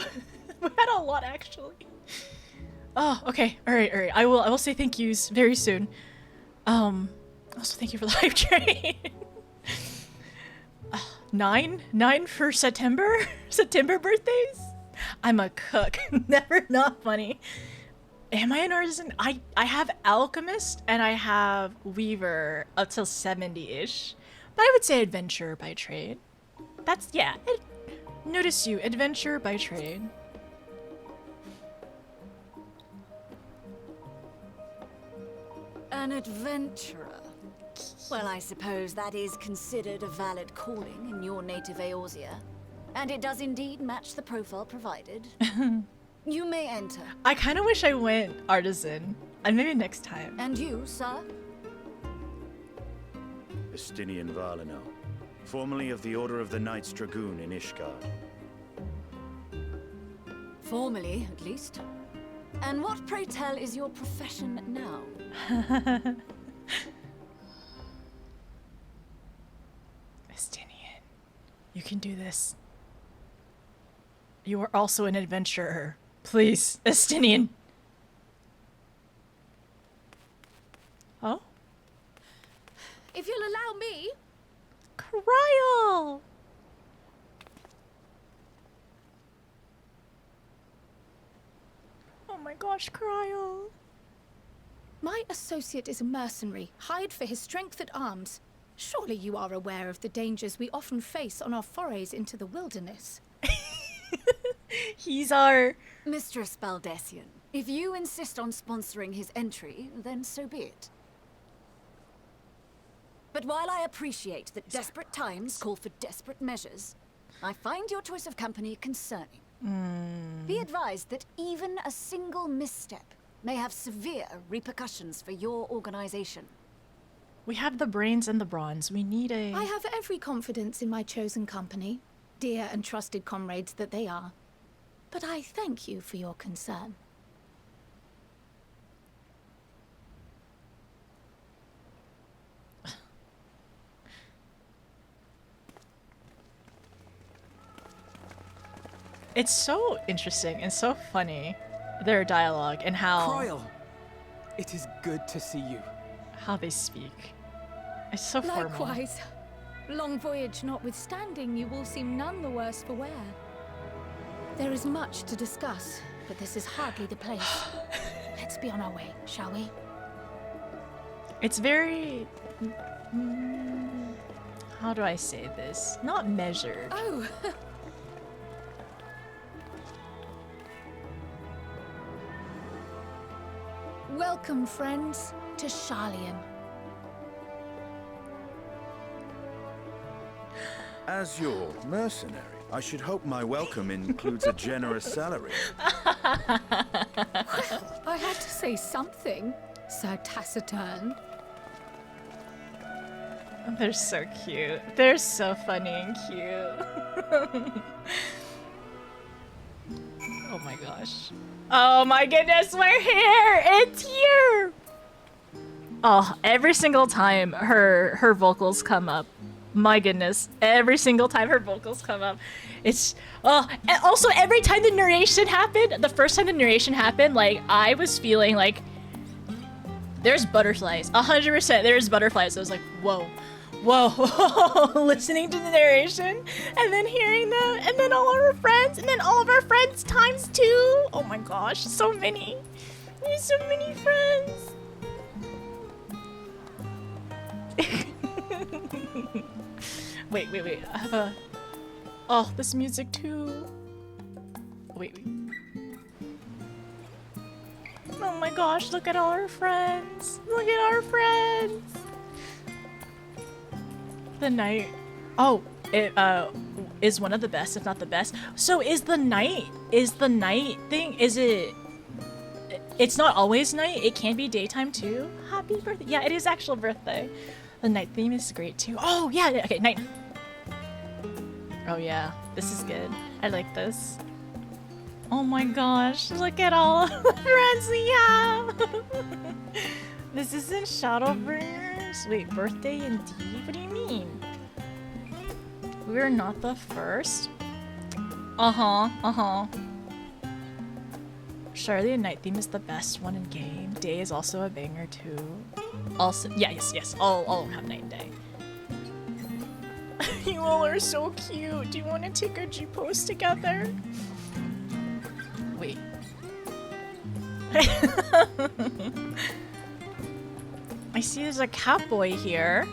A: We had a lot, actually. Oh, okay. All right. I will say thank yous very soon. Also, thank you for the hype train. 9 for September? September birthdays? I'm a cook. Never not funny. Am I an artisan? I have alchemist and I have weaver up till 70-ish. But I would say adventurer by trade. That's, yeah. Notice you, adventurer by trade.
S: An adventurer. Well, I suppose that is considered a valid calling in your native Eorzea. And it does indeed match the profile provided. You may enter.
A: I kind of wish I went artisan. And maybe next time.
S: And you, sir?
L: Estinian Valino, formerly of the Order of the Knights Dragoon in Ishgard.
S: Formerly, at least. And what, pray tell, is your profession now?
A: Estinian, you can do this. You are also an adventurer. Please, Estinian. Oh?
P: If you'll allow me.
A: Kryl! Oh my gosh, Kryl.
P: My associate is a mercenary, hired for his strength at arms. Surely you are aware of the dangers we often face on our forays into the wilderness.
A: He's our...
S: Mistress Baldessian, if you insist on sponsoring his entry, then so be it. But while I appreciate that desperate times call for desperate measures, I find your choice of company concerning. Be advised that even a single misstep may have severe repercussions for your organization.
A: We have the brains and the bronze. We need a...
P: I have every confidence in my chosen company, dear and trusted comrades that they are.
T: but I thank you for your concern.
A: It's so interesting and so funny, their dialogue and how...
J: Cryle, it is good to see you.
A: How they speak. It's so formal.
T: Likewise. Long voyage notwithstanding, you will seem none the worse for wear. There is much to discuss, but this is hardly the place. Let's be on our way, shall we?
A: It's very... how do I say this? Not measured.
T: Oh! Welcome, friends, to Sharlayan.
L: As your mercenary, I should hope my welcome includes a generous salary.
T: Well, I had to say something, Sir Taciturn.
A: They're so cute. They're so funny and cute. Oh my gosh. Oh my goodness, we're here! It's here! Oh, every single time her vocals come up. My goodness, every single time her vocals come up. It's, oh, and also every time the narration happened, the first time the narration happened, like, I was feeling like, there's butterflies, 100% there's butterflies. I was like, whoa, whoa, listening to the narration, and then hearing them, and then all of our friends, and then all of our friends times 2. Oh my gosh, so many. There's so many friends. Wait, I have a... Oh, this music too. Wait. Oh my gosh, look at all our friends. Look at our friends. The night... Oh, it is one of the best, if not the best. So is the night thing, is it... It's not always night, it can be daytime too? Happy birthday. Yeah, it is actual birthday. The night theme is great too. Oh yeah, okay, night. Oh yeah, this is good. I like this. Oh my gosh, look at all the friends we have. This isn't Shadowbringers. Wait, birthday indeed? What do you mean? We're not the first? Charlie, night theme is the best one in game. Day is also a banger too. Also, yeah, yes. I'll have night and day. You all are so cute. Do you want to take a G-pose together? Wait. I see there's a catboy here.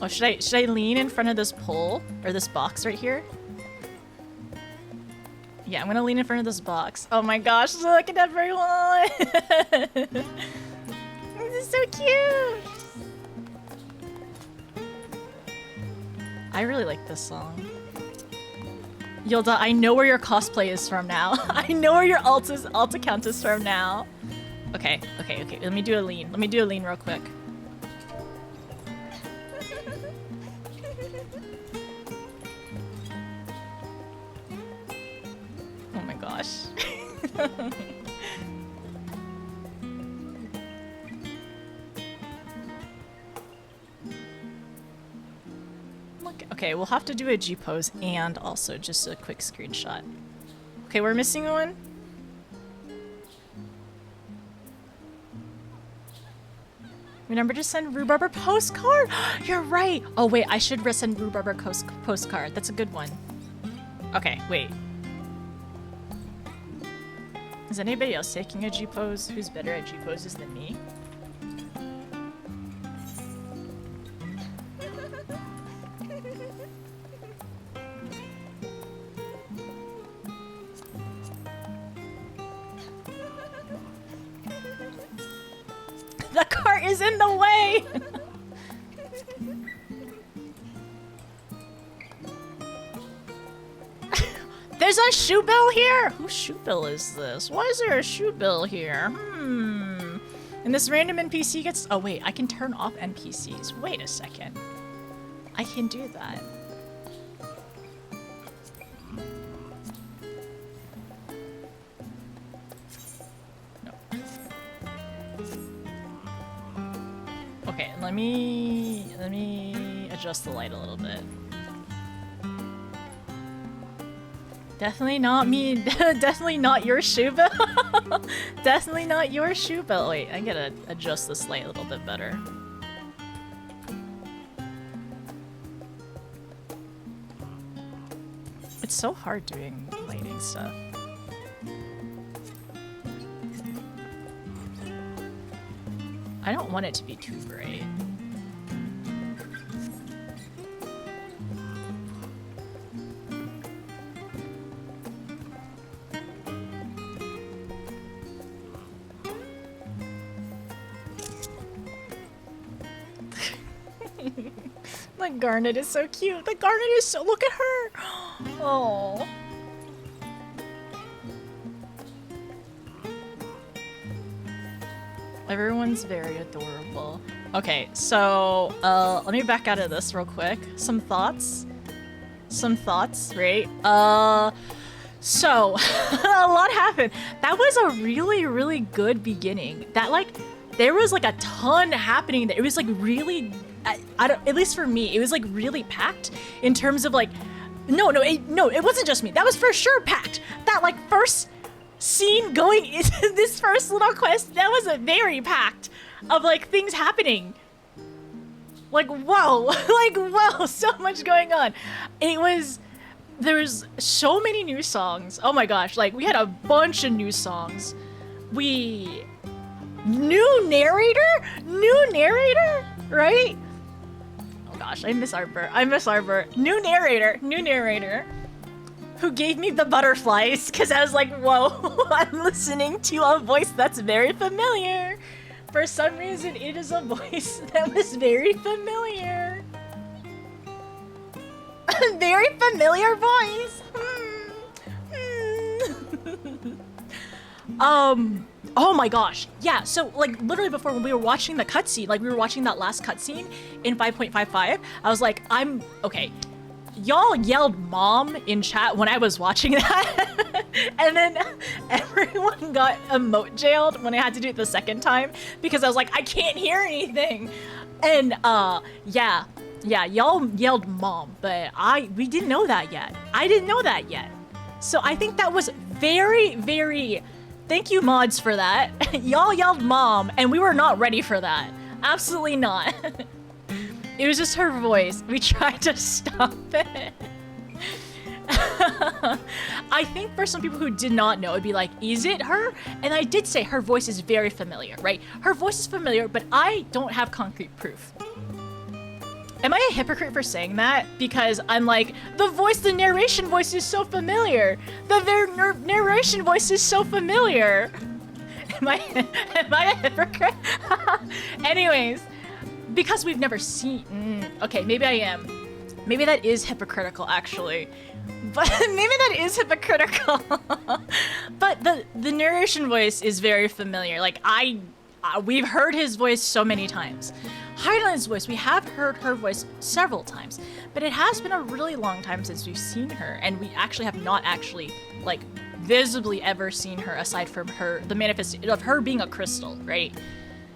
A: Oh, should I lean in front of this pole or this box right here? Yeah, I'm gonna lean in front of this box. Oh my gosh, look at everyone! This is so cute! I really like this song. Yilda, I know where your cosplay is from now. I know where your alt account is from now. Okay. Let me do a lean. Let me do a lean real quick. Oh my gosh. Okay, we'll have to do a G pose and also just a quick screenshot. Okay, we're missing one. Remember to send Rhubarb a postcard? You're right. Oh wait, I should send Rhubarb a postcard. That's a good one. Okay, wait. Is anybody else taking a G pose who's better at G poses than me? The cart is in the way! There's a shoe bill here? Whose shoe bill is this? Why is there a shoe bill here? And this random NPC gets... Oh wait, I can turn off NPCs. Wait a second. I can do that. let me adjust the light a little bit. Definitely not me. Definitely not your Shuba. Definitely not your Shuba. Wait, I gotta adjust this light a little bit better. It's so hard doing lighting stuff. I don't want it to be too bright. The Garnet is so cute. The Garnet is so— look at her. Oh. Everyone's very adorable. Okay, so let me back out of this real quick. Some thoughts, right? So a lot happened. That was a really, really good beginning. That, like, there was like a ton happening there. It was like really, I don't, at least for me, it was like really packed in terms of like, no, it wasn't just me. That was for sure packed. That like first scene going into this first little quest, that was a very packed of like things happening. Like, whoa, like, whoa, so much going on. There was so many new songs. Oh my gosh, like we had a bunch of new songs. New narrator, right? Oh gosh, I miss Arbor. New narrator. Who gave me the butterflies, because I was like, whoa, I'm listening to a voice that's very familiar. For some reason, it is a voice that was very familiar. A very familiar voice. Oh my gosh. Yeah, so like literally before when we were watching the cutscene, like we were watching that last cutscene in 5.55, I was like, okay. Y'all yelled mom in chat when I was watching that. And then everyone got emote jailed when I had to do it the second time because I was like, I can't hear anything. And yeah, y'all yelled mom, but we didn't know that yet. I didn't know that yet. So I think that was very, very, thank you mods for that. Y'all yelled mom and we were not ready for that. Absolutely not. It was just her voice. We tried to stop it. I think for some people who did not know, it'd be like, is it her? And I did say her voice is very familiar, right? Her voice is familiar, but I don't have concrete proof. Am I a hypocrite for saying that? Because I'm like, the narration voice is so familiar. The narration voice is so familiar. Am I a hypocrite? Anyways. Because we've never seen... okay, maybe I am. Maybe that is hypocritical, actually. But maybe that is hypocritical. But the narration voice is very familiar. Like, we've heard his voice so many times. Hydaelyn's voice, we have heard her voice several times. But it has been a really long time since we've seen her. And we actually have not actually, like, visibly ever seen her aside from her, the manifestation of her being a crystal, right?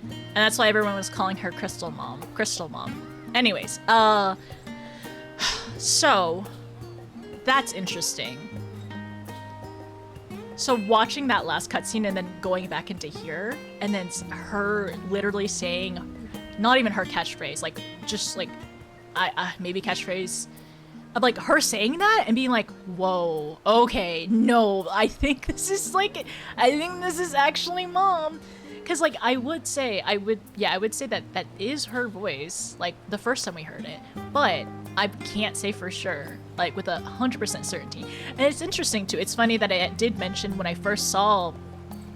A: And that's why everyone was calling her Crystal Mom. Crystal Mom. Anyways, so that's interesting. So watching that last cutscene and then going back into here, and then her literally saying, not even her catchphrase, like just like, maybe catchphrase, of like her saying that and being like, whoa, okay, no, I think this is actually mom. Because, like, I would say that that is her voice, like, the first time we heard it. But I can't say for sure, like, with 100% certainty. And it's interesting, too. It's funny that I did mention when I first saw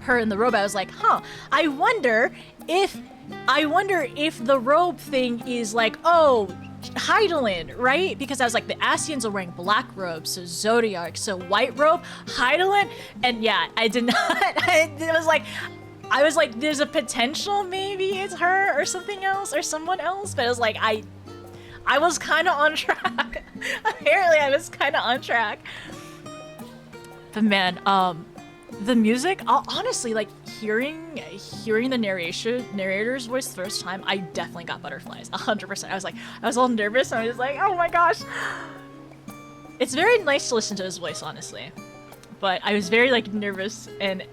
A: her in the robe, I was like, huh, I wonder if the robe thing is like, oh, Hydaelyn, right? Because I was like, the Ascians are wearing black robes, so Zodiac, so white robe, Hydaelyn. And yeah, I did not, I was like, there's a potential maybe it's her or something else or someone else, but it was like, I was kind of on track. Apparently I was kind of on track. But man, The music, honestly, like hearing the narrator's voice the first time, I definitely got butterflies, 100%. I was all nervous, and I was like, oh my gosh. It's very nice to listen to his voice, honestly, but I was very like nervous and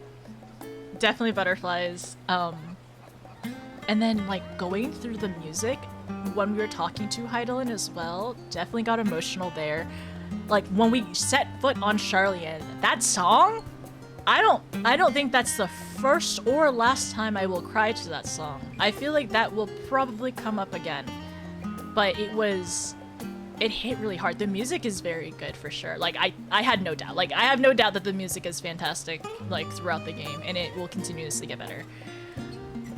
A: definitely butterflies. And then like going through the music when we were talking to Heidelin as well, definitely got emotional there. Like when we set foot on Charlian, that song, I don't think that's the first or last time I will cry to that song. I feel like that will probably come up again. But it hit really hard. The music is very good for sure. Like I had no doubt. Like I have no doubt that the music is fantastic like throughout the game, and it will continuously get better.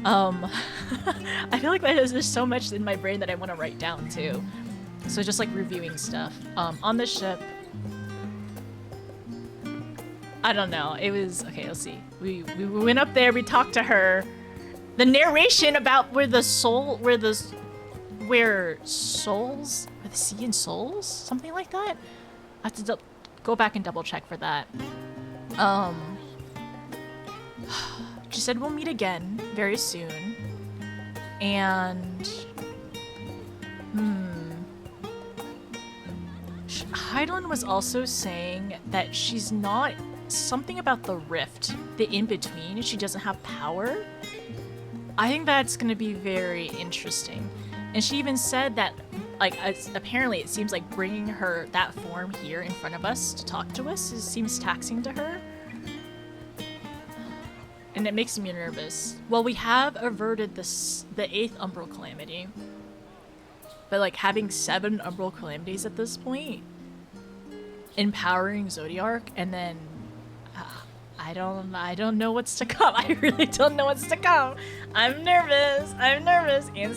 A: I feel like there's so much in my brain that I want to write down too. So just like reviewing stuff. On the ship, I don't know. It was okay. Let's see. We went up there. We talked to her. The narration about where the sea and souls, something like that. I have to go back and double check for that. She said we'll meet again very soon, and Heidelin was also saying that she's not something about the rift, the in-between. She doesn't have power. I think that's going to be very interesting. And she even said that, like, apparently it seems like bringing her that form here in front of us to talk to us seems taxing to her. And it makes me nervous. Well, we have averted the 8th Umbral Calamity. But, like, having 7 Umbral Calamities at this point, empowering Zodiark, and then I don't know what's to come. I really don't know what's to come. I'm nervous. And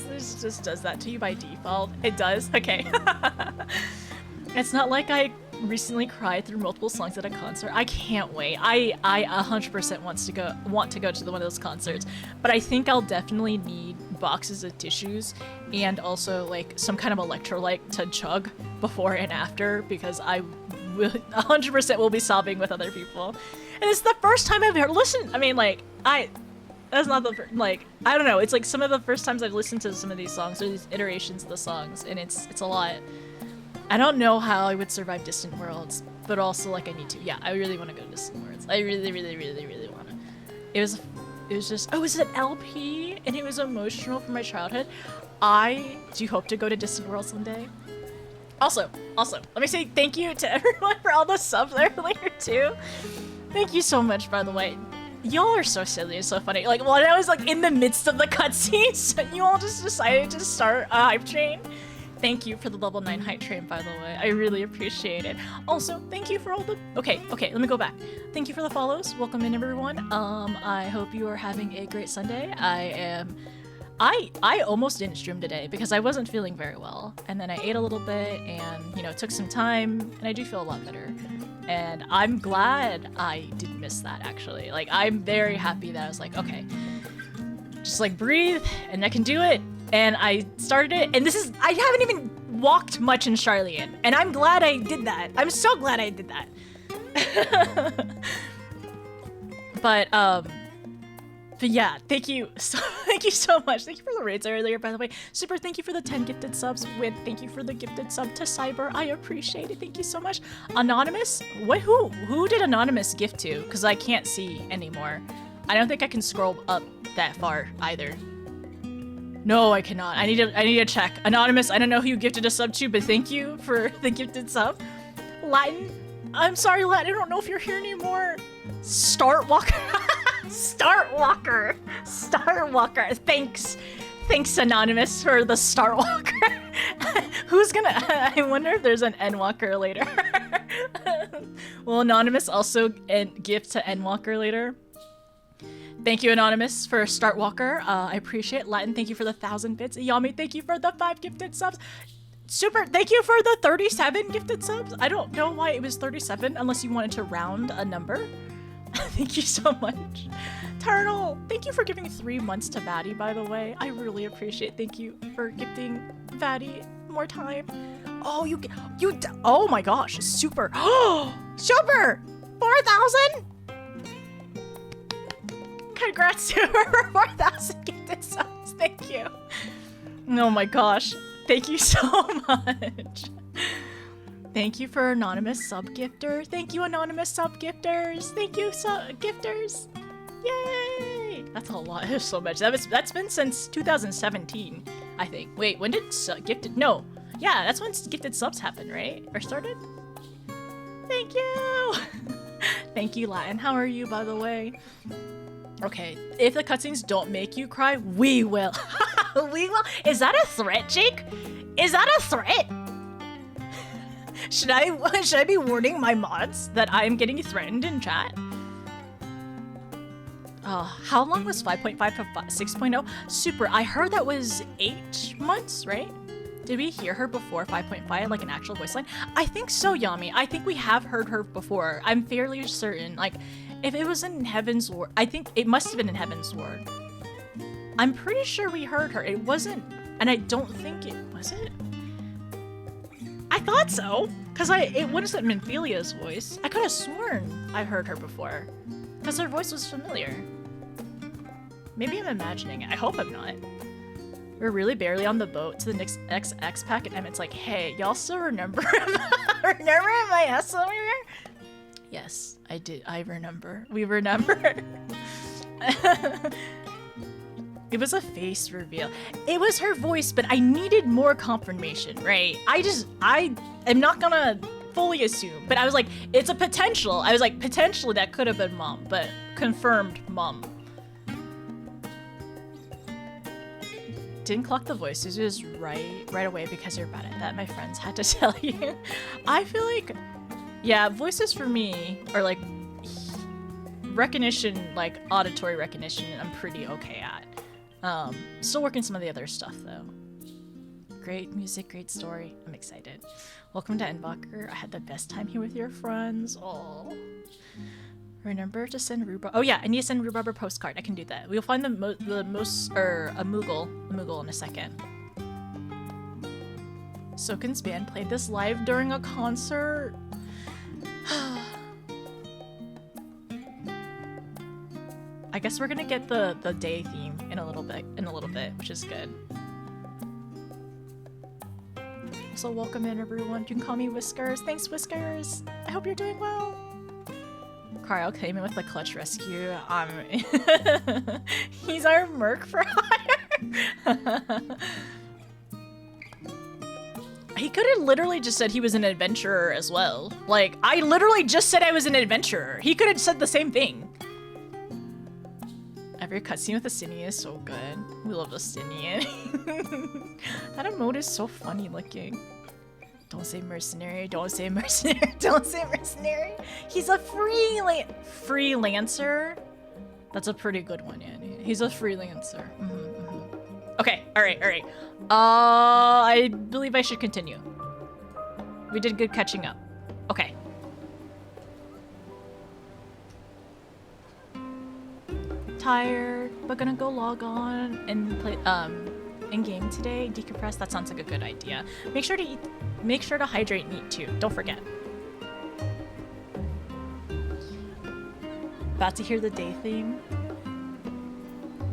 A: this just does that to you by default. It does? Okay. It's not like I recently cried through multiple songs at a concert. I can't wait. I 100% want to go to one of those concerts. But I think I'll definitely need boxes of tissues and also like some kind of electrolyte to chug before and after, because I will 100% will be sobbing with other people. And it's the first time I've ever listened. I mean, like, that's not the like, I don't know. It's like some of the first times I've listened to some of these songs or these iterations of the songs, and it's a lot. I don't know how I would survive Distant Worlds, but also like I need to. Yeah, I really want to go to Distant Worlds. I really want to. It was just, it was an LP, and it was emotional from my childhood. I do hope to go to Distant Worlds one day. Also, let me say thank you to everyone for all the subs earlier too. Thank you so much, by the way. Y'all are so silly and so funny. Like, when I was like in the midst of the cutscenes, you all just decided to start a hype train. Thank you for the level 9 hype train, by the way. I really appreciate it. Also, thank you for all the... Okay, let me go back. Thank you for the follows. Welcome in, everyone. I hope you are having a great Sunday. I almost didn't stream today because I wasn't feeling very well. And then I ate a little bit and, you know, took some time, and I do feel a lot better. And I'm glad I didn't miss that, actually. Like, I'm very happy that I was like, okay, just like breathe and I can do it. And I started it, and I haven't even walked much in Charlian, and I'm glad I did that. I'm so glad I did that. But yeah, thank you so much. Thank you for the raids earlier, by the way. Super, thank you for the 10 gifted subs. Thank you for the gifted sub to Cyber. I appreciate it. Thank you so much. Anonymous? Who did Anonymous gift to? Because I can't see anymore. I don't think I can scroll up that far either. No, I cannot. I need to check. Anonymous, I don't know who you gifted a sub to, but thank you for the gifted sub. Latin, I'm sorry, Latin, I don't know if you're here anymore. Startwalker. Startwalker. Thanks, Anonymous, for the Startwalker. Who's gonna... I wonder if there's an Endwalker later. Will Anonymous also gift to Endwalker later? Thank you, Anonymous, for Startwalker. I appreciate it. Latin, thank you for the 1,000 bits. Yami, thank you for the 5 gifted subs. Super, thank you for the 37 gifted subs. I don't know why it was 37, unless you wanted to round a number. Thank you so much. Turtle, thank you for giving 3 months to Vatty, by the way. I really appreciate it. Thank you for gifting Vatty more time. Oh, oh my gosh, Super. Oh, Super, 4,000? Congrats to her for 4,000 gifted subs. Thank you. Oh my gosh. Thank you so much. Thank you for anonymous sub gifter. Thank you, anonymous sub gifters. Thank you, gifters. Yay! That's a lot. There's so much. That's been since 2017, I think. Wait, when did gifted? No. Yeah, that's when gifted subs happened, right? Or started? Thank you! Thank you, Latin. How are you, by the way? Okay, if the cutscenes don't make you cry, we will. We will? Is that a threat, Jake? Is that a threat? Should I be warning my mods that I'm getting threatened in chat? How long was 5.5 to 6.0? Super, I heard that was 8 months, right? Did we hear her before 5.5, like an actual voice line? I think so, Yami. I think we have heard her before. I'm fairly certain. Like, if it was in Heaven's Ward, I think it must have been in Heaven's Ward. I'm pretty sure we heard her. It wasn't, and I don't think it, was it? I thought so, because it wouldn't have been Philia's voice. I could have sworn I heard her before, because her voice was familiar. Maybe I'm imagining it. I hope I'm not. We're really barely on the boat to the next XX pack, and Emmett's like, hey, y'all still remember remember my ass over here? Yes, I did. I remember. We remember. It was a face reveal. It was her voice, but I needed more confirmation, right? I am not gonna fully assume, but I was like, it's a potential. I was like, potentially that could have been mom, but confirmed mom. Didn't clock the voices right away because you're bad at that. My friends had to tell you. I feel like, yeah, voices for me are like recognition, like auditory recognition, I'm pretty okay at. Still working some of the other stuff though. Great music, great story. I'm excited. Welcome to Endwalker. I had the best time here with your friends. Oh. Remember to send rhubarb. Oh yeah, I need to send rhubarb a postcard. I can do that. We'll find a Moogle in a second. Soken's band played this live during a concert. I guess we're gonna get the day theme in a little bit, which is good. So welcome in everyone. You can call me Whiskers. Thanks, Whiskers. I hope you're doing well. Kyle came in with the clutch rescue. He's our merc for hire. He could have literally just said he was an adventurer as well. Like, I literally just said I was an adventurer. He could have said the same thing. Every cutscene with Astinian is so good. We love Astinian. That emote is so funny looking. Don't say mercenary, don't say mercenary, don't say mercenary. He's a freelancer. That's a pretty good one, yeah. He's a freelancer. Okay, alright. I believe I should continue. We did good catching up. Okay. Tired, but gonna go log on and play in game today. Decompress. That sounds like a good idea. Make sure to eat. Make sure to hydrate and eat too. Don't forget. About to hear the day theme.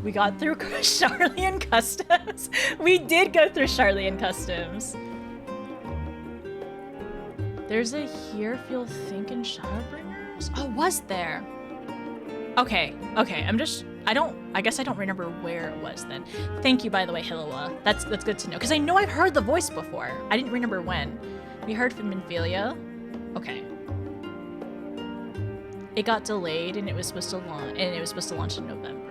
A: We got through Charlian Customs. We did go through Charlian Customs. There's a Hear, Feel, Think, and Shadowbringers? Oh, was there? Okay. I guess I don't remember where it was then. Thank you, by the way, Hiloa. That's good to know. Because I know I've heard the voice before. I didn't remember when. We heard from Minfilia. Okay. It got delayed and it was supposed to launch in November.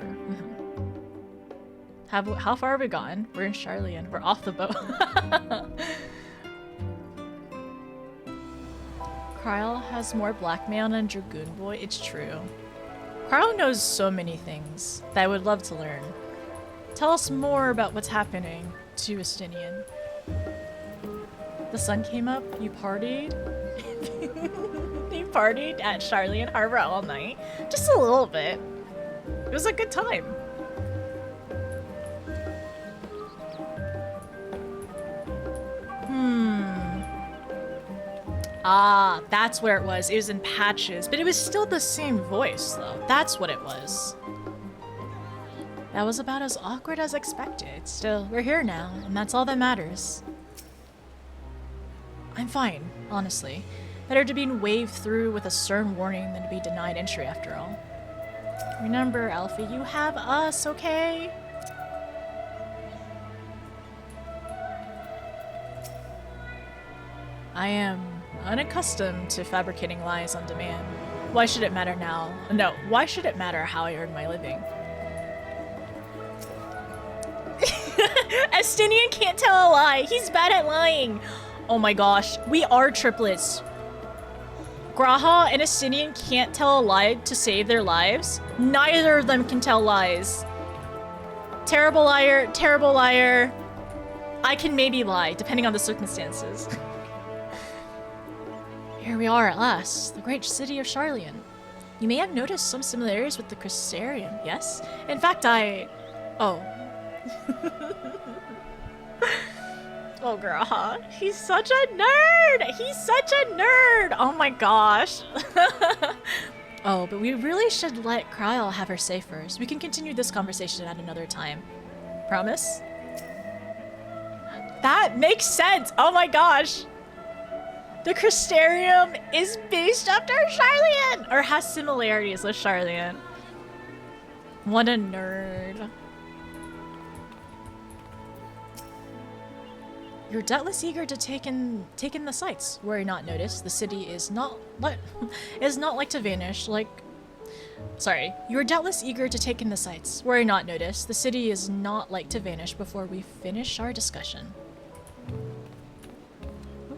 A: How far have we gone? We're in Charlian. We're off the boat. Kyle has more blackmail than Dragoon Boy. It's true. Carl knows so many things that I would love to learn. Tell us more about what's happening to Astinian. The sun came up, you partied? You partied at Charlian Harbor all night? Just a little bit. It was a good time. Ah, that's where it was. It was in patches, but it was still the same voice, though. That's what it was. That was about as awkward as expected. Still, we're here now, and that's all that matters. I'm fine, honestly. Better to be waved through with a stern warning than to be denied entry after all. Remember, Alfie, you have us, okay? I am unaccustomed to fabricating lies on demand. Why should it matter now? No, why should it matter how I earn my living? Estinian can't tell a lie. He's bad at lying. Oh my gosh, we are triplets. Graha and Estinian can't tell a lie to save their lives. Neither of them can tell lies. Terrible liar, terrible liar. I can maybe lie, depending on the circumstances. Here we are at last, the great city of Charlian. You may have noticed some similarities with the Crystarium, yes? In fact, Oh. Oh, girl, he's such a nerd! He's such a nerd! Oh my gosh. Oh, but we really should let Kryl have her say first. We can continue this conversation at another time. Promise? That makes sense! Oh my gosh! The Crystarium is based after Charlian! Or has similarities with Charlian. What a nerd. You're doubtless eager to take in the sights. Worry not, notice. The city is not like to vanish like... Sorry. You're doubtless eager to take in the sights. Worry not, notice. The city is not like to vanish before we finish our discussion.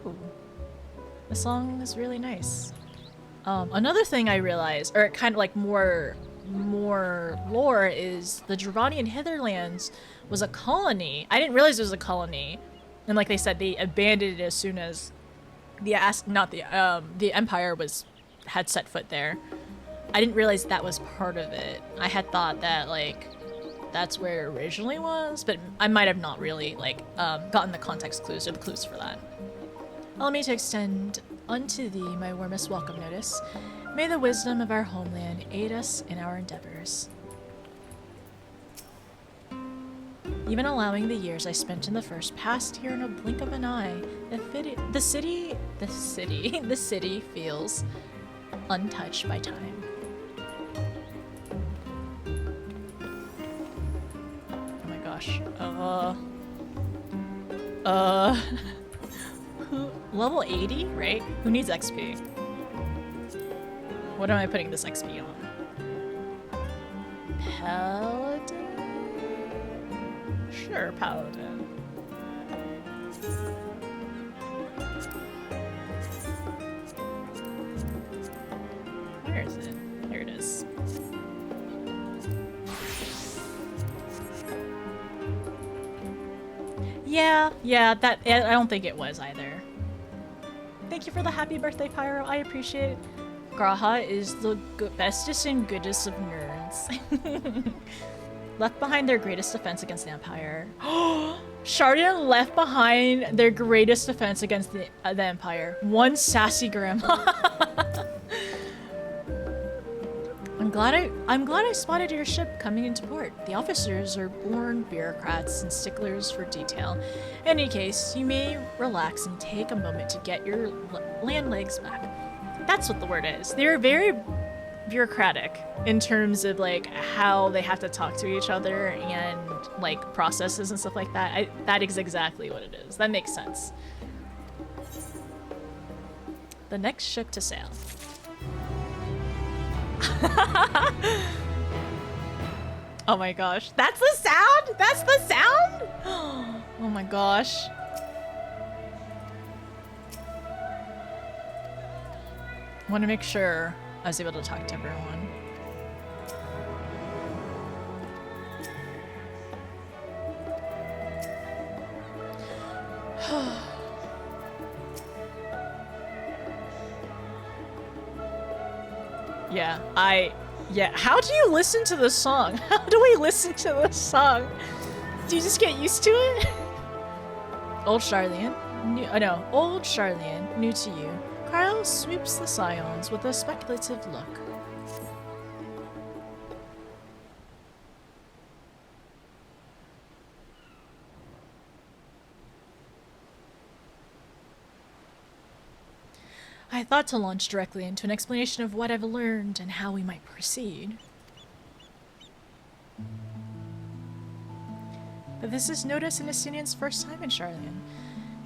A: Ooh. The song is really nice. Another thing I realized, or kind of like more lore, is the Dravanian Hitherlands was a colony. I didn't realize it was a colony. And like they said, they abandoned it as soon as the Empire had set foot there. I didn't realize that was part of it. I had thought that like that's where it originally was, but I might have not really like gotten the context clues or the clues for that. Allow me to extend unto thee my warmest welcome notice. May the wisdom of our homeland aid us in our endeavors. Even allowing the years I spent in the first passed here in a blink of an eye, the city feels untouched by time. Oh my gosh. Level 80, right? Who needs XP? What am I putting this XP on? Paladin? Sure, Paladin. Where is it? Here it is. Yeah, that I don't think it was either. Thank you for the happy birthday, Pyro. I appreciate it. Graha is the bestest and goodest of nerds. Left behind their greatest defense against the Empire. Charlian left behind their greatest defense against the Empire. One sassy grandma. I'm glad I spotted your ship coming into port. The officers are born bureaucrats and sticklers for detail. In any case, you may relax and take a moment to get your land legs back. That's what the word is. They're very bureaucratic in terms of like how they have to talk to each other and like processes and stuff like that. That is exactly what it is. That makes sense. The next ship to sail. Oh my gosh. That's the sound? That's the sound? Oh my gosh. I want to make sure I was able to talk to everyone. Yeah, how do you listen to this song? How do we listen to this song? Do you just get used to it? Old Charlian, Old Charlian, new to you. Kryl sweeps the scions with a speculative look. I thought to launch directly into an explanation of what I've learned and how we might proceed. But this is Notice and Estinian's first time in Charlian,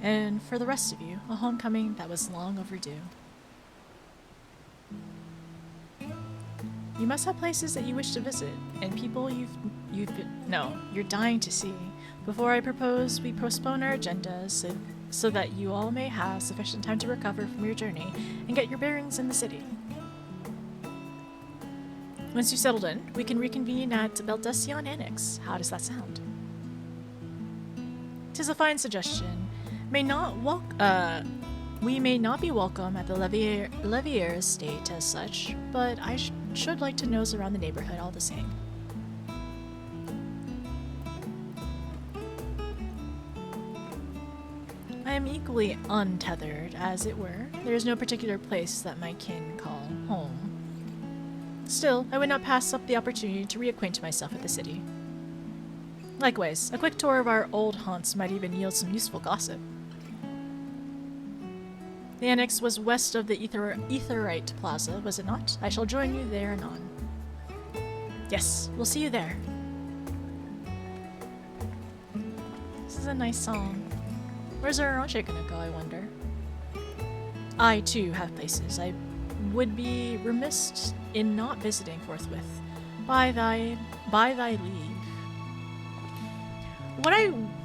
A: and for the rest of you, a homecoming that was long overdue. You must have places that you wish to visit, and people you're dying to see. Before I propose we postpone our agendas so that you all may have sufficient time to recover from your journey and get your bearings in the city. Once you've settled in, we can reconvene at Beldesion Annex. How does that sound? 'Tis a fine suggestion. We may not be welcome at the Levier estate as such, but I should like to nose around the neighborhood all the same. I am equally untethered, as it were. There is no particular place that my kin call home. Still, I would not pass up the opportunity to reacquaint myself with the city. Likewise, a quick tour of our old haunts might even yield some useful gossip. The annex was west of the Etherite Plaza, was it not? I shall join you there anon. Yes, we'll see you there. This is a nice song. Where's our Orange gonna go, I wonder? I, too, have places I would be remiss in not visiting forthwith. By thy leave.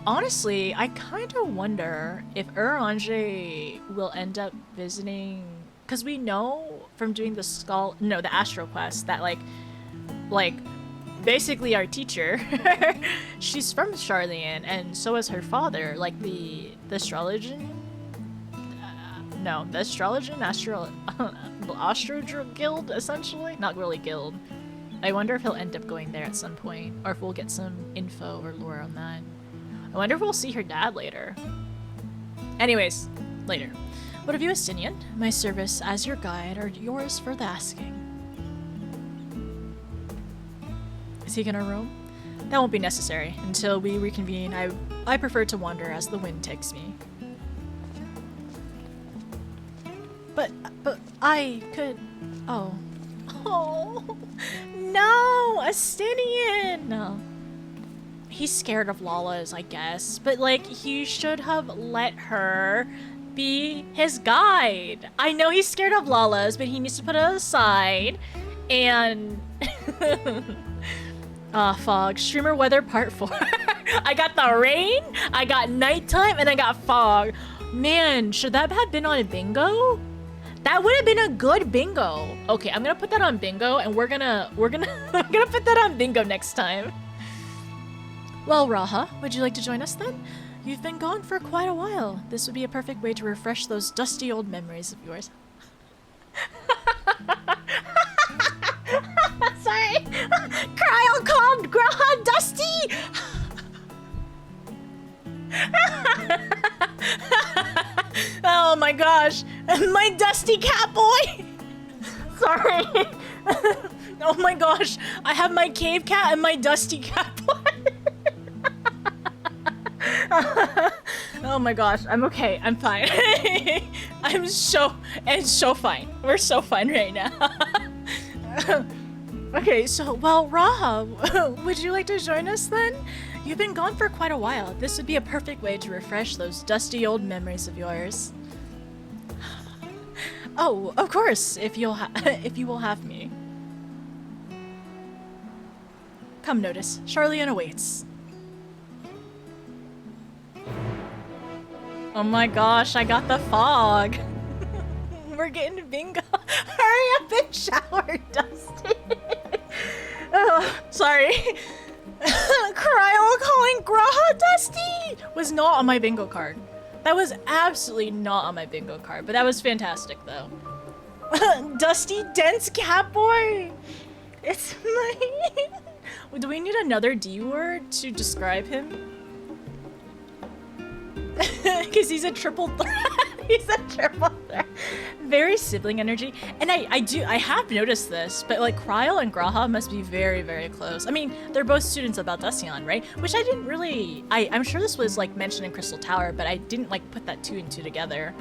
A: Honestly, I kind of wonder if Orange will end up visiting, because we know from doing the Astro Quest that like basically our teacher, she's from Charlian, and so is her father, like the Astrologian Astro Guild, essentially. Not really guild. I wonder if he'll end up going there at some point, or if we'll get some info or lore on that. I wonder if we'll see her dad later. Anyways, later. What of you, Estinian? My service as your guide are yours for the asking. Is he gonna roam? That won't be necessary. Until we reconvene, I prefer to wander as the wind takes me. But I could... Oh. Oh. No! Estinian! No. He's scared of Lala's, I guess. But, like, he should have let her be his guide. I know he's scared of Lala's, but he needs to put it aside. And... fog. Streamer weather part 4. I got the rain, I got nighttime, and I got fog. Man, should that have been on a bingo? That would have been a good bingo. Okay, I'm gonna put that on bingo, and we're gonna put that on bingo next time. Well, Raha, would you like to join us then? You've been gone for quite a while. This would be a perfect way to refresh those dusty old memories of yours. Sorry. Cryo called Graha Dusty! Oh my gosh. My dusty cat boy! Sorry. Oh my gosh. I have my cave cat and my dusty cat boy. Oh my gosh. I'm okay. I'm fine. It's so fine. We're so fine right now. Okay, so, well, Raha, would you like to join us then? You've been gone for quite a while. This would be a perfect way to refresh those dusty old memories of yours. Oh, of course, if you will have me. Come, Notice. Charlian awaits. Oh my gosh, I got the fog. We're getting bingo. Hurry up and shower, Dusty. Oh, sorry. Cryo calling Graha Dusty was not on my bingo card. That was absolutely not on my bingo card, but that was fantastic though. Dusty Dense Catboy. It's my... Do we need another D word to describe him? Because he's a triple threat. He's a triple threat. Very sibling energy. And I have noticed this, but like Cryo and Graha must be very, very close. I mean, they're both students of Baldesion, right? Which I didn't really... I'm sure this was like mentioned in Crystal Tower, but I didn't like put that two and two together.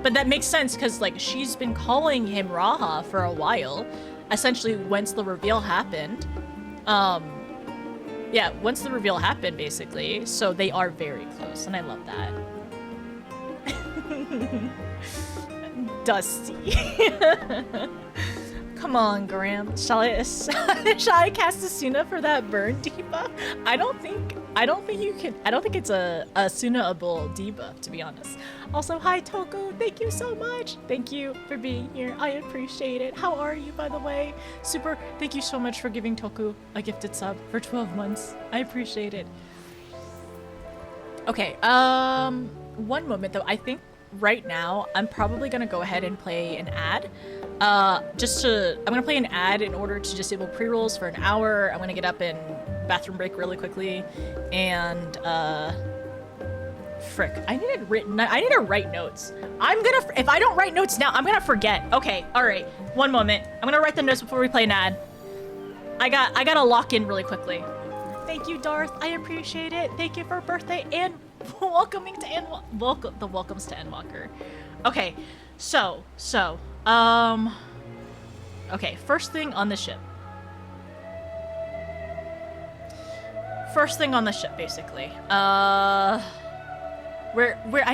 A: But that makes sense because like she's been calling him Raha for a while, essentially once the reveal happened. Yeah, once the reveal happened, basically. So they are very close, and I love that. Dusty. Come on, Graham. Shall I cast Asuna for that burn debuff? I don't think you can. I don't think it's a Asuna-able debuff, to be honest. Also, hi Toku. Thank you so much. Thank you for being here. I appreciate it. How are you, by the way? Super. Thank you so much for giving Toku a gifted sub for 12 months. I appreciate it. Okay. One moment though. I think right now I'm probably gonna go ahead and play an ad. I'm gonna play an ad in order to disable pre-rolls for an hour. I'm gonna get up and bathroom break really quickly, and frick, I need to write notes. If I don't write notes now, I'm gonna forget. Okay, all right, one moment. I'm gonna write the notes before we play an ad. I gotta lock in really quickly. Thank you, Darth. I appreciate it. Thank you for birthday and welcoming to the welcomes to Endwalker. Okay, okay, first thing on the ship. Basically. I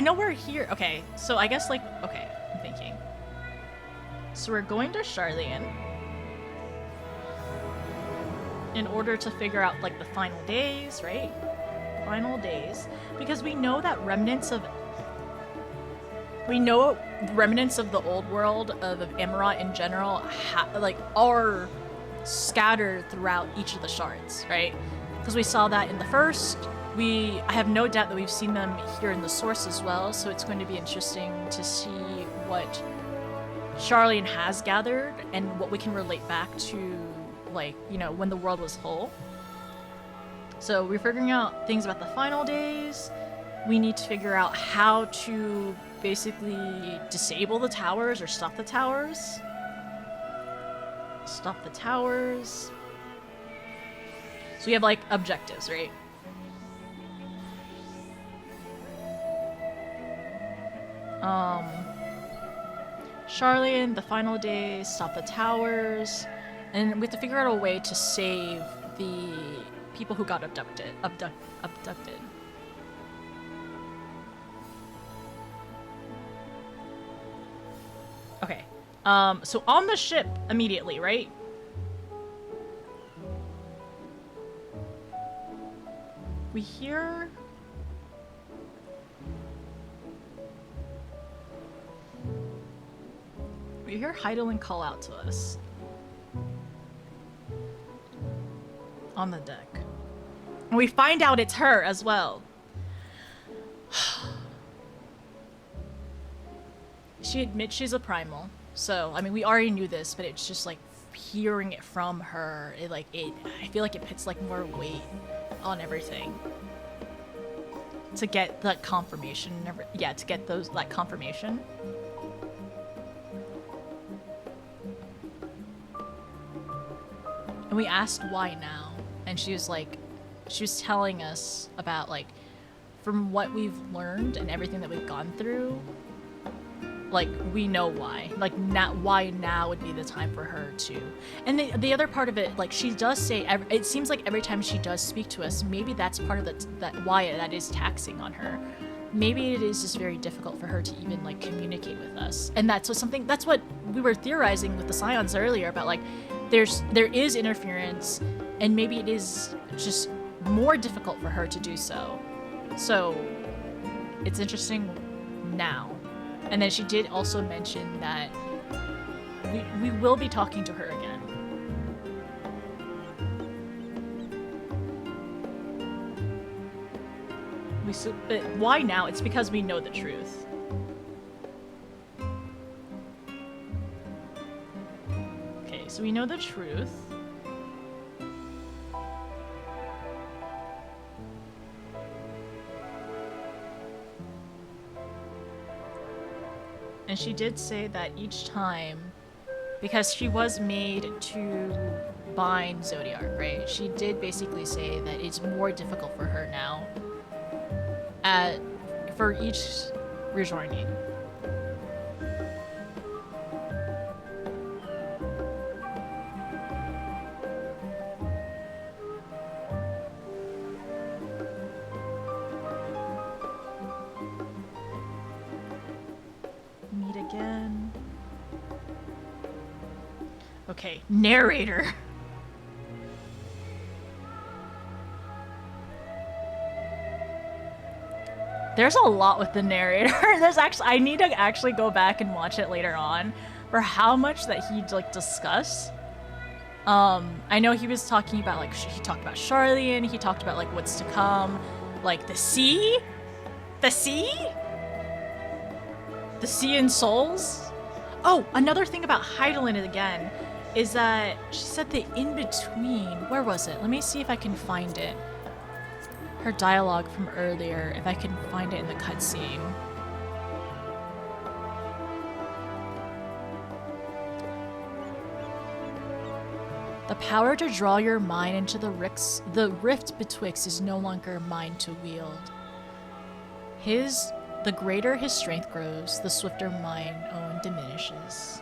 A: know we're here. Okay, so I guess, like, okay, I'm thinking. So we're going to Charlian in order to figure out, like, the final days, right? Final days. Because we know that remnants of the old world of Amarat in general are scattered throughout each of the shards, right? Because we saw that in the first. I have no doubt that we've seen them here in the source as well, so it's going to be interesting to see what Charlian has gathered and what we can relate back to, like, you know, when the world was whole. So we're figuring out things about the final days. We need to figure out how to basically disable the towers or stop the towers. So we have, like, objectives, right? Charlian, the final days, stop the towers, and we have to figure out a way to save the people who got abducted. Okay. So on the ship immediately, right? We hear... Heidelin call out to us. On the deck. And we find out it's her as well. She admits she's a primal. So, I mean, we already knew this, but it's just like hearing it from her. I feel like it puts like more weight on everything. To get that confirmation. To get that confirmation. And we asked why now. And she was telling us about, like, from what we've learned and everything that we've gone through, like, we know why. Like, why now would be the time for her to. And the other part of it, like, she does say, it seems like every time she does speak to us, maybe that's part of why that is taxing on her. Maybe it is just very difficult for her to even, like, communicate with us. And that's what we were theorizing with the Scions earlier about, like, there is interference, and maybe it is just more difficult for her to do so. So it's interesting now. And then she did also mention that we will be talking to her again. But why now? It's because we know the truth. Okay, so we know the truth. And she did say that each time, because she was made to bind Zodiark, right? She did basically say that it's more difficult for her now for each rejoining. Okay, narrator. There's a lot with the narrator. There's actually, I need to actually go back and watch it later on for how much that he like discussed. I know he was talking about like, he talked about Charlian, he talked about like what's to come, like the sea? The sea? The sea and souls? Oh, another thing about Heidelin again is that she said the in-between, where was it? Let me see if I can find it. Her dialogue from earlier, if I can find it in the cutscene. The power to draw your mind into the rift betwixt is no longer mine to wield. The greater his strength grows, the swifter mine own diminishes.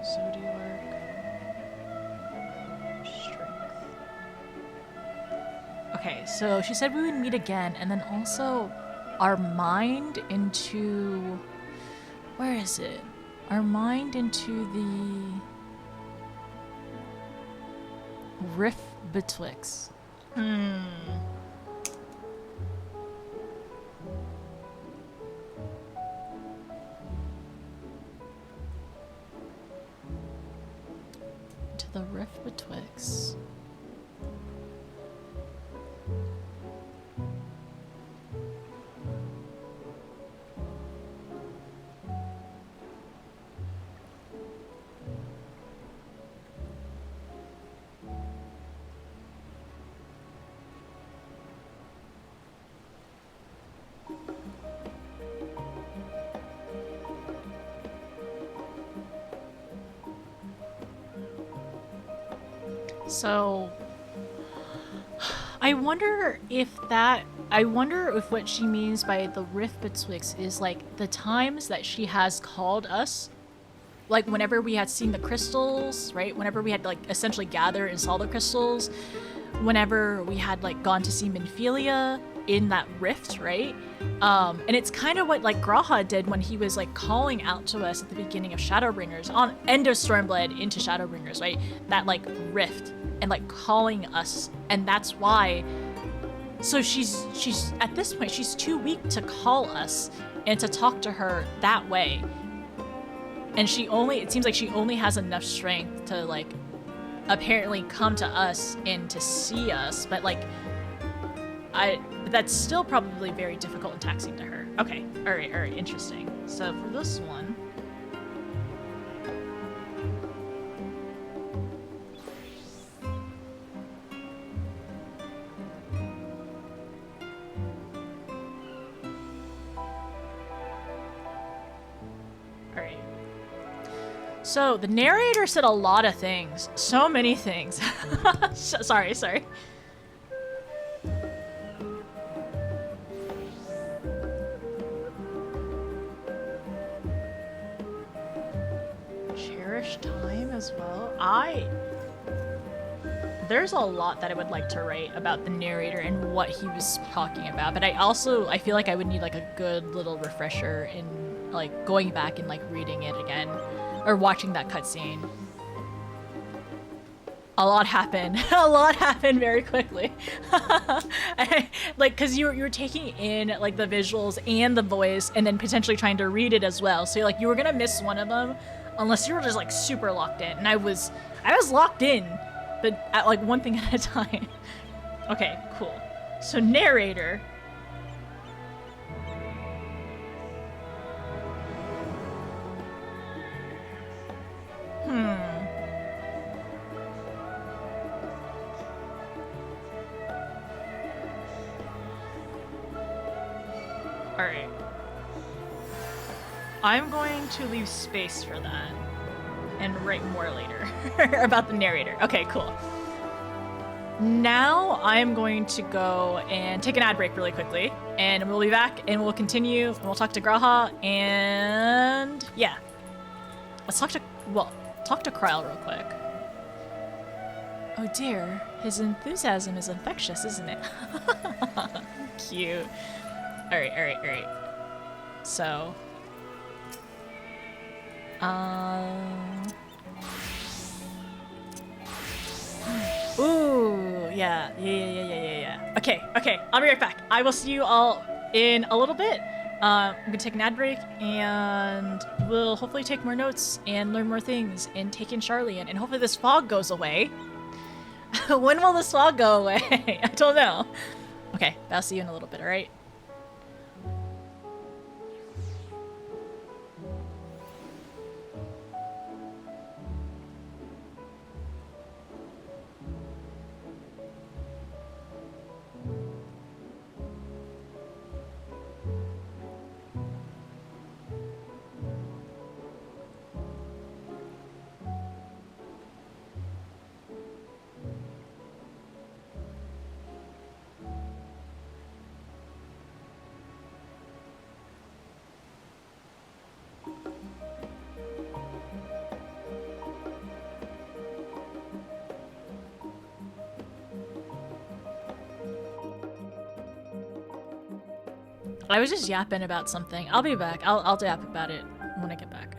A: Zodiac. Strength. Okay, so she said we would meet again, and then also our mind into... Where is it? Our mind into the... rift betwixt. To the rift betwixt. So, I wonder if what she means by the rift betwixt is like the times that she has called us, like whenever we had seen the crystals, right? Whenever we had like essentially gathered and saw the crystals, whenever we had like gone to see Minfilia in that rift, right? And it's kind of what like Graha did when he was like calling out to us at the beginning of Shadowbringers, on end of Stormblade into Shadowbringers, right? That like rift and like calling us, and that's why. So she's at this point she's too weak to call us and to talk to her that way, and it seems like she only has enough strength to like apparently come to us and to see us, but like but that's still probably very difficult and taxing to her. Okay, all right, interesting. So for this one, all right. So the narrator said a lot of things, so many things. sorry. Time as well. There's a lot that I would like to write about the narrator and what he was talking about, but I feel like I would need like a good little refresher in like going back and like reading it again or watching that cutscene. A lot happened. A lot happened very quickly. Like, cause you were taking in like the visuals and the voice and then potentially trying to read it as well. So like you were gonna miss one of them unless you were just like super locked in. And I was locked in, but at like one thing at a time. Okay, cool. So narrator. Alright. I'm going to leave space for that and write more later about the narrator. Okay, cool. Now I'm going to go and take an ad break really quickly, and we'll be back and we'll continue and we'll talk to Graha, and yeah. Let's talk to Kryl real quick. Oh dear, his enthusiasm is infectious, isn't it? Cute. Alright. So... Ooh, yeah. Okay, I'll be right back. I will see you all in a little bit. I'm gonna take an ad break, and we'll hopefully take more notes and learn more things and take in Charlian, and hopefully this fog goes away. When will this fog go away? I don't know. Okay, I'll see you in a little bit, alright? I was just yapping about something. I'll be back. I'll yap about it when I get back.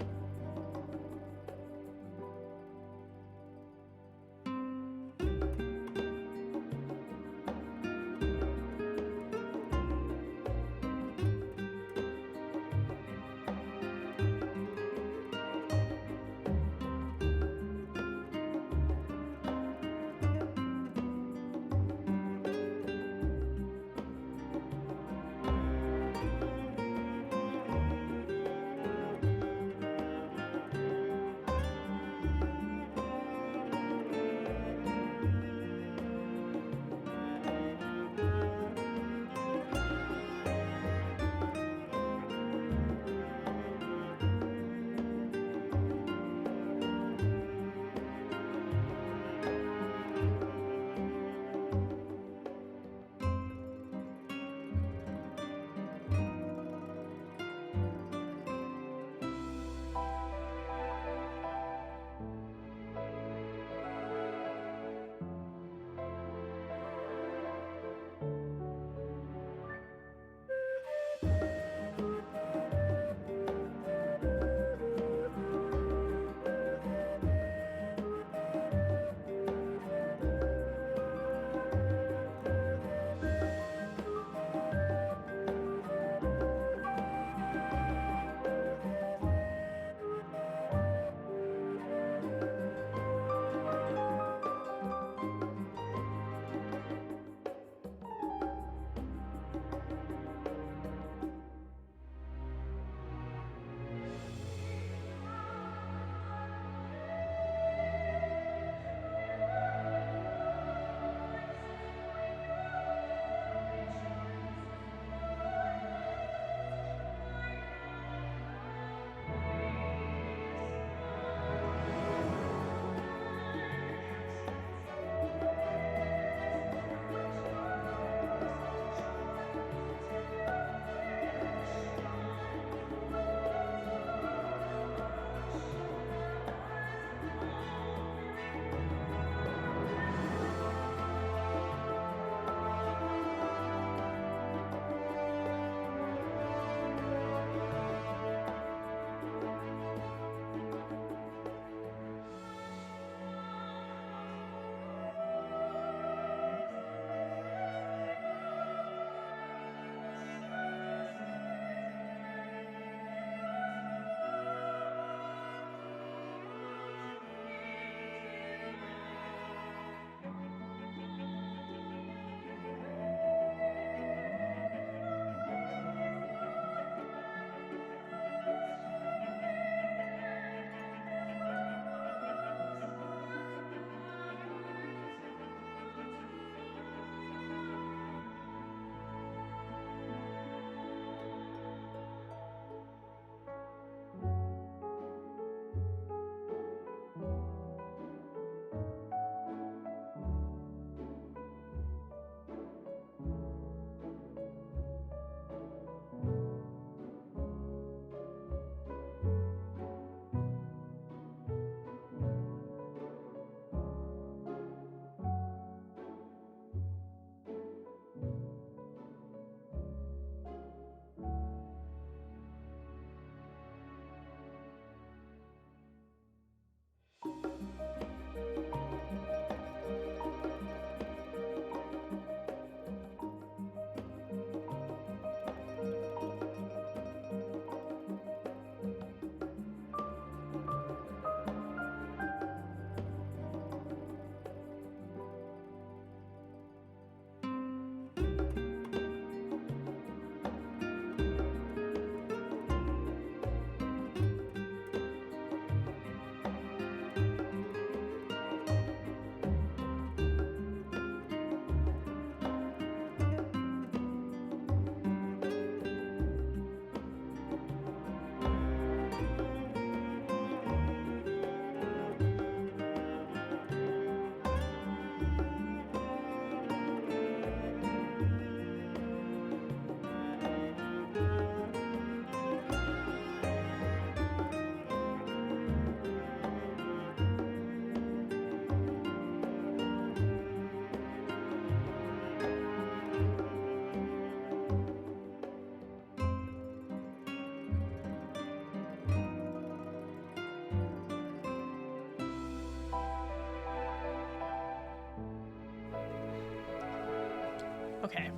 A: Okay.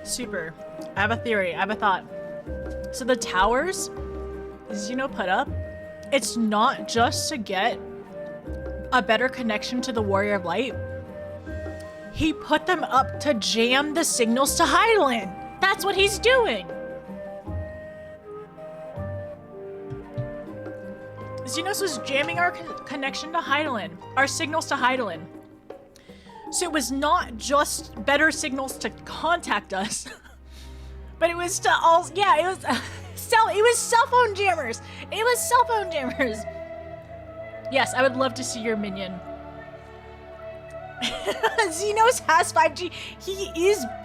A: Super. I have a theory. I have a thought. So the towers Xeno put up, it's not just to get a better connection to the Warrior of Light. He put them up to jam the signals to Hydaelyn. That's what he's doing. Xenos was jamming our connection to Hydaelyn, our signals to Hydaelyn. So it was not just better signals to contact us, but it was to all, yeah, it was cell phone jammers. It was cell phone jammers. Yes, I would love to see your Xenos has 5G.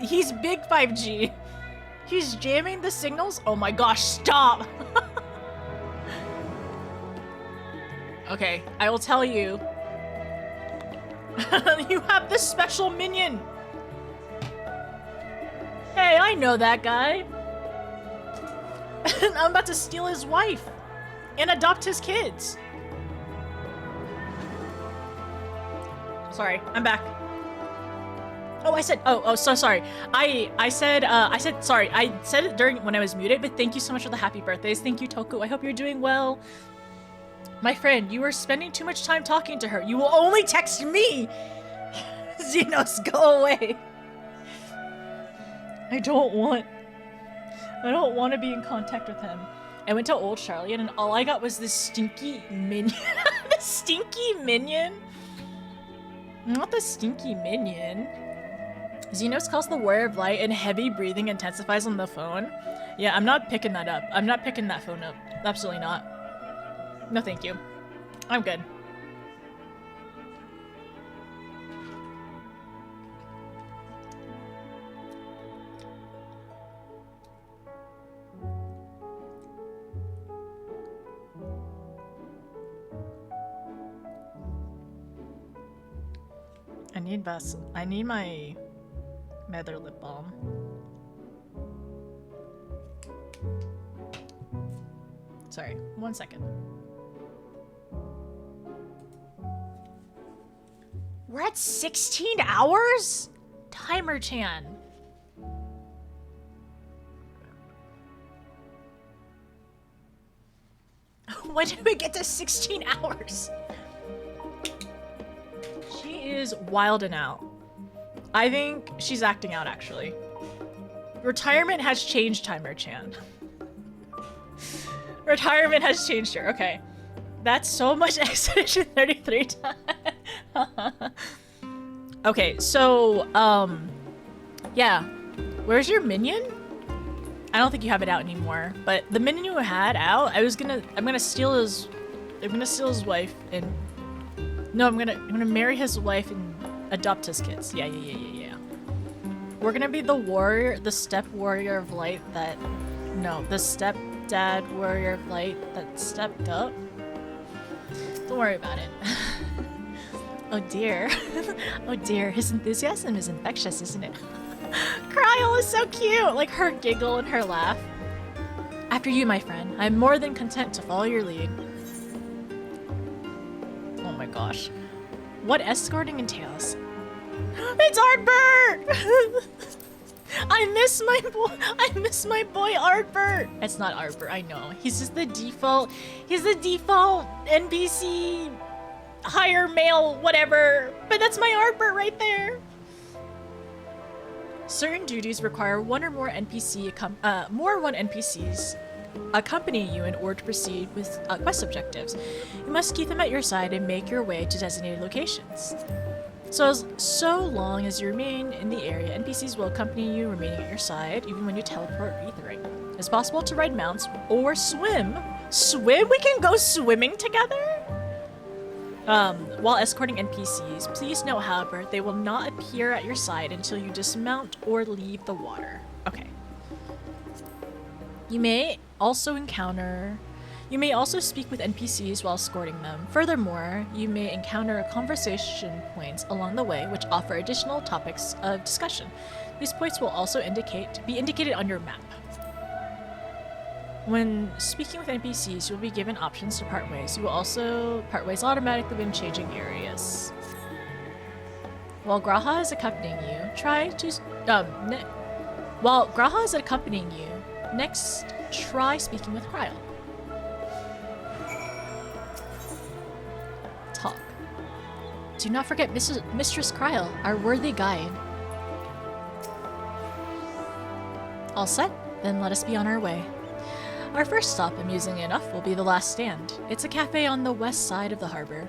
A: He's big 5G. He's jamming the signals. Oh my gosh, stop. Okay, I will tell you. You have this special minion. Hey, I know that guy. I'm about to steal his wife and adopt his kids. Sorry, I'm back. Oh, I said, so sorry. I said sorry. I said it during when I was muted, but thank you so much for the happy birthdays. Thank you, Toku. I hope you're doing well. My friend, you are spending too much time talking to her. You will only text me. Xenos, go away. I don't want to be in contact with him. I went to Old Charlian and all I got was this stinky minion. The stinky minion? Not the stinky minion. Xenos calls the Warrior of Light and heavy breathing intensifies on the phone. Yeah, I'm not picking that up. I'm not picking that phone up. Absolutely not. No, thank you. I'm good. I need my Nether lip balm. Sorry, 1 second. We're at 16 hours? Timer Chan. When did we get to 16 hours? She is wilding out. I think she's acting out, actually. Retirement has changed Timer Chan. Retirement has changed her. Okay. That's so much Expedition 33 time. Okay, so, yeah. Where's your minion? I don't think you have it out anymore, but the minion you had out, I'm gonna steal his wife and, no, I'm gonna marry his wife and adopt his kids. Yeah. We're gonna be the step warrior of light that, no, the stepdad warrior of light that stepped up. Don't worry about it. Oh dear. Oh dear, his enthusiasm is infectious, isn't it? Kryl is so cute! Like her giggle and her laugh. After you, my friend. I'm more than content to follow your lead. Oh my gosh. What escorting entails? It's Artbert! I miss my boy Artbert! It's not Artbert, I know. He's just the default NPC higher male, whatever. But that's my Artbert right there. Certain duties require one or more NPCs accompany you in order to proceed with quest objectives. You must keep them at your side and make your way to designated locations. So long as you remain in the area, NPCs will accompany you, remaining at your side, even when you teleport or ethering. It's possible to ride mounts or swim. Swim? We can go swimming together? While escorting NPCs, please note, however, they will not appear at your side until you dismount or leave the water. Okay. You may also speak with NPCs while escorting them. Furthermore, you may encounter conversation points along the way which offer additional topics of discussion. These points will also be indicated on your map. When speaking with NPCs, you'll be given options to part ways. You will also part ways automatically when changing areas. While Graha is accompanying you, while Graha is accompanying you, next try speaking with Kryl. Talk. Do not forget Mistress Kryl, our worthy guide. All set? Then let us be on our way. Our first stop, amusingly enough, will be the Last Stand. It's a cafe on the west side of the harbor.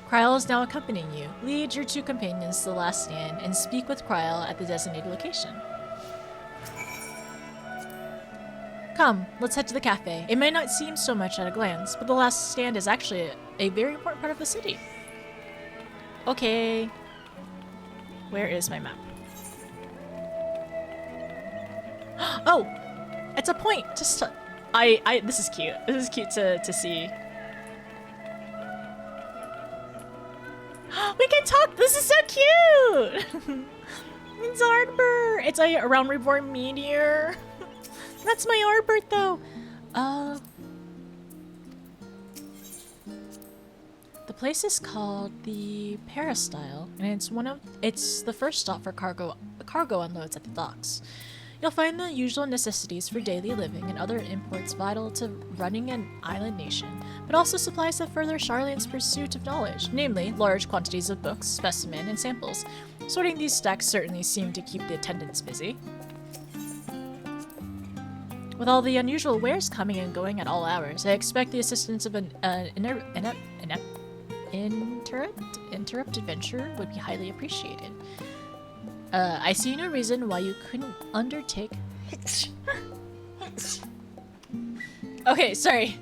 A: Kryl is now accompanying you. Lead your two companions to the Last Stand and speak with Kryl at the designated location. Come, let's head to the cafe. It may not seem so much at a glance, but the Last Stand is actually a very important part of the city. Okay. Where is my map? Oh! It's a point! Just this is cute. This is cute to see. We can talk! This is so cute! It's Arbor! It's a Realm Reborn meteor. That's my Arbor though! The place is called the Peristyle, and it's the first stop for cargo unloads at the docks. You'll find the usual necessities for daily living and other imports vital to running an island nation, but also supplies that further Charlian's pursuit of knowledge, namely large quantities of books, specimen, and samples. Sorting these stacks certainly seemed to keep the attendants busy. With all the unusual wares coming and going at all hours, I expect the assistance of an interrupt adventure would be highly appreciated. I see no reason why you couldn't undertake... Okay, sorry.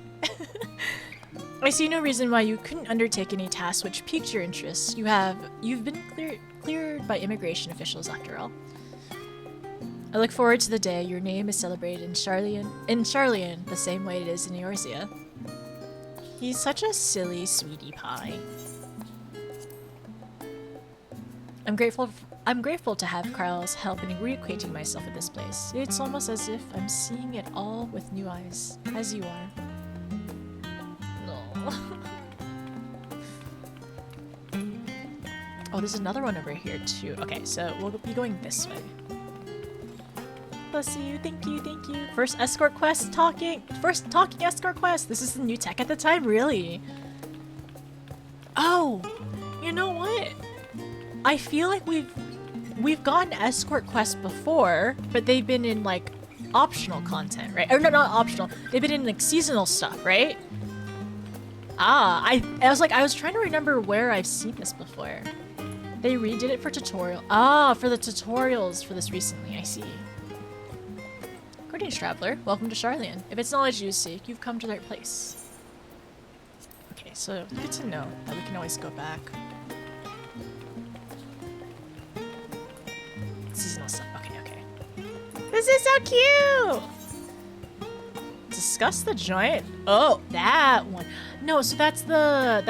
A: I see no reason why you couldn't undertake any tasks which piqued your interest. You've been cleared by immigration officials after all. I look forward to the day your name is celebrated in Charlian the same way it is in Eorzea. He's such a silly sweetie pie. I'm grateful to have Kryl's help in reacquainting myself with this place. It's almost as if I'm seeing it all with new eyes, as you are. No. Oh, there's another one over here too. Okay, so we'll be going this way. Bless you, thank you, thank you. First escort quest talking. First talking escort quest. This is the new tech at the time, really. Oh, you know what? I feel like we've gotten escort quests before, but they've been in like optional content, right? Or no, not optional. They've been in like seasonal stuff, right? Ah, I was trying to remember where I've seen this before. They redid it for tutorial. Ah, for the tutorials for this recently. I see. Greetings, traveler. Welcome to Charlian. If it's knowledge you seek, you've come to the right place. Okay, so good to know that we can always go back. Seasonal stuff. Okay, okay. This is so cute! Discuss the giant. Oh, that one. No, so that's their,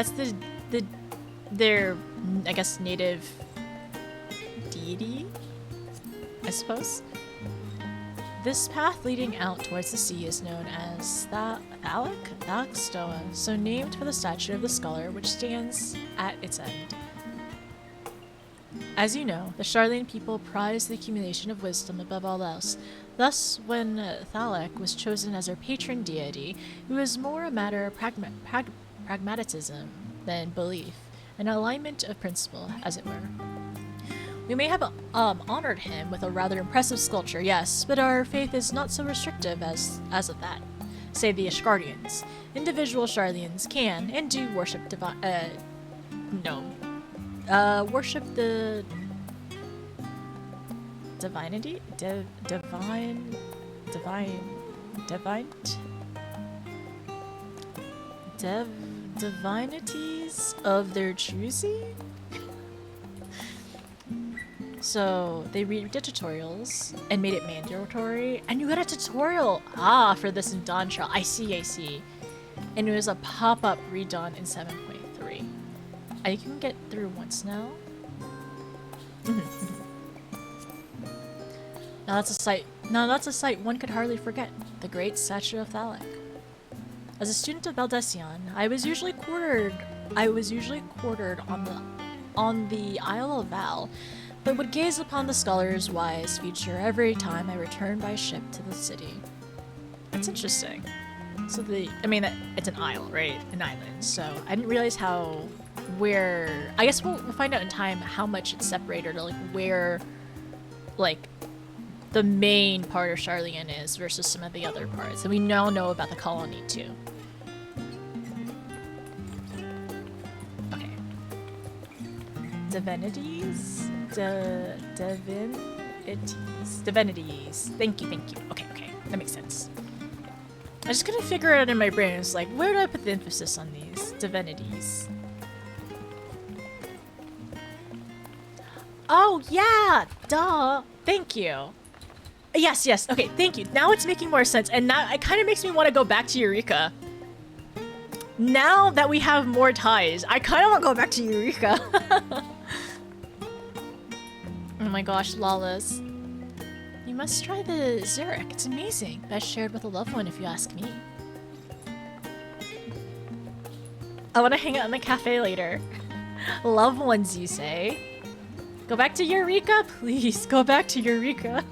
A: I guess, native deity, I suppose. This path leading out towards the sea is known as Thalak Stoa, so named for the statue of the scholar which stands at its end. As you know, the Charlian people prize the accumulation of wisdom above all else. Thus, when Thalak was chosen as our patron deity, it was more a matter of pragmatism than belief, an alignment of principle, as it were. We may have honored him with a rather impressive sculpture, yes, but our faith is not so restrictive as of that. Say the Ashgardians. Individual Charlians can and do worship worship the divinity? Divinities of their choosing? So they redid tutorials and made it mandatory, and you got a tutorial for this in Dawn Trial. I see. And it was a pop-up redone in 7.3. I can get through once now. Now that's a sight one could hardly forget. the great statue of Thalic. As a student of Baldesion, I was usually quartered on the Isle of Val, but would gaze upon the scholar's wise feature every time I returned by ship to the city. That's interesting. So it's an isle, right? An island. So I didn't realize I guess we'll find out in time how much it's separated, or like where, like, the main part of Charlian is versus some of the other parts. And we now know about the colony too. Okay. Divinities? Divinities. Thank you. Okay. That makes sense. I just couldn't figure it out in my brain. It's like, where do I put the emphasis on these divinities? Oh, yeah! Duh! Thank you. Yes. Okay, thank you. Now it's making more sense. And now it kind of makes me want to go back to Eureka. Now that we have more ties, I kind of want to go back to Eureka. Oh my gosh, Lawless. You must try the Zurich. It's amazing. Best shared with a loved one if you ask me. I want to hang out in the cafe later. Loved ones, you say? Go back to Eureka? Please, go back to Eureka.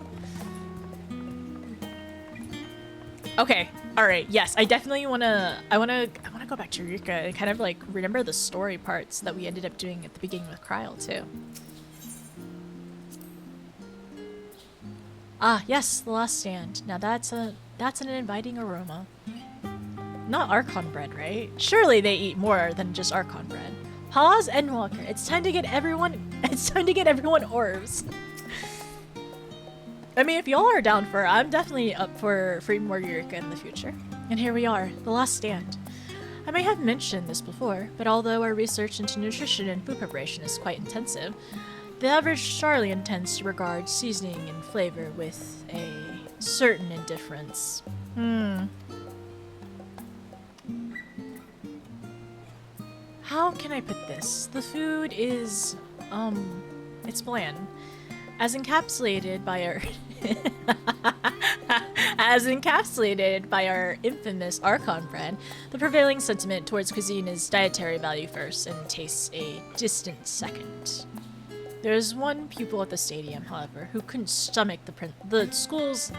A: Okay, alright, yes, I definitely I wanna go back to Eureka and kind of like remember the story parts that we ended up doing at the beginning with Kryl too. Ah, yes, the last stand. Now that's an inviting aroma. Not Archon bread, right? Surely they eat more than just Archon bread. Pause, Endwalker. It's time to get everyone orbs. I mean, if y'all are down for it, I'm definitely up for more Eureka in the future. And here we are, the last stand. I may have mentioned this before, but although our research into nutrition and food preparation is quite intensive, the average Charlian tends to regard seasoning and flavor with a certain indifference. How can I put this? The food is, it's bland. As encapsulated by our infamous Archon bread, the prevailing sentiment towards cuisine is dietary value first and tastes a distant second. There's one pupil at the stadium, however, who couldn't stomach the school's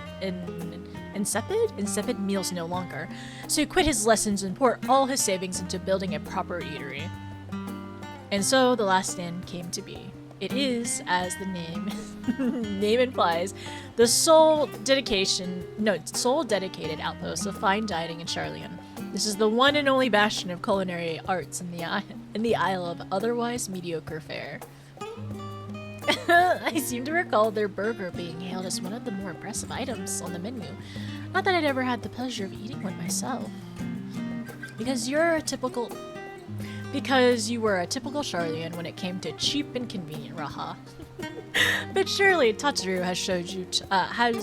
A: insipid meals no longer, so he quit his lessons and poured all his savings into building a proper eatery. And so the last stand came to be. It is, as the name implies, the sole dedicated outpost of fine dining in Charlian. This is the one and only bastion of culinary arts in the Isle of otherwise mediocre fare. I seem to recall their burger being hailed as one of the more impressive items on the menu. Not that I'd ever had the pleasure of eating one myself. Because you were a typical Charlian when it came to cheap and convenient raha. But surely Tatsuru has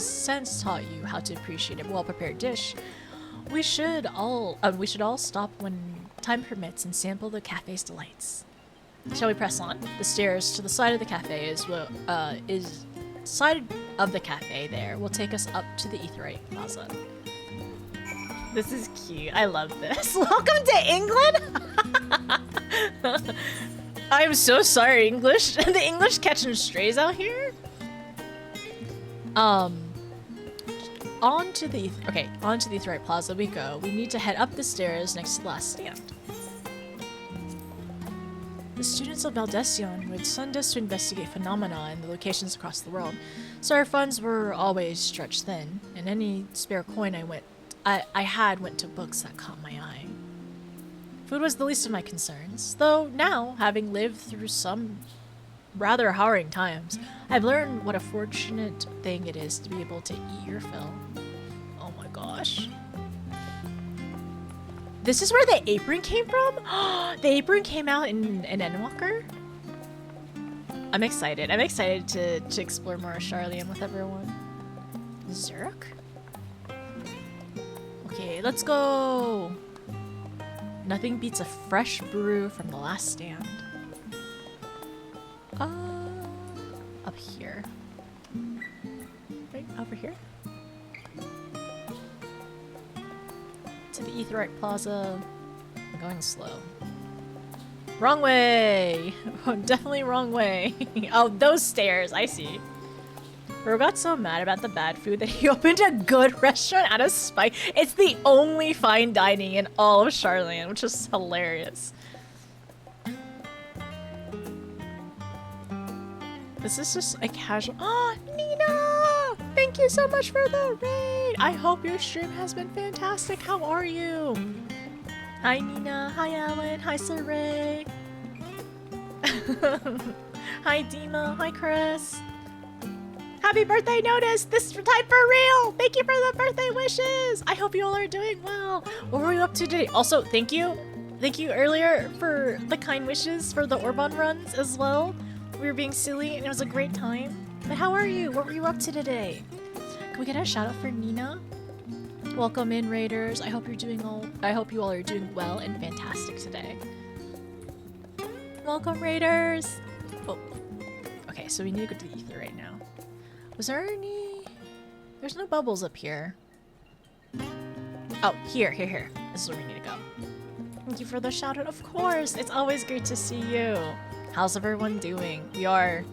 A: since taught you how to appreciate a well-prepared dish. We should all stop when time permits and sample the cafe's delights. Shall we press on? The stairs to the side of the cafe will take us up to the Aetheryte Plaza. This is cute. I love this. Welcome to England! I'm so sorry, English. The English catching strays out here? Onto the Aetheryte Plaza we go. We need to head up the stairs next to the last stand. The students of Baldesion would send us to investigate phenomena in the locations across the world, so our funds were always stretched thin, and any spare coin I had went to books that caught my eye. Food was the least of my concerns, though now, having lived through some rather harrowing times, I've learned what a fortunate thing it is to be able to eat your fill. Oh my gosh. This is where the apron came from? The apron came out in Endwalker? I'm excited. I'm excited to explore more of Charlian with everyone. Zurich? Okay, let's go. Nothing beats a fresh brew from the last stand. Up here. Right over here? to the Aetheryte Plaza. I'm going slow. Wrong way! Definitely wrong way. Oh, those stairs. I see. Bro got so mad about the bad food that he opened a good restaurant out of spite. It's the only fine dining in all of Charlotte, which is hilarious. This is just a casual— Oh, Nina! Thank you so much for the raid! I hope your stream has been fantastic. How are you? Hi, Nina. Hi, Alan. Hi, Saray. Hi, Dima. Hi, Chris. Happy birthday, Notice! This time for real! Thank you for the birthday wishes! I hope you all are doing well. What were you up to today? Also, thank you. Thank you earlier for the kind wishes for the Orban runs as well. We were being silly and it was a great time. But how are you? What were you up to today? Can we get a shout out for Nina? Welcome in, Raiders. I hope you all are doing well and fantastic today. Welcome, Raiders! Oh. Okay, so we need to go to the ether right now. Was there any— There's no bubbles up here. Oh, here. This is where we need to go. Thank you for the shout out. Of course, it's always great to see you. How's everyone doing? We are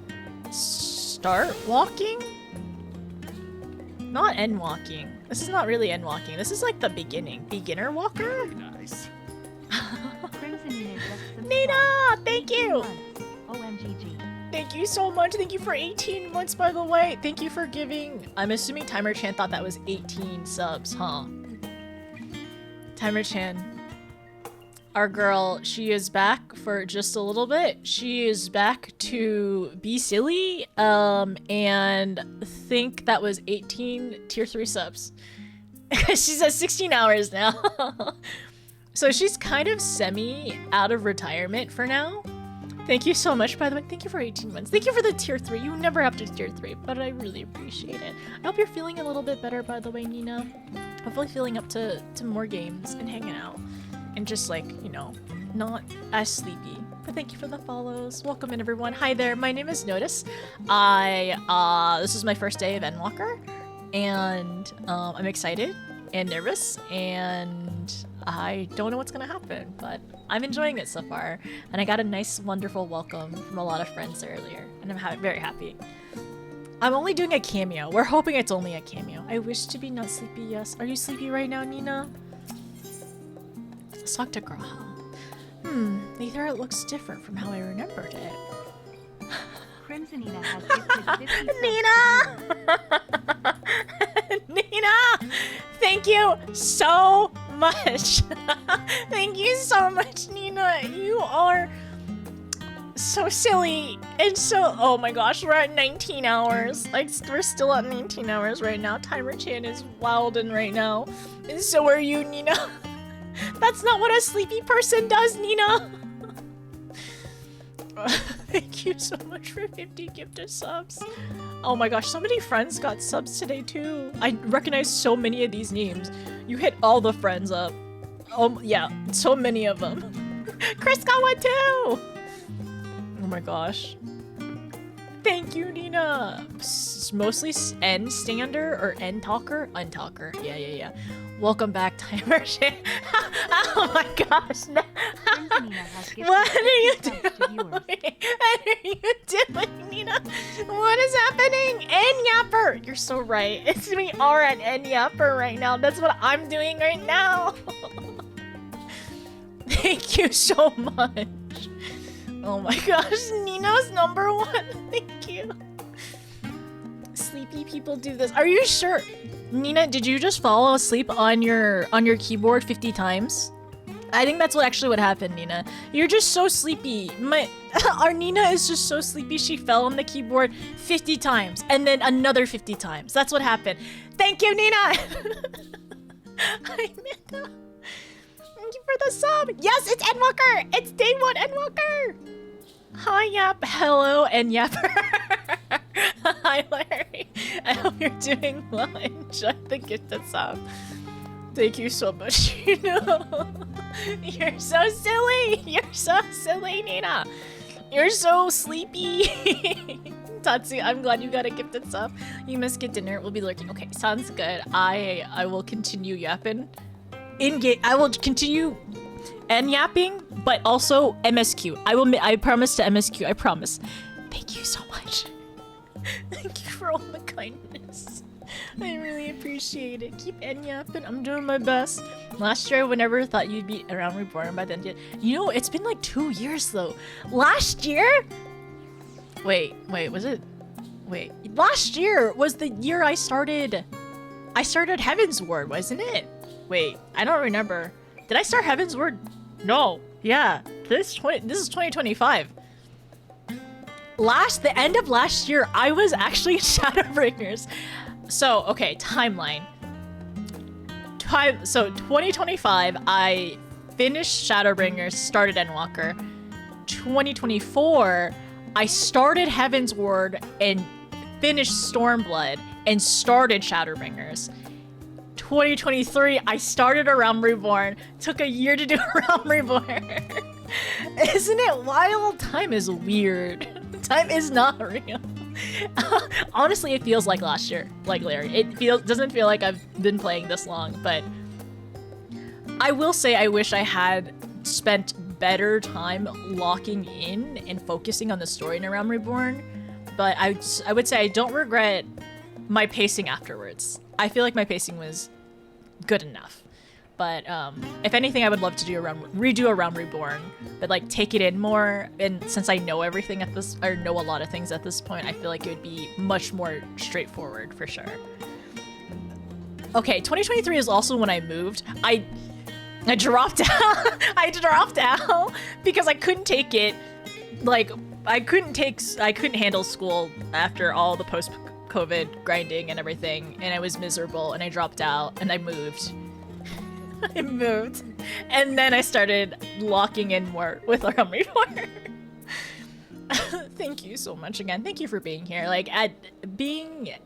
A: start walking? Not end walking. This is not really end walking. This is like the beginning. Beginner walker? Nice. Nina, thank you!
B: OMGG.
A: Thank you so much. Thank you for 18 months, by the way. Thank you for giving— I'm assuming Timer Chan thought that was 18 subs, huh? Timer Chan, our girl, she is back for just a little bit. She is back to be silly, and think that was 18 tier 3 subs. She's at 16 hours now. So she's kind of semi out of retirement for now. Thank you so much, by the way. Thank you for 18 months. Thank you for the tier 3. You never have to tier 3, but I really appreciate it. I hope you're feeling a little bit better, by the way, Nina. Hopefully feeling up to more games and hanging out. And just like, you know, not as sleepy. But thank you for the follows. Welcome in, everyone. Hi there. My name is Notice. This is my first day of Endwalker. And I'm excited and nervous. And I don't know what's gonna happen, but I'm enjoying it so far, and I got a nice, wonderful welcome from a lot of friends earlier, and I'm very happy. I'm only doing a cameo. We're hoping it's only a cameo. I wish to be not sleepy, yes. Are you sleepy right now, Nina? Let's talk to Graha. Either it looks different from how I remembered it.
B: Crimson Nina has gifted 50
A: Nina! Nina! Thank you so much. Thank you so much, Nina. You are so silly and so— oh my gosh, we're at 19 hours. Like, we're still at 19 hours right now. Timer Chan is wildin' right now. And so are you, Nina. That's not what a sleepy person does, Nina. Thank you so much for 50 gifted subs. Oh my gosh, so many friends got subs today too. I recognize so many of these names. You hit all the friends up. Oh yeah, so many of them. Chris got one too! Oh my gosh. Thank you, Nina. Mostly end stander or end talker? Untalker. Yeah. Welcome back, Timer. Oh my gosh. No. What are you doing? What are you doing, Nina? What is happening? N-Yapper! You're so right. We are at N-Yapper right now. That's what I'm doing right now. Thank you so much. Oh my gosh, Nina's #1. Thank you. Sleepy people do this. Are you sure? Nina, did you just fall asleep on your keyboard 50 times? I think that's what happened, Nina. You're just so sleepy. Our Nina is just so sleepy she fell on the keyboard 50 times and then another 50 times. That's what happened. Thank you, Nina. Hi, Nina. Thank you for the sub. Yes, it's Endwalker. It's day 1 Endwalker. Hi, Yap. Hello, and Yapper. Hi, Larry. I hope you're doing well. Enjoy the gifted sub. Thank you so much, you know. You're so silly. You're so silly, Nina. You're so sleepy. Tatsu, I'm glad you got a gifted sub. You must get dinner. We'll be lurking. Okay, sounds good. I will continue yapping in-game. I will continue n-yapping, but also MSQ. I promise to MSQ. I promise. Thank you so much. Thank you for all the kindness. I really appreciate it. Keep n-yapping. I'm doing my best. Last year, I would never thought you'd be around Reborn by then. You know, it's been like 2 years though. Last year? Wait, was it? Wait, last year was the year I started Heaven's Ward, wasn't it? Wait, I don't remember. Did I start Heaven's Ward? No. Yeah, this is 2025. The end of last year, I was actually Shadowbringers. So, okay, timeline. So 2025, I finished Shadowbringers, started Endwalker. 2024, I started Heaven's Ward and finished Stormblood and started Shadowbringers. 2023, I started A Realm Reborn, took a year to do A Realm Reborn. Isn't it wild? Time is weird. Time is not real. Honestly, it feels like last year, like Larry. It doesn't feel like I've been playing this long, but I will say I wish I had spent better time locking in and focusing on the story in A Realm Reborn, but I would say I don't regret my pacing afterwards. I feel like my pacing was good enough. But if anything, I would love to redo A Realm Reborn, but like take it in more. And since I know everything at this, or know a lot of things at this point, I feel like it would be much more straightforward for sure. Okay, 2023 is also when I moved. I dropped out. I dropped out because I couldn't take it. Like I couldn't handle school after all the post-COVID grinding and everything, and I was miserable, and I dropped out, and I moved. I moved, and then I started locking in more with Realm Reborn. Thank you so much again. Thank you for being here.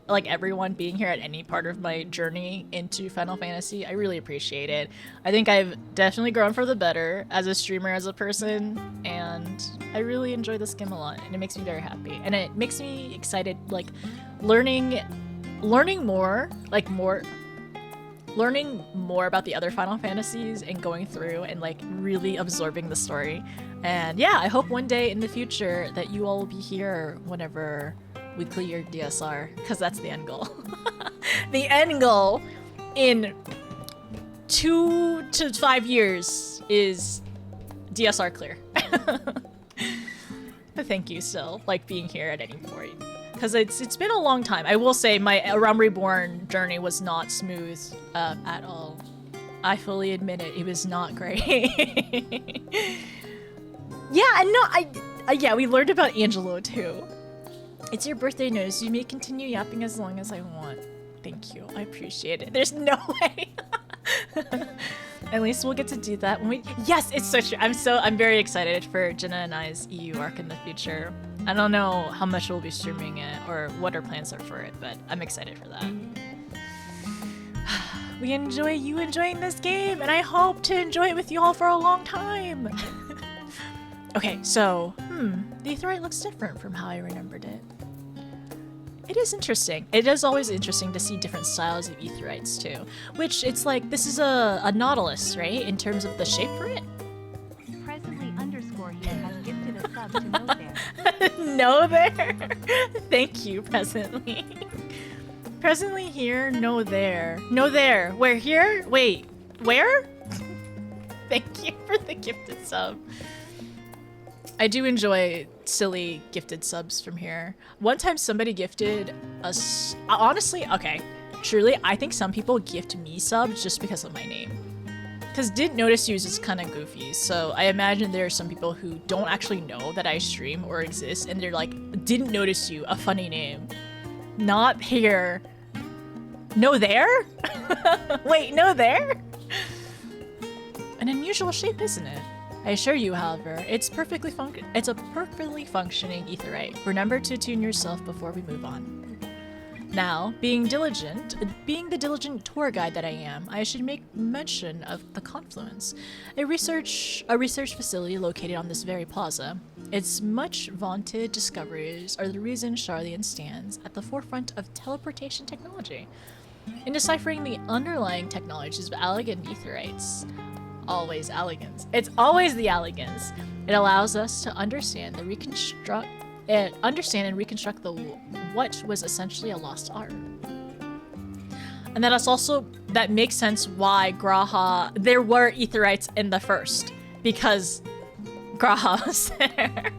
A: Everyone being here at any part of my journey into Final Fantasy, I really appreciate it. I think I've definitely grown for the better as a streamer, as a person, and I really enjoy this game a lot, and it makes me very happy, and it makes me excited, like learning more about the other Final Fantasies and going through and like really absorbing the story. And yeah, I hope one day in the future that you all will be here whenever we clear DSR, because that's the end goal. The end goal in 2 to 5 years is DSR clear. But thank you still, like being here at any point. Because it's been a long time. I will say my Realm Reborn journey was not smooth at all. I fully admit it. It was not great. Yeah, and no, yeah, we learned about Angelo too. It's your birthday notice. You may continue yapping as long as I want. Thank you. I appreciate it. There's no way. At least we'll get to do that when we. Yes, it's so true. I'm very excited for Jenna and I's EU arc in the future. I don't know how much we'll be streaming it or what our plans are for it, but I'm excited for that. We enjoy you enjoying this game, and I hope to enjoy it with you all for a long time. Okay, so, the Aetheryte looks different from how I remembered it. It is interesting. It is always interesting to see different styles of Aetherytes too, which it's like, this is a Nautilus, right? In terms of the shape for it?
B: Presently _ here has gifted a sub to Know There.
A: Know There? Thank you, Presently. Presently here, Know There. Know There. Where here? Wait, where? Thank you for the gifted sub. I do enjoy silly gifted subs from here. One time somebody gifted us, honestly, okay, truly, I think some people gift me subs just because of my name. Because Didn't Notice You is kind of goofy, so I imagine there are some people who don't actually know that I stream or exist, and they're like, Didn't Notice You, a funny name. Not here. No there? Wait, no there? An unusual shape, isn't it? I assure you, however, it's a perfectly functioning Aetheryte. Remember to tune yourself before we move on. Now, being the diligent tour guide that I am, I should make mention of the Confluence, a research facility located on this very plaza. Its much vaunted discoveries are the reason Charlian stands at the forefront of teleportation technology. in deciphering the underlying technologies of elegant aetherites. Always elegance. It's always the elegance. It allows us to understand and reconstruct what was essentially a lost art. And that makes sense why Graha, there were aetherites in the first, because Graha was there.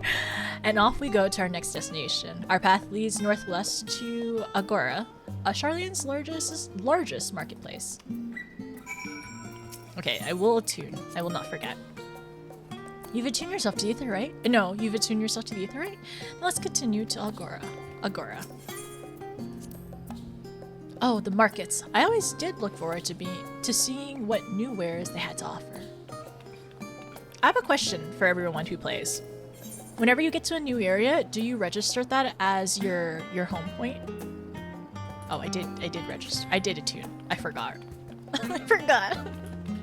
A: And off we go to our next destination. Our path leads northwest to Agora, Sharlayan's largest marketplace. Okay, I will attune. I will not forget. You've attuned yourself to Aetherite? No, you've attuned yourself to the Aetherite? Now let's continue to Agora. Oh, the markets. I always did look forward to seeing what new wares they had to offer. I have a question for everyone who plays. Whenever you get to a new area, do you register that as your home point? Oh, I did register. I did attune. I forgot. I forgot.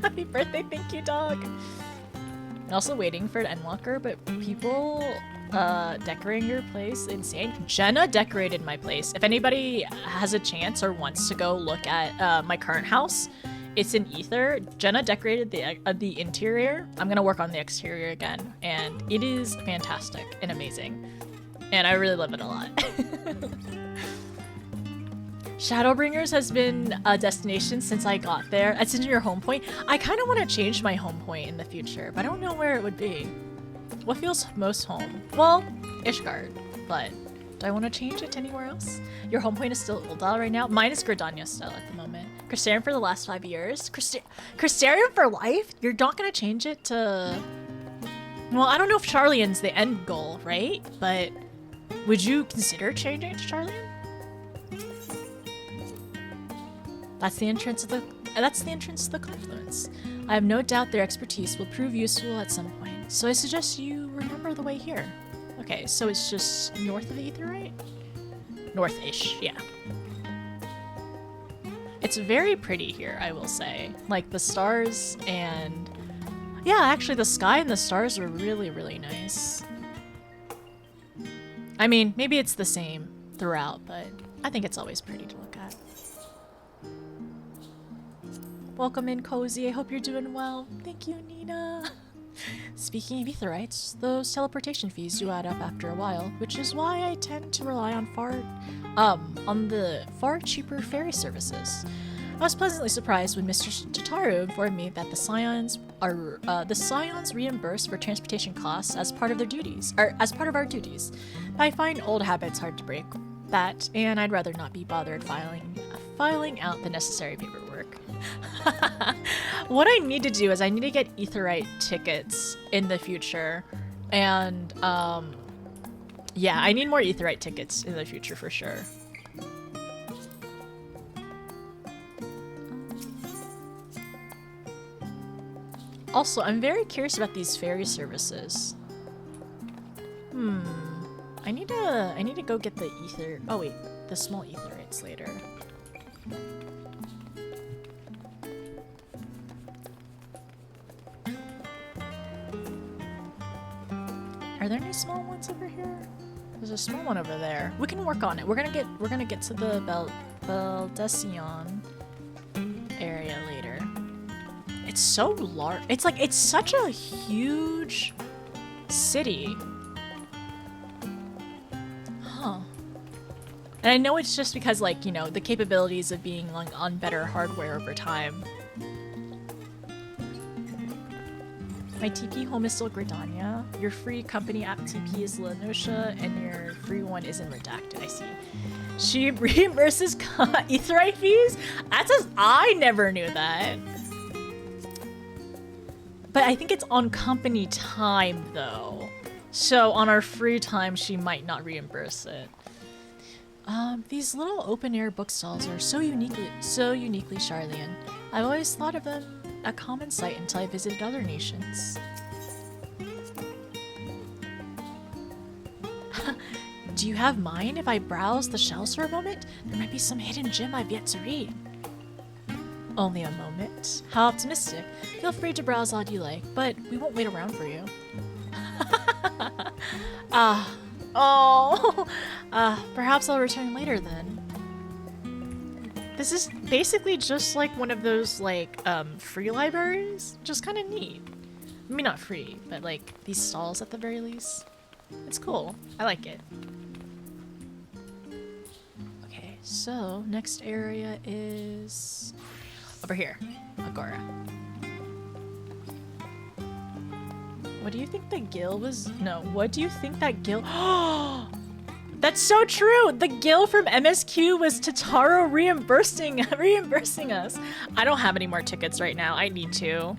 A: Happy birthday, thank you, dog. I'm also waiting for an Endwalker, but people decorating your place, insane. Jenna decorated my place. If anybody has a chance or wants to go look at my current house, it's in Ether. Jenna decorated the interior. I'm gonna work on the exterior again, and it is fantastic and amazing. And I really love it a lot. Shadowbringers has been a destination since I got there. That's in your home point. I kind of want to change my home point in the future, but I don't know where it would be. What feels most home? Well, Ishgard, but do I want to change it to anywhere else? Your home point is still Uldal right now. Mine is Gridania still at the moment. Crystarium for the last 5 years. Crystarium for life? You're not going to change it to... Well, I don't know if Sharlayan's the end goal, right? But would you consider changing it to Sharlayan? That's the entrance of the confluence. I have no doubt their expertise will prove useful at some point, so I suggest you remember the way here. Okay, so it's just north of the Aetherite? North-ish, yeah. It's very pretty here, I will say. Like, the stars and... Yeah, actually, the sky and the stars are really, really nice. I mean, maybe it's the same throughout, but I think it's always pretty to look at. Welcome in, Cozy. I hope you're doing well. Thank you, Nina. Speaking of Aetherites, those teleportation fees do add up after a while, which is why I tend to rely on the far cheaper ferry services. I was pleasantly surprised when Mr. Tataru informed me that the Scions reimburse for transportation costs as part of their duties, or as part of our duties. But I find old habits hard to break that, and I'd rather not be bothered filing out the necessary paperwork. What I need to do is I need to get Aetherite tickets in the future, and yeah, I need more Aetherite tickets in the future for sure. Also, I'm very curious about these ferry services. I need to go get the ether. Oh wait, the small Aetherites later. Are there any small ones over here? There's a small one over there. We can work on it. We're gonna get to the Beldesion area later. It's so large. It's such a huge city. Huh. And I know it's just because, like, you know, the capabilities of being on better hardware over time. My TP home is still Gridania. Your free company app TP is Lenosha, and your free one is in Redacted, I see. She reimburses Aetherite fees? That says I never knew that. But I think it's on company time, though. So on our free time, she might not reimburse it. These little open-air bookstalls are so uniquely Sharlayan. I've always thought of them a common sight until I visited other nations. Do you have mine if I browse the shelves for a moment? There might be some hidden gem I've yet to read. Only a moment. How optimistic. Feel free to browse all you like, but we won't wait around for you. Perhaps I'll return later then. This is basically just like one of those like free libraries. Just kind of neat. I mean, not free, but like these stalls at the very least. It's cool. I like it. Okay, so next area is over here. Agora. What do you think the guild was? No, what do you think that guild? That's so true! The guild from MSQ was Tataro reimbursing us. I don't have any more tickets right now. I need to.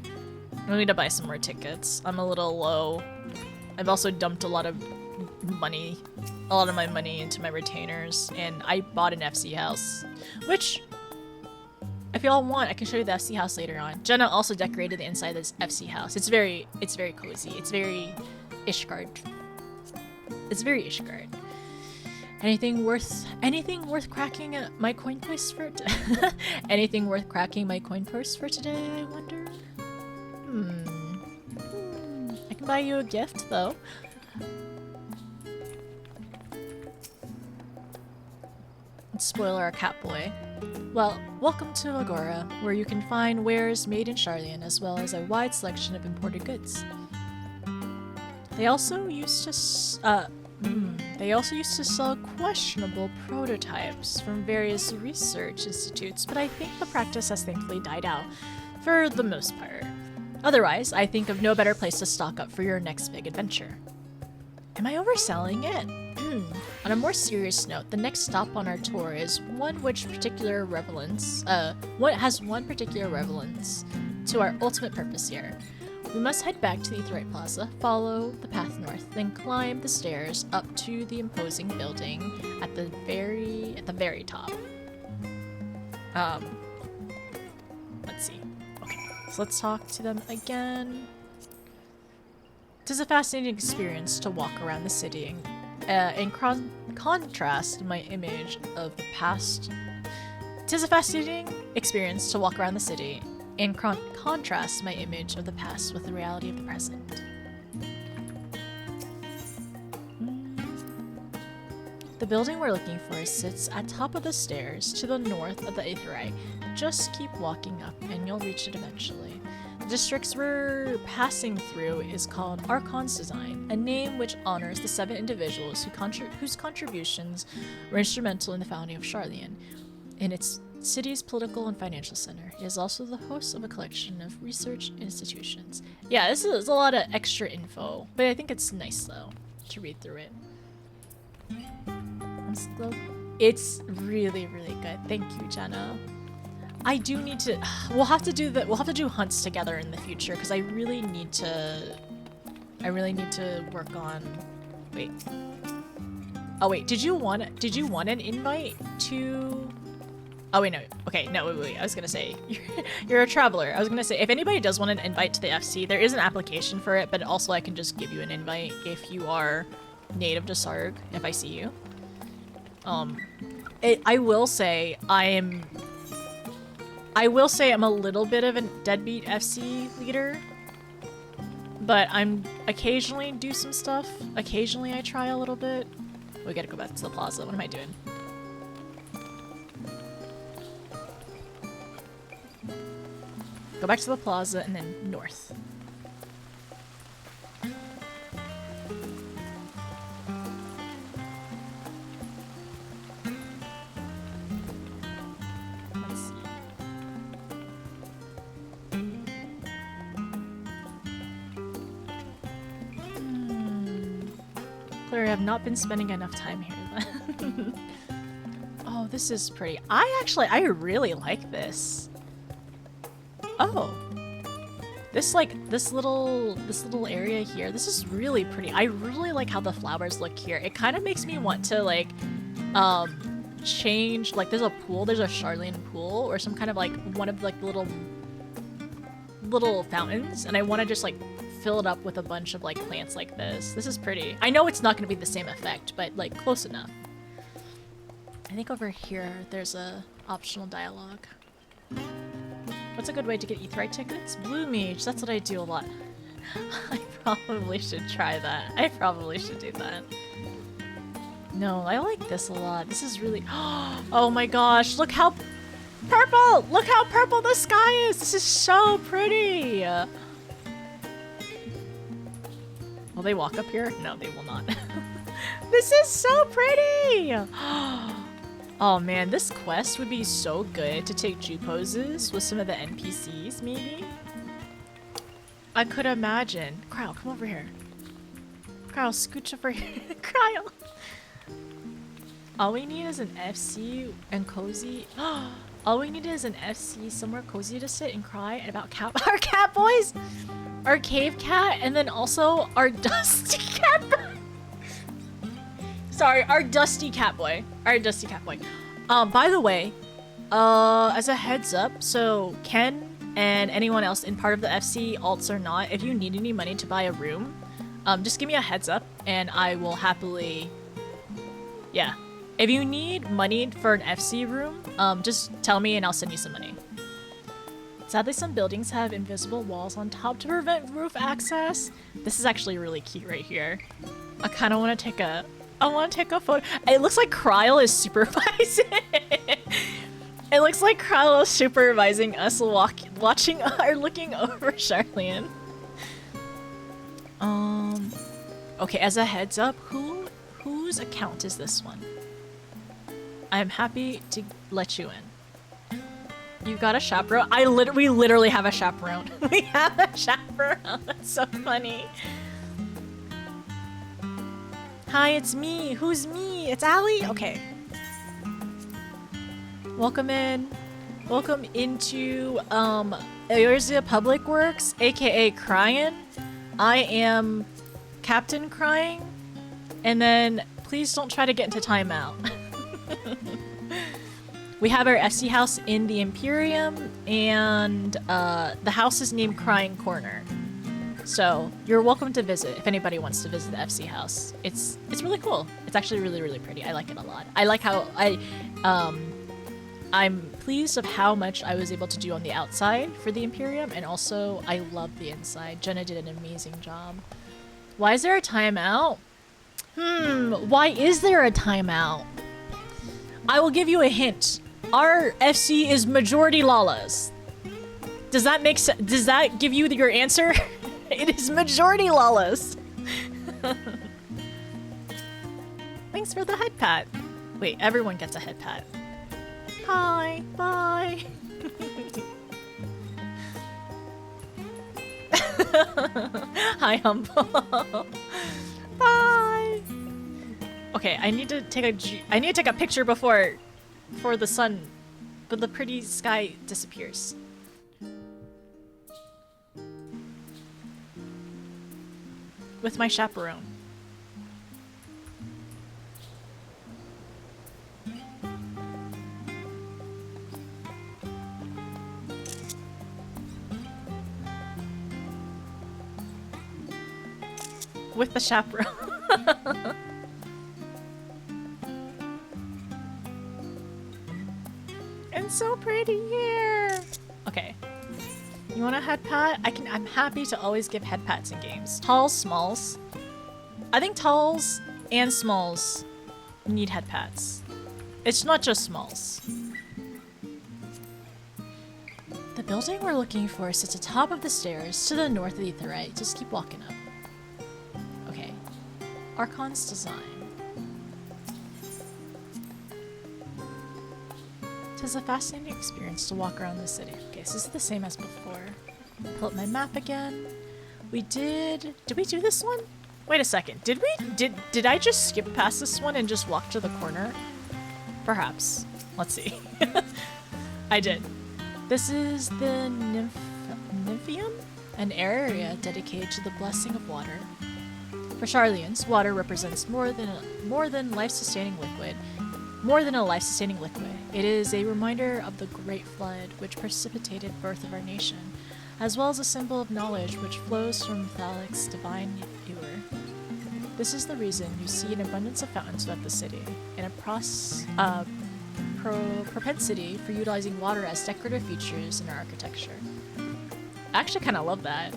A: I need to buy some more tickets. I'm a little low. I've also dumped a lot of my money into my retainers, and I bought an FC house, which, if y'all want, I can show you the FC house later on. Jenna also decorated the inside of this FC house. It's very cozy. It's very Ishgard. It's very Ishgard. Anything worth cracking my coin purse for? Anything worth cracking my coin purse for today? I wonder. I can buy you a gift though. Spoiler, our Catboy. Well, welcome to Agora, where you can find wares made in Charlian, as well as a wide selection of imported goods. They also used to sell questionable prototypes from various research institutes, but I think the practice has thankfully died out for the most part. Otherwise, I think of no better place to stock up for your next big adventure. Am I overselling it? On a more serious note, the next stop on our tour is one has one particular relevance to our ultimate purpose here. We must head back to the Aetheryte Plaza, follow the path north, then climb the stairs up to the imposing building at the very top. Let's see. Okay, so let's talk to them again. It is a fascinating experience to walk around the city in contrast my image of the past. It is a fascinating experience to walk around the city and contrast my image of the past with the reality of the present. The building we're looking for sits at top of the stairs to the north of the Aetheryte. Just keep walking up and you'll reach it eventually. The districts we're passing through is called Archon's Design, a name which honors the 7 individuals whose contributions were instrumental in the founding of Charlian. In its city's political and financial center, it is also the host of a collection of research institutions. Yeah, this is a lot of extra info, but I think it's nice though to read through it. It's really, really good. Thank you, Jenna. I do need to. We'll have to do hunts together in the future because I really need to work on. Wait. Oh wait. Did you want an invite to? Oh wait, no. Okay, no, wait. I was gonna say you're a traveler. I was gonna say if anybody does want an invite to the FC, there is an application for it, but also I can just give you an invite if you are native to Sarg. If I see you. I will say I'm a little bit of a deadbeat FC leader, but I'm occasionally do some stuff. Occasionally I try a little bit. We gotta go back to the plaza. What am I doing? Go back to the plaza and then north. Clearly, I have not been spending enough time here then. Oh, this is pretty. I really like this. Oh. This little area here, this is really pretty. I really like how the flowers look here. It kind of makes me want to like change, like there's a Charlian pool or some kind of like one of like the little fountains, and I want to just like fill it up with a bunch of like plants like this. This is pretty. I know it's not going to be the same effect, but like close enough. I think over here there's a optional dialogue. What's a good way to get Aetheryte tickets? Blue Mage, that's what I do a lot. I probably should try that. I probably should do that. No, I like this a lot. This is really... Oh my gosh, look how Purple! Look how purple the sky is! This is so pretty! Will they walk up here? No, they will not. This is so pretty! Oh man, this quest would be so good to take Jew poses with some of the NPCs, maybe? I could imagine. Cryle, come over here. Cryle, scooch over here. Cryle! All we need is an FC and cozy. All we need is an FC somewhere cozy to sit and cry and about our cat boys, our cave cat, and then also our dusty cat boy. Sorry, our dusty cat boy. Our dusty cat boy. By the way, as a heads up, so Ken and anyone else in part of the FC, alts or not, if you need any money to buy a room, just give me a heads up and I will happily, yeah. If you need money for an FC room, just tell me and I'll send you some money. Sadly, some buildings have invisible walls on top to prevent roof access. This is actually really cute right here. I kind of want to take a photo. It looks like Cryle is supervising. It looks like Cryle is supervising us watching or looking over Charlian. Okay, as a heads up, whose account is this one? I'm happy to let you in. You got a chaperone? We literally have a chaperone. We have a chaperone. That's so funny. Hi, it's me. Who's me? It's Allie? Okay. Welcome in. Welcome into Eorzea Public Works, aka Crying. I am Captain Crying. And then please don't try to get into timeout. We have our FC house in the Imperium, and the house is named Crying Corner. So you're welcome to visit if anybody wants to visit the FC house. It's really cool. It's actually really, really pretty. I like it a lot. I like how I'm pleased of how much I was able to do on the outside for the Imperium, and also I love the inside. Jenna did an amazing job. Why is there a timeout? Why is there a timeout? I will give you a hint. Our FC is majority Lalas. Does that make sense? Does that give you your answer? It is majority Lalas. Thanks for the head pat. Wait, everyone gets a head pat. Hi, bye. Hi, Humble. Bye. Okay, I need to take a picture before the sun, but the pretty sky disappears. With my chaperone. With the chaperone. It's so pretty here. Okay. You want a head pat? I'm happy to always give head pats in games. Talls, smalls. I think talls and smalls need head pats. It's not just smalls. The building we're looking for sits atop of the stairs to the north of the Aetheryte. Just keep walking up. Okay. Archon's design. Tis a fascinating experience to walk around the city. Okay, so this is the same as before. Pull up my map again. Did we do this one? Wait a second. Did I just skip past this one and just walk to the corner? Perhaps. Let's see. I did. This is the Nymphium, an area dedicated to the blessing of water. For Charlians, water represents more than a life-sustaining liquid. More than a life-sustaining liquid, it is a reminder of the Great Flood which precipitated birth of our nation, as well as a symbol of knowledge which flows from Thalic's divine ewer. This is the reason you see an abundance of fountains throughout the city, and a propensity for utilizing water as decorative features in our architecture. I actually kind of love that.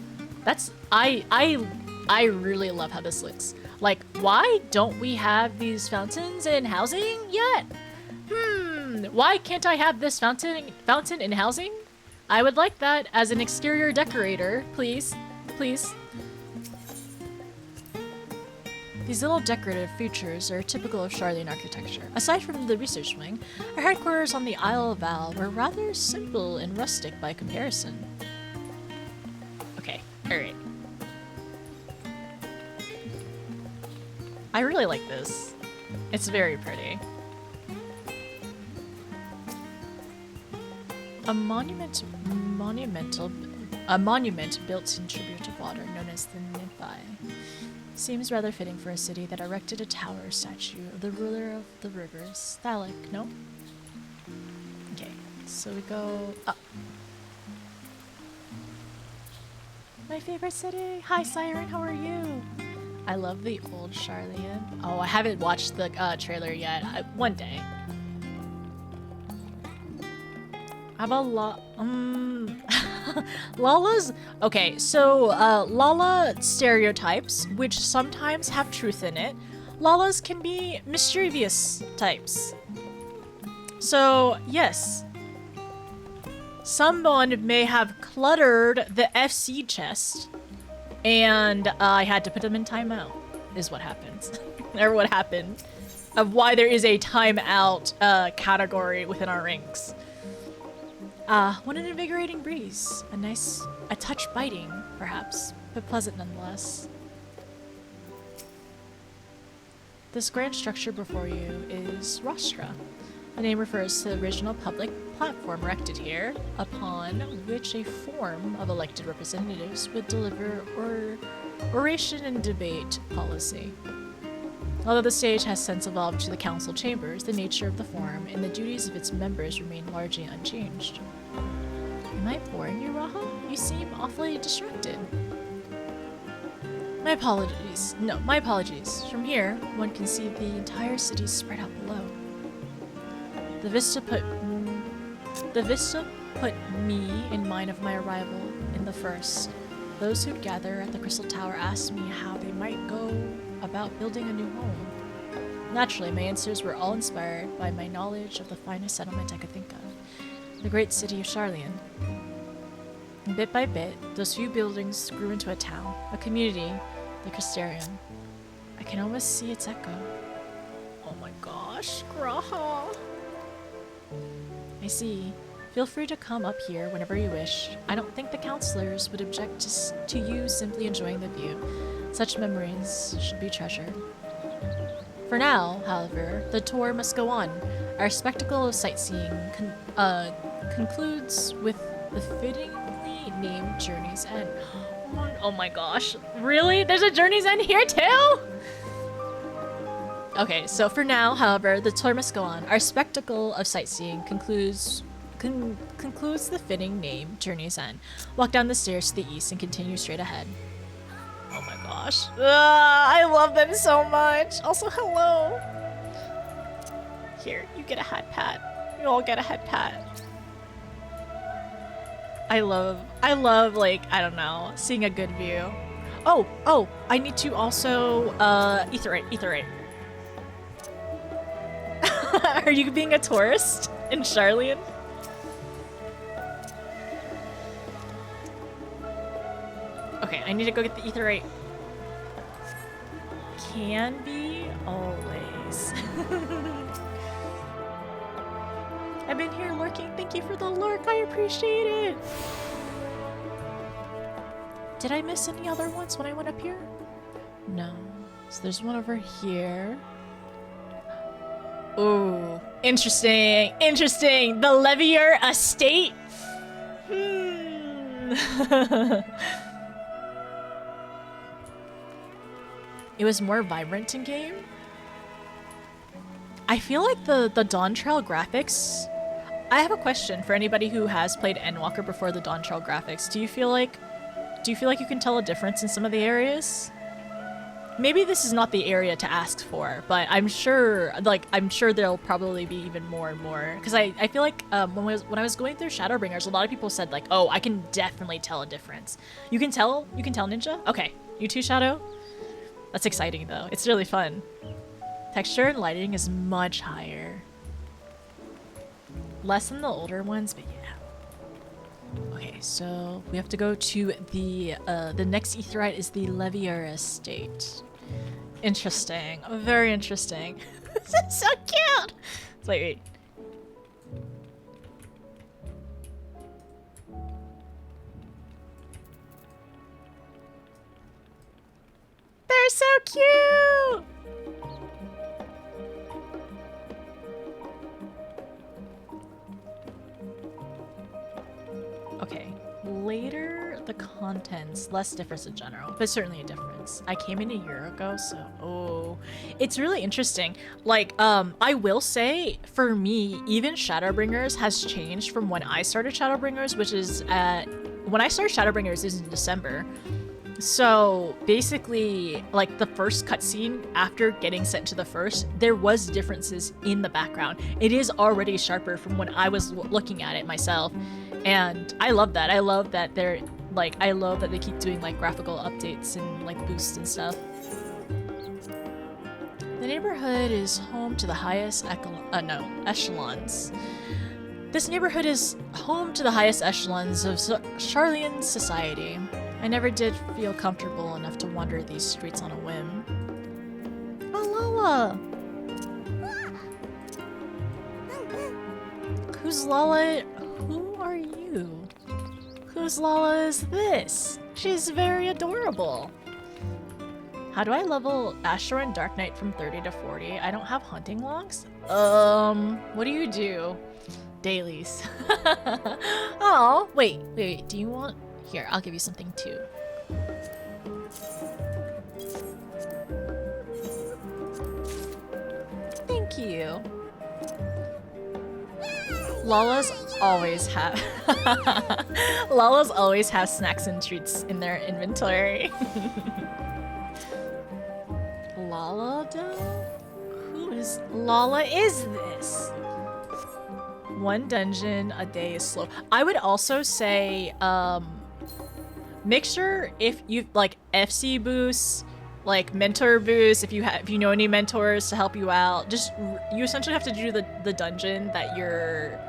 A: I really love how this looks. Like, why don't we have these fountains in housing yet? Why can't I have this fountain in housing? I would like that as an exterior decorator, please. Please. These little decorative features are typical of Charlian architecture. Aside from the research wing, our headquarters on the Isle of Val were rather simple and rustic by comparison. Okay, alright. I really like this. It's very pretty. A monument built in tribute to water, known as the Nymphae, seems rather fitting for a city that erected a tower statue of the ruler of the rivers. Thalic, no? Okay, so we go up. My favorite city! Hi Siren, how are you? I love the old Charlian. Oh, I haven't watched the trailer yet. One day. How about Lala's? Okay, so Lala stereotypes, which sometimes have truth in it. Lalas can be mischievous types. So, yes. Someone may have cluttered the FC chest, and I had to put them in timeout, is what happens. Or what happened. Of why there is a timeout category within our ranks. What an invigorating breeze. A touch biting, perhaps, but pleasant nonetheless. This grand structure before you is Rostra. The name refers to the original public platform erected here, upon which a form of elected representatives would deliver oration and debate policy. Although the stage has since evolved to the council chambers, the nature of the forum and the duties of its members remain largely unchanged. Am I boring you, Raha? You seem awfully distracted. My apologies. No, my apologies. From here, one can see the entire city spread out below. The vista put me in mind of my arrival in the first. Those who'd gather at the Crystal Tower asked me how they might go about building a new home. Naturally, my answers were all inspired by my knowledge of the finest settlement I could think of, the great city of Charlian. And bit by bit, those few buildings grew into a town, a community, the Crystarium. I can almost see its echo. Oh my gosh, Graha! I see. Feel free to come up here whenever you wish. I don't think the counselors would object to you simply enjoying the view. Such memories should be treasured. For now, however, the tour must go on. Our spectacle of sightseeing concludes with the fittingly named Journey's End. Oh my gosh. Really? There's a Journey's End here too? Okay, so for now, however, the tour must go on. Our spectacle of sightseeing concludes the fitting name, Journey's End. Walk down the stairs to the east and continue straight ahead. Oh my gosh. I love them so much. Also, hello. Here, you get a hat pat. You all get a hat pat. I love, like, I don't know, seeing a good view. Oh, I need to also, Etherite. Are you being a tourist in Charlian? Okay, I need to go get the Etherite. Can be always. I've been here lurking. Thank you for the lurk. I appreciate it. Did I miss any other ones when I went up here? No. So there's one over here. Ooh, interesting. Interesting. The Levier Estate. It was more vibrant in game. I feel like the Dawn Trail graphics. I have a question for anybody who has played Endwalker before the Dawn Trail graphics. Do you feel like you can tell a difference in some of the areas? Maybe this is not the area to ask for, but I'm sure there'll probably be even more and more. Because I feel like when I was going through Shadowbringers, a lot of people said like, oh, I can definitely tell a difference. You can tell, Ninja? Okay, you too, Shadow? That's exciting though. It's really fun. Texture and lighting is much higher. less than the older ones, but yeah. Okay, so we have to go to the next Aetheryte is the Levier Estate. Interesting. Very interesting. This is so cute! It's like, wait. They're so cute! Okay, later the contents, less difference in general, but certainly a difference. I came in a year ago, so it's really interesting. Like, I will say, for me, even Shadowbringers has changed from when I started Shadowbringers, which is when I started Shadowbringers is in December. So basically, like the first cutscene after getting sent to the first, there was differences in the background. It is already sharper from when I was looking at it myself. And I love that. I love that they're like, I love that they keep doing like graphical updates and like boosts and stuff. The neighborhood is home to the highest echelons. This neighborhood is home to the highest echelons of Charlian society. I never did feel comfortable enough to wander these streets on a whim. Oh, Lala! Who's Lala? Who are you? Whose Lala is this? She's very adorable. How do I level Asher and Dark Knight from 30 to 40? I don't have hunting logs? What do you do? Dailies. Oh, wait, do you want... Here, I'll give you something too. Thank you. Lala's always have snacks and treats in their inventory. Lala though? Who is Lala is this? One dungeon a day is slow. I would also say make sure if you like FC boosts, like mentor boosts, if you know any mentors to help you out, just you essentially have to do the dungeon that your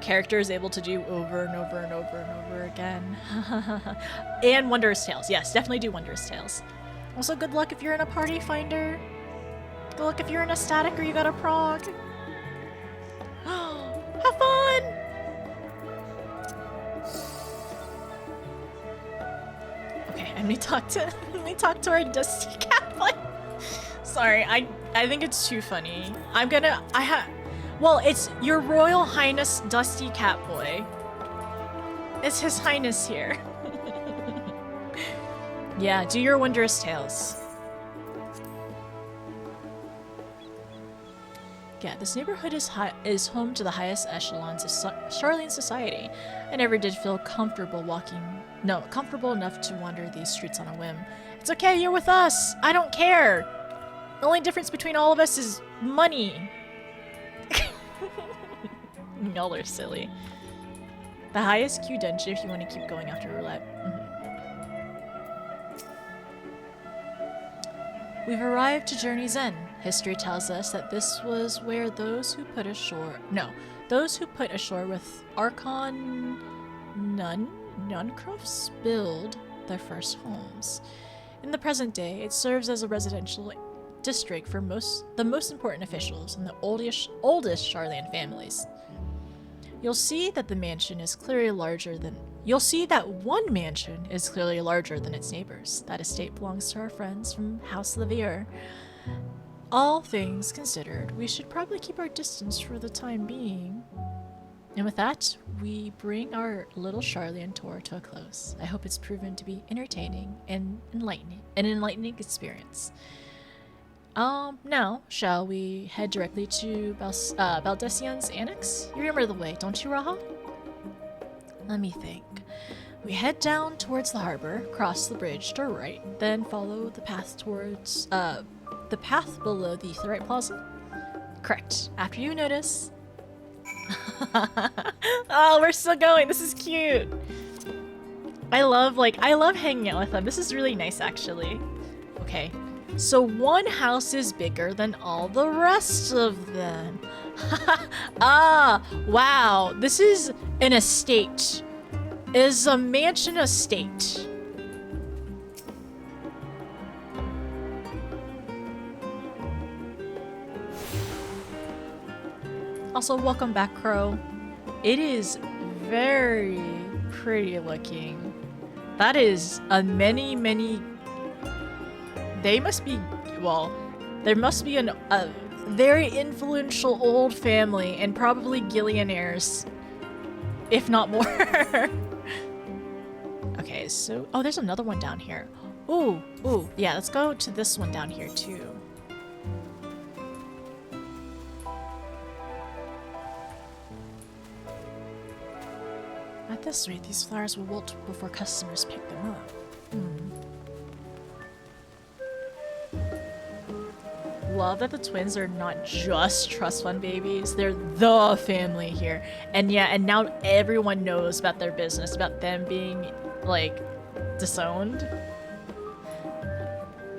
A: character is able to do over and over and over and over again. And Wondrous Tales. Yes, definitely do Wondrous Tales. Also, good luck if you're in a party finder. Good luck if you're in a static or you got a prog. Have fun! Okay, let me talk to our Dusty Catboy. Sorry, I think it's too funny. Well, it's Your Royal Highness Dusty Catboy. It's His Highness here. Yeah, do your Wondrous Tales. Yeah, this neighborhood is home to the highest echelons of Charlian society. I never did feel comfortable comfortable enough to wander these streets on a whim. It's okay, you're with us. I don't care. The only difference between all of us is money. Y'all are silly. The highest Q dungeon if you want to keep going after roulette. We've arrived to Journey's End. History tells us that this was where those who put ashore with Archon Nuncrofts build their first homes. In the present day, it serves as a residential district for the most important officials and the oldest Charlian families. You'll see that one mansion is clearly larger than its neighbors. That estate belongs to our friends from House Levier. All things considered, we should probably keep our distance for the time being. And with that, we bring our little Charlian tour to a close. I hope it's proven to be entertaining and an enlightening experience. Now, shall we head directly to Baldessian's Annex? You remember the way, don't you, Raha? Let me think. We head down towards the harbor, cross the bridge to our right, then follow the path towards, the path below the Aetheryte Plaza? Correct. After you notice. Oh, we're still going. This is cute. I love hanging out with them. This is really nice, actually. Okay. So one house is bigger than all the rest of them. Ah, wow. This is an estate. It is a mansion estate. Also, welcome back, Crow. It is very pretty looking. That is a many... They must be... Well, there must be a very influential old family and probably gillionaires. If not more. Okay, so... Oh, there's another one down here. Ooh, ooh. Yeah, let's go to this one down here, too. At this rate, these flowers will wilt before customers pick them up. Love that the twins are not just trust fund babies, they're the family here. And yeah, and now everyone knows about their business, about them being, like, disowned.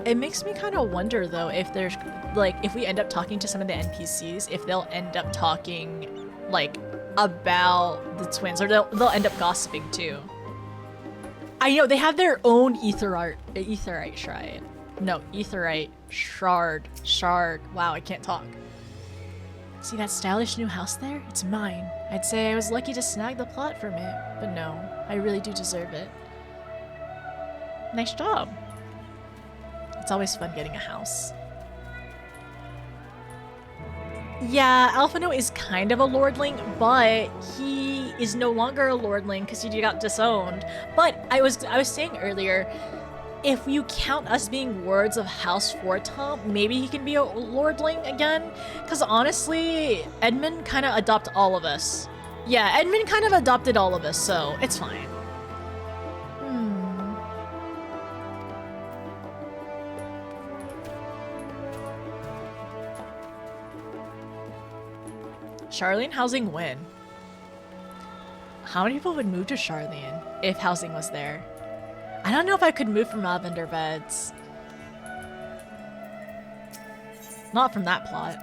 A: It makes me kind of wonder, though, if there's, like, if we end up talking to some of the NPCs, if they'll end up talking, like, about the twins, or they'll end up gossiping too. I know they have their own etherite shrine. No, etherite shard. Wow, I can't talk. See that stylish new house there? It's mine. I'd say I was lucky to snag the plot from it, but no, I really do deserve it. Nice job. It's always fun getting a house. Yeah, Alphino is kind of a lordling, but he is no longer a lordling because he got disowned. But I was saying earlier, if you count us being wards of House Fortom, maybe he can be a lordling again. Because honestly, Edmund kind of adopted all of us. Yeah, Edmund kind of adopted all of us, so it's fine. Charlene housing when? How many people would move to Charlene if housing was there? I don't know if I could move from Lavender Beds. Not from that plot.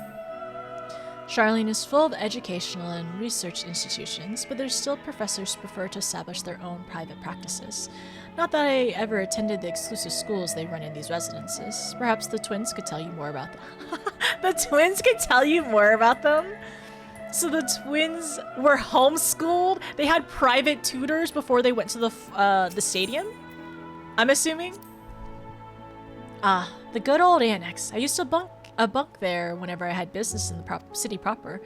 A: Charlene is full of educational and research institutions, but there's still professors who prefer to establish their own private practices. Not that I ever attended the exclusive schools they run in these residences. Perhaps the twins could tell you more about them. The twins could tell you more about them? So the twins were homeschooled? They had private tutors before they went to the stadium? I'm assuming? Ah, the good old annex. I used to bunk there whenever I had business in the city proper.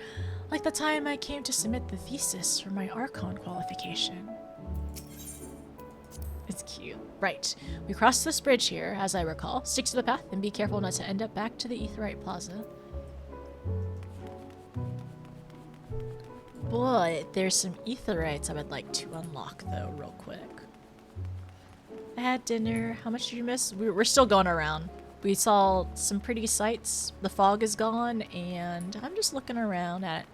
A: Like the time I came to submit the thesis for my Archon qualification. It's cute. Right. We crossed this bridge here, as I recall. Stick to the path and be careful not to end up back to the Aetheryte Plaza. But there's some Aetherites I would like to unlock, though, real quick. I had dinner. How much did you miss? We're still going around. We saw some pretty sights. The fog is gone, and I'm just looking around at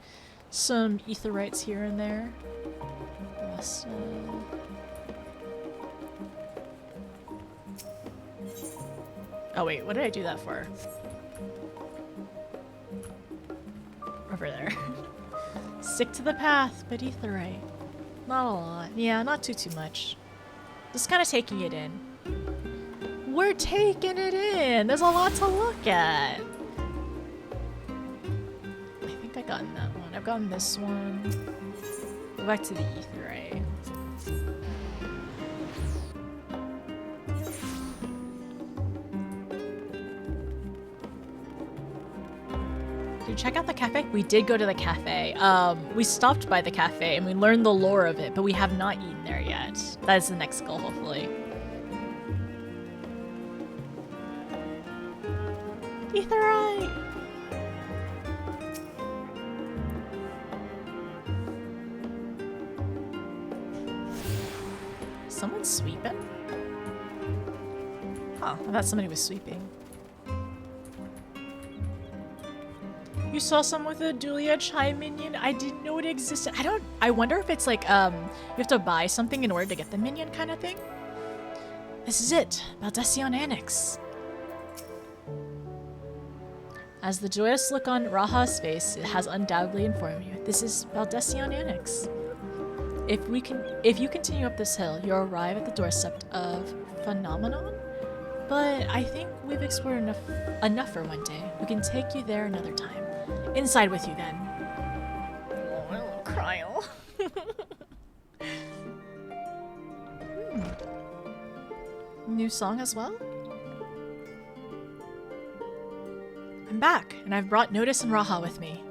A: some Aetherites here and there. Oh wait, what did I do that for? Over there. Stick to the path, but Aetherite. Not a lot. Yeah, not too much. Just kind of taking it in. We're taking it in! There's a lot to look at! I think I've gotten that one. I've gotten this one. Go back to the Aetherite. Did you check out the cafe? We did go to the cafe. We stopped by the cafe and we learned the lore of it, but we have not eaten there yet. That is the next goal, hopefully. Aetherite! Someone's sweeping? Huh, I thought somebody was sweeping. You saw someone with a dually edged high minion? I didn't know it existed. I wonder if it's like, you have to buy something in order to get the minion kind of thing? This is it. Baldesion Annex. As the joyous look on Raha's face has undoubtedly informed you, this is Baldesion Annex. If you continue up this hill, you'll arrive at the doorstep of Phenomenon. But I think we've explored enough for one day. We can take you there another time. Inside with you then. Oh, hello, Cryle. New song as well? I'm back, and I've brought Notice and Raha with me.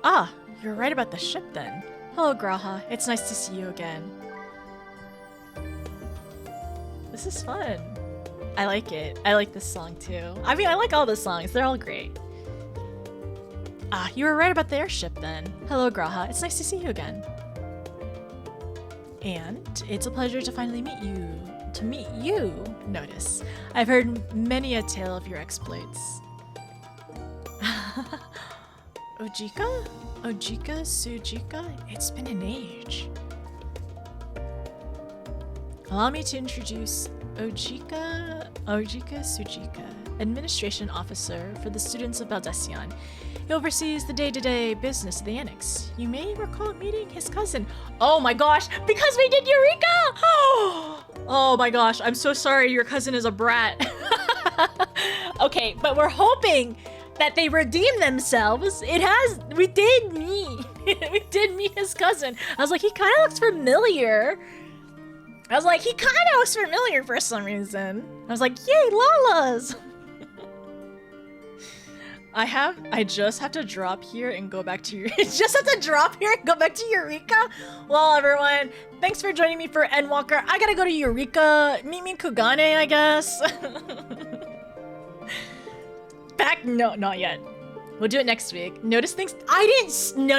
A: Ah, you're right about the ship then. Hello, Graha. It's nice to see you again. This is fun. I like it. I like this song too. I mean, I like all the songs. They're all great. Ah, you were right about the airship then. Hello, Graha. It's nice to see you again. And it's a pleasure to finally meet you, Notice. I've heard many a tale of your exploits. Ojika? Ojika? Sujika? It's been an age. Allow me to introduce Ojika Sujika, Administration Officer for the students of Baldesion. He oversees the day-to-day business of the Annex. You may recall meeting his cousin. Oh my gosh, because we did Eureka! Oh my gosh, I'm so sorry your cousin is a brat. Okay, but we're hoping that they redeem themselves. We did meet his cousin. I was like, he kind of looks familiar. For some reason. I was like, yay, Lalas! I just have to drop here and go back to Eureka. Well, everyone, thanks for joining me for Endwalker. I gotta go to Eureka. Meet me in Kugane, I guess. Back? No, not yet. We'll do it next week. Notice things. No.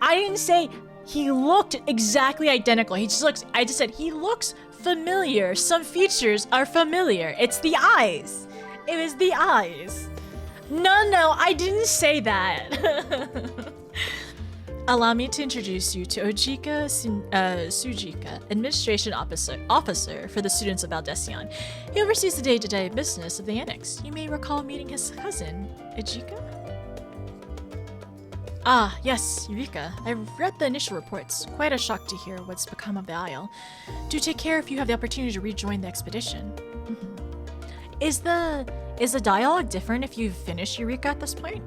A: I didn't say he looked exactly identical. I just said he looks familiar. Some features are familiar. It's the eyes. It was the eyes. No, I didn't say that. Allow me to introduce you to Ojika Sujika, Administration Officer for the students of Baldesion. He oversees the day-to-day business of the Annex. You may recall meeting his cousin, Ojika? Ah, yes, Eureka. I've read the initial reports. Quite a shock to hear what's become of the Isle. Do take care if you have the opportunity to rejoin the expedition. Is the dialogue different if you've finished Eureka at this point?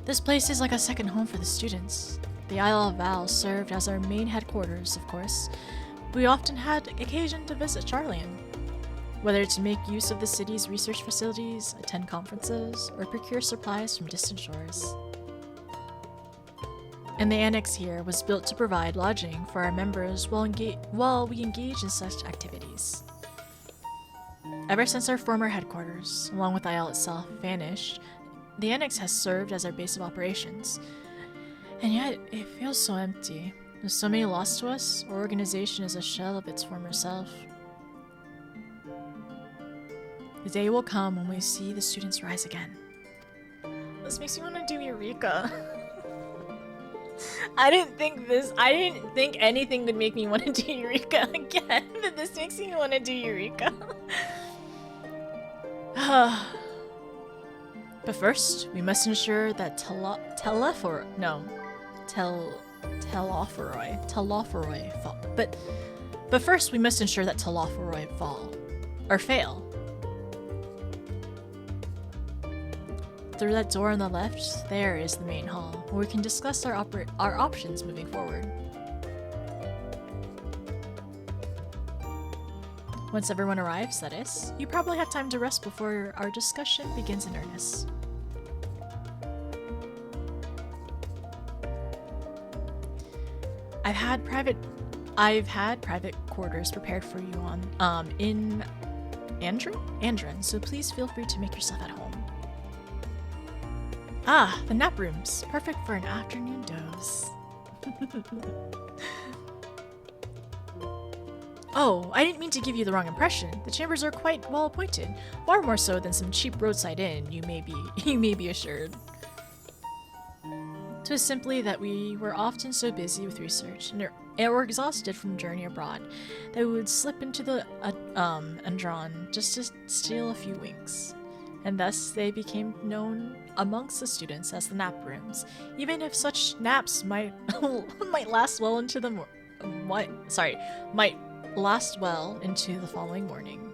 A: This place is like a second home for the students. The Isle of Val served as our main headquarters, of course. We often had occasion to visit Charlian, whether to make use of the city's research facilities, attend conferences, or procure supplies from distant shores. And the annex here was built to provide lodging for our members while we engage in such activities. Ever since our former headquarters, along with the Isle itself, vanished, the annex has served as our base of operations. And yet, it feels so empty. With so many lost to us, our organization is a shell of its former self. The day will come when we see the students rise again. This makes me want to do Eureka. I didn't think anything would make me want to do Eureka again, but this makes me want to do Eureka. But first, we must ensure that Telophoroi fall. But first, we must ensure that Telophoroi fail. Through that door on the left, there is the main hall, where we can discuss our options moving forward. Once everyone arrives, that is, you probably have time to rest before our discussion begins in earnest. I've had private quarters prepared for you in Andron, so please feel free to make yourself at home. Ah, the nap rooms. Perfect for an afternoon doze. Oh, I didn't mean to give you the wrong impression. The chambers are quite well appointed, far more so than some cheap roadside inn, you may be assured. 'Twas simply that we were often so busy with research, and were exhausted from the journey abroad, they would slip into the Andron just to steal a few winks. And thus they became known amongst the students as the nap rooms, even if such naps might last well into the might last well into the following morning.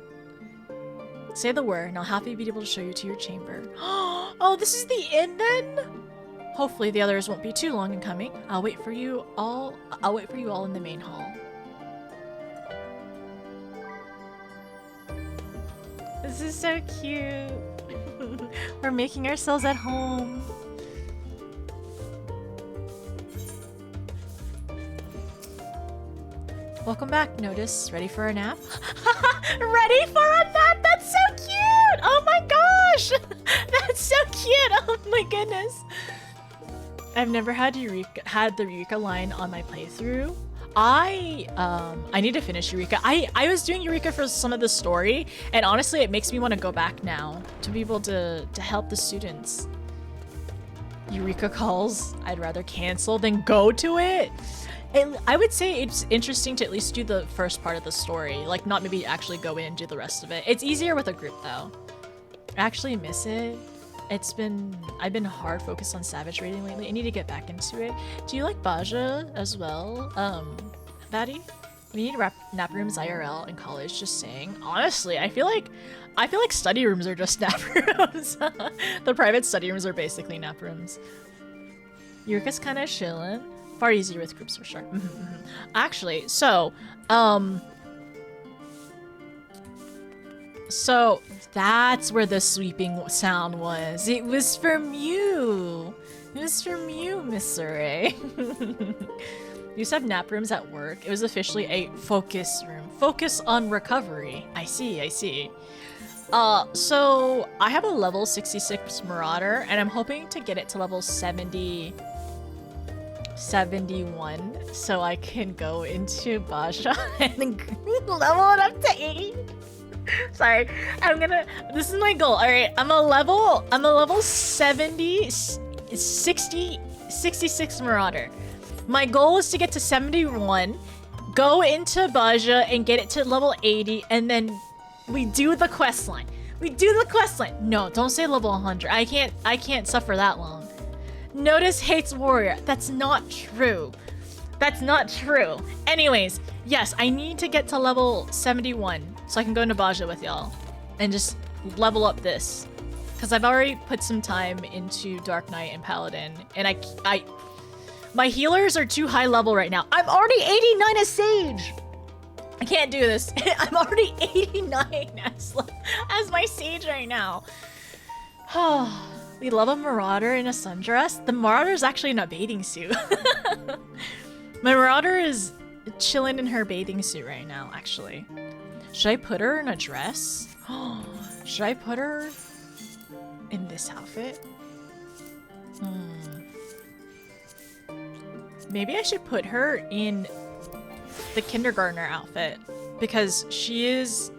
A: Say the word, and I'll happily be able to show you to your chamber. Oh, this is the inn then? Hopefully the others won't be too long in coming. I'll wait for you all in the main hall. This is so cute. We're making ourselves at home. Welcome back, Notice. Ready for a nap? Ready for a nap? That's so cute! Oh my gosh! That's so cute! Oh my goodness. I've never had the Eureka line on my playthrough. I need to finish Eureka. I was doing Eureka for some of the story, and honestly it makes me want to go back now to be able to help the students. Eureka calls I'd rather cancel than go to it. I would say it's interesting to at least do the first part of the story, like not maybe actually go in and do the rest of it. It's easier with a group though. I actually miss it. I've been hard focused on Savage raiding lately. I need to get back into it. Do you like Baja as well? Batty? We need nap rooms IRL in college, just saying. Honestly, I feel like study rooms are just nap rooms. The private study rooms are basically nap rooms. Eureka's kind of chillin'. Far easier with groups for sure. Actually, so that's where the sweeping sound was. It was from you. It was from you, Miss Surrey. You used to have nap rooms at work. It was officially a focus room. Focus on recovery. I see. So I have a level 66 Marauder, and I'm hoping to get it to level 71 so I can go into Baja and level it up to 80. Sorry, this is my goal. All right, I'm a level 66 Marauder. My goal is to get to 71, go into Baja and get it to level 80, and then we do the quest line. No, don't say level 100. I can't suffer that long. Notice hates warrior. That's not true. Anyways, yes, I need to get to level 71 so I can go into Baja with y'all and just level up this. Because I've already put some time into Dark Knight and Paladin, and my healers are too high level right now. I'm already 89 as Sage. I can't do this. I'm already 89 as my Sage right now. We love a Marauder in a sundress. The Marauder is actually in a bathing suit. My Marauder is chilling in her bathing suit right now, actually. Should I put her in a dress? Should I put her in this outfit? Maybe I should put her in the kindergartner outfit because she is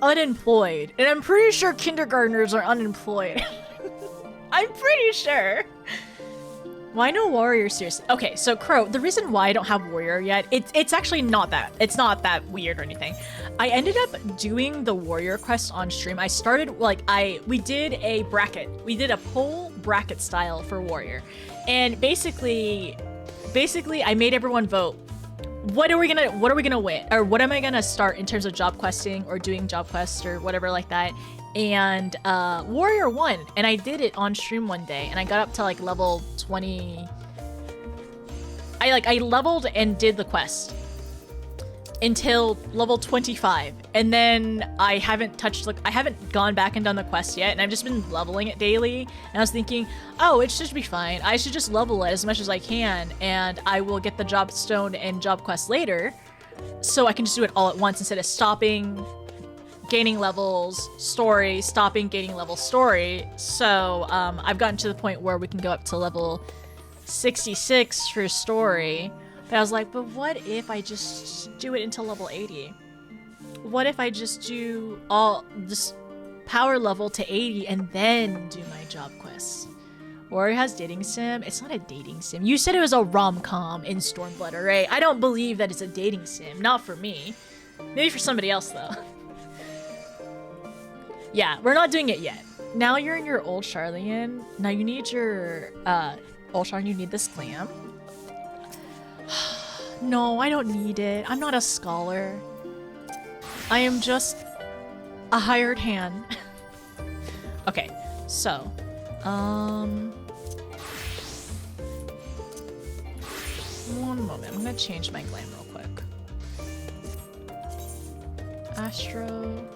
A: unemployed, and I'm pretty sure kindergartners are unemployed. I'm pretty sure. Why no warrior? Seriously. Okay, so Crow, the reason why I don't have warrior yet, it's actually not that. It's not that weird or anything. I ended up doing the warrior quest on stream. I started we did a bracket. We did a poll bracket style for warrior. And basically I made everyone vote. What are we gonna win? Or what am I gonna start in terms of job questing or doing job quests or whatever like that? And Warrior won, and I did it on stream one day, and I got up to like level 20. I leveled and did the quest until level 25, and then I haven't gone back and done the quest yet, and I've just been leveling it daily. And I was thinking, oh, it should be fine. I should just level it as much as I can, and I will get the job stone and job quest later, so I can just do it all at once instead of stopping, gaining levels, story, stopping, gaining level, story. So I've gotten to the point where we can go up to level 66 for story. But I was like, but what if I just do it until level 80? What if I just do all this power level to 80 and then do my job quests? Warrior has dating sim. It's not a dating sim. You said it was a rom-com in Stormblood, alright? I don't believe that it's a dating sim. Not for me. Maybe for somebody else, though. Yeah, we're not doing it yet. Now you're in your old Charlian. Now you need your, old Charlian, you need this glam. No, I don't need it. I'm not a scholar. I am just a hired hand. Okay, so, one moment. I'm gonna change my glam real quick. Astro.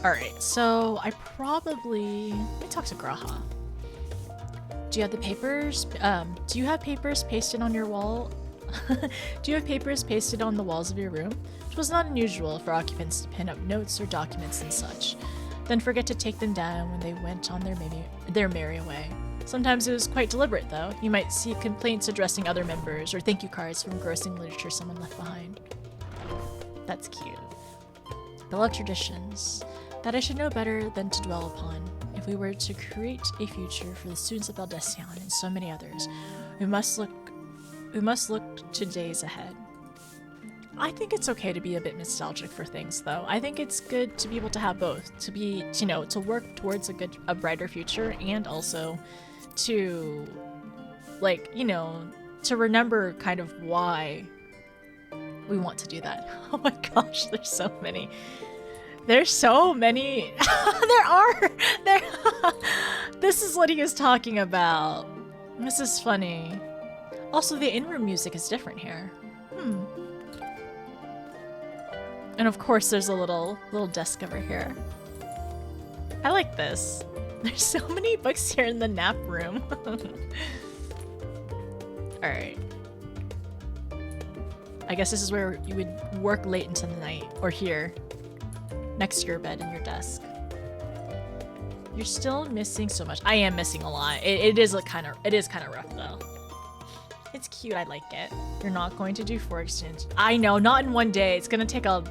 A: Alright, so I probably... Let me talk to Graha. Do you have the papers? Do you have papers pasted on your wall? Do you have papers pasted on the walls of your room? It was not unusual for occupants to pin up notes or documents and such, then forget to take them down when they went on their merry way. Sometimes it was quite deliberate, though. You might see complaints addressing other members or thank you cards from engrossing literature someone left behind. That's cute. Beloved traditions that I should know better than to dwell upon. If we were to create a future for the students of Baldesion and so many others, we must look to days ahead. I think it's okay to be a bit nostalgic for things, though. I think it's good to be able to have both, to be, you know, to work towards a brighter future, and also to, like, you know, to remember kind of why we want to do that. Oh my gosh, there's so many. There's so many. This is what he was talking about. This is funny. Also, the in-room music is different here. And of course, there's a little desk over here. I like this. There's so many books here in the nap room. Alright. I guess this is where you would work late into the night, or here. Next to your bed and your desk. You're still missing so much. I am missing a lot. It is kind of rough though. It's cute. I like it. You're not going to do 4 exchange. I know, not in one day. It's gonna take a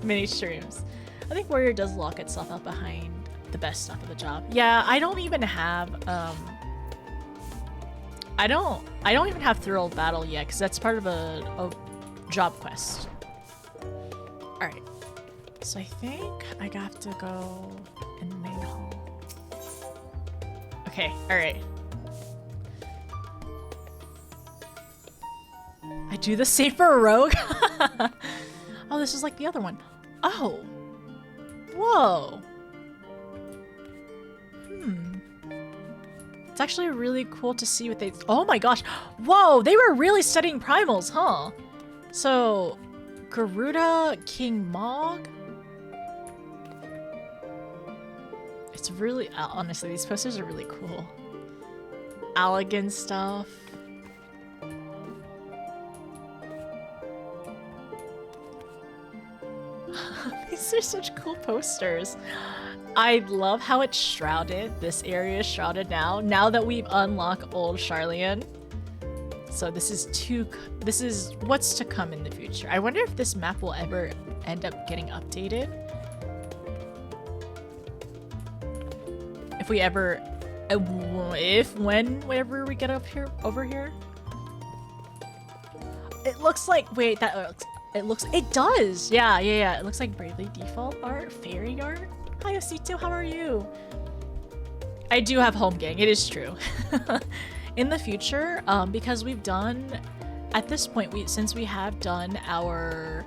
A: many streams. I think Warrior does lock itself up behind the best stuff of the job. Yeah, I don't even have I don't even have Thrill Battle yet because that's part of a job quest. Alright. So I think I have to go in the main hall. Okay, alright. I do the same for a rogue? Oh, this is like the other one. Oh. Whoa. It's actually really cool to see what they... Oh my gosh. Whoa, they were really studying primals, huh? So, Garuda, King Mog. It's really, honestly, these posters are really cool. Allegan stuff. These are such cool posters. I love how it's shrouded. This area is shrouded now that we've unlocked Old Charlian. So this is what's to come in the future. I wonder if this map will ever end up getting updated. If we ever, whenever we get over here. It looks like, wait, it does. Yeah. It looks like Bravely Default art, fairy art. Hi, Osito, how are you? I do have home gang, it is true. In the future, because we've done, at this point, since we have done our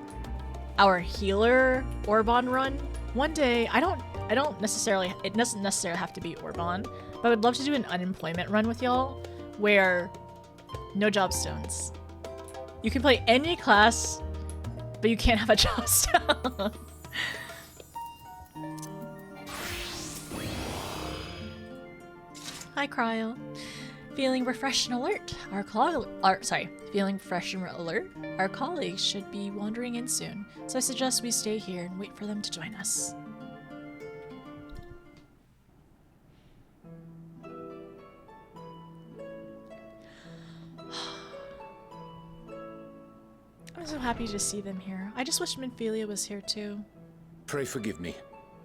A: healer Orban run, one day, it doesn't necessarily have to be Orban, but I would love to do an unemployment run with y'all, where no job stones. You can play any class, but you can't have a job stone. Hi, Cryo. Feeling refreshed and alert. Feeling fresh and alert. Our colleagues should be wandering in soon, so I suggest we stay here and wait for them to join us. I'm so happy to see them here. I just wish Minfilia was here too.
M: Pray forgive me.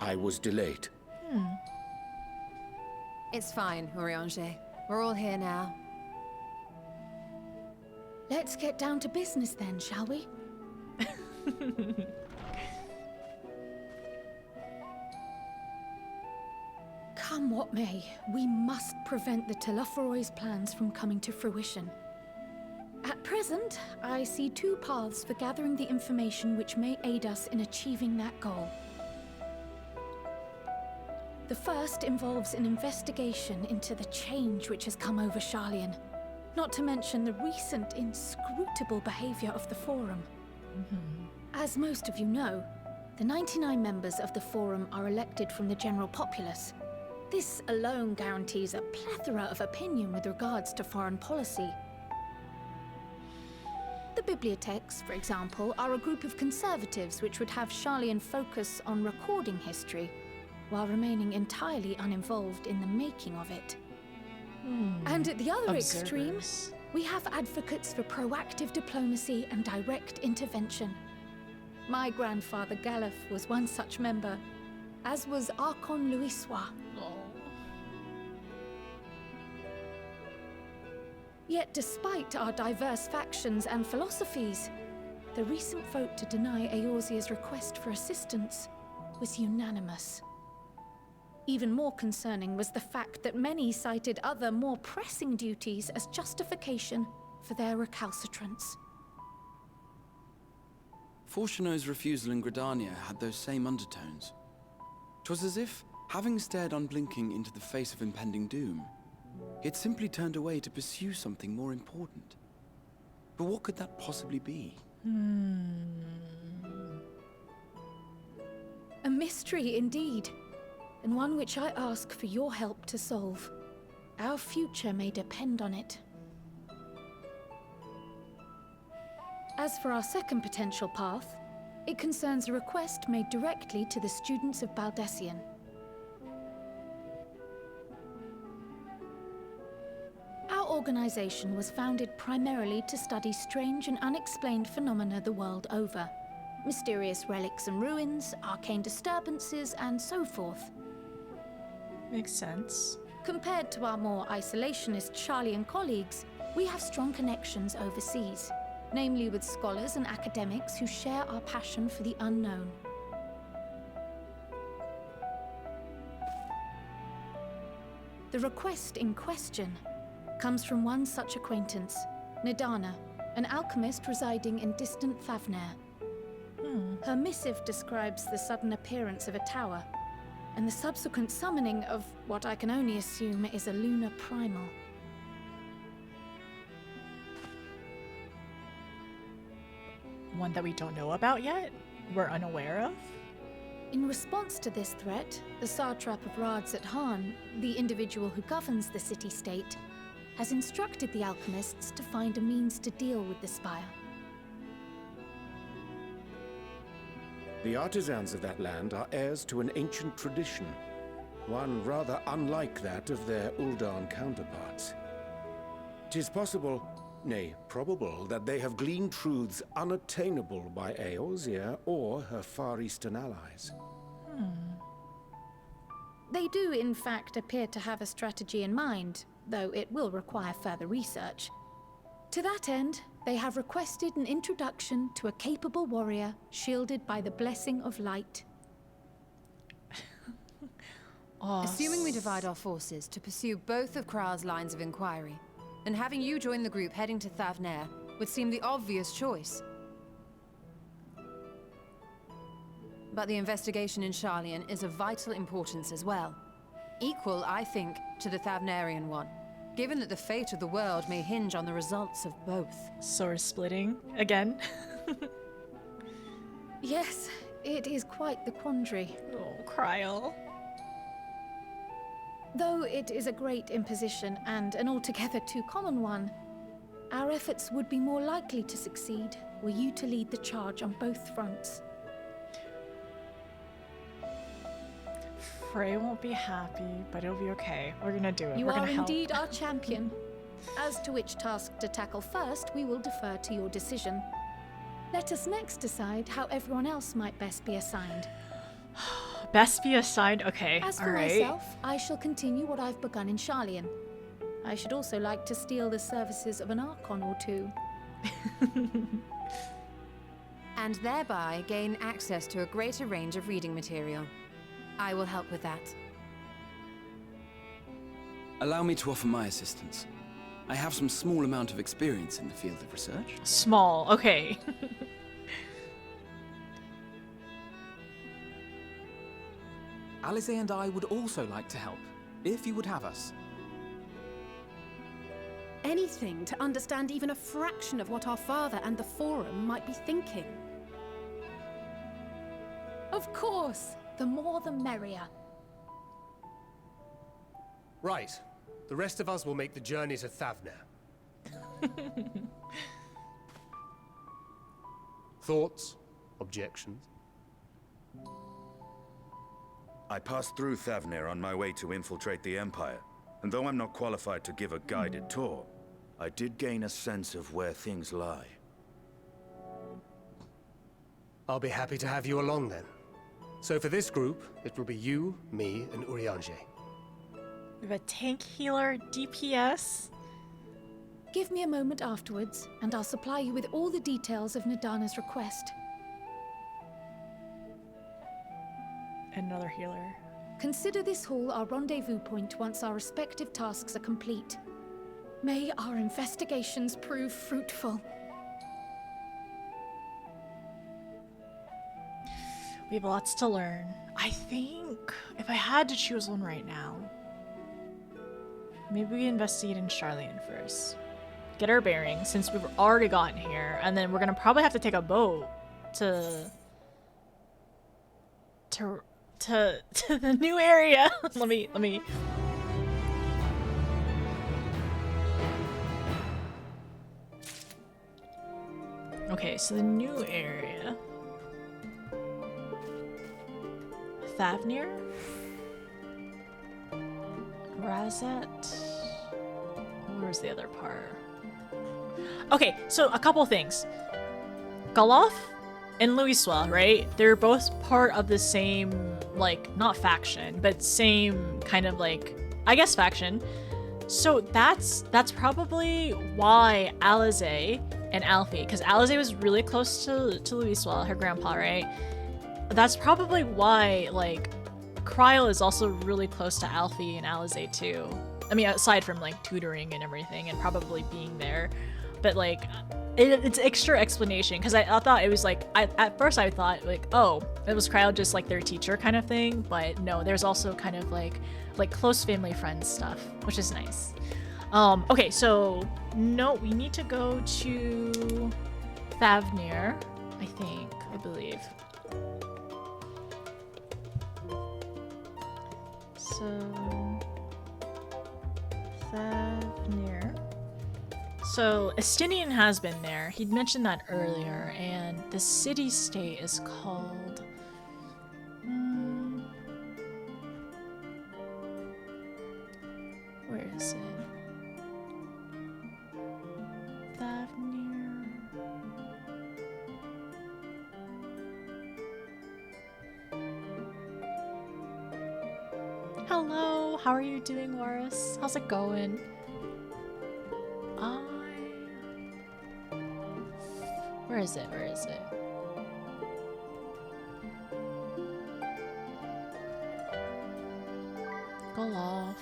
M: I was delayed.
G: It's fine, Urianger. We're all here now.
T: Let's get down to business then, shall we? Come what may, we must prevent the Telophoroid's plans from coming to fruition. At present, I see two paths for gathering the information which may aid us in achieving that goal. The first involves an investigation into the change which has come over Sharlayan, not to mention the recent inscrutable behavior of the Forum. As most of you know, the 99 members of the Forum are elected from the general populace. This alone guarantees a plethora of opinion with regards to foreign policy. The bibliotheques, for example, are a group of conservatives which would have Sharlayan focus on recording history, while remaining entirely uninvolved in the making of it. And at the other extreme, we have advocates for proactive diplomacy and direct intervention. My grandfather Galef was one such member, as was Archon Louisois. Yet despite our diverse factions and philosophies, the recent vote to deny Eorzea's request for assistance was unanimous. Even more concerning was the fact that many cited other, more pressing duties as justification for their recalcitrance.
I: Fortuno's refusal in Gridania had those same undertones. 'Twas as if, having stared unblinking into the face of impending doom, he had simply turned away to pursue something more important. But what could that possibly be?
T: A mystery indeed, and one which I ask for your help to solve. Our future may depend on it. As for our second potential path, it concerns a request made directly to the students of Baldessian. Our organization was founded primarily to study strange and unexplained phenomena the world over. Mysterious relics and ruins, arcane disturbances, and so forth.
A: Makes sense.
T: Compared to our more isolationist Sharlayan colleagues, we have strong connections overseas, namely with scholars and academics who share our passion for the unknown. The request in question comes from one such acquaintance, Nidana, an alchemist residing in distant Thavnair. Her missive describes the sudden appearance of a tower, and the subsequent summoning of what I can only assume is a lunar primal.
A: One that we don't know about yet? We're unaware of?
T: In response to this threat, the satrap of Radzat-Han, the individual who governs the city-state, has instructed the alchemists to find a means to deal with the spire.
M: The artisans of that land are heirs to an ancient tradition, one rather unlike that of their Uldan counterparts. 'Tis possible, nay, probable, that they have gleaned truths unattainable by Eorzea or her Far Eastern allies.
T: They do, in fact, appear to have a strategy in mind, though it will require further research. To that end, they have requested an introduction to a capable warrior shielded by the blessing of light.
G: Assuming we divide our forces to pursue both of Kral's lines of inquiry, then having you join the group heading to Thavnair would seem the obvious choice. But the investigation in Sharlayan is of vital importance as well. Equal, I think, to the Thavnarian one, given that the fate of the world may hinge on the results of both.
A: Sword splitting again.
T: Yes, it is quite the quandary.
A: Oh, Kryl.
T: Though it is a great imposition and an altogether too common one, our efforts would be more likely to succeed were you to lead the charge on both fronts.
A: Frey won't be happy, but it'll be okay. We're gonna do it.
T: You
A: We're
T: are
A: gonna help.
T: indeed our champion. As to which task to tackle first, we will defer to your decision. Let us next decide how everyone else might best be assigned.
A: Best be assigned? Okay,
T: As for myself, I shall continue what I've begun in Charlian. I should also like to steal the services of an Archon or two.
G: And thereby gain access to a greater range of reading material. I will help with that.
I: Allow me to offer my assistance. I have some small amount of experience in the field of research.
A: Small, okay.
J: Alize and I would also like to help, if you would have us.
P: Anything to understand even a fraction of what our father and the Forum might be thinking.
T: Of course, the more the merrier.
H: Right. The rest of us will make the journey to Thavner. Thoughts? Objections?
L: I passed through Thavner on my way to infiltrate the Empire, and though I'm not qualified to give a guided tour, I did gain a sense of where things lie.
H: I'll be happy to have you along then. So for this group, it will be you, me, and Urianger.
A: We have a tank healer, DPS.
T: Give me a moment afterwards, and I'll supply you with all the details of Nadana's request.
A: Another healer.
T: Consider this hall our rendezvous point once our respective tasks are complete. May our investigations prove fruitful.
A: We have lots to learn. I think if I had to choose one right now, maybe we investigate in Charlian first. Get our bearings since we've already gotten here, and then we're gonna probably have to take a boat to the new area. let me. Okay, so the new area. Thavner? Razet? Where's the other part? Okay, so a couple things. Galoff and Louiswell, right? They're both part of the same, like, not faction, but same kind of, like, I guess faction. So that's probably why Alize and Alfie, because Alize was really close to Louiswell, her grandpa, right? That's probably why, like, Kryl is also really close to Alfie and Alize too. I mean, aside from, like, tutoring and everything and probably being there. But, like, it's extra explanation, because I thought it was, like, at first I thought, like, oh, it was Kryl just, like, their teacher kind of thing. But no, there's also kind of, like close family friends stuff, which is nice. Okay, so, no, we need to go to Thavner, I believe. So, Thavner. So, Estinian has been there. He'd mentioned that earlier, and the city-state is called... where is it? Thavner... Hello, how are you doing, Warus? How's it going? Where is it? Where is it? Galoff.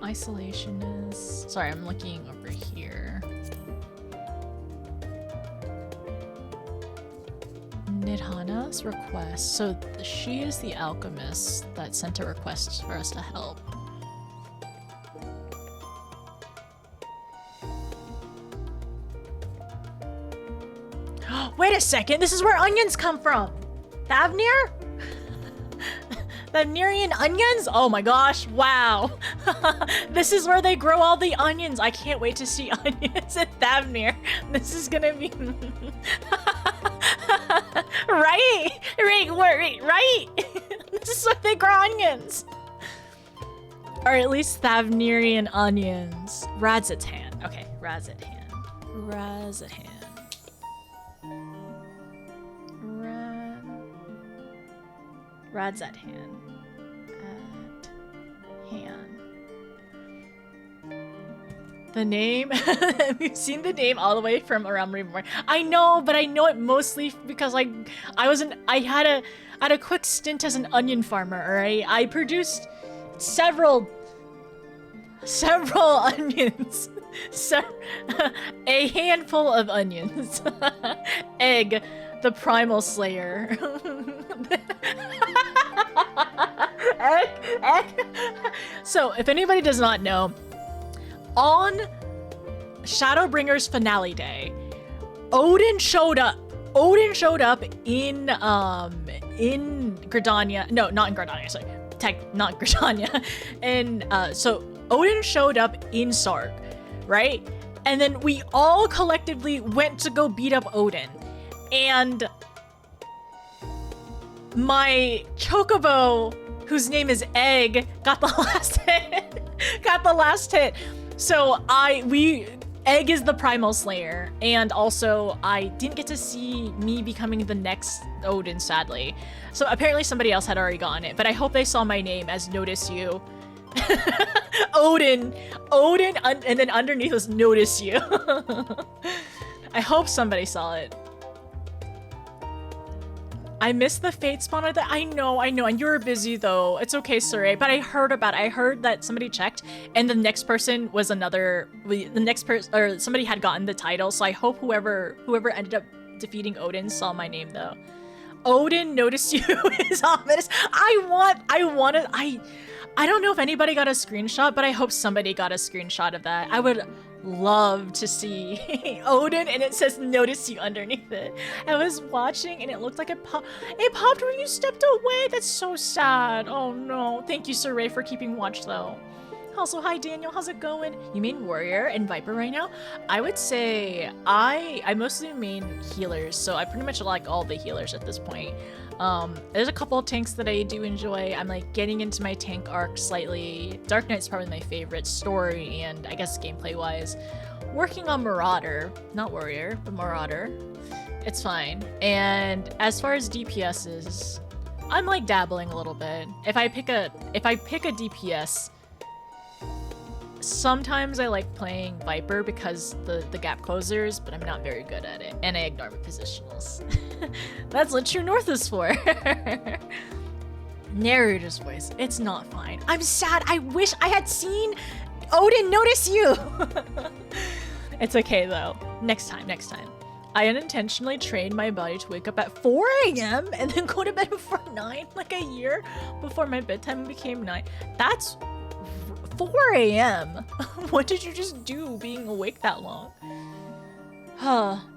A: Isolationist. Sorry, I'm looking over here. Nidhana's request. So she is the alchemist that sent a request for us to help. Wait a second, this is where onions come from! Thavner? Thavnerian onions? Oh my gosh, wow! This is where they grow all the onions! I can't wait to see onions at Thavner. This is gonna be... Right? Right? This is where they grow onions! Or at least Thavnerian onions. Radzatan. Okay, Radzatan. Radzatan. Radzatan. The name? We've seen the name all the way from around Reborn. I know, but I know it mostly because I had a quick stint as an onion farmer, alright? I produced several onions. A handful of onions. Egg, the primal slayer. Egg. So, if anybody does not know, on Shadowbringers finale day, Odin showed up. Odin showed up in Gridania. No, not in Gridania, sorry. Not Gridania. And so Odin showed up in Sarg, right? And then we all collectively went to go beat up Odin. And my chocobo, whose name is Egg, got the last hit. Got the last hit. So Egg is the primal slayer, and also I didn't get to see me becoming the next Odin, sadly. So apparently somebody else had already gotten it, but I hope they saw my name as Notice You. Odin, and then underneath was Notice You. I hope somebody saw it. I missed the Fate spawner. That I know, and you're busy though. It's okay, Suray. But I heard about it. I heard that somebody checked, and the next person was somebody had gotten the title. So I hope whoever ended up defeating Odin saw my name though. Odin, Notice You is ominous. I don't know if anybody got a screenshot, but I hope somebody got a screenshot of that. I would love to see Odin, and it says Notice You underneath it. I was watching and it looked like it popped when you stepped away. That's so sad. Oh no. Thank you, Sir Ray, for keeping watch though. Also, hi Daniel, how's it going? You main warrior and viper right now? I would say I mostly main healers, so I pretty much like all the healers at this point. There's a couple of tanks that I do enjoy. I'm like getting into my tank arc slightly. Dark Knight's probably my favorite story and I guess gameplay wise. Working on Marauder, not warrior, but Marauder. It's fine. And as far as DPSs, I'm like dabbling a little bit. If I pick a DPS, sometimes I like playing Viper because the gap closers, but I'm not very good at it. And I ignore my positionals. That's what True North is for. Narrator's voice. It's not fine. I'm sad. I wish I had seen Odin Notice You. It's okay though. Next time. I unintentionally trained my body to wake up at 4 a.m. and then go to bed before 9, like a year before my bedtime became 9. That's 4 a.m. What did you just do being awake that long?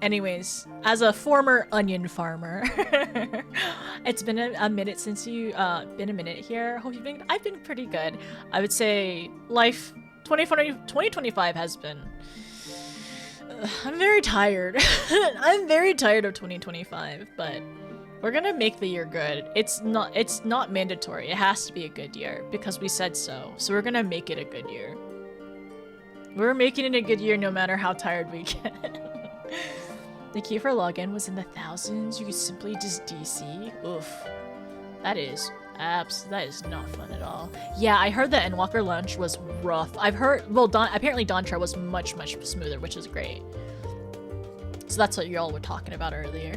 A: Anyways, as a former onion farmer, it's been a minute since you been a minute here. Hope you've been. I've been pretty good. I would say life 2025 has been. I'm very tired. I'm very tired of 2025, but we're gonna make the year good. It's not mandatory. It has to be a good year because we said so. So we're gonna make it a good year. We're making it a good year no matter how tired we get. The key for login was in the thousands. You could simply just DC. Oof. That is not fun at all. Yeah, I heard the Endwalker launch was rough. I've heard, well, apparently Dawntra was much smoother, which is great. So that's what y'all were talking about earlier.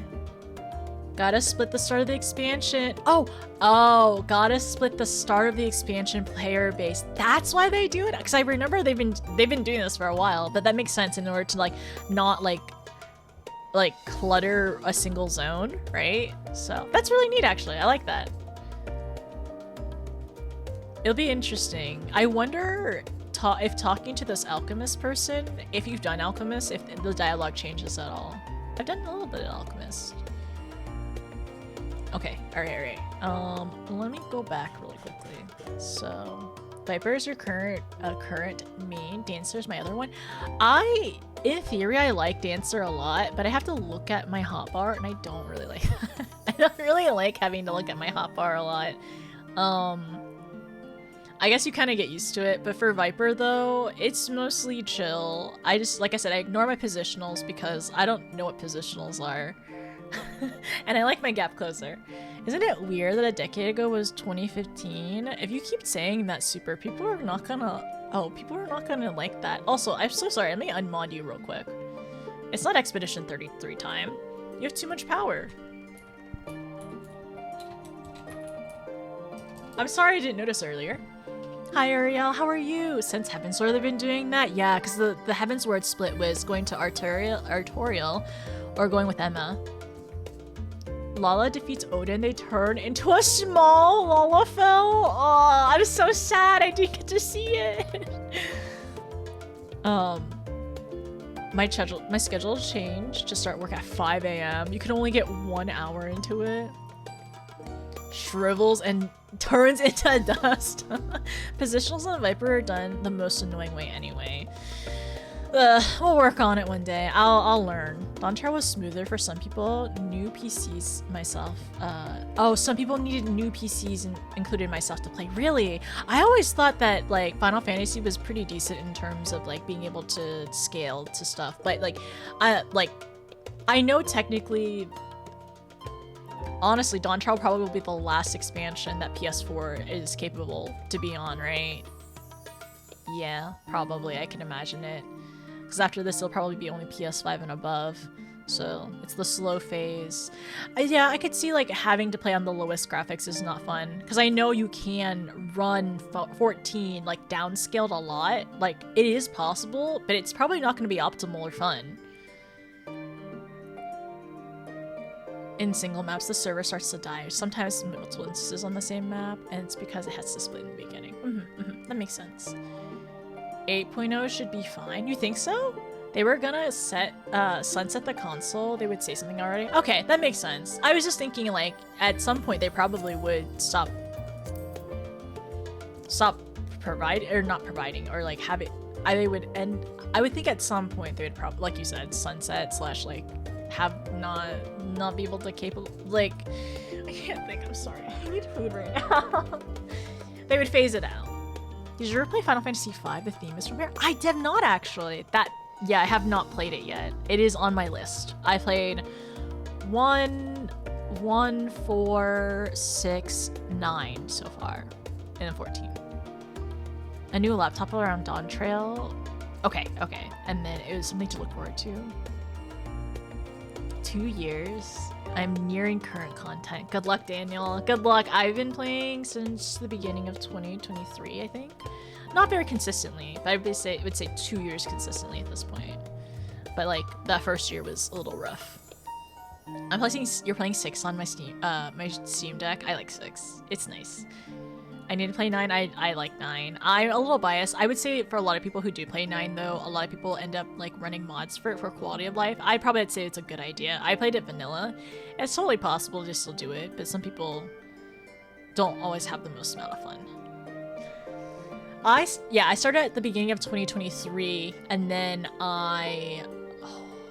A: Gotta split the start of the expansion. Oh, gotta split the start of the expansion player base. That's why they do it. Because I remember they've been doing this for a while, but that makes sense in order to like not like clutter a single zone, right? So that's really neat, actually. I like that. It'll be interesting. I wonder if talking to this alchemist person, if you've done alchemist, if the dialogue changes at all. I've done a little bit of alchemist. Okay, alright. Let me go back really quickly. So, Viper is your current main. Dancer is my other one. In theory, I like Dancer a lot, but I have to look at my hotbar, and I don't really like that. I don't really like having to look at my hotbar a lot. I guess you kind of get used to it, but for Viper though, it's mostly chill. I just, like I said, I ignore my positionals because I don't know what positionals are. And I like my gap closer. Isn't it weird that a decade ago was 2015? If you keep saying that, Super, people are not gonna like that. Also, I'm so sorry, let me unmod you real quick. It's not Expedition 33 time. You have too much power. I'm sorry I didn't notice earlier. Hi Ariel, how are you? Since Heavensward they've been doing that? Yeah, because the Heavensward split was going to Artorial or going with Emma. Lala defeats Odin, they turn into a small Lalafell. Oh, I'm so sad I didn't get to see it. My schedule changed to start work at 5 a.m. You can only get 1 hour into it. Shrivels and turns into dust. Positionals on Viper are done the most annoying way anyway. We'll work on it one day. I'll learn. Dawntrail was smoother for some people. New PCs myself. Oh, some people needed new PCs and included myself to play. Really? I always thought that like Final Fantasy was pretty decent in terms of like being able to scale to stuff. But like, I know technically. Honestly, Dawntrail will probably be the last expansion that PS4 is capable to be on, right? Yeah, probably. I can imagine it. Because after this, it'll probably be only PS5 and above. So, it's the slow phase. Yeah, I could see, like, having to play on the lowest graphics is not fun. Because I know you can run 14, like, downscaled a lot. Like, it is possible, but it's probably not going to be optimal or fun. In single maps, the server starts to die. Sometimes multiple instances on the same map, and it's because it has to split in the beginning. That makes sense. 8.0 should be fine. You think so? They were gonna sunset the console. They would say something already. Okay, that makes sense. I was just thinking, like, at some point they probably would stop providing, or not providing, or like have it. They would end. I would think at some point they would probably, like you said, sunset / like. Have not be able to capable, like, I can't think, I'm sorry, I need food right now. They would phase it out. Did you ever play Final Fantasy V? The theme is from here. I did not actually. Yeah, I have not played it yet. It is on my list. I played 1, 4, 6, 9 so far, and then 14. A new laptop around Dawntrail. Okay, and then it was something to look forward to. 2 years. I'm nearing current content. Good luck, Daniel. Good luck. I've been playing since the beginning of 2023, I think. Not very consistently, but I would say 2 years consistently at this point. But like that first year was a little rough. You're playing 6 on my Steam Deck. I like 6. It's nice. I need to play 9. I like 9. I'm a little biased. I would say for a lot of people who do play 9 though, a lot of people end up like running mods for quality of life. I probably would say it's a good idea. I played it vanilla. It's totally possible to still do it, but some people don't always have the most amount of fun. I started at the beginning of 2023 and then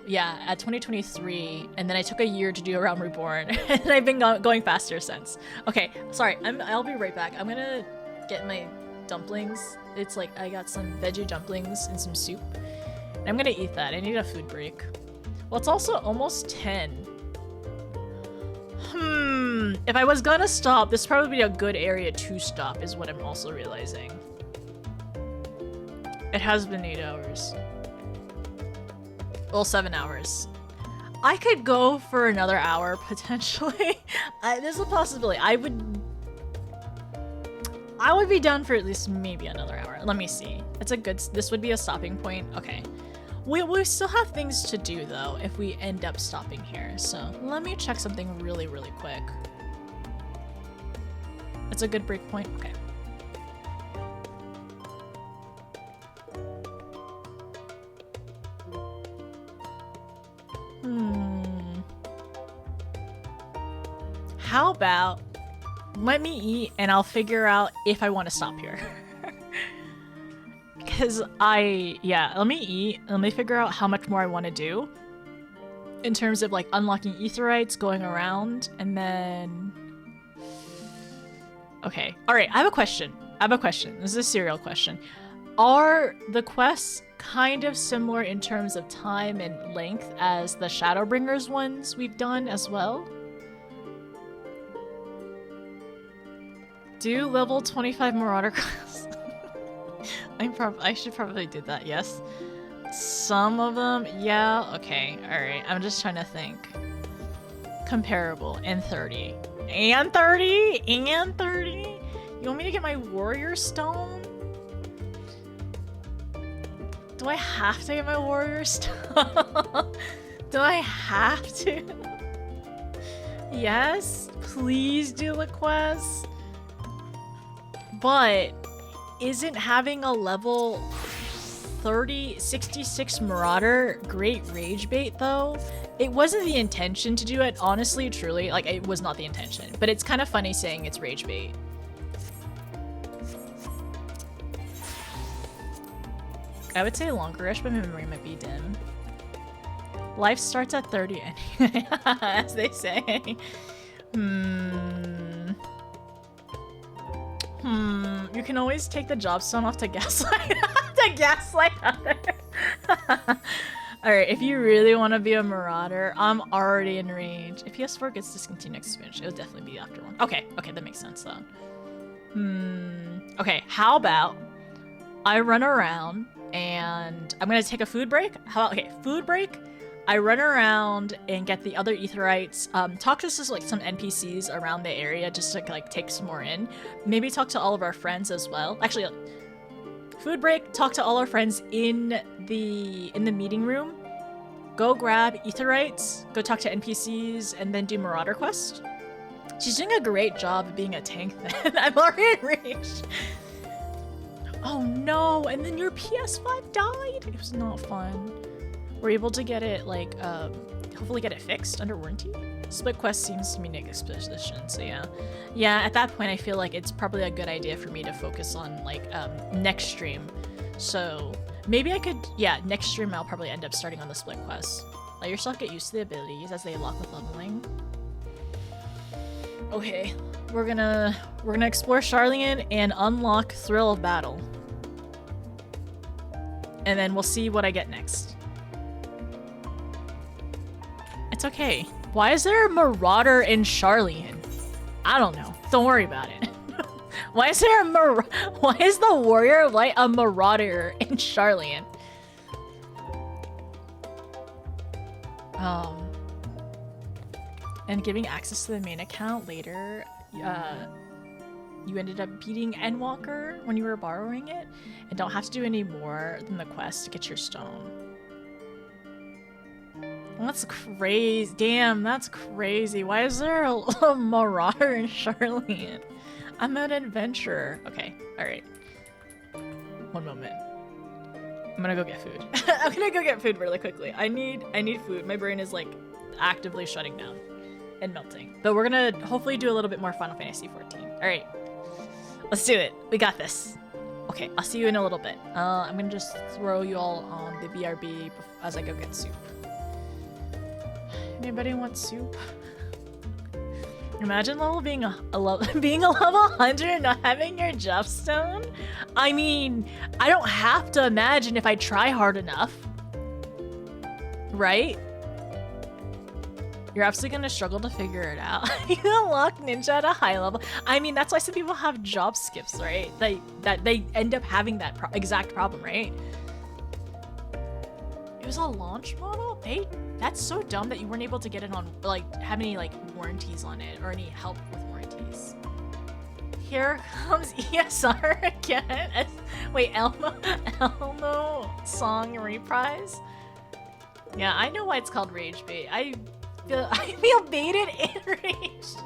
A: at 2023, and then I took a year to do Realm Reborn, and I've been going faster since. Okay, sorry, I'll be right back. I'm gonna get my dumplings. It's like I got some veggie dumplings and some soup, and I'm gonna eat that. I need a food break. Well, it's also almost 10. If I was gonna stop, this would probably be a good area to stop, is what I'm also realizing. It has been 8 hours. Well, 7 hours. I could go for another hour, potentially. There's a possibility. I would be down for at least maybe another hour. Let me see. This would be a stopping point. Okay. We still have things to do, though, if we end up stopping here. So let me check something really, really quick. It's a good break point. Okay. How about let me eat and I'll figure out if I want to stop here. Because let me eat. Let me figure out how much more I want to do in terms of like unlocking aetherites, going around, and then... Okay. All right, I have a question. I have a question. This is a serial question. Are the quests kind of similar in terms of time and length as the Shadowbringers ones we've done as well? Do level 25 Marauder quests. I should probably do that, yes. Some of them, yeah, okay, alright. I'm just trying to think. Comparable, and 30. And 30? And 30? You want me to get my warrior stone? Do I have to get my warrior stone? Do I have to? Yes, please do the quest. But isn't having a level 66 Marauder great rage bait though? It wasn't the intention to do it, honestly, truly. Like, it was not the intention. But it's kind of funny saying it's rage bait. I would say longer-ish, but my memory might be dim. Life starts at 30 anyway, as they say. You can always take the jobstone off to gaslight others. Alright, if you really want to be a marauder, I'm already in range. If PS4 gets discontinued expansion, it would definitely be after one. Okay, that makes sense though. Okay, how about I run around and I'm gonna take a food break. How about, okay, food break. I run around and get the other Etherites. Talk to some NPCs around the area just to like take some more in. Maybe talk to all of our friends as well. Actually, food break. Talk to all our friends in the meeting room. Go grab Etherites. Go talk to NPCs and then do Marauder quest. She's doing a great job of being a tank. Then I'm already in range. Oh no! And then your PS5 died. It was not fun. We're able to get it, like, hopefully get it fixed under warranty. Split quest seems to be Nick exposition, so yeah. Yeah, at that point I feel like it's probably a good idea for me to focus on, like, next stream. So, maybe I could, yeah, next stream I'll probably end up starting on the split quest. Let yourself get used to the abilities as they unlock with leveling. Okay, we're gonna explore Charlian and unlock Thrill of Battle. And then we'll see what I get next. It's okay. Why is there a Marauder in Charlian? I don't know. Don't worry about it. Why is there why is the Warrior of Light a Marauder in Charlian? And giving access to the main account later, you ended up beating Endwalker when you were borrowing it, and don't have to do any more than the quest to get your stone. That's crazy. Damn, that's crazy. Why is there a Marauder in Charlian? I'm an adventurer. Okay, alright. One moment. I'm gonna go get food. I'm gonna go get food really quickly. I need food. My brain is like actively shutting down and melting. But we're gonna hopefully do a little bit more Final Fantasy 14. Alright. Let's do it. We got this. Okay, I'll see you in a little bit. I'm gonna just throw you all on the BRB as I go get soup. Anybody want soup? Imagine level being a level 100 and not having your Jeffstone. I mean, I don't have to imagine if I try hard enough. Right? You're absolutely gonna struggle to figure it out. You unlock ninja at a high level. I mean, that's why some people have job skips, right? That they end up having that exact problem, right? It was a launch model? That's so dumb that you weren't able to get it on, like, have any, like, warranties on it or any help with warranties. Here comes ESR again. Wait, Elmo song reprise? Yeah, I know why it's called Rage Bait. I feel baited and raged.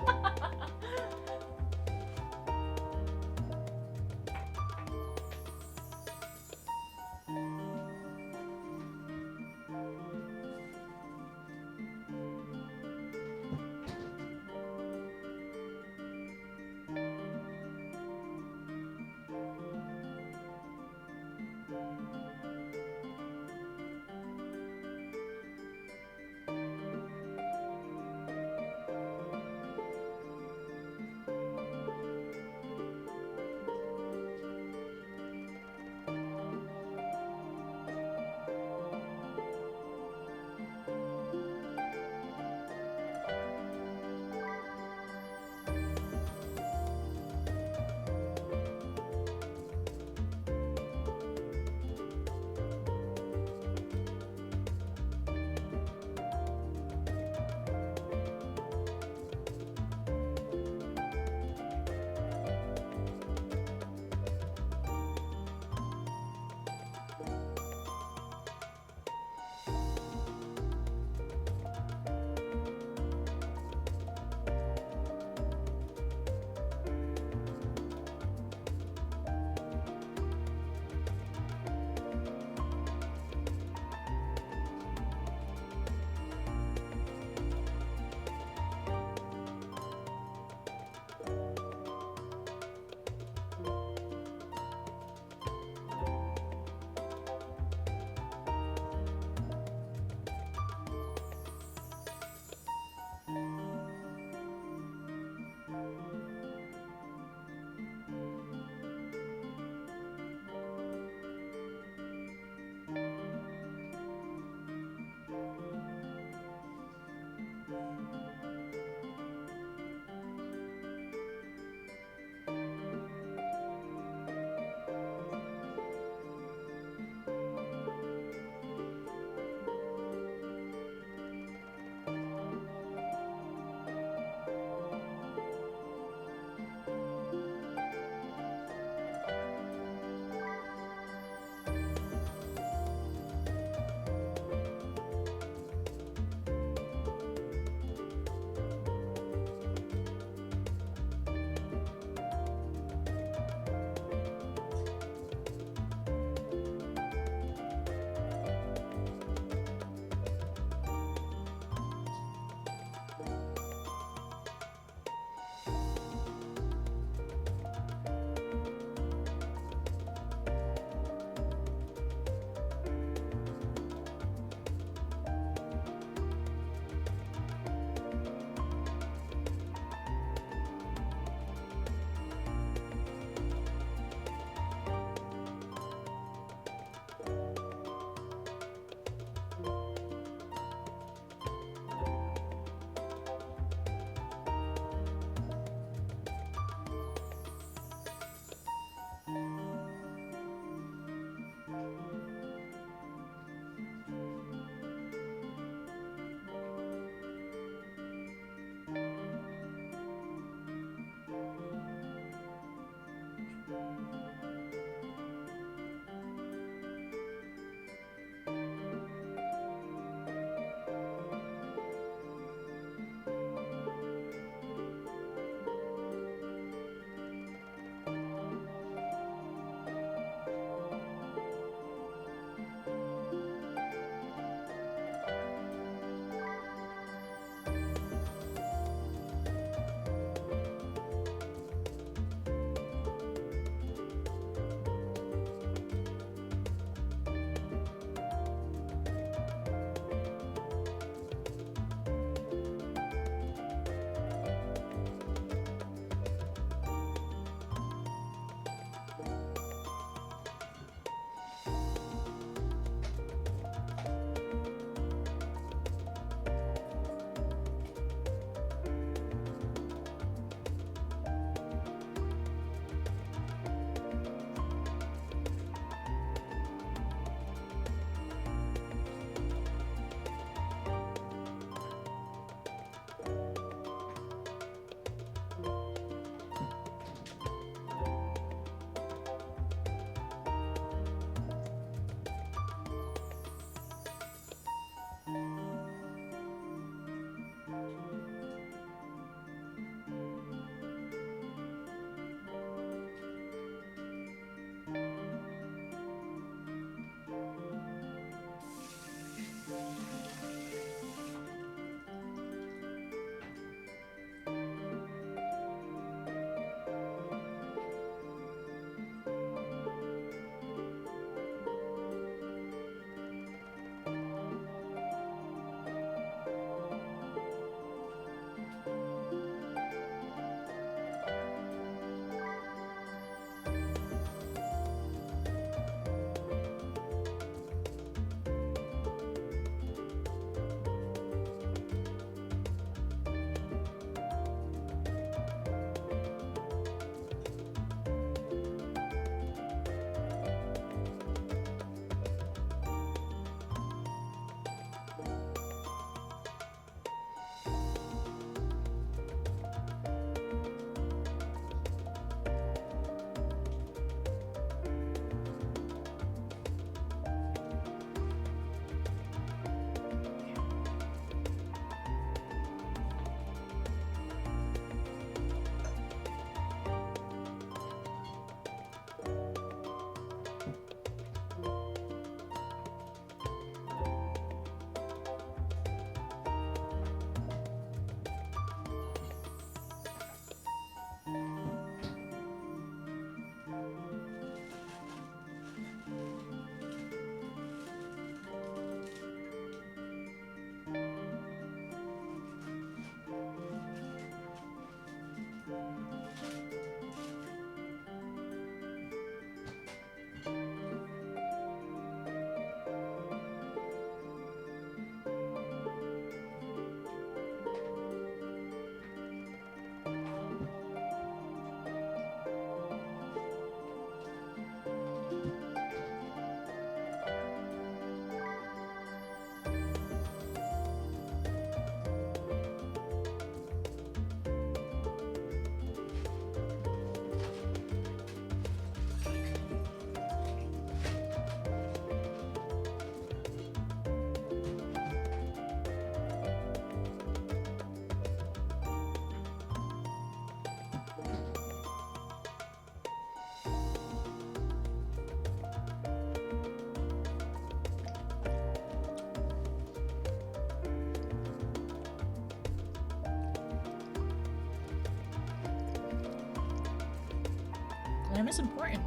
A: Time is important.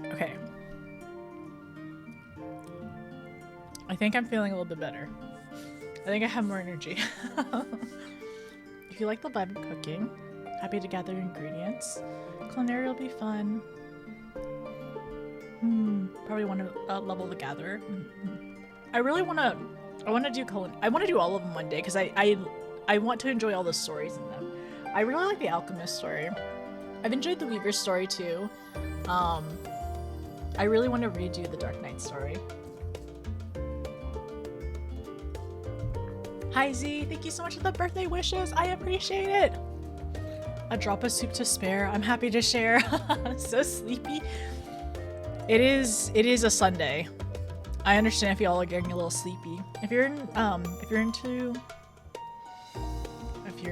A: Okay. I think I'm feeling a little bit better. I think I have more energy. If you like the vibe of cooking, happy to gather ingredients. Culinary will be fun. Probably want to level the gatherer. I really want to. I want to do all of them one day because I want to enjoy all the stories in them. I really like the alchemist story. I've enjoyed the weaver story too. I really want to redo the Dark Knight story. Hi Z, thank you so much for the birthday wishes. I appreciate it. A drop of soup to spare. I'm happy to share. So sleepy. It is a Sunday. I understand if y'all are getting a little sleepy. If you're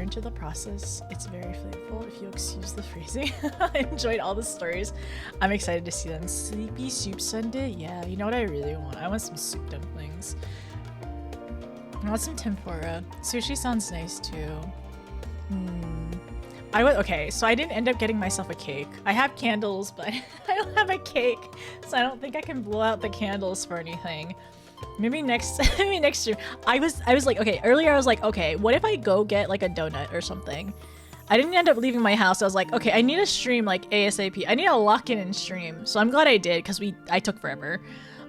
A: into the process, it's very flavorful, if you excuse the phrasing. I enjoyed all the stories. I'm excited to see them. Sleepy soup Sunday? Yeah, you know what I really want? I want some soup dumplings. I want some tempura. Sushi sounds nice too. Okay, so I didn't end up getting myself a cake. I have candles, but I don't have a cake, so I don't think I can blow out the candles for anything. Maybe next year. I was like, okay, earlier I was like, okay, what if I go get like a donut or something? I didn't end up leaving my house. I was like, okay, I need a stream like ASAP. I need a lock-in and stream. So I'm glad I did because I took forever.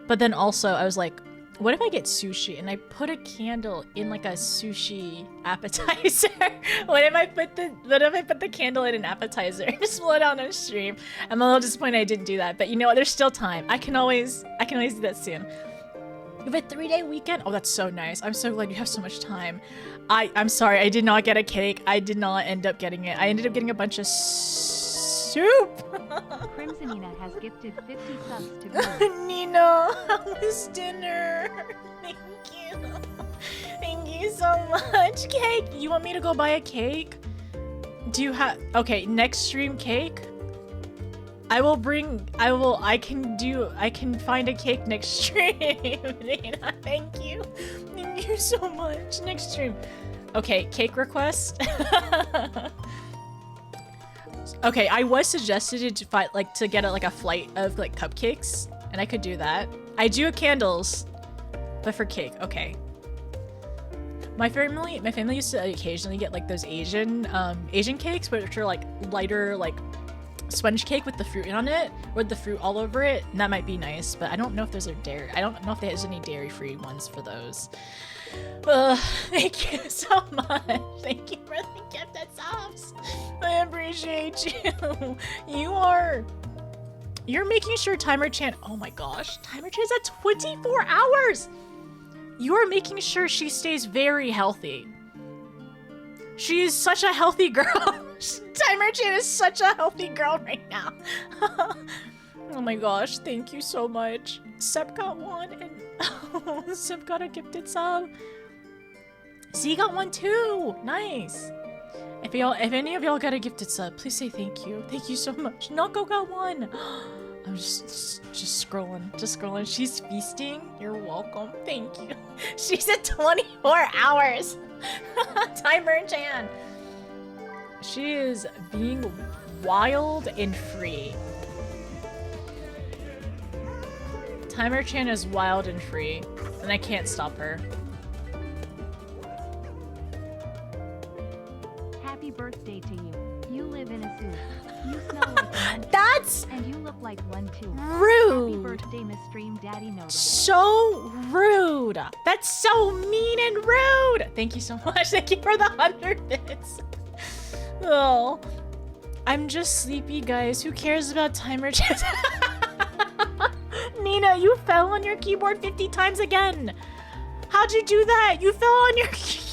A: But then also I was like, what if I get sushi and I put a candle in like a sushi appetizer? What if I put the candle in an appetizer and just blow it out on a stream? I'm a little disappointed I didn't do that, but you know what? There's still time. I can always do that soon. You have a 3-day weekend? Oh, that's so nice. I'm so glad you have so much time. I'm sorry, I did not get a cake. I did not end up getting it. I ended up getting a bunch of soup.
B: Crimsonina has gifted 50 subs to
A: Nina, how was dinner? Thank you. Thank you so much. Cake. You want me to go buy a cake? Do you have... Okay, next stream cake? I can find a cake next stream. Nina, thank you. Thank you so much. Next stream. Okay, cake request. Okay, I was suggested to get a flight of like cupcakes, and I could do that. I do candles, but for cake, okay. My family used to occasionally get like those Asian cakes, which are like lighter, like sponge cake with the fruit on it, or the fruit all over it, and that might be nice, but I don't know if those are dairy. I don't know if there's any dairy-free ones for those. Thank you so much. Thank you for the gifted subs. I appreciate you. You're making sure Timer Chan, oh my gosh, Timer Chan's at 24 hours. You are making sure she stays very healthy. She is such a healthy girl. Timer Chan is such a healthy girl right now. Oh my gosh, thank you so much. Seb got one, and Seb got a gifted sub. Z got one too. Nice. If any of y'all got a gifted sub, please say thank you. Thank you so much. Nako got one. I'm just scrolling. She's feasting. You're welcome. Thank you. She's at 24 hours. Timer Chan. She is being wild and free. Timer Chan is wild and free, and I can't stop her.
B: Happy birthday to you. You live in a suit. You smell like a
A: That's
B: and you look like one too.
A: Rude.
B: Happy birthday, Miss Stream Daddy Notable.
A: So rude. That's so mean and rude. Thank you so much. Thank you for the 100 bits. Oh, I'm just sleepy, guys. Who cares about Timer Chan? Nina, you fell on your keyboard 50 times again. How'd you do that? You fell on your keyboard.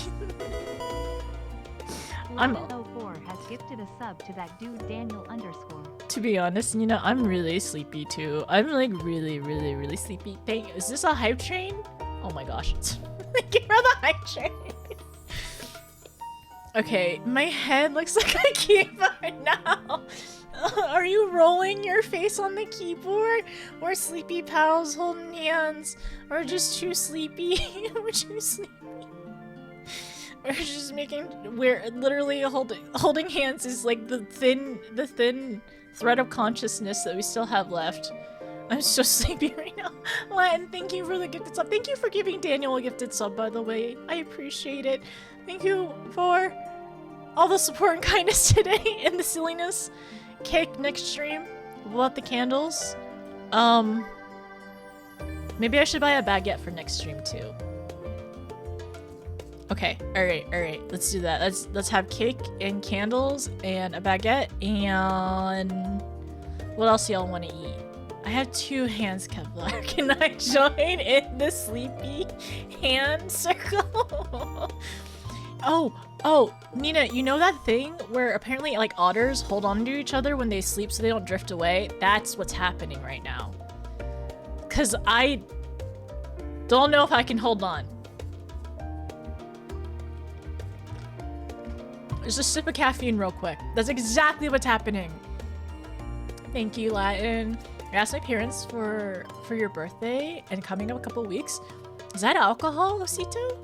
B: 1104 has gifted a sub to that dude Daniel _.
A: To be honest, Nina, I'm really sleepy too. I'm like really sleepy. Is this a hype train? Oh my gosh. Thank you for the hype train. Okay, my head looks like a keyboard now. Are you rolling your face on the keyboard? Or sleepy pals holding hands? Or just too sleepy? We're too sleepy. We're just we're literally holding hands is like the thin thread of consciousness that we still have left. I'm so sleepy right now. Latin, thank you for the gifted sub. Thank you for giving Daniel a gifted sub, by the way. I appreciate it. Thank you for all the support and kindness today and the silliness. Cake next stream. What about the candles? Maybe I should buy a baguette for next stream too. Okay, alright, let's do that. Let's have cake and candles and a baguette and what else y'all want to eat? I have 2 hands, Kevlar. Can I join in the sleepy hand circle? Oh, Nina, you know that thing where apparently like otters hold on to each other when they sleep so they don't drift away? That's what's happening right now. 'Cause I don't know if I can hold on. Just a sip of caffeine real quick. That's exactly what's happening. Thank you, Latin. I asked my parents for your birthday and coming up a couple weeks. Is that alcohol, Osito?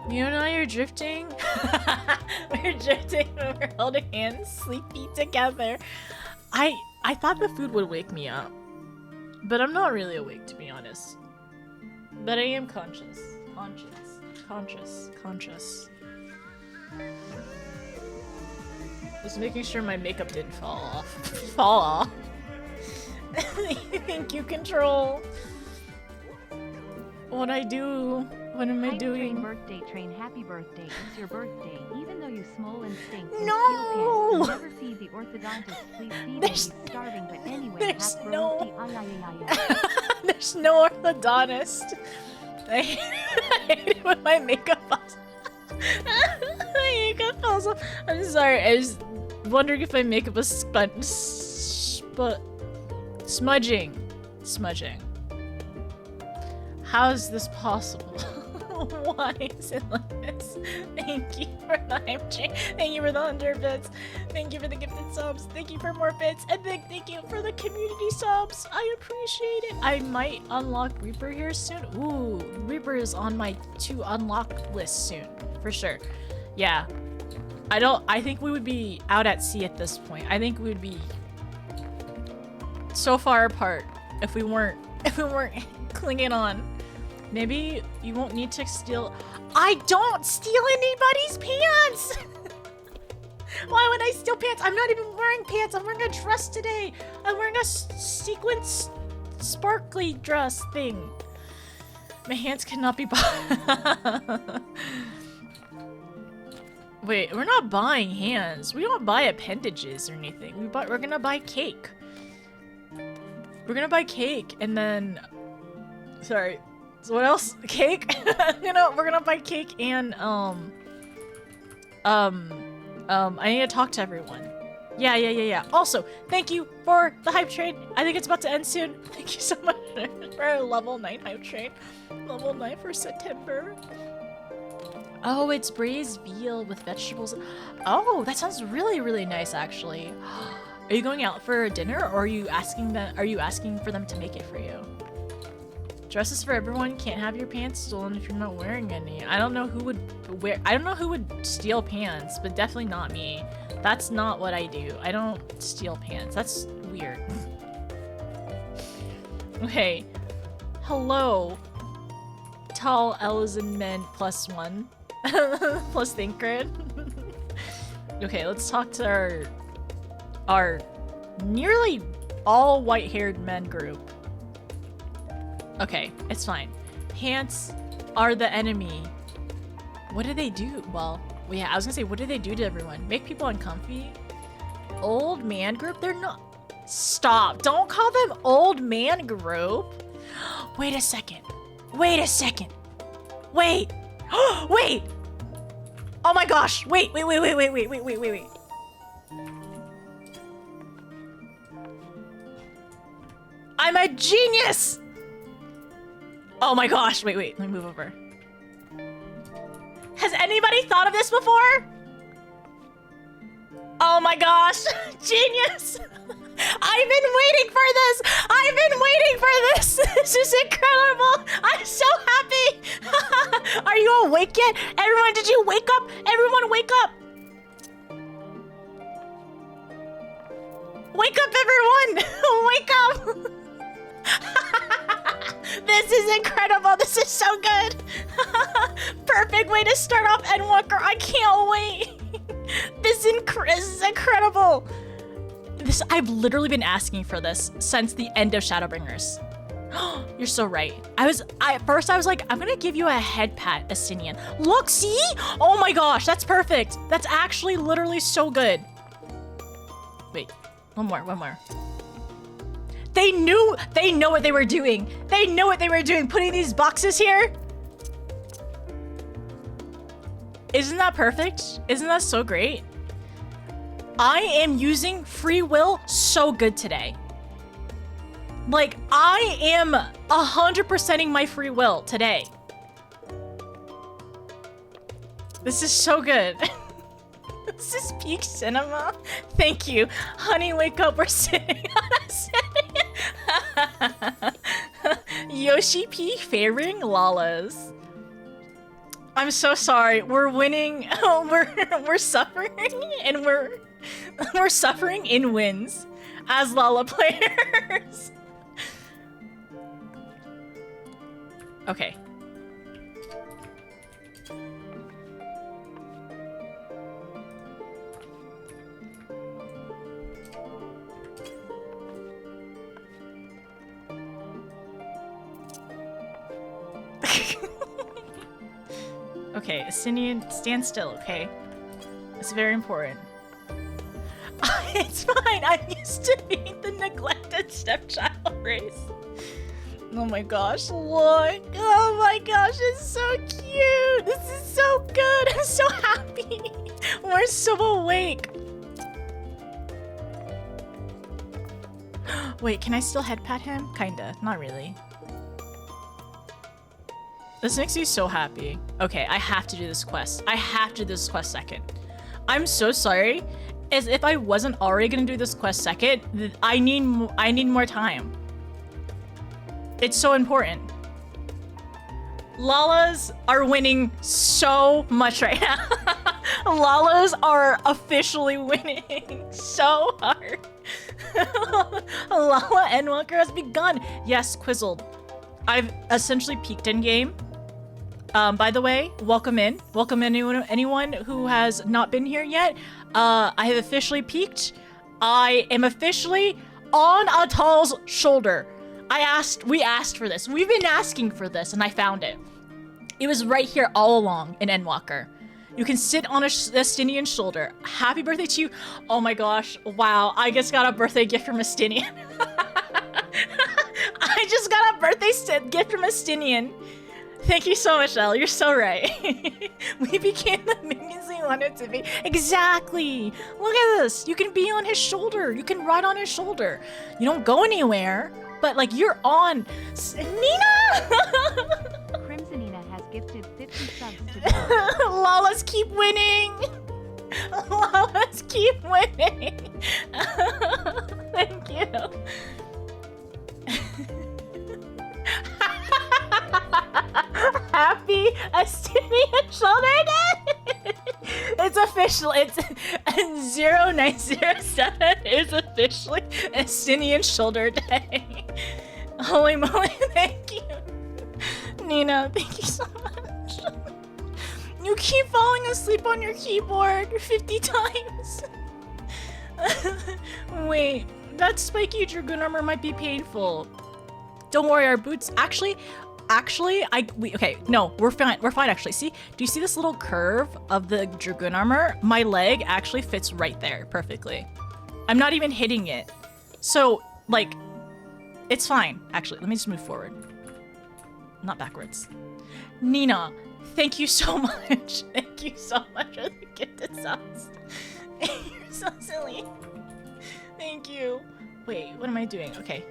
A: You and I are drifting. We're drifting when we're holding hands, sleepy together. I thought the food would wake me up. But I'm not really awake, to be honest. But I am conscious. Conscious. Just making sure my makeup didn't fall off. Thank you, Control. What I do? What am I doing?
B: Birthday train, happy birthday. It's your birthday. Even though you smole and stink.
A: No!
B: You never see the orthodontist. Please feed him. He's starving. But anyway,
A: There's no orthodontist. I hate it when my makeup falls. My makeup falls off. I'm sorry. I was wondering if my makeup was smudging. How is this possible? Why is it like this? Thank you for the hype train. Thank you for the 100 bits. Thank you for the gifted subs. Thank you for more bits. And thank you for the community subs. I appreciate it. I might unlock Reaper here soon. Ooh, Reaper is on my to unlock list soon. For sure. Yeah. I think we would be out at sea at this point. I think we would be so far apart if we weren't clinging on. Maybe you won't need to steal. I don't steal anybody's pants! Why would I steal pants? I'm not even wearing pants. I'm wearing a dress today. I'm wearing a sequins sparkly dress thing. My hands cannot be bought. Wait, we're not buying hands. We don't buy appendages or anything. We're gonna buy cake. We're gonna buy cake and then... Sorry. So what else? Cake? We're gonna buy cake and, I need to talk to everyone. Yeah. Also, thank you for the hype train. I think it's about to end soon. Thank you so much for a level 9 hype train. Level 9 for September. Oh, it's braised veal with vegetables. Oh, that sounds really nice, actually. Are you going out for dinner, or are you asking for them to make it for you? Dresses for everyone. Can't have your pants stolen if you're not wearing any. I don't know who would steal pants, but definitely not me. That's not what I do. I don't steal pants. That's weird. Okay. Hello. Tall Ellison men +1. Plus Thancred. Okay, let's talk to our nearly all white-haired men group. Okay, it's fine. Pants are the enemy. What do they do? Well, yeah, I was gonna say, what do they do to everyone? Make people uncomfy? Old man group? They're not... Stop! Don't call them old man group! Wait a second. Wait! Wait! Oh my gosh! Wait! I'm a genius! Oh my gosh, wait, let me move over. Has anybody thought of this before? Oh my gosh, genius! I've been waiting for this! I've been waiting for this! This is incredible! I'm so happy! Are you awake yet? Everyone, did you wake up? Everyone wake up! Wake up, everyone! Wake up! This is incredible! This is so good! Perfect way to start off Endwalker! I can't wait! This is incredible! I've literally been asking for this since the end of Shadowbringers. You're so right. At first I was like, I'm gonna give you a head pat, Asinian. Look, see? Oh my gosh, that's perfect. That's actually literally so good. Wait, one more. They know what they were doing. They know what they were doing, putting these boxes here. Isn't that perfect? Isn't that so great? I am using free will so good today. Like, I am 100%ing my free will today. This is so good. This is peak cinema. Thank you. Honey, wake up. We're sitting on a city. Yoshi P favoring Lalas. I'm so sorry. We're winning. We're suffering, and we're suffering in wins as Lala players. Okay. Okay, Asinian, stand still, okay? It's very important. It's fine, I'm used to being the neglected stepchild race. Oh my gosh, look! Oh my gosh, it's so cute! This is so good! I'm so happy! We're so awake! Wait, can I still head pat him? Kinda, not really. This makes me so happy. Okay, I have to do this quest. I have to do this quest second. I'm so sorry. As if I wasn't already gonna do this quest second, I need more time. It's so important. Lalas are winning so much right now. Lalas are officially winning so hard. Lala Endwalker has begun. Yes, Quizzled. I've essentially peaked in game. By the way, welcome in. Welcome anyone who has not been here yet. I have officially peaked. I am officially on Atal's shoulder. We asked for this. We've been asking for this, and I found it. It was right here all along in Endwalker. You can sit on a Estinian shoulder. Happy birthday to you. Oh my gosh. Wow. I just got a birthday gift from Estinian. I just got a birthday gift from Estinian. Thank you so much, Elle. You're so right. We became the minions we wanted to be. Exactly. Look at this. You can be on his shoulder. You can ride on his shoulder. You don't go anywhere, but like you're on. Nina!
B: Crimsonina has gifted 50 subs to
A: Lalas keep winning. Lalas keep winning. Thank you. Happy Estinian Shoulder Day! It's official. It's 0907 is officially Estinian Shoulder Day. Holy moly, thank you. Nina, thank you so much. You keep falling asleep on your keyboard 50 times. Wait, that spiky Dragoon armor might be painful. Don't worry, our boots actually, okay, no, we're fine actually. See, do you see this little curve of the Dragoon armor? My leg actually fits right there perfectly. I'm not even hitting it. So, like, it's fine. Actually, let me just move forward. Not backwards. Nina, thank you so much. Thank you so much for the gifted subs. You're so silly. Thank you. Wait, what am I doing? Okay.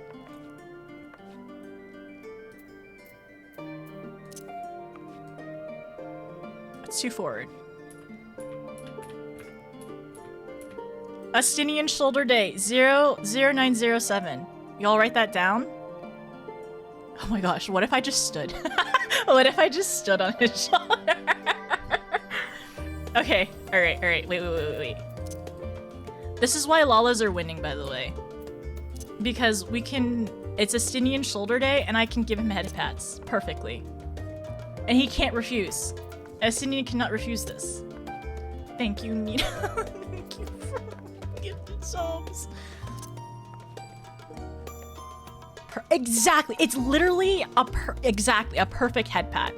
A: Let's do forward. Estinian shoulder day 00907. Y'all write that down? Oh my gosh, what if I just stood? What if I just stood on his shoulder? Okay, alright, wait. This is why Lalas are winning, by the way. Because we can... It's Estinian shoulder day, and I can give him head pats perfectly. And he can't refuse. Estinian cannot refuse this. Thank you, Nina. Thank you for gifted subs. Exactly. It's literally exactly a perfect head pat.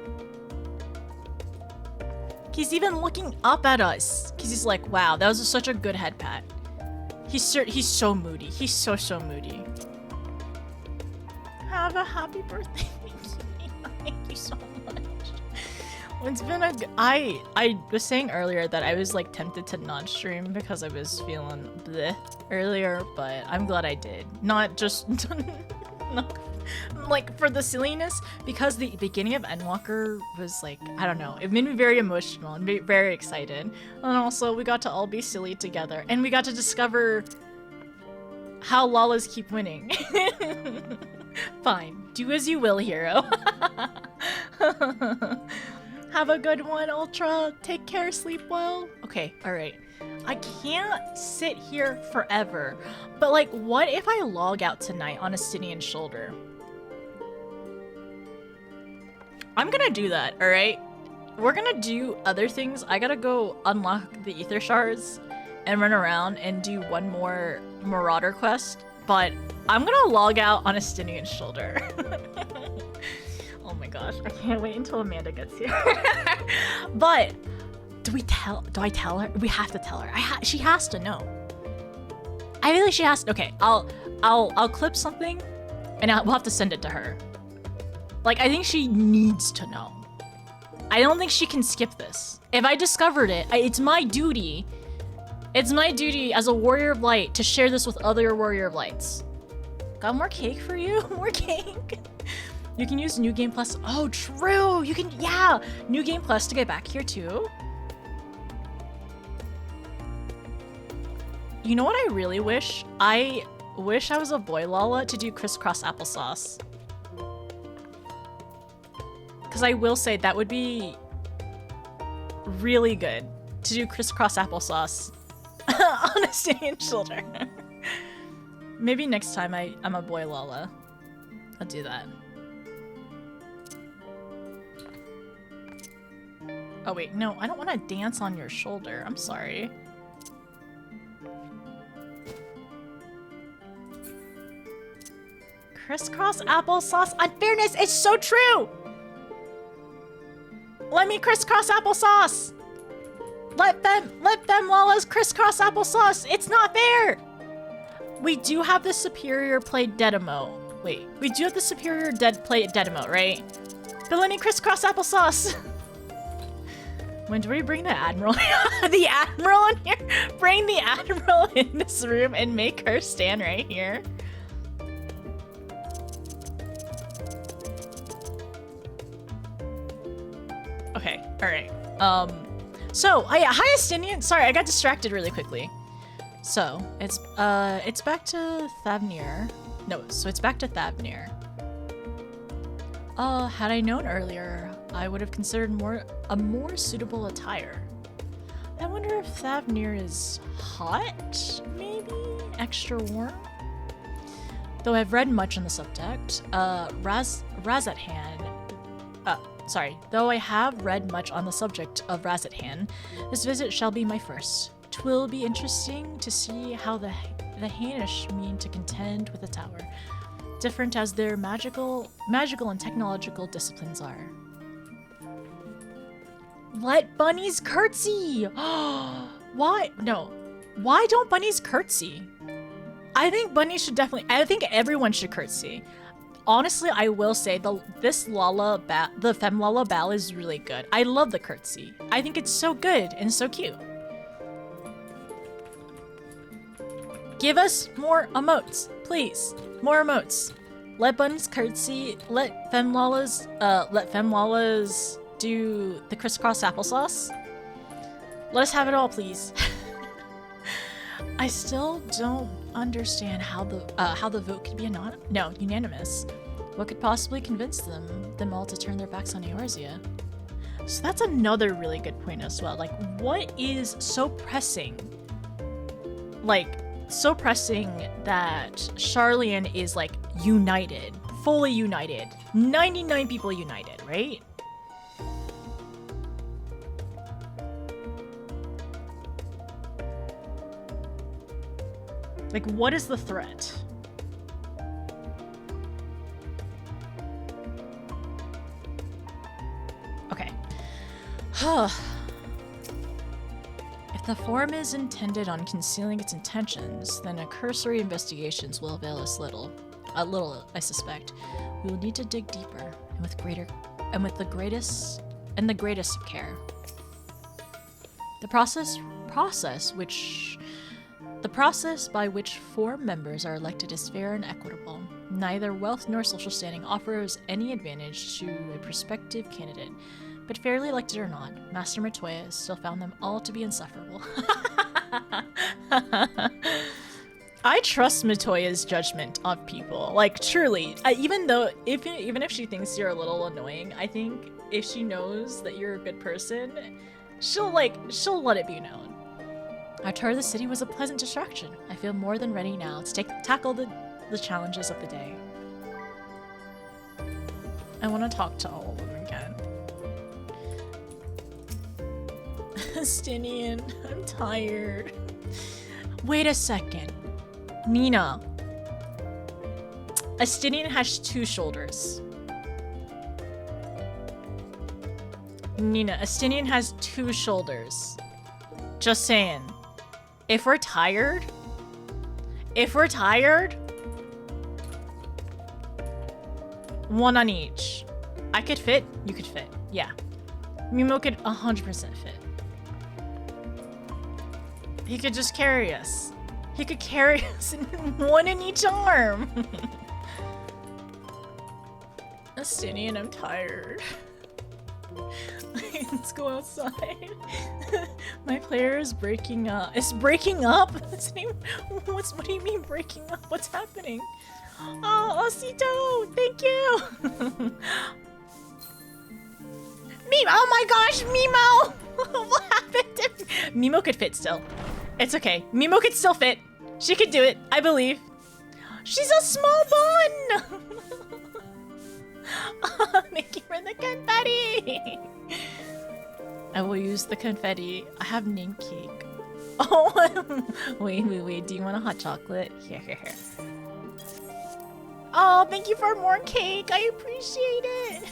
A: He's even looking up at us because he's like, "Wow, that was such a good head pat." He's so moody. He's so moody. Have a happy birthday. Thank you so much. It's been a. I was saying earlier that I was like tempted to not stream because I was feeling bleh earlier, but I'm glad I did. Not just. Not, like for the silliness, because the beginning of Endwalker was like, I don't know, it made me very emotional and very excited. And also we got to all be silly together and we got to discover how Lalas keep winning. Fine, do as you will, hero. Have a good one, Ultra. Take care, sleep well. Okay, alright. I can't sit here forever, but like, what if I log out tonight on Estinian shoulder? I'm gonna do that, alright? We're gonna do other things. I gotta go unlock the ether shards and run around and do one more marauder quest, but I'm gonna log out on Estinian shoulder. Oh my gosh, I can't wait until Amanda gets here. But do I tell her? We have to tell her. She has to know. I feel like she has to. Okay, I'll clip something and we'll have to send it to her. Like, I think she needs to know. I don't think she can skip this. If I discovered it, it's my duty. It's my duty as a Warrior of Light to share this with other Warrior of Lights. Got more cake for you? More cake? You can use New Game Plus. Oh, true. You can, yeah. New Game Plus to get back here too. You know what I really wish? I wish I was a boy Lala to do crisscross applesauce. Because I will say that would be really good to do crisscross applesauce on a Estinian shoulder. Maybe next time I'm a boy Lala. I'll do that. Oh wait, no, I don't want to dance on your shoulder. I'm sorry. Crisscross applesauce. Unfairness, it's so true! Let me crisscross applesauce! Let them Lalas crisscross applesauce! It's not fair! We do have the superior play dead emote. Wait, we do have the superior play dead emote, right? But let me crisscross applesauce! When do we bring the Admiral? The Admiral in here? Bring the Admiral in this room and make her stand right here. Okay, alright. So, hi Estinian! Sorry, I got distracted really quickly. So, it's back to Thavnir. No, so it's back to Thavnir. Had I known earlier, I would have considered a more suitable attire. I wonder if Thavnir is hot, maybe? Extra warm? Though I've read much on the subject, though I have read much on the subject of Razathan, this visit shall be my first. 'Twill be interesting to see how the Hainish mean to contend with the tower, different as their magical and technological disciplines are. Let bunnies curtsy! Why? No. Why don't bunnies curtsy? I think bunnies should definitely, I think everyone should curtsy. Honestly, I will say this Lala, the Fem Lala Bal is really good. I love the curtsy. I think it's so good and so cute. Give us more emotes, Please, more emotes. Let buttons curtsy. Let femlalas do the crisscross applesauce. Let us have it all, please. I still don't understand how the vote could be unanimous. What could possibly convince them all to turn their backs on Eorzea? So that's another really good point as well. Like, what is so pressing? Like, so pressing that Sharlayan is like united, fully united, 99 people united, right? Like, what is the threat? Okay. If the forum is intended on concealing its intentions, then a cursory investigations will avail us little. A little, I suspect. We will need to dig deeper and with the greatest of care. The process by which forum members are elected is fair and equitable. Neither wealth nor social standing offers any advantage to a prospective candidate, but fairly elected or not, Master Matoya still found them all to be insufferable. I trust Matoya's judgment of people, like truly. Even if she thinks you're a little annoying, I think if she knows that you're a good person, she'll let it be known. Our tour of the city was a pleasant distraction. I feel more than ready now to tackle the challenges of the day. I want to talk to all of them again. Stinian, I'm tired. Wait a second. Nina. Stinian has 2 shoulders. Nina, Stinian has 2 shoulders. Just saying. If we're tired, one on each. I could fit, you could fit. Yeah. Mimo could 100% fit. He could just carry us. He could carry us in one in each arm. Stinian, I'm tired. Let's go outside. My player is breaking up. It's breaking up? What do you mean breaking up? What's happening? Oh, Osito! Thank you! Mimo! Oh my gosh, Mimo! What happened to Mimo could fit still. It's okay. Mimo could still fit. She could do it. I believe. She's a small bun! Oh, thank you for the confetti! I will use the confetti. I have name cake. Oh, wait. Do you want a hot chocolate? Here. Oh, thank you for more cake. I appreciate it.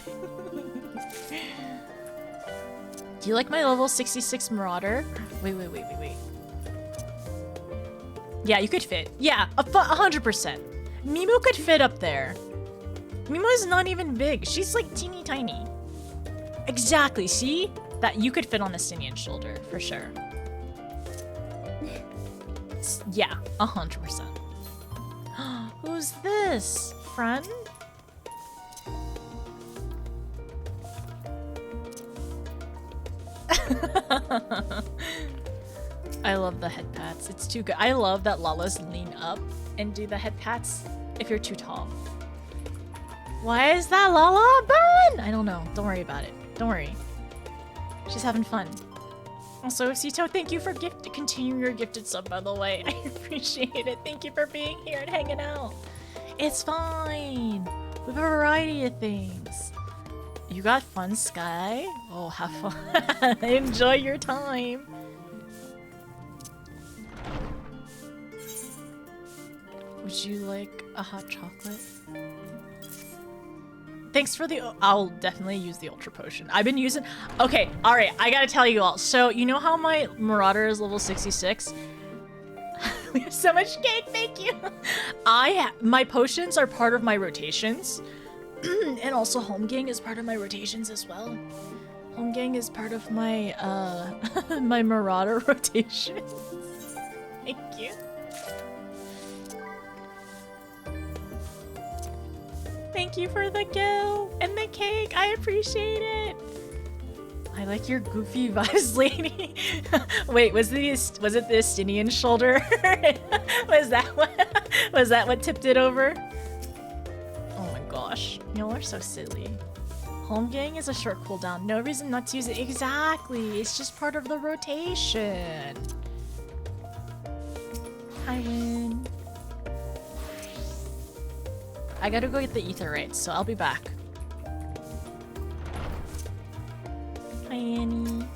A: Do you like my level 66 Marauder? Wait. Yeah, you could fit. Yeah, 100%. Mimo could fit up there. Mimo is not even big. She's like teeny tiny. Exactly, see? That you could fit on the Stinian shoulder, for sure. Yeah, 100%. Who's this? Friend? I love the head pats. It's too good. I love that Lalas lean up and do the head pats if you're too tall. Why is that Lala a bun? I don't know. Don't worry about it. Don't worry. She's having fun. Also, Sito, thank you for continuing your gifted sub, by the way. I appreciate it. Thank you for being here and hanging out. It's fine. We have a variety of things. You got fun, Sky? Oh, have fun. Enjoy your time. Would you like a hot chocolate? Thanks for the... I'll definitely use the Ultra Potion. I've been using... Okay, alright, I gotta tell you all. So, you know how my Marauder is level 66? We have so much cake, thank you! My potions are part of my rotations. And also Home Gang is part of my rotations as well. Home Gang is part of my, my Marauder rotation. Thank you. thank you for the gill and the cake. I appreciate it. I like your goofy vibes, lady. Wait, was it the Estinian shoulder? was that what tipped it over? Oh my gosh, y'all are so silly. Home gang is a short cooldown. No reason not to use it. Exactly. It's just part of the rotation. Hi, Win. I gotta go get the ether rights, so I'll be back. Hi, Annie.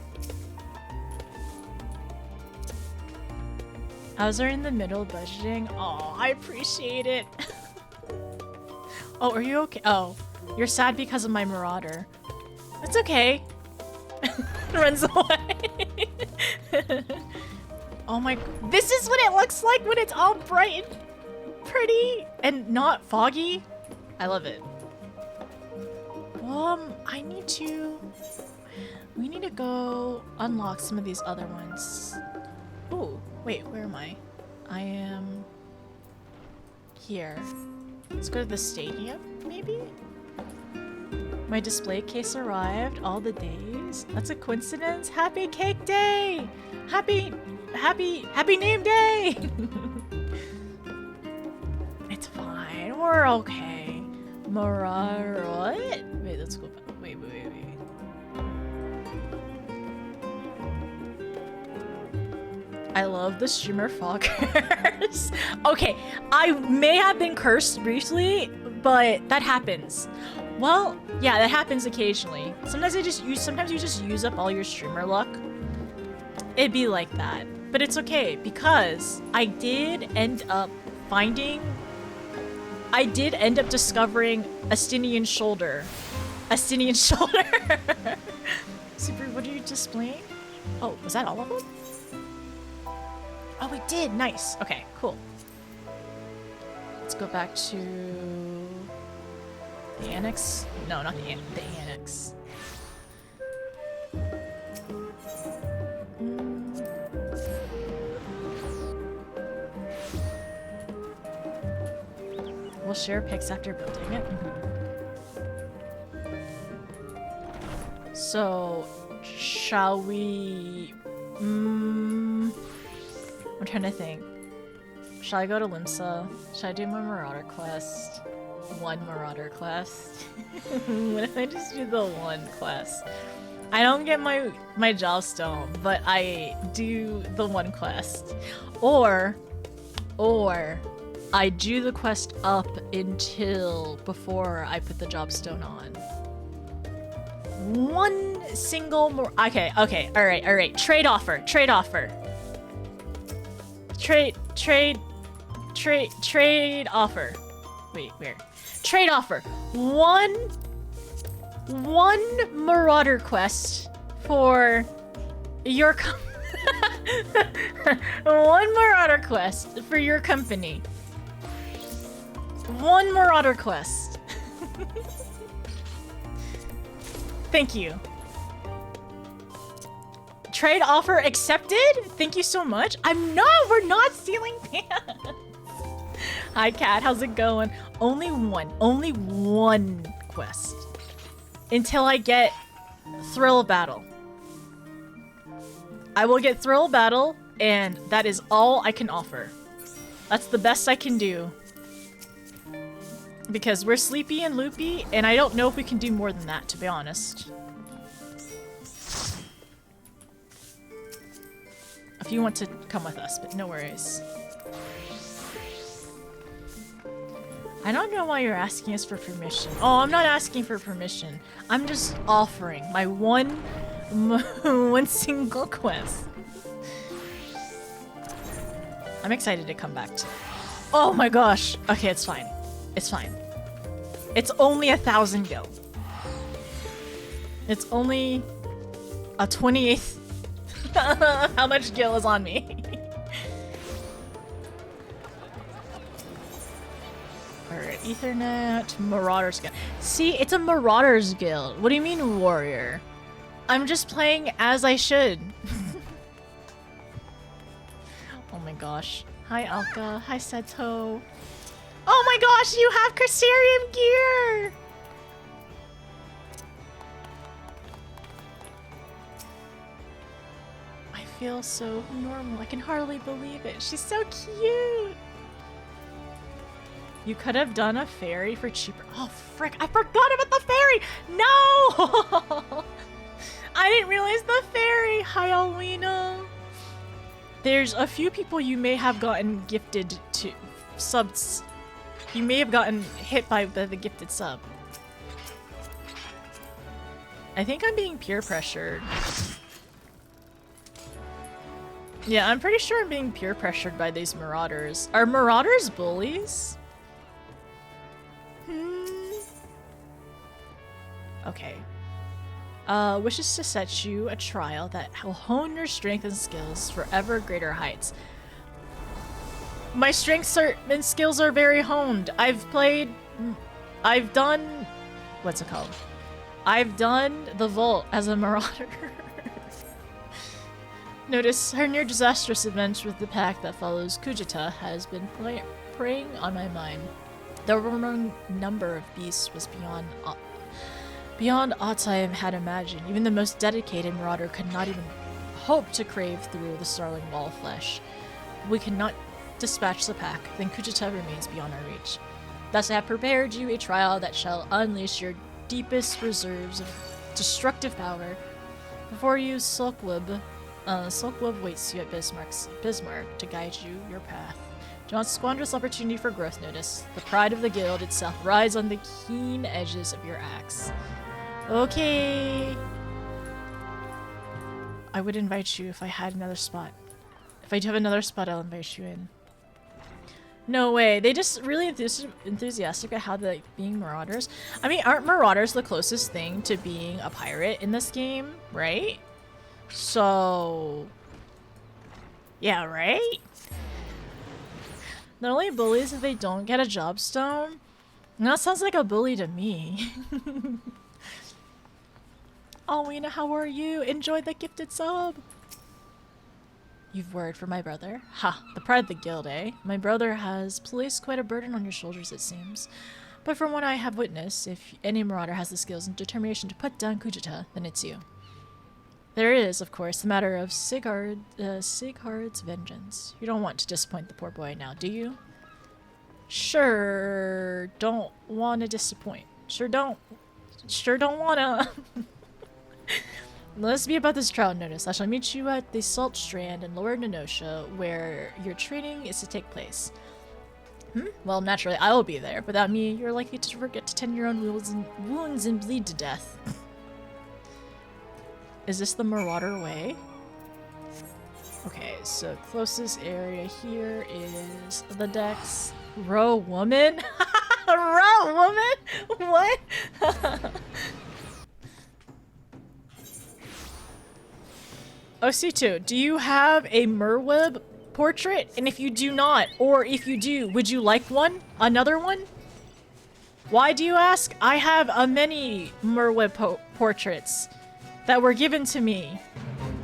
A: I was in the middle budgeting. Oh, I appreciate it. Oh, are you okay? Oh, you're sad because of my marauder. That's okay. Runs away. Oh my, this is what it looks like when it's all bright and pretty and not foggy. I love it. We need to go unlock some of these other ones. Oh, wait, where am I? I am here. Let's go to the stadium, maybe? My display case arrived. All the days. That's a coincidence. Happy cake day! Happy name day! It's fine. We're okay. What? Wait, let's go back. Wait. I love the streamer foggers. Okay, I may have been cursed briefly, but that happens. Well, yeah, that happens occasionally. Sometimes you just use up all your streamer luck. It'd be like that. But it's okay, because I did end up discovering Estinian shoulder. Super, what are you displaying? Oh, was that all of them? Oh, we did! Nice! Okay, cool. Let's go back to the annex. No, not the annex. We'll share pics after building it. So, shall we... I'm trying to think. Shall I go to Limsa? Should I do my Marauder quest? One Marauder quest? What if I just do the one quest? I don't get my Jawstone, but I do the one quest. Or I do the quest up until before I put the Jobstone on. One single more. Okay, alright. Trade offer. Trade offer. Wait, where? Trade offer. One Marauder quest for your one Marauder quest for your company. One Marauder quest. Thank you. Trade offer accepted? Thank you so much. We're not stealing pants. Hi Kat, how's it going? Only one quest. Until I get Thrill Battle. I will get Thrill Battle, and that is all I can offer. That's the best I can do. Because we're sleepy and loopy, and I don't know if we can do more than that, to be honest. If you want to come with us, but no worries. I don't know why you're asking us for permission. Oh, I'm not asking for permission. I'm just offering my one single quest. I'm excited to come back to it. Oh my gosh. Okay, it's fine. It's fine. It's only 1,000 gil. It's only a 28th. How much gil is on me? Alright, Ethernet, Marauders Guild. See, it's a Marauders Guild. What do you mean, warrior? I'm just playing as I should. Oh my gosh. Hi, Alka. Hi, Seto. Oh my gosh, you have Cressarium gear! I feel so normal. I can hardly believe it. She's so cute! You could have done a fairy for cheaper. Oh, frick. I forgot about the fairy! No! I didn't realize the fairy. Hi, Alwina. There's a few people you may have gotten gifted to subs. You may have gotten hit by the gifted sub. I think I'm being peer pressured. Yeah, I'm pretty sure I'm being peer pressured by these marauders. Are marauders bullies? Okay. Wishes to set you a trial that will hone your strength and skills for ever greater heights. My strengths and skills are very honed. I've done... What's it called? I've done the Vault as a marauder. Notice her near disastrous event with the pack that follows Kujita has been preying on my mind. The overwhelming number of beasts was beyond aught I had imagined. Even the most dedicated marauder could not even hope to crave through the snarling wall of flesh. We cannot dispatch the pack, then Kujita remains beyond our reach. Thus I have prepared you a trial that shall unleash your deepest reserves of destructive power. Before you, Sulkweb waits you at Bismarck to guide you your path. Do not squander this opportunity for growth. Notice the pride of the guild itself rides on the keen edges of your axe. Okay. I would invite you if I had another spot. If I do have another spot, I'll invite you in. No way. They just really enthusiastic about how they're being marauders. I mean, aren't marauders the closest thing to being a pirate in this game, right? So... yeah, right? They're only bullies if they don't get a job stone. That sounds like a bully to me. Alwina, how are you? Enjoy the gifted sub. You've word for my brother? Ha, the pride of the guild, eh? My brother has placed quite a burden on your shoulders, it seems. But from what I have witnessed, if any marauder has the skills and determination to put down Kujita, then it's you. There is, of course, the matter of Sighard's vengeance. You don't want to disappoint the poor boy now, do you? Sure don't want to disappoint. Sure don't wanna. Let's be about this trial. Notice I shall meet you at the Salt Strand in Lower Nenosha, where your training is to take place. Well, naturally, I will be there. Without me, you're likely to forget to tend your own wounds and bleed to death. Is this the Marauder Way? Okay, so closest area here is the decks. Row woman? Row woman? What? OC2, do you have a Merweb portrait? And if you do not, or if you do, would you like one? Another one? Why do you ask? I have many Merweb portraits that were given to me,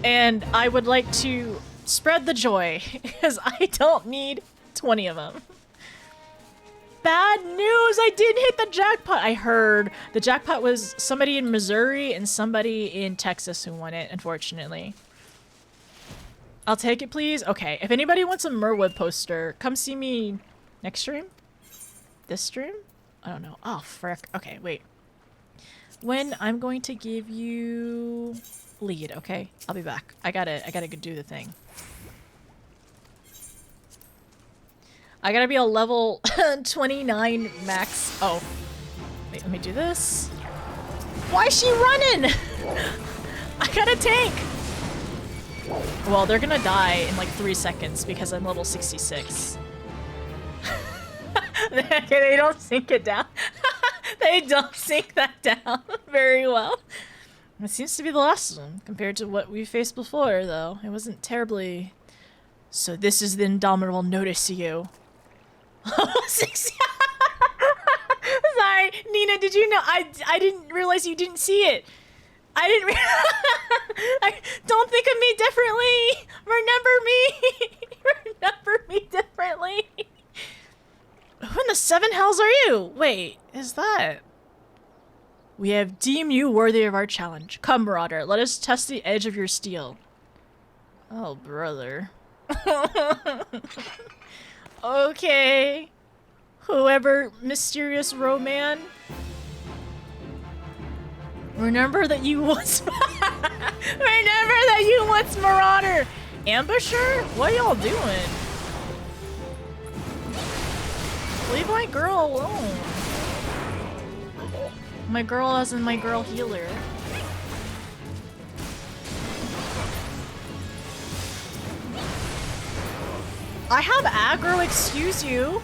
A: and I would like to spread the joy, because I don't need 20 of them. Bad news! I did hit the jackpot! I heard the jackpot was somebody in Missouri and somebody in Texas who won it, unfortunately. I'll take it, please. Okay, if anybody wants a Merweb poster, come see me next stream? This stream? I don't know. Oh, frick. Okay, wait. When I'm going to give you lead, okay? I'll be back. I gotta go do the thing. I gotta be a level 29 max. Oh. Wait, let me do this. Why is she running? I got a tank. Well, they're gonna die in like 3 seconds because I'm level 66. They don't sink it down. They don't sink that down very well. It seems to be the last one compared to what we faced before, though. It wasn't terribly... So this is the indomitable notice to you. 60. Sorry, Nina, did you know? I didn't realize you didn't see it. I didn't don't think of me differently. Remember me. Remember me differently. Who in the seven hells are you? Wait, is that? We have deemed you worthy of our challenge. Come, Marauder, let us test the edge of your steel. Oh, brother. Okay. Whoever mysterious Roman. Remember that you once Marauder. Ambusher? What are y'all doing? Leave my girl alone. My girl as in my girl healer. I have aggro, excuse you.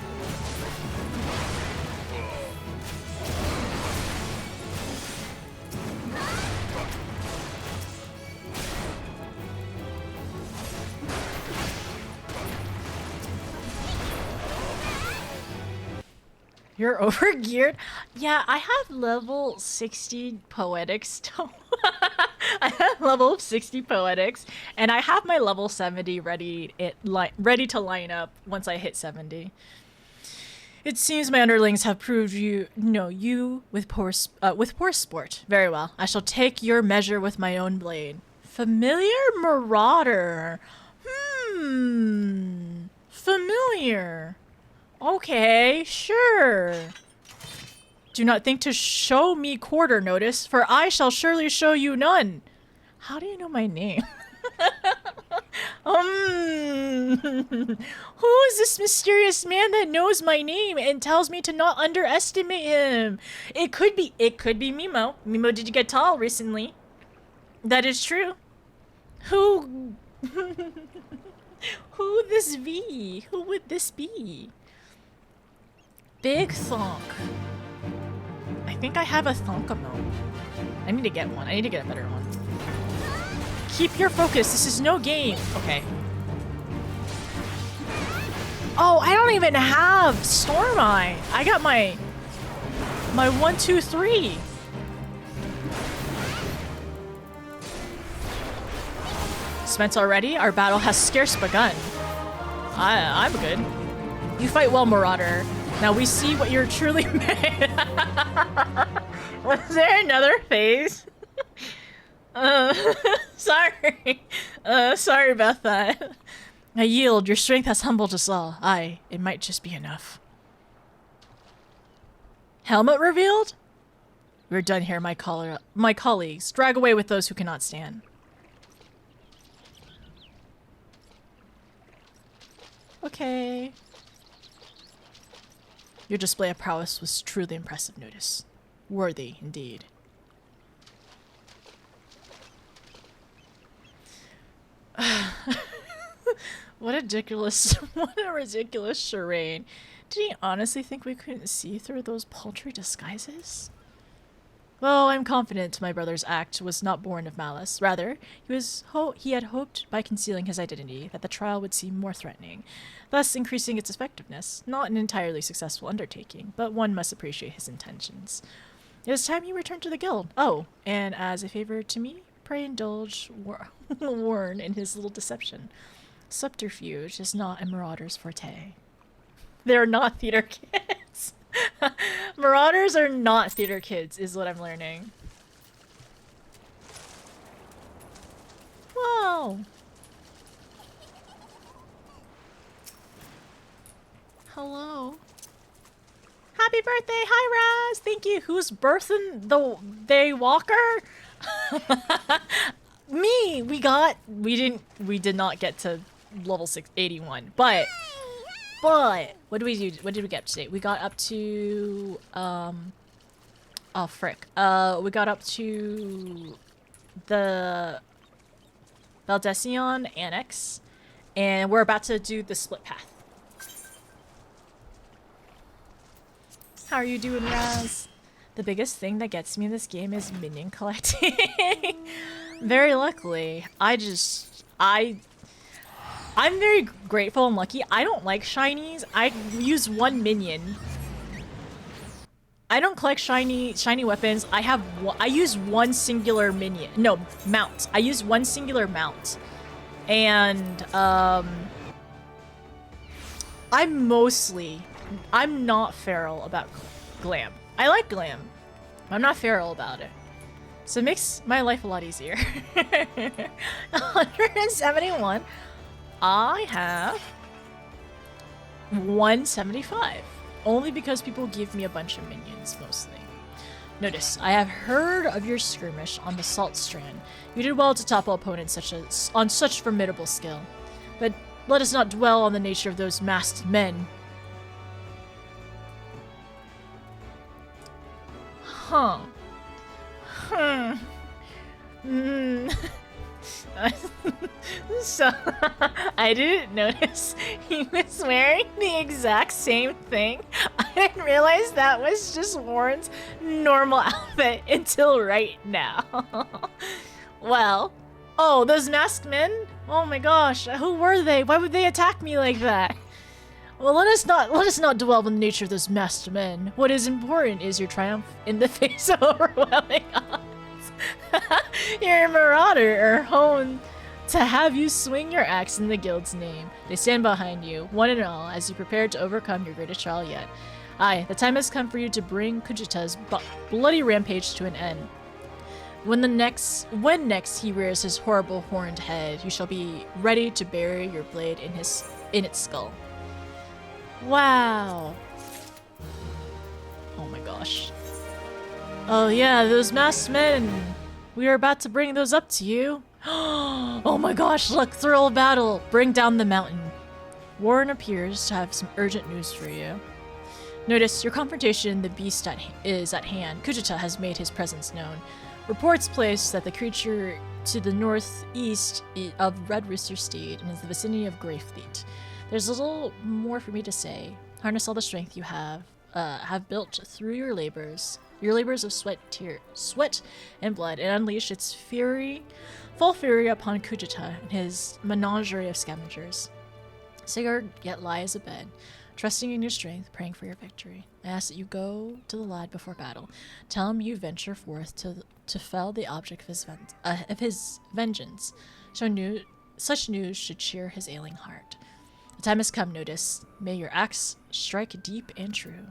A: You're overgeared? Yeah, I have level 60 poetics. I have level 60 poetics, and I have my level 70 ready to line up once I hit 70. It seems my underlings have proved you with poor sport. Very well. I shall take your measure with my own blade. Familiar Marauder. Familiar. Okay, sure. Do not think to show me quarter notice, for I shall surely show you none. How do you know my name? Who is this mysterious man that knows my name and tells me to not underestimate him? It could be Mimo. Mimo, did you get tall recently? That is true. Who this be? Who would this be? Big thonk. I think I have a thonkamo. I need to get one. I need to get a better one. Keep your focus. This is no game. Okay. Oh, I don't even have Storm Eye. I got my 1, 2, 3. Spent already? Our battle has scarce begun. I'm good. You fight well, Marauder. Now we see what you're truly made. Was there another phase? Sorry. Sorry about that. I yield. Your strength has humbled us all. Aye, it might just be enough. Helmet revealed? We're done here, my colleagues. Drag away with those who cannot stand. Okay. Your display of prowess was truly impressive, Notice. Worthy, indeed. What a ridiculous charade. Did he honestly think we couldn't see through those paltry disguises? Well, I'm confident my brother's act was not born of malice. Rather, he had hoped by concealing his identity that the trial would seem more threatening, thus increasing its effectiveness. Not an entirely successful undertaking, but one must appreciate his intentions. It is time you returned to the guild. Oh, and as a favor to me, pray indulge Warren in his little deception. Subterfuge is not a marauder's forte. They're not theater kids. Marauders are not theater kids, is what I'm learning. Whoa! Hello. Happy birthday! Hi, Raz! Thank you. Who's birthing the Endwalker? Me! We did not get to level 681, but what did we do? What did we get today? We got up to oh frick. We got up to the Valdesion Annex, and we're about to do the split path. How are you doing, Raz? The biggest thing that gets me in this game is minion collecting. Very luckily, I'm very grateful and lucky. I don't like shinies. I use one minion. I don't collect shiny weapons. I use one singular minion. No, mount. I use one singular mount. And I'm mostly I'm not feral about glam. I like glam. I'm not feral about it. So it makes my life a lot easier. 171. I have 175. Only because people give me a bunch of minions, mostly. Notice, I have heard of your skirmish on the Salt Strand. You did well to topple opponents on such formidable skill. But let us not dwell on the nature of those masked men. Huh. So, I didn't notice he was wearing the exact same thing. I didn't realize that was just Warren's normal outfit until right now. Well, oh, those masked men? Oh my gosh, who were they? Why would they attack me like that? Well, let us not dwell on the nature of those masked men. What is important is your triumph in the face of overwhelming odds. You're a marauder or hone to have you swing your axe in the guild's name. They stand behind you, one and all, as you prepare to overcome your greatest trial yet. Aye, the time has come for you to bring Kujita's bloody rampage to an end. When next he rears his horrible horned head, you shall be ready to bury your blade in its skull. Wow. Oh my gosh. Oh yeah, those masked men. We are about to bring those up to you. Oh my gosh, look, thrill of battle. Bring down the mountain. Warren appears to have some urgent news for you. Notice your confrontation, the beast is at hand. Kujita has made his presence known. Reports place that the creature to the northeast of Red Rooster Steed and is the vicinity of Greyfleet. There's little more for me to say. Harness all the strength you have built through your labors of sweat and blood, and unleash its full fury upon Kujita and his menagerie of scavengers. Sigurd yet lies abed, trusting in your strength, praying for your victory. I ask that you go to the lad before battle. Tell him you venture forth to fell the object of his vengeance. Such news should cheer his ailing heart. The time has come, notice. May your axe strike deep and true.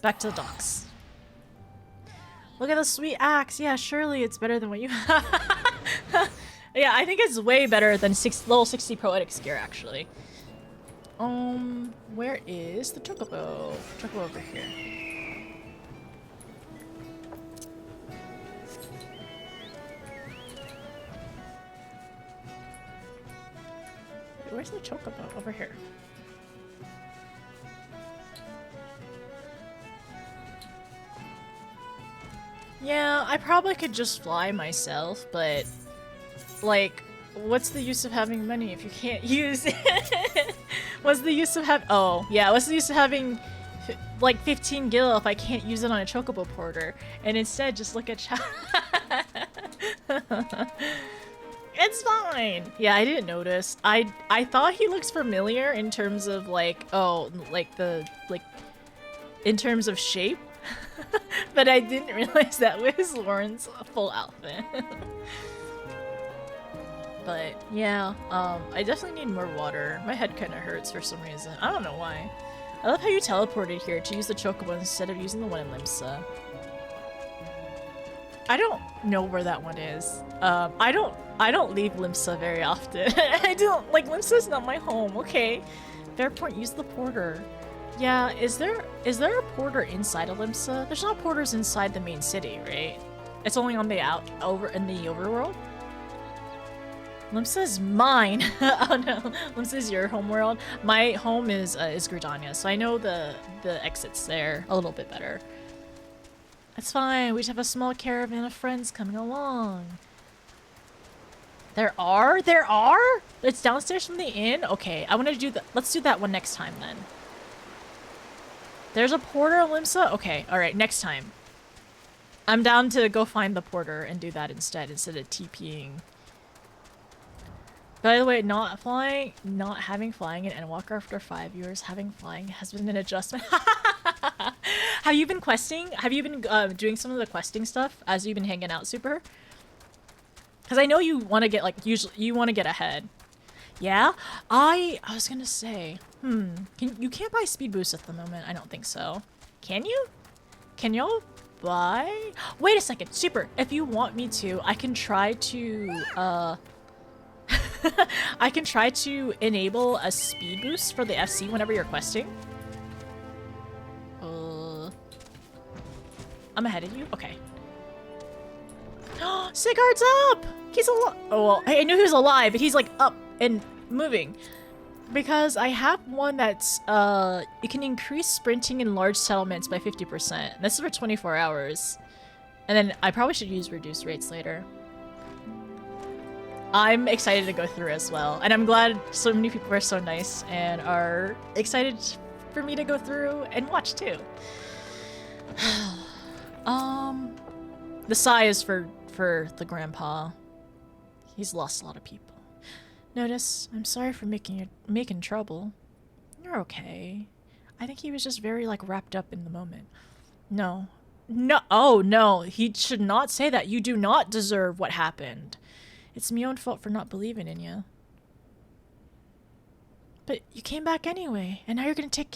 A: Back to the docks. Look at the sweet axe. Yeah, surely it's better than what you have. Yeah, I think it's way better than level 60 Poetics gear, actually. Where is the Chocobo? Chocobo over here. Where's the Chocobo? Over here. Yeah, I probably could just fly myself, but like, what's the use of having money if you can't use it? What's the use of what's the use of having like 15 gil if I can't use it on a Chocobo porter? And instead just look at It's fine! Yeah, I didn't notice. I thought he looks familiar in terms of like, in terms of shape. But I didn't realize that was Lauren's full outfit. But yeah, I definitely need more water. My head kind of hurts for some reason. I don't know why. I love how you teleported here to use the Chocobo instead of using the one in Limsa. I don't know where that one is. I don't leave Limsa very often. I don't, like, Limsa's not my home, okay? Fairpoint, use the porter. Yeah, is there a porter inside of Limsa? There's not porters inside the main city, right? It's only on the in the overworld? Limsa's mine! Oh no, Limsa's your homeworld. My home is Gridania, so I know the exits there a little bit better. It's fine, we just have a small caravan of friends coming along. There are? It's downstairs from the inn? Okay, I want to do that. Let's do that one next time then. There's a porter in Limsa? Okay, alright, next time. I'm down to go find the porter and do that instead of TPing. By the way, not having flying in Endwalker after 5 years, having flying has been an adjustment. Have you been questing? Have you been doing some of the questing stuff as you've been hanging out, Super? Because I know you want to get, like, usually you want to get ahead. Yeah? I was gonna say, you can't buy speed boosts at the moment. I don't think so. Can you? Can y'all buy? Wait a second. Super. If you want me to, I can try to, I can try to enable a speed boost for the FC whenever you're questing. I'm ahead of you? Okay. Sigurd's up! He's alive! Oh, well, I knew he was alive, but he's like up and moving. Because I have one that's, you can increase sprinting in large settlements by 50%. This is for 24 hours. And then I probably should use reduced rates later. I'm excited to go through as well. And I'm glad so many people are so nice and are excited for me to go through and watch too. The sigh is for the grandpa. He's lost a lot of people. Notice, I'm sorry for making trouble. You're okay. I think he was just very, like, wrapped up in the moment. No. No. Oh, no. He should not say that. You do not deserve what happened. It's my own fault for not believing in you. But you came back anyway, and now you're gonna take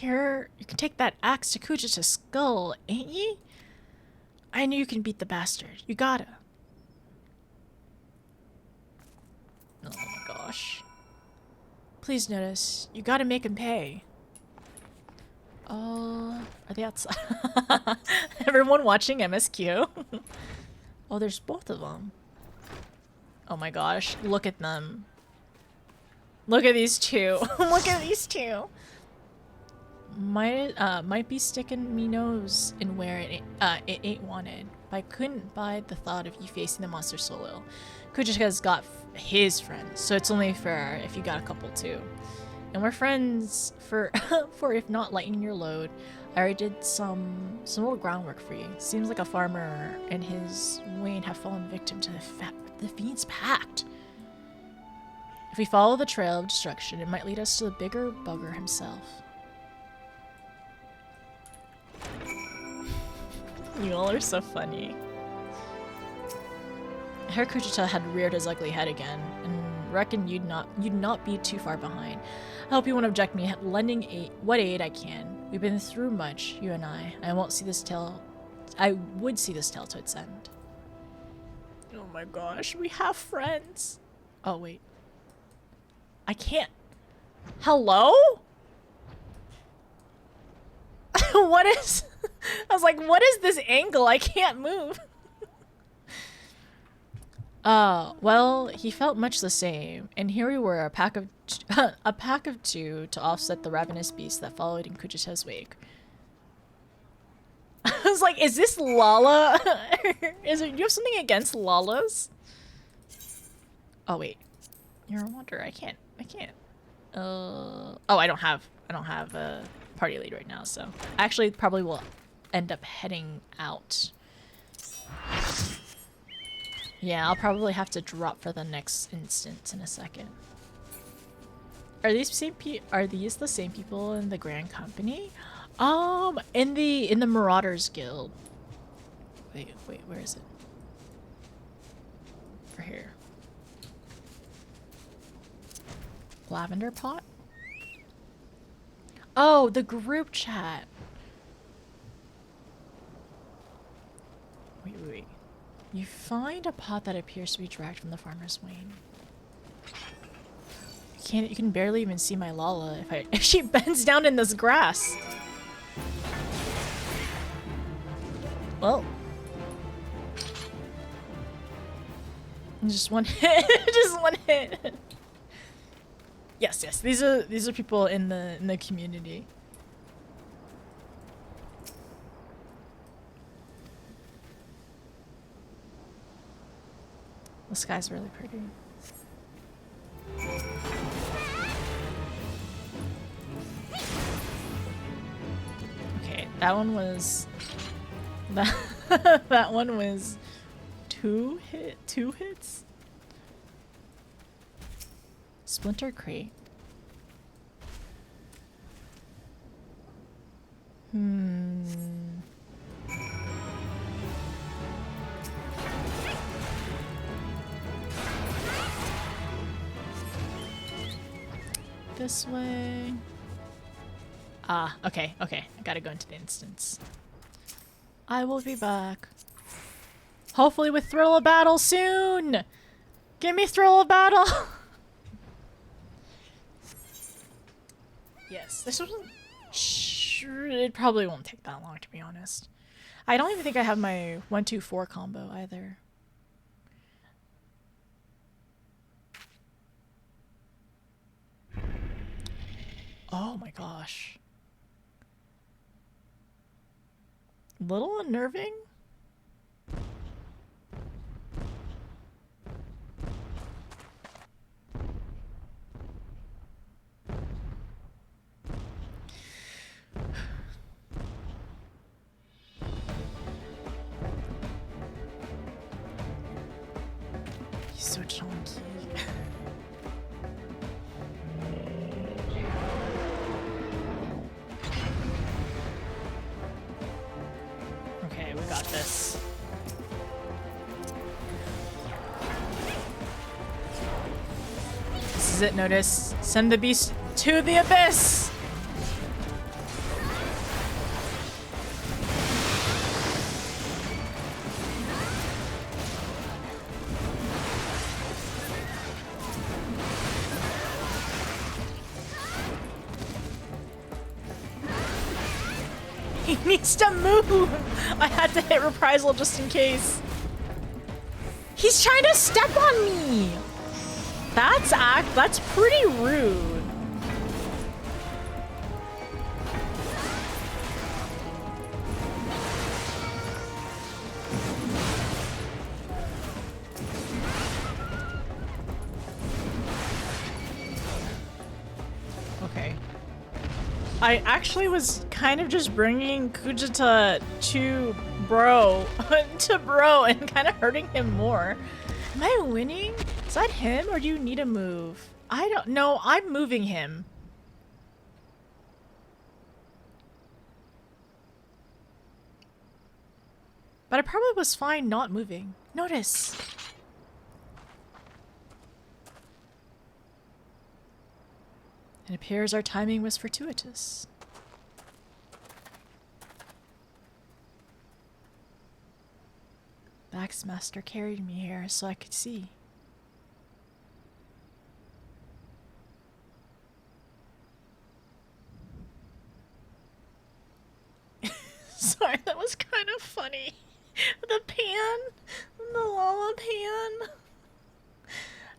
A: that axe to Kuji's skull, ain't ye? I knew you can beat the bastard. You gotta. Oh my gosh. Please notice, you gotta make him pay. Are they outside? Everyone watching MSQ? Oh, there's both of them. Oh my gosh, look at them. Look at these two. Look at these two. Might be sticking me nose in where it ain't wanted. But I couldn't bide the thought of you facing the monster solo. Kujika's got his friends, so it's only fair if you got a couple too. And we're friends for if not lightening your load. I already did some little groundwork for you. Seems like a farmer and his Wayne have fallen victim to the Fiend's Pact. If we follow the trail of destruction, it might lead us to the bigger bugger himself. You all are so funny. Herr Kuchita had reared his ugly head again, and reckoned you'd not be too far behind. I hope you won't object me lending what aid I can. We've been through much, you and I. I would see this tale to its end. Oh my gosh, we have friends. Oh wait. I can't. Hello? What is... I was like, what is this angle? I can't move. Well, he felt much the same, and here we were, a pack of two to offset the ravenous beast that followed in Kuchita's wake. I was like, is this Lala? Do you have something against Lalas? Oh wait, you're a wanderer. I can't. Oh, I don't have a party lead right now, so I actually probably will end up heading out. Yeah, I'll probably have to drop for the next instance in a second. Are these the same people in the Grand Company? In the Marauders Guild. Wait, where is it? For here. Lavender pot? Oh, the group chat. Wait. You find a pot that appears to be dragged from the farmer's wain. You can barely even see my Lala if she bends down in this grass. Well. Just one hit. Just one hit. Yes. These are people in the community. The sky's really pretty. Okay, that one was that one was two hits. Splinter crate. this way. Ah, okay, okay. I gotta go into the instance. I will be back. Hopefully with Thrill of Battle soon! Give me Thrill of Battle! Yes, this wasn't... Sure, it probably won't take that long, to be honest. I don't even think I have my 1-2-4 combo either. Oh my gosh. Little unnerving? He's so chunky. Okay, we got this. This is it, Notice. Send the beast to the abyss! He needs to move! I had to hit reprisal just in case. He's trying to step on me! That's pretty rude. Okay. I actually was kind of just bringing Kujita to bro, and kind of hurting him more. Am I winning? Is that him, or do you need a move? I don't know. I'm moving him. But I probably was fine not moving. Notice. It appears our timing was fortuitous. Baxmaster carried me here so I could see. Sorry, that was kind of funny. The pan, the Lala pan.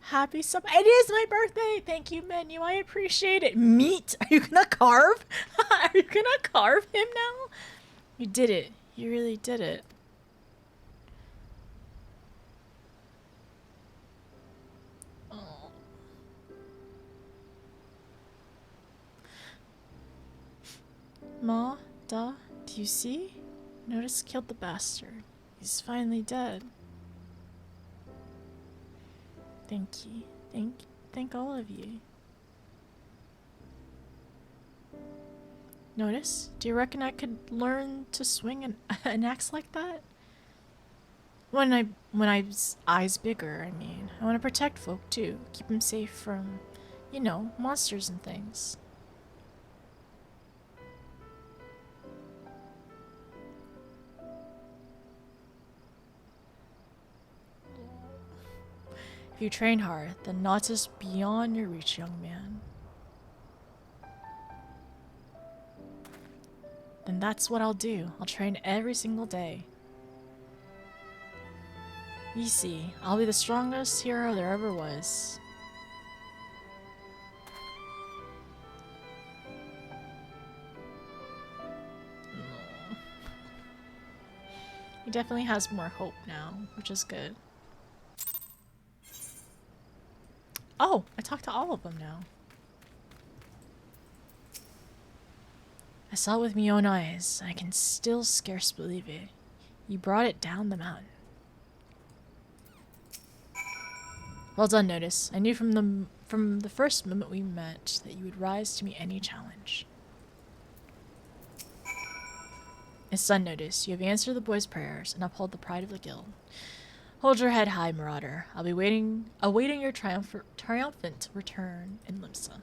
A: Happy summer. It is my birthday. Thank you, menu. I appreciate it. Meat. Are you gonna carve? Are you gonna carve him now? You did it. You really did it. Oh. Ma, Da, do you see? Notice killed the bastard. He's finally dead. Thank you. Thank all of you. Notice? Do you reckon I could learn to swing an axe like that? When I's eyes bigger, I mean. I want to protect folk too. Keep them safe from, you know, monsters and things. If you train hard, then naught is beyond your reach, young man. Then that's what I'll do. I'll train every single day. You see, I'll be the strongest hero there ever was. He definitely has more hope now, which is good. Oh, I talked to all of them now. I saw it with my own eyes. I can still scarce believe it. You brought it down the mountain. Well done, Notice. I knew from the first moment we met that you would rise to meet any challenge. It's done, Notice. You have answered the boys' prayers and upheld the pride of the guild. Hold your head high, Marauder. I'll be awaiting your triumphant return in Limsa.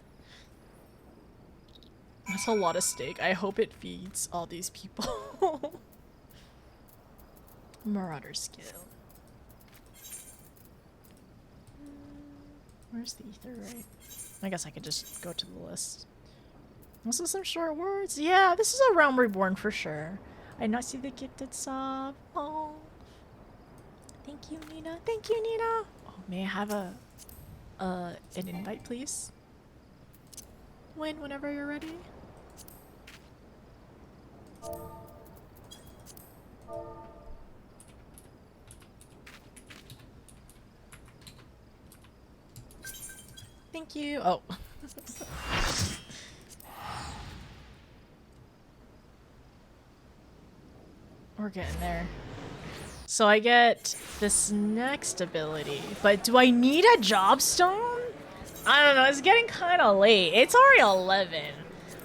A: That's a lot of steak. I hope it feeds all these people. Marauder skill. Where's the ether, right? I guess I could just go to the list. Also some short words. Yeah, this is a Realm Reborn for sure. I not see the gifted sub. Oh. Thank you, Nina. Thank you, Nina. Oh, may I have an invite, please? Whenever you're ready. Thank you. Oh. We're getting there. So I get this next ability, but do I need a job stone? I don't know, it's getting kind of late. It's already 11.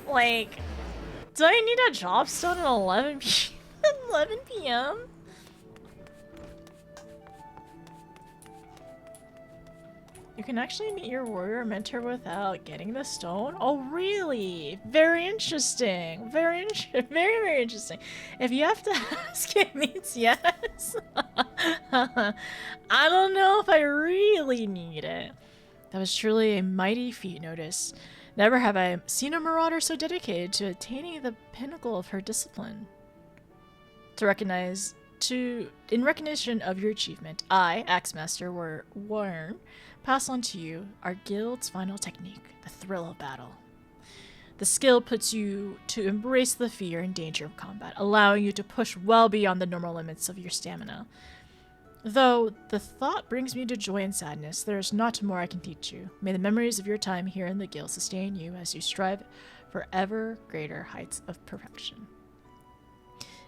A: Like, do I need a job stone at 11 p.m.? You can actually meet your warrior mentor without getting the stone? Oh, really? Very interesting. Very interesting. If you have to ask, it means yes. I don't know if I really need it. That was truly a mighty feat, notice. Never have I seen a marauder so dedicated to attaining the pinnacle of her discipline. In recognition of your achievement, I, Axemaster Warren, pass on to you our guild's final technique, the thrill of battle. The skill puts you to embrace the fear and danger of combat, allowing you to push well beyond the normal limits of your stamina. Though the thought brings me to joy and sadness, there is not more I can teach you. May the memories of your time here in the guild sustain you as you strive for ever greater heights of perfection.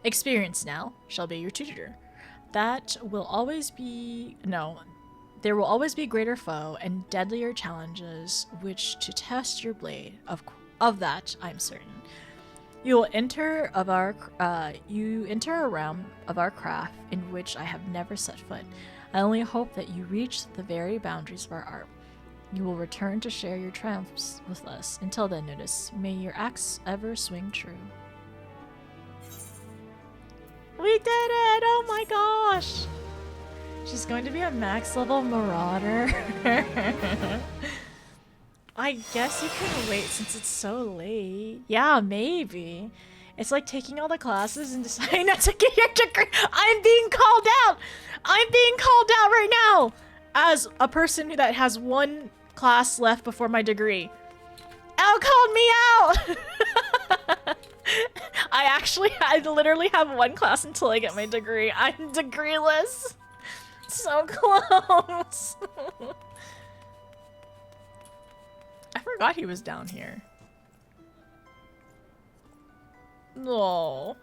A: Experience now shall be your tutor. There will always be greater foe and deadlier challenges which to test your blade. Of that, I'm certain. You enter a realm of our craft in which I have never set foot. I only hope that you reach the very boundaries of our art. You will return to share your triumphs with us. Until then, notice, may your axe ever swing true. We did it! Oh my gosh! She's going to be a max level marauder. I guess you can wait since it's so late. Yeah, maybe. It's like taking all the classes and deciding not to get your degree. I'm being called out! I'm being called out right now! As a person that has one class left before my degree. Elle called me out! I literally have one class until I get my degree. I'm degreeless. So close. I forgot he was down here. No.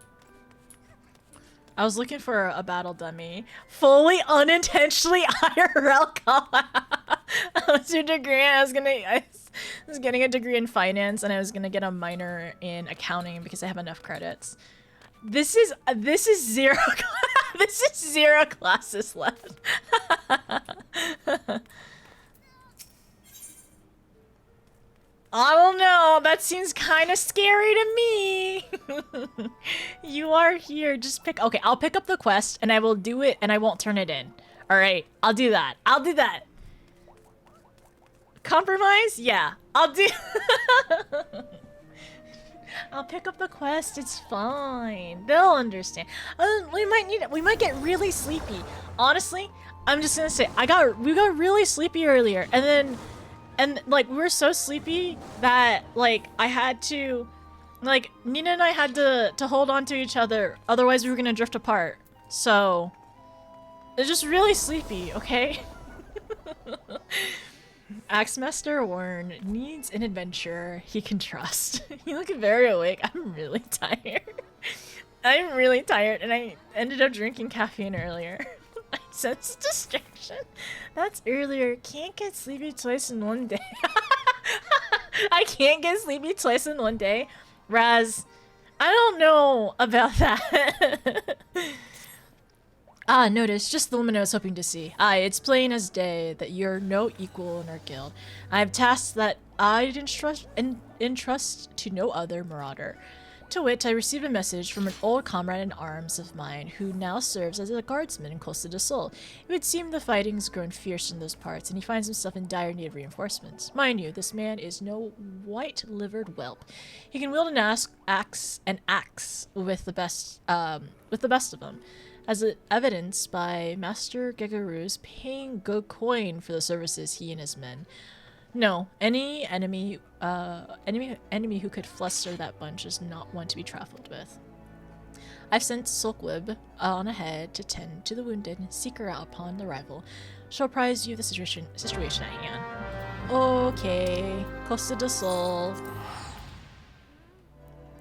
A: I was looking for a battle dummy. Fully unintentionally IRL call out. What's your degree? I was getting a degree in finance and I was gonna get a minor in accounting because I have enough credits. This is zero. This is 0 classes left. I don't know. That seems kind of scary to me. You are here. Just pick. Okay, I'll pick up the quest and I will do it and I won't turn it in. All right, I'll do that. I'll do that. Compromise? Yeah, I'll do. I'll pick up the quest. It's fine. They'll understand. We might need it. We might get really sleepy. Honestly, I'm just gonna say we got really sleepy earlier, and like we were so sleepy that like I had to, like Nina and I had to hold on to each other. Otherwise, we were gonna drift apart. So it's just really sleepy. Okay. Axemaster Warren needs an adventurer he can trust. You look very awake. I'm really tired. I'm really tired and I ended up drinking caffeine earlier. I sense distraction. That's earlier. Can't get sleepy twice in one day. I can't get sleepy twice in one day. Raz, I don't know about that. Ah, notice, just the woman I was hoping to see. Aye, it's plain as day that you're no equal in our guild. I have tasks that I'd entrust to no other marauder. To wit, I received a message from an old comrade in arms of mine who now serves as a guardsman in Costa del Sol. It would seem the fighting's grown fierce in those parts, and he finds himself in dire need of reinforcements. Mind you, this man is no white-livered whelp. He can wield an axe with the best of them, as evidenced by Master Gegaru's paying good coin for the services he and his men. No, any enemy who could fluster that bunch is not one to be trifled with. I've sent Sulkwib on ahead to tend to the wounded and seek her out upon arrival. She'll apprise you of the situation at hand. Okay, Costa del Sol.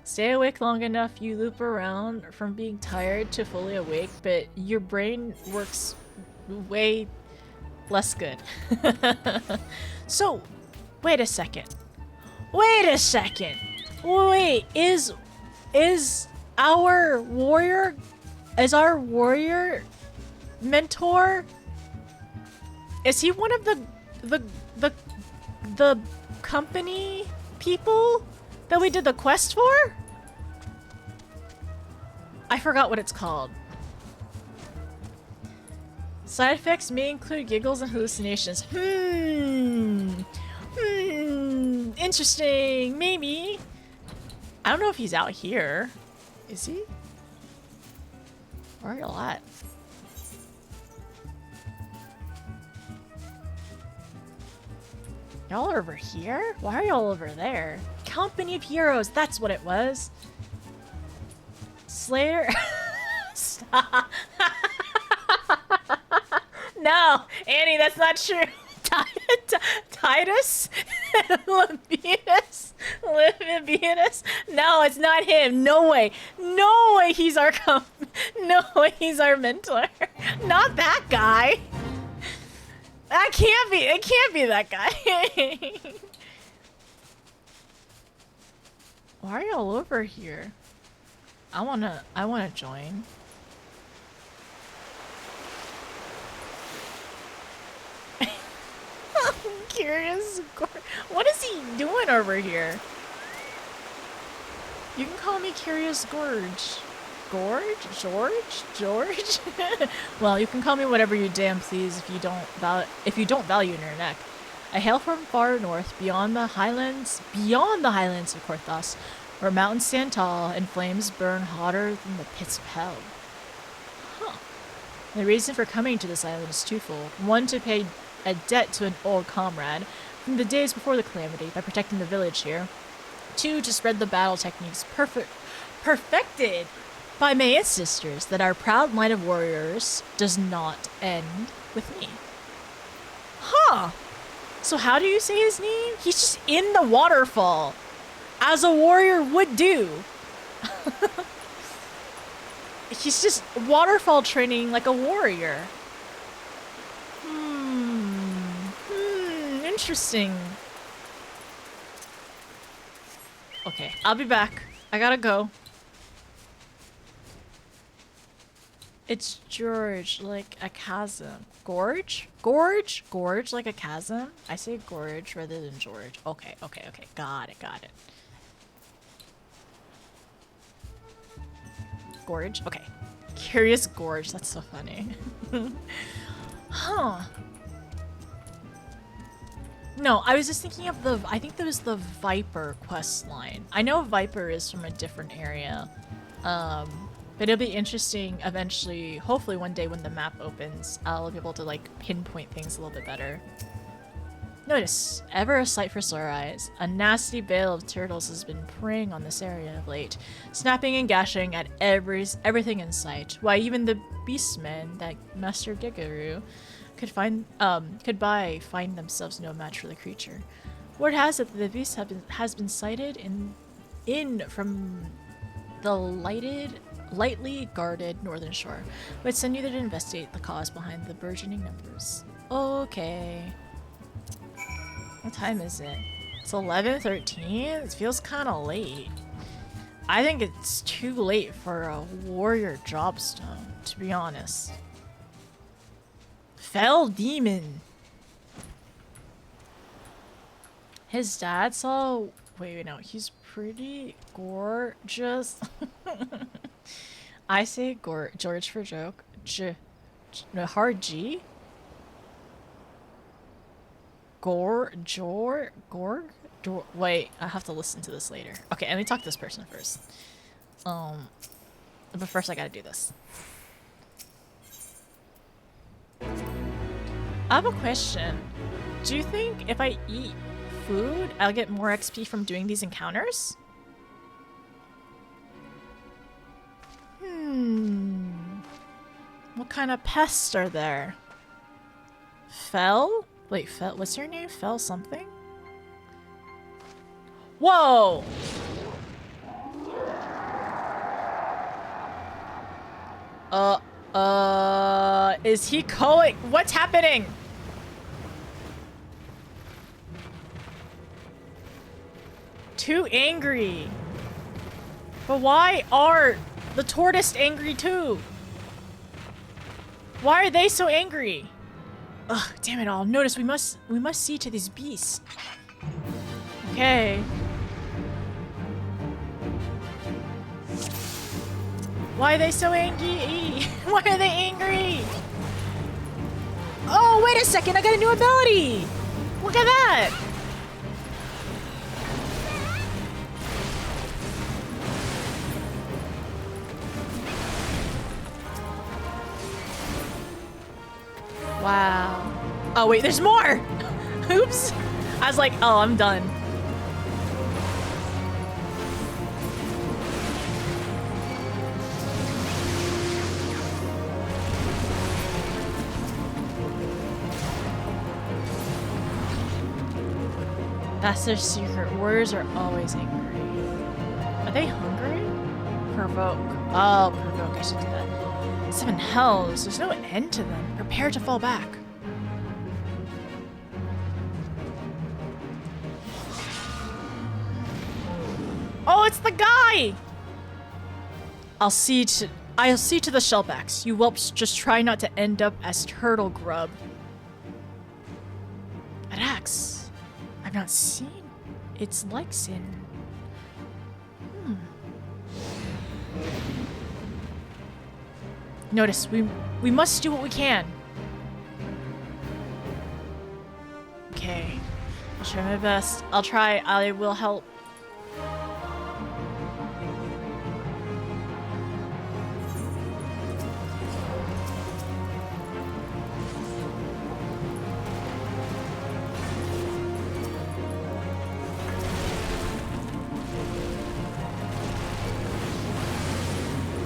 A: Stay awake long enough, you loop around from being tired to fully awake, but your brain works way less good. So, wait a second. Wait, is our warrior mentor, is he one of the company people that we did the quest for? I forgot what it's called. Side effects may include giggles and hallucinations. Interesting. Maybe. I don't know if he's out here. Is he? Where are y'all at? Y'all are over here? Why are y'all over there? Company of Heroes, that's what it was. Slayer. Stop. No, Annie, that's not true. Titus? Labienus? No, it's not him. No way. No way he's our no way he's our mentor. Not that guy. That can't be. It can't be that guy. Why are y'all over here? I wanna join. Curious. What is he doing over here? You can call me Curious Gorge. George? Well, you can call me whatever you damn please if you don't value in your neck. I hail from far north, beyond the highlands of Korthos, where mountains stand tall and flames burn hotter than the pits of hell. Huh. The reason for coming to this island is twofold. One, to pay a debt to an old comrade from the days before the calamity by protecting the village here. Two, to spread the battle techniques perfected by my ancestors, that our proud line of warriors does not end with me. Huh. So how do you say his name? He's just in the waterfall, as a warrior would do. He's just waterfall training like a warrior. Interesting. Okay, I'll be back. I gotta go. It's George, like a chasm. Gorge? Gorge like a chasm? I say gorge rather than George. Okay. Got it. Gorge? Okay. Curious Gorge. That's so funny. Huh. No, I was just thinking of I think there was the Viper quest line. I know Viper is from a different area. But it'll be interesting eventually, hopefully one day when the map opens, I'll be able to like pinpoint things a little bit better. Notice, ever a sight for sore eyes, a nasty bale of turtles has been preying on this area of late, snapping and gashing at everything in sight. Why, even the beastmen that Master Gegaru could find themselves no match for the creature. Word has it that the beast has been sighted from the lightly guarded northern shore. But send you there to investigate the cause behind the burgeoning numbers. Okay. What time is it? It's 11:13? It feels kind of late. I think it's too late for a warrior jobstone, to be honest. Fell demon. His dad saw. Wait, no, he's pretty gorgeous. I say George for joke. No, hard G. Wait, I have to listen to this later. Okay, let me talk to this person first. But first I gotta do this. I have a question. Do you think if I eat food, I'll get more XP from doing these encounters? What kind of pests are there? Fell? Wait, Fell? What's your name? Fell something? Whoa! Is he calling? What's happening? Too angry. But why are the tortoise angry too? Why are they so angry? Ugh, damn it all. Notice we must see to these beasts. Okay. Why are they so angry? Why are they angry? Oh, wait a second. I got a new ability. Look at that. Wow. Oh, wait, there's more. Oops. I was like, oh, I'm done. That's their secret. Warriors are always angry. Are they hungry? Provoke. Oh, provoke. I should do that. 7 hells. There's no end to them. Prepare to fall back. Oh, it's the guy! I'll see to the shellbacks. You whelps just try not to end up as turtle grub. An axe. I've not seen its like sin. Notice, we must do what we can. Okay. I'll try my best. I'll try. I will help.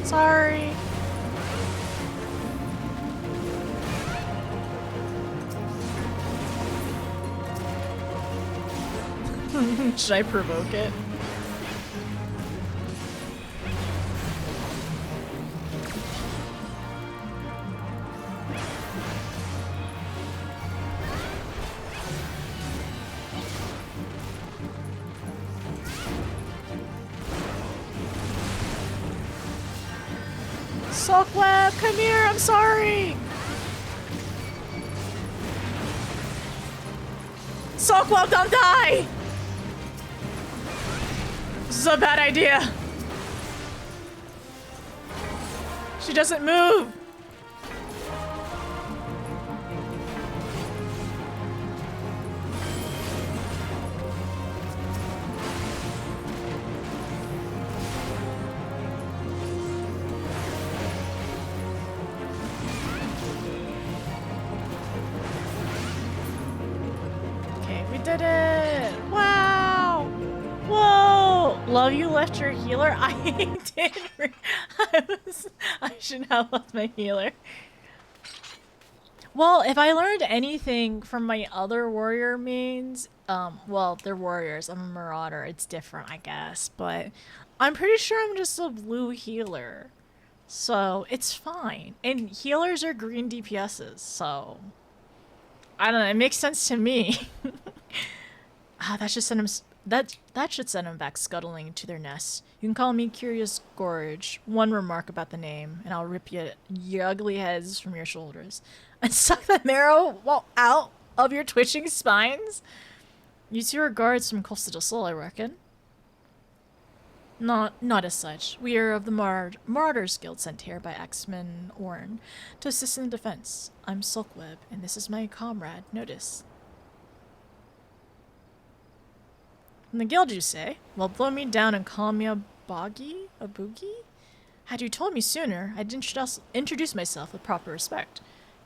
A: Sorry. Should I provoke it? Silkweb, come here, I'm sorry! Silkweb, don't die! This is a bad idea. She doesn't move. Okay, we did it. Wow. Whoa. Love you left your healer? I did. I shouldn't have left my healer. Well, if I learned anything from my other warrior mains, well, they're warriors. I'm a marauder. It's different, I guess. But I'm pretty sure I'm just a blue healer. So, it's fine. And healers are green DPSs, so... I don't know, it makes sense to me. That should send him... That should send them back scuttling to their nests. You can call me Curious Gorge. One remark about the name, and I'll rip your ugly heads from your shoulders. and suck the marrow out of your twitching spines? You two are guards from Costa del Sol, I reckon. Not as such. We are of the Marauders Guild sent here by Axeman Orn to assist in the defense. I'm Sulkweb, and this is my comrade, Notice. From the guild, you say? Well, blow me down and call me a boogie? Had you told me sooner, I'd introduce myself with proper respect.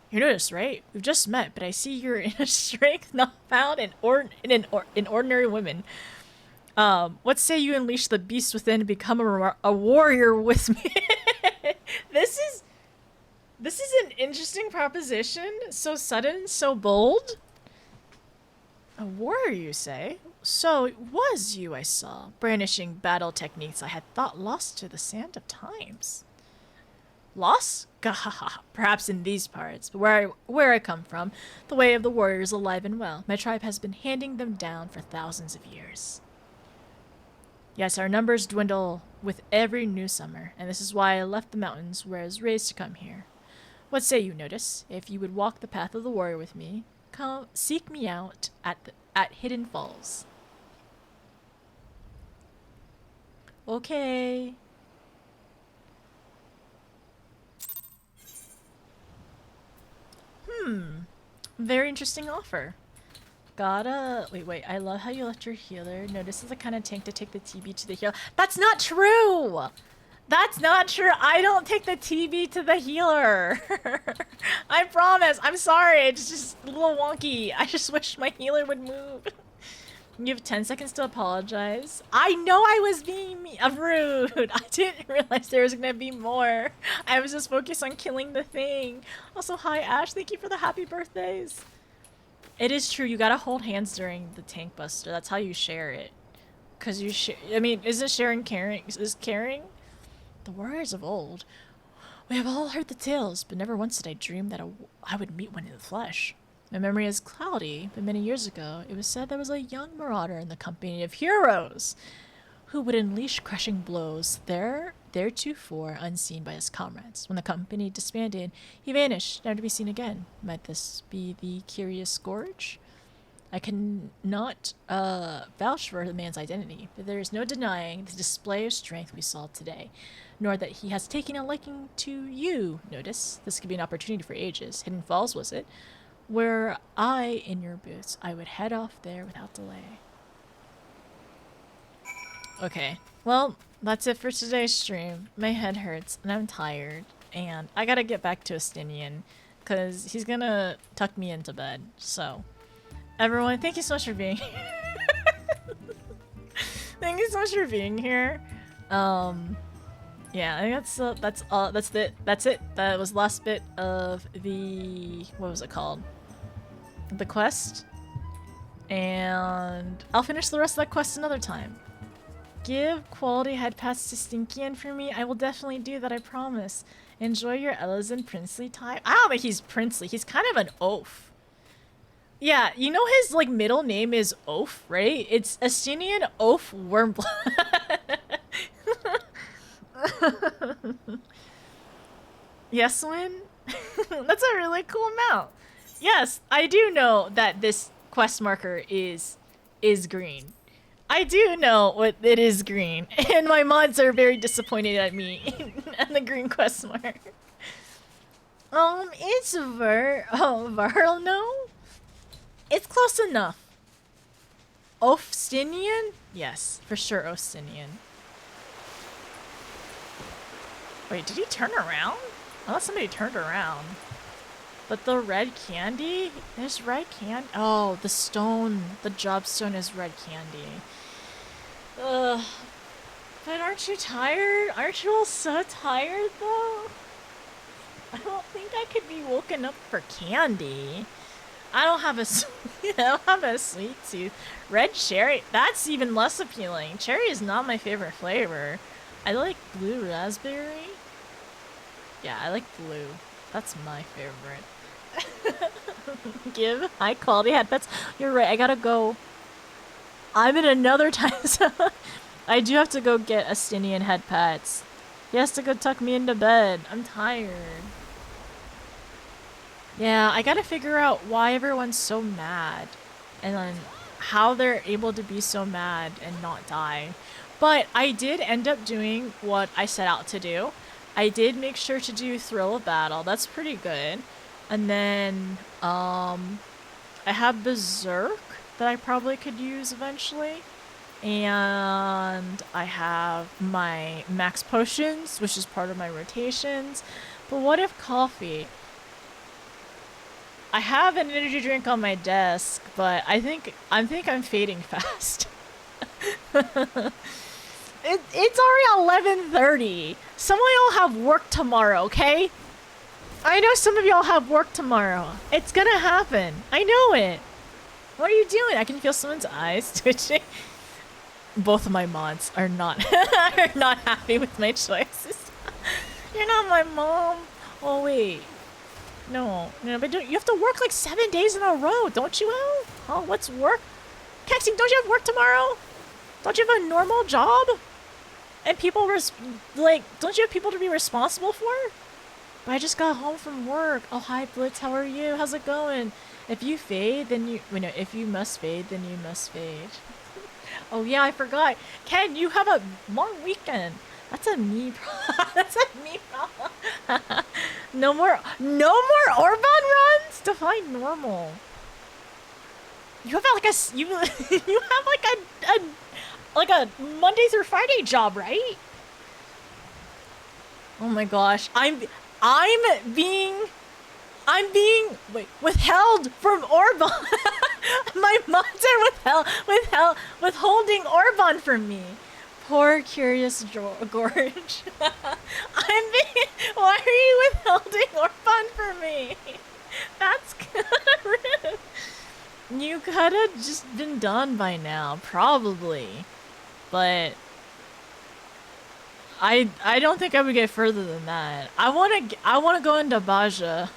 A: You're Notice, right? We've just met, but I see you're in a strength not found in ordinary women. What say you unleash the beast within and become a warrior with me? This is an interesting proposition. So sudden, so bold. A warrior, you say? So it was you I saw, brandishing battle techniques I had thought lost to the sand of times. Lost? Gahaha, perhaps in these parts, but where I come from, the way of the warrior is alive and well. My tribe has been handing them down for thousands of years. Yes, our numbers dwindle with every new summer, and this is why I left the mountains where I was raised to come here. What say you, Notice? If you would walk the path of the warrior with me, come seek me out at Hidden Falls. Okay. Very interesting offer. Wait, I love how you left your healer. Notice is the kind of tank to take the TB to the healer. That's not true! That's not true! I don't take the TB to the healer! I promise! I'm sorry, it's just a little wonky. I just wish my healer would move. You have 10 seconds to apologize. I know I was being rude! I didn't realize there was gonna be more. I was just focused on killing the thing. Also, hi Ash, thank you for the happy birthdays. It is true, you gotta hold hands during the tank buster. That's how you share it. Cause you share, I mean, isn't sharing caring? Is caring? The warriors of old. We have all heard the tales, but never once did I dream that I would meet one in the flesh. My memory is cloudy, but many years ago, it was said there was a young marauder in the company of heroes who would unleash crushing blows theretofore unseen by his comrades. When the company disbanded, he vanished, never to be seen again. Might this be the curious Scourge? I cannot vouch for the man's identity, but there is no denying the display of strength we saw today, nor that he has taken a liking to you, Notice. This could be an opportunity for ages. Hidden Falls, was it? Were I in your boots, I would head off there without delay. Okay, well, that's it for today's stream. My head hurts, and I'm tired, and I gotta get back to Estinian, because he's gonna tuck me into bed, so... Everyone, thank you so much for being here. Thank you so much for being here. Yeah, I think that's all. That's it. That was the last bit of the, what was it called? The quest. And I'll finish the rest of that quest another time. Give quality head pass to Stinkian for me. I will definitely do that, I promise. Enjoy your Ella's and princely time. I don't think he's princely. He's kind of an oaf. Yeah, you know his like middle name is Oaf, right? It's Estinian Oaf Wormblood. Yes, Win? That's a really cool mount. Yes, I do know that this quest marker is green. I do know what it is green, and my mods are very disappointed at me and the green quest mark. It's Varno? It's close enough. Ostinian? Yes, for sure Ostinian. Wait, did he turn around? I thought somebody turned around. But the red candy? There's red candy? Oh, the stone. The job stone is red candy. Ugh. But aren't you tired? Aren't you all so tired, though? I don't think I could be woken up for candy. I don't have a sweet tooth. Red cherry, that's even less appealing. Cherry is not my favorite flavor. I like blue raspberry. Yeah, I like blue. That's my favorite. Give high quality headpets. You're right, I gotta go. I'm in another time zone. I do have to go get Estinian head pats. He has to go tuck me into bed. I'm tired. Yeah, I gotta figure out why everyone's so mad. And then how they're able to be so mad and not die. But I did end up doing what I set out to do. I did make sure to do Thrill of Battle. That's pretty good. And then, I have Berserk that I probably could use eventually. And I have my max potions, which is part of my rotations. But what if coffee? I have an energy drink on my desk, but I think I'm fading fast. It's already 11:30. Some of y'all have work tomorrow, okay? I know some of y'all have work tomorrow. It's gonna happen. I know it. What are you doing? I can feel someone's eyes twitching. Both of my mods are not are not happy with my choices. You're not my mom. Oh wait. No, but you have to work like 7 days in a row, don't you, El? Oh, what's work? Kexing, don't you have work tomorrow? Don't you have a normal job? And people, don't you have people to be responsible for? But I just got home from work. Oh, hi, Blitz, how are you? How's it going? If you fade, then you... Wait, no, if you must fade, then you must fade. Oh, yeah, I forgot. Ken, you have a long weekend. That's a me problem. That's a me problem. No more Orban runs? Define normal. You have like you have like a Monday through Friday job, right? Oh my gosh. I'm being withheld from Orban. My mods are withholding Orban from me. Poor Curious Gorge. Why are you withholding Orban for me? That's kinda rude. You could've just been done by now, probably. But I don't think I would get further than that. I wanna go into Baja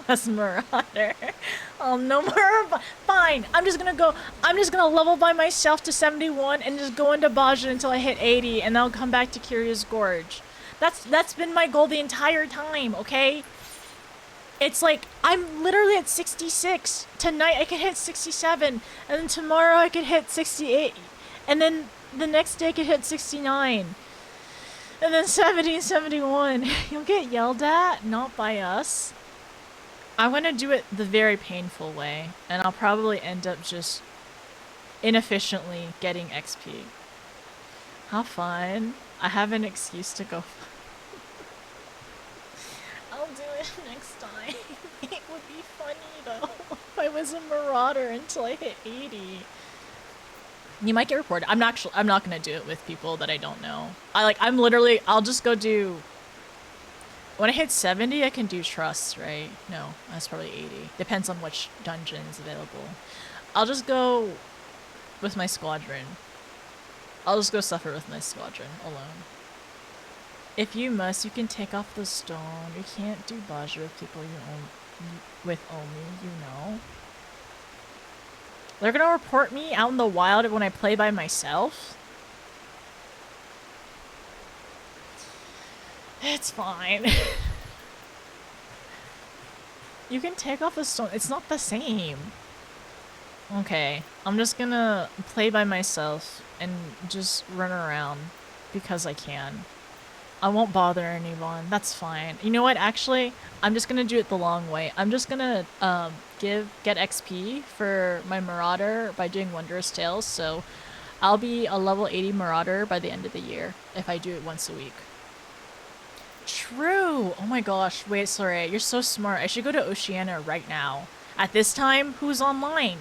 A: as Marauder. No more. Fine. I'm just gonna level by myself to 71 and just go into Baja until I hit 80, and then I'll come back to Curious Gorge. That's been my goal the entire time. Okay. It's like I'm literally at 66. Tonight I could hit 67, and then tomorrow I could hit 68, and then the next day I could hit 69, and then 70, 71. You'll get yelled at, not by us. I want to do it the very painful way, and I'll probably end up just inefficiently getting XP. How fun. I have an excuse to go. I'll do it next time. It would be funny though if I was a Marauder until I hit 80. You might get reported. I'm not gonna do it with people that I don't know. I'll just go do... When I hit 70, I can do trusts, right? No, that's probably 80. Depends on which dungeon is available. I'll just go with my squadron. I'll just go suffer with my squadron alone. If you must, you can take off the stone. You can't do Baja with people you own, with only, you know. They're gonna report me out in the wild when I play by myself. It's fine. You can take off the stone. It's not the same. Okay, I'm just gonna play by myself and just run around because I can. I won't bother anyone. That's fine. You know what? Actually, I'm just gonna do it the long way. I'm just gonna get XP for my Marauder by doing Wondrous Tales. So I'll be a level 80 Marauder by the end of the year if I do it once a week. True. Oh my gosh. Wait, sorry. You're so smart. I should go to Oceania right now. At this time, who's online?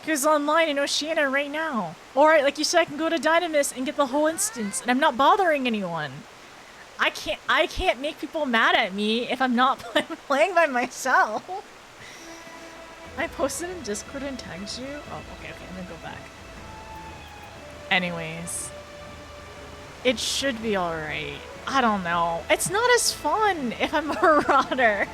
A: Who's online in Oceania right now? Alright, like you said, I can go to Dynamis and get the whole instance, and I'm not bothering anyone. I can't make people mad at me if I'm not playing by myself. I posted in Discord and tagged you? Oh, okay, I'm gonna go back. Anyways. It should be alright. I don't know. It's not as fun if I'm a Marauder.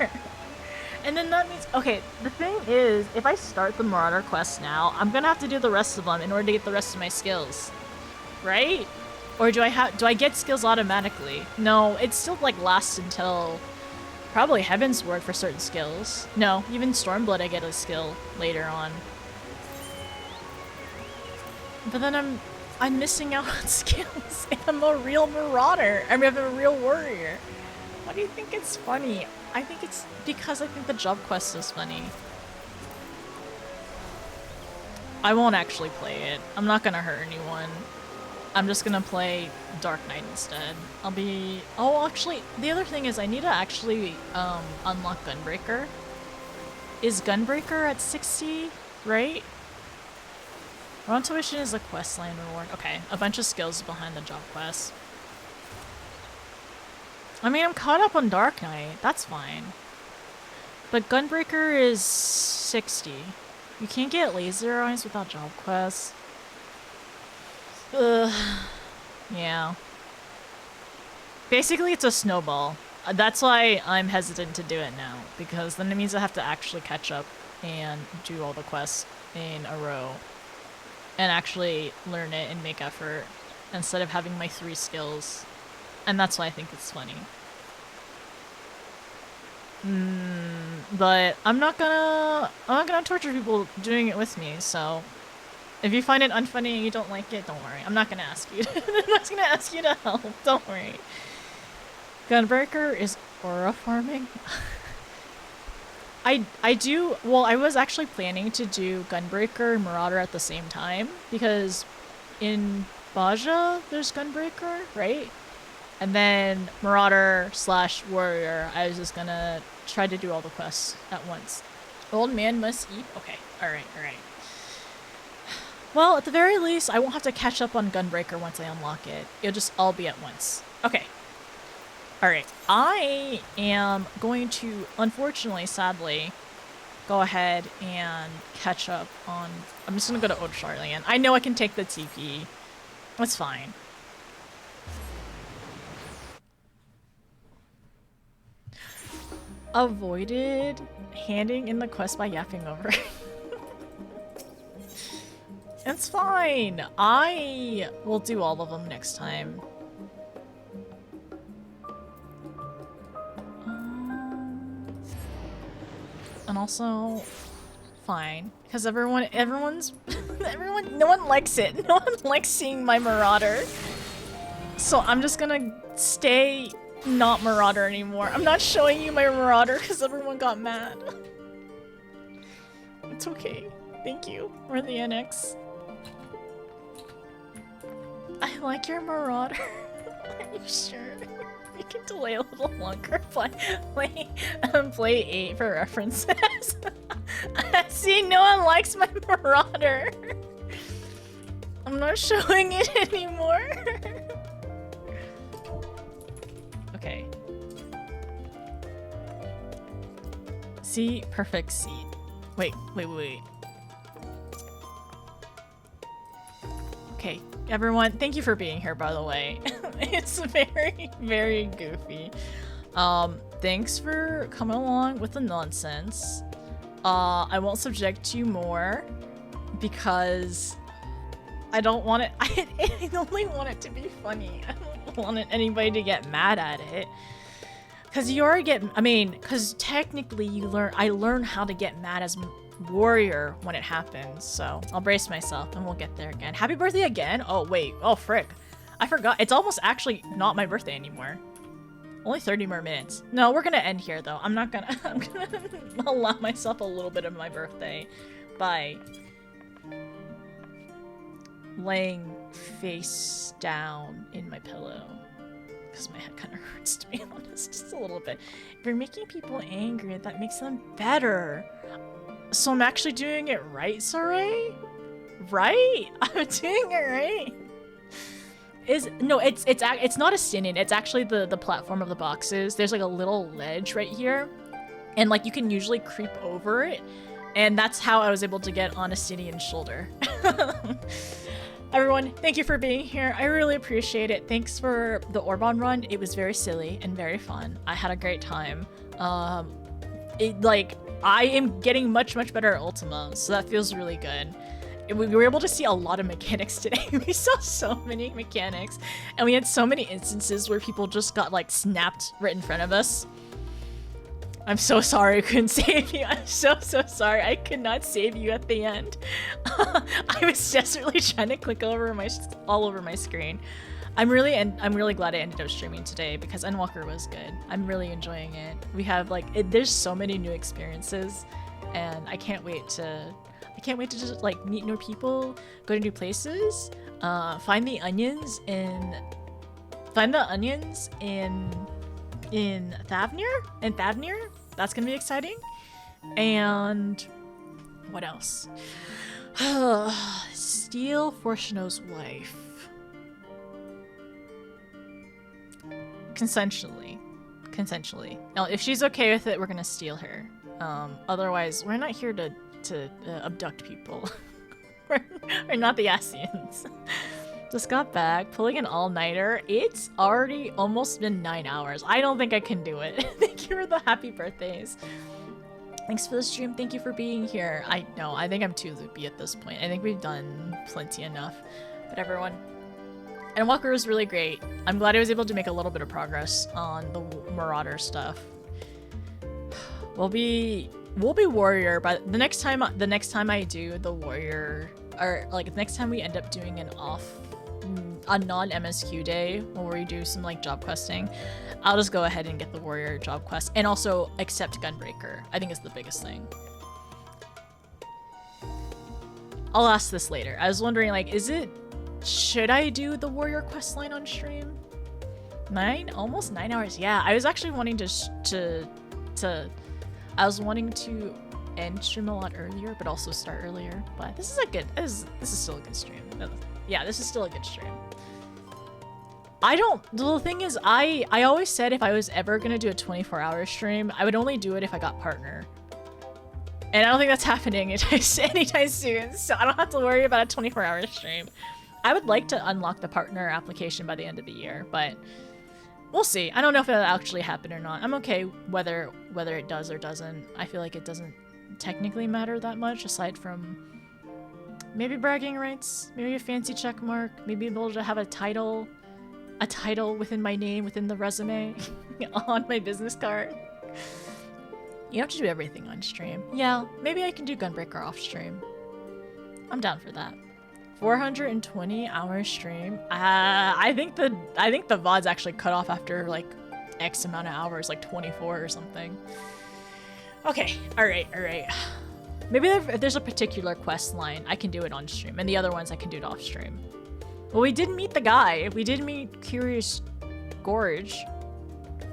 A: And then that means... Okay, the thing is, if I start the Marauder quest now, I'm gonna have to do the rest of them in order to get the rest of my skills. Right? Or do I get skills automatically? No, it still, like, lasts until Probably Heaven's Ward for certain skills. No, even Stormblood I get a skill later on. But then I'm missing out on skills if I'm a real marauder. I mean, I'm a real warrior. Why do you think it's funny? I think it's because I think the job quest is funny. I won't actually play it. I'm not gonna hurt anyone. I'm just gonna play Dark Knight instead. Oh, actually, the other thing is I need to actually unlock Gunbreaker. Is Gunbreaker at 60, right? Round tuition is a quest line reward. Okay, a bunch of skills behind the job quest. I mean, I'm caught up on Dark Knight. That's fine. But Gunbreaker is 60. You can't get laser eyes without job quests. Ugh. Yeah. Basically, it's a snowball. That's why I'm hesitant to do it now. Because then it means I have to actually catch up and do all the quests in a row. And actually learn it and make effort. Instead of having my 3 skills. And that's why I think it's funny. But I'm not gonna torture people doing it with me, so if you find it unfunny and you don't like it, don't worry. I'm not gonna ask you. I'm not gonna ask you to help. Don't worry. Gunbreaker is aura farming. I do. Well, I was actually planning to do Gunbreaker and Marauder at the same time because in Baja there's Gunbreaker, right? And then Marauder / Warrior, I was just gonna try to do all the quests at once. Old man must eat? Okay, alright. Well, at the very least, I won't have to catch up on Gunbreaker once I unlock it. It'll just all be at once. Okay. Alright, I am going to, unfortunately, sadly, go ahead and catch up on... I'm just gonna go to Old Charlian. I know I can take the TP. That's fine. Avoided handing in the quest by yapping over. It's fine. I will do all of them next time. And also, fine, because no one likes it. No one likes seeing my Marauder. So I'm just gonna stay not Marauder anymore. I'm not showing you my Marauder because everyone got mad. It's okay. Thank you for the NX. I like your Marauder. Are you sure? We can delay a little longer. Play 8 for references. See, no one likes my Marauder. I'm not showing it anymore. Okay. See, perfect seat. Wait. Okay, everyone, thank you for being here, by the way. It's very, very goofy. Thanks for coming along with the nonsense. I won't subject you more because I don't want it. I only want it to be funny. I don't want anybody to get mad at it. Cause cause technically I learn how to get mad as warrior when it happens. So I'll brace myself and we'll get there again. Happy birthday again? Oh wait, oh frick. I forgot. It's almost actually not my birthday anymore. Only 30 more minutes. No, we're gonna end here though. I'm gonna allow myself a little bit of my birthday by laying face down in my pillow. Because my head kind of hurts, to be honest, just a little bit. If you're making people angry, that makes them better. So I'm actually doing it right, Saray? Right? I'm doing it right. No, it's not a sin-in. It's actually the platform of the boxes. There's like a little ledge right here, and like you can usually creep over it, and that's how I was able to get on Astinian's shoulder. Everyone, thank you for being here. I really appreciate it. Thanks for the Orban run. It was very silly and very fun. I had a great time. I am getting much better at Ultima, so that feels really good. We were able to see a lot of mechanics today. We saw so many mechanics, and we had so many instances where people just got like snapped right in front of us. I'm so sorry I couldn't save you. I'm so sorry. I could not save you at the end. I was desperately trying to click all over my screen. I'm really glad I ended up streaming today because Endwalker was good. I'm really enjoying it. We have like there's so many new experiences, and I can't wait to just like meet new people, go to new places, find the onions in Thavnir. That's gonna be exciting. And what else? Steal Fortuno's wife. Consensually. Now, if she's okay with it, we're gonna steal her. Otherwise, we're not here to abduct people. we're not the Asians. Just got back, pulling an all-nighter. It's already almost been 9 hours. I don't think I can do it. Thank you for the happy birthdays. Thanks for the stream. Thank you for being here. I know, I think I'm too loopy at this point. I think we've done plenty enough. But everyone, Endwalker was really great. I'm glad I was able to make a little bit of progress on the Marauder stuff. We'll be warrior, but the next time I do the warrior, or like the next time we end up doing a non-MSQ day where we do some like job questing, I'll just go ahead and get the warrior job quest and also accept Gunbreaker. I think it's the biggest thing. I'll ask this later. I was wondering, like, should I do the warrior quest line on stream? Almost 9 hours. Yeah, I was actually wanting I was wanting to end stream a lot earlier, but also start earlier. But this is still a good stream. Yeah, this is still a good stream. The thing is, I always said if I was ever gonna do a 24-hour stream, I would only do it if I got partner. And I don't think that's happening anytime soon, so I don't have to worry about a 24-hour stream. I would like to unlock the partner application by the end of the year, but we'll see. I don't know if it'll actually happen or not. I'm okay whether it does or doesn't. I feel like it doesn't technically matter that much, aside from maybe bragging rights, maybe a fancy check mark, maybe able to have a title within my name, within the resume, on my business card. You have to do everything on stream. Yeah, maybe I can do Gunbreaker off stream. I'm down for that. 420-hour stream. I think the VOD's actually cut off after like X amount of hours, like 24 or something. Okay, all right. Maybe if there's a particular quest line, I can do it on stream, and the other ones I can do it off stream. Well, we did meet the guy. We did meet Curious Gorge.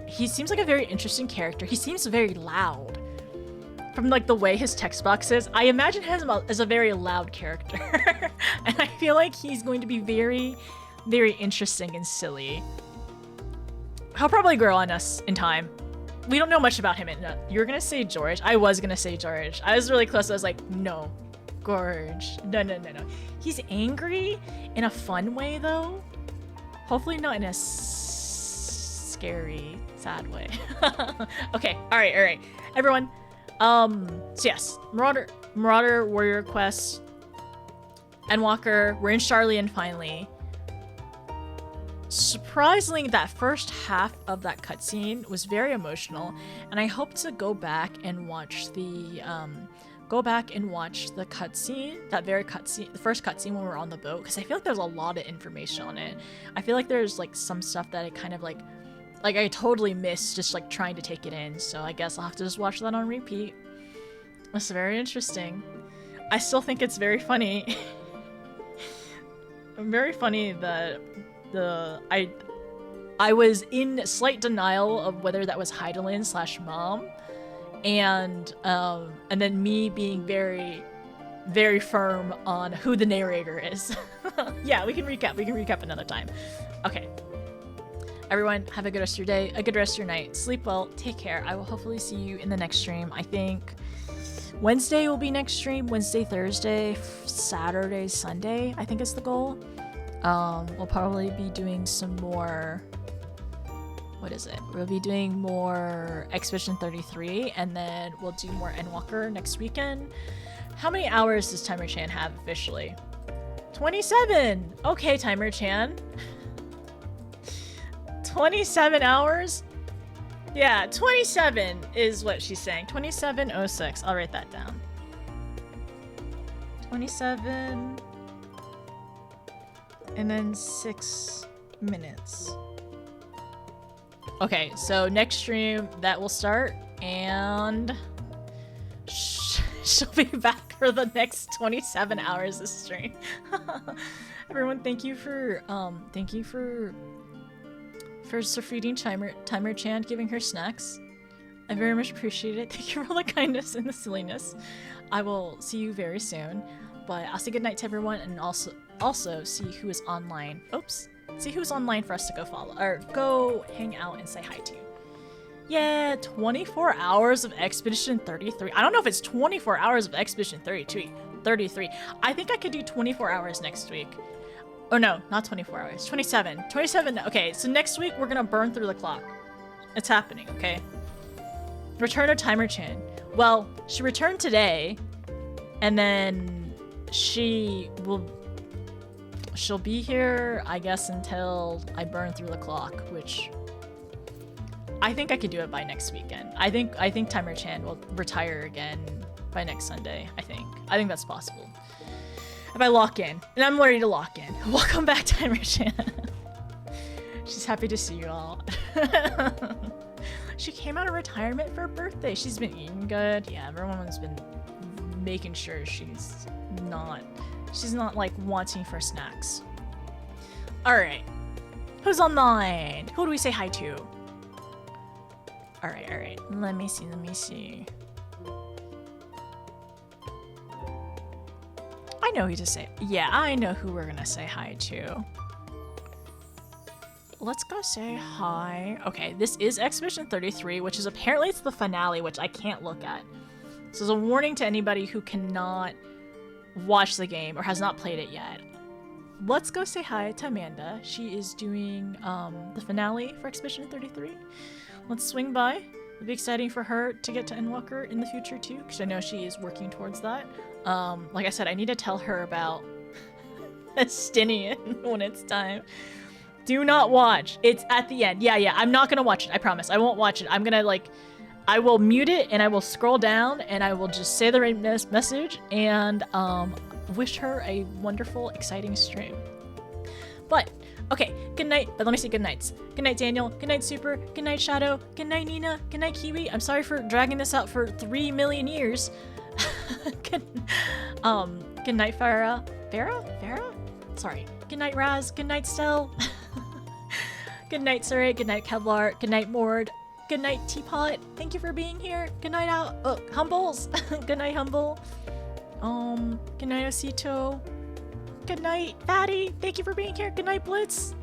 A: He seems like a very interesting character. He seems very loud. From like the way his text box is, I imagine him as a very loud character. And I feel like he's going to be very, very interesting and silly. He'll probably grow on us in time. We don't know much about him. You were gonna say George. I was gonna say George. I was really close. I was like, no, Gorge. No. He's angry in a fun way, though. Hopefully not in a scary, sad way. Okay, all right. Everyone, so yes, Marauder Warrior Quest, Endwalker, we're in Sharlayan finally. Surprisingly, that first half of that cutscene was very emotional, and I hope to go back and watch the cutscene, the first cutscene when we're on the boat, because I feel like there's a lot of information on it. I feel like there's like some stuff that I kind of like I totally missed just like trying to take it in, so I guess I'll have to just watch that on repeat. It's very interesting. I still think it's very funny. Very funny that I was in slight denial of whether that was Heidelin/Mom, and then me being very, very firm on who the narrator is. Yeah, we can recap another time. Okay. Everyone, have a good rest of your day, a good rest of your night. Sleep well, take care. I will hopefully see you in the next stream. I think Wednesday will be next stream. Wednesday, Thursday, Saturday, Sunday, I think is the goal. We'll probably be doing some more... What is it? We'll be doing more Expedition 33, and then we'll do more Endwalker next weekend. How many hours does Timer Chan have officially? 27! Okay, Timer Chan. 27 hours? Yeah, 27 is what she's saying. 27:06. I'll write that down. 27 and then 6 minutes. Okay, so next stream that will start, and she'll be back for the next 27 hours of stream. Everyone, thank you for feeding Timer Chan, giving her snacks. I very much appreciate it. Thank you for all the kindness and the silliness. I will see you very soon, but I'll say goodnight to everyone, and also see who is online. Oops. See who's online for us to go follow, or go hang out and say hi to. Yeah, 24 hours of Expedition 33. I don't know if it's 24 hours of Expedition 33. I think I could do 24 hours next week. Oh no, not 24 hours. 27. 27. Okay, so next week we're gonna burn through the clock. It's happening, okay? Return of Timer Chan. Well, she returned today, and then she'll be here, I guess, until I burn through the clock, which I think I could do it by next weekend. I think Timer Chan will retire again by next Sunday. I think that's possible. If I lock in, and I'm ready to lock in. Welcome back, Timer Chan. She's happy to see you all. She came out of retirement for her birthday. She's been eating good. Yeah, everyone's been making sure she's not like wanting for snacks. All right, who's online? Who do we say hi to? All right. Let me see. I know who to say. Yeah, I know who we're gonna say hi to. Let's go say hi. Okay, this is Expedition 33, which is apparently it's the finale, which I can't look at. So as a warning to anybody who cannot watch the game or has not played it yet. Let's go say hi to Amanda. She is doing the finale for Expedition 33. Let's swing by. It'll be exciting for her to get to Endwalker in the future too, because I know she is working towards that. Like I said, I need to tell her about Estinian when it's time. Do not watch. It's at the end. Yeah, I'm not gonna watch it. I promise. I won't watch it. I'm gonna I will mute it and I will scroll down and I will just say the right message and wish her a wonderful, exciting stream. But okay, good night. But let me say good nights. Good night, Daniel. Good night, Super. Good night, Shadow. Good night, Nina. Good night, Kiwi. I'm sorry for dragging this out for 3 million years. Good night, Farah. Farah? Sorry. Good night, Raz. Good night, Stell. Good night, Saray. Good night, Kevlar. Good night, Mord. Good night, Teapot. Thank you for being here. Good night, Humbles. Good night, Humble. Good night, Osito. Good night, Fatty. Thank you for being here. Good night, Blitz.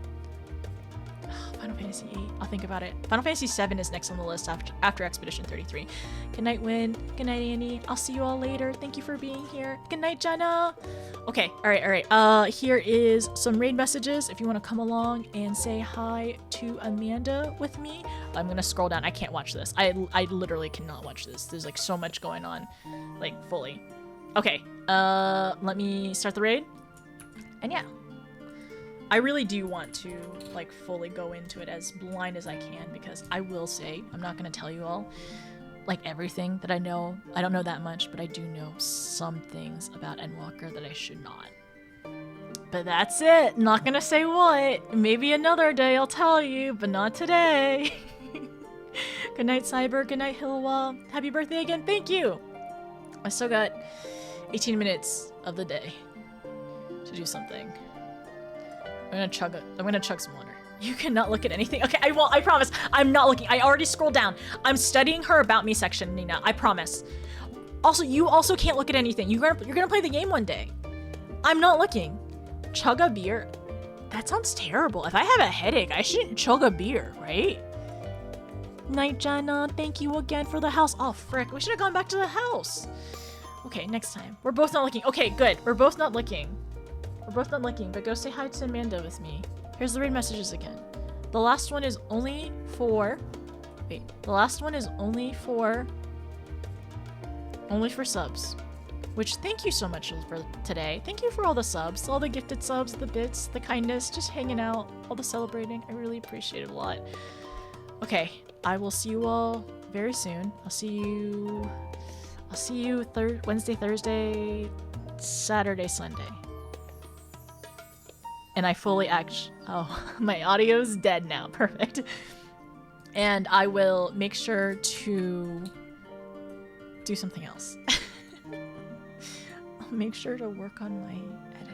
A: Final Fantasy 8. I'll think about it. Final Fantasy 7 is next on the list after Expedition 33. Good night, Win. Good night, Annie. I'll see you all later. Thank you for being here. Good night, Jenna. Okay, all right. Here is some raid messages if you want to come along and say hi to Amanda with me. I'm gonna scroll down. I can't watch this. I literally cannot watch this. There's like so much going on, like fully. Okay, let me start the raid. And yeah. I really do want to like fully go into it as blind as I can, because I will say, I'm not going to tell you all like everything that I know. I don't know that much, but I do know some things about Endwalker that I should not. But that's it. Not going to say what. Maybe another day I'll tell you, but not today. Good night, Cyber. Good night, Hilwa. Happy birthday again. Thank you. I still got 18 minutes of the day to do something. I'm gonna chug some water. You cannot look at anything. Okay, I won't. I promise. I'm not looking. I already scrolled down. I'm studying her About Me section, Nina. I promise. Also, you also can't look at anything. You're gonna play the game one day. I'm not looking. Chug a beer. That sounds terrible. If I have a headache, I shouldn't chug a beer, right? Night, Jenna. Thank you again for the house. Oh, frick. We should have gone back to the house. Okay, next time. We're both not looking. Okay, good. We're both not looking. But go say hi to Amanda with me. Here's the raid messages again. The last one is only for... Wait. The last one is only for subs. Which, thank you so much for today. Thank you for all the subs. All the gifted subs, the bits, the kindness, just hanging out, all the celebrating. I really appreciate it a lot. Okay, I will see you all very soon. I'll see you Wednesday, Thursday, Saturday, Sunday. And I fully oh, my audio's dead now. Perfect. And I will make sure to do something else. I'll make sure to work on my editing.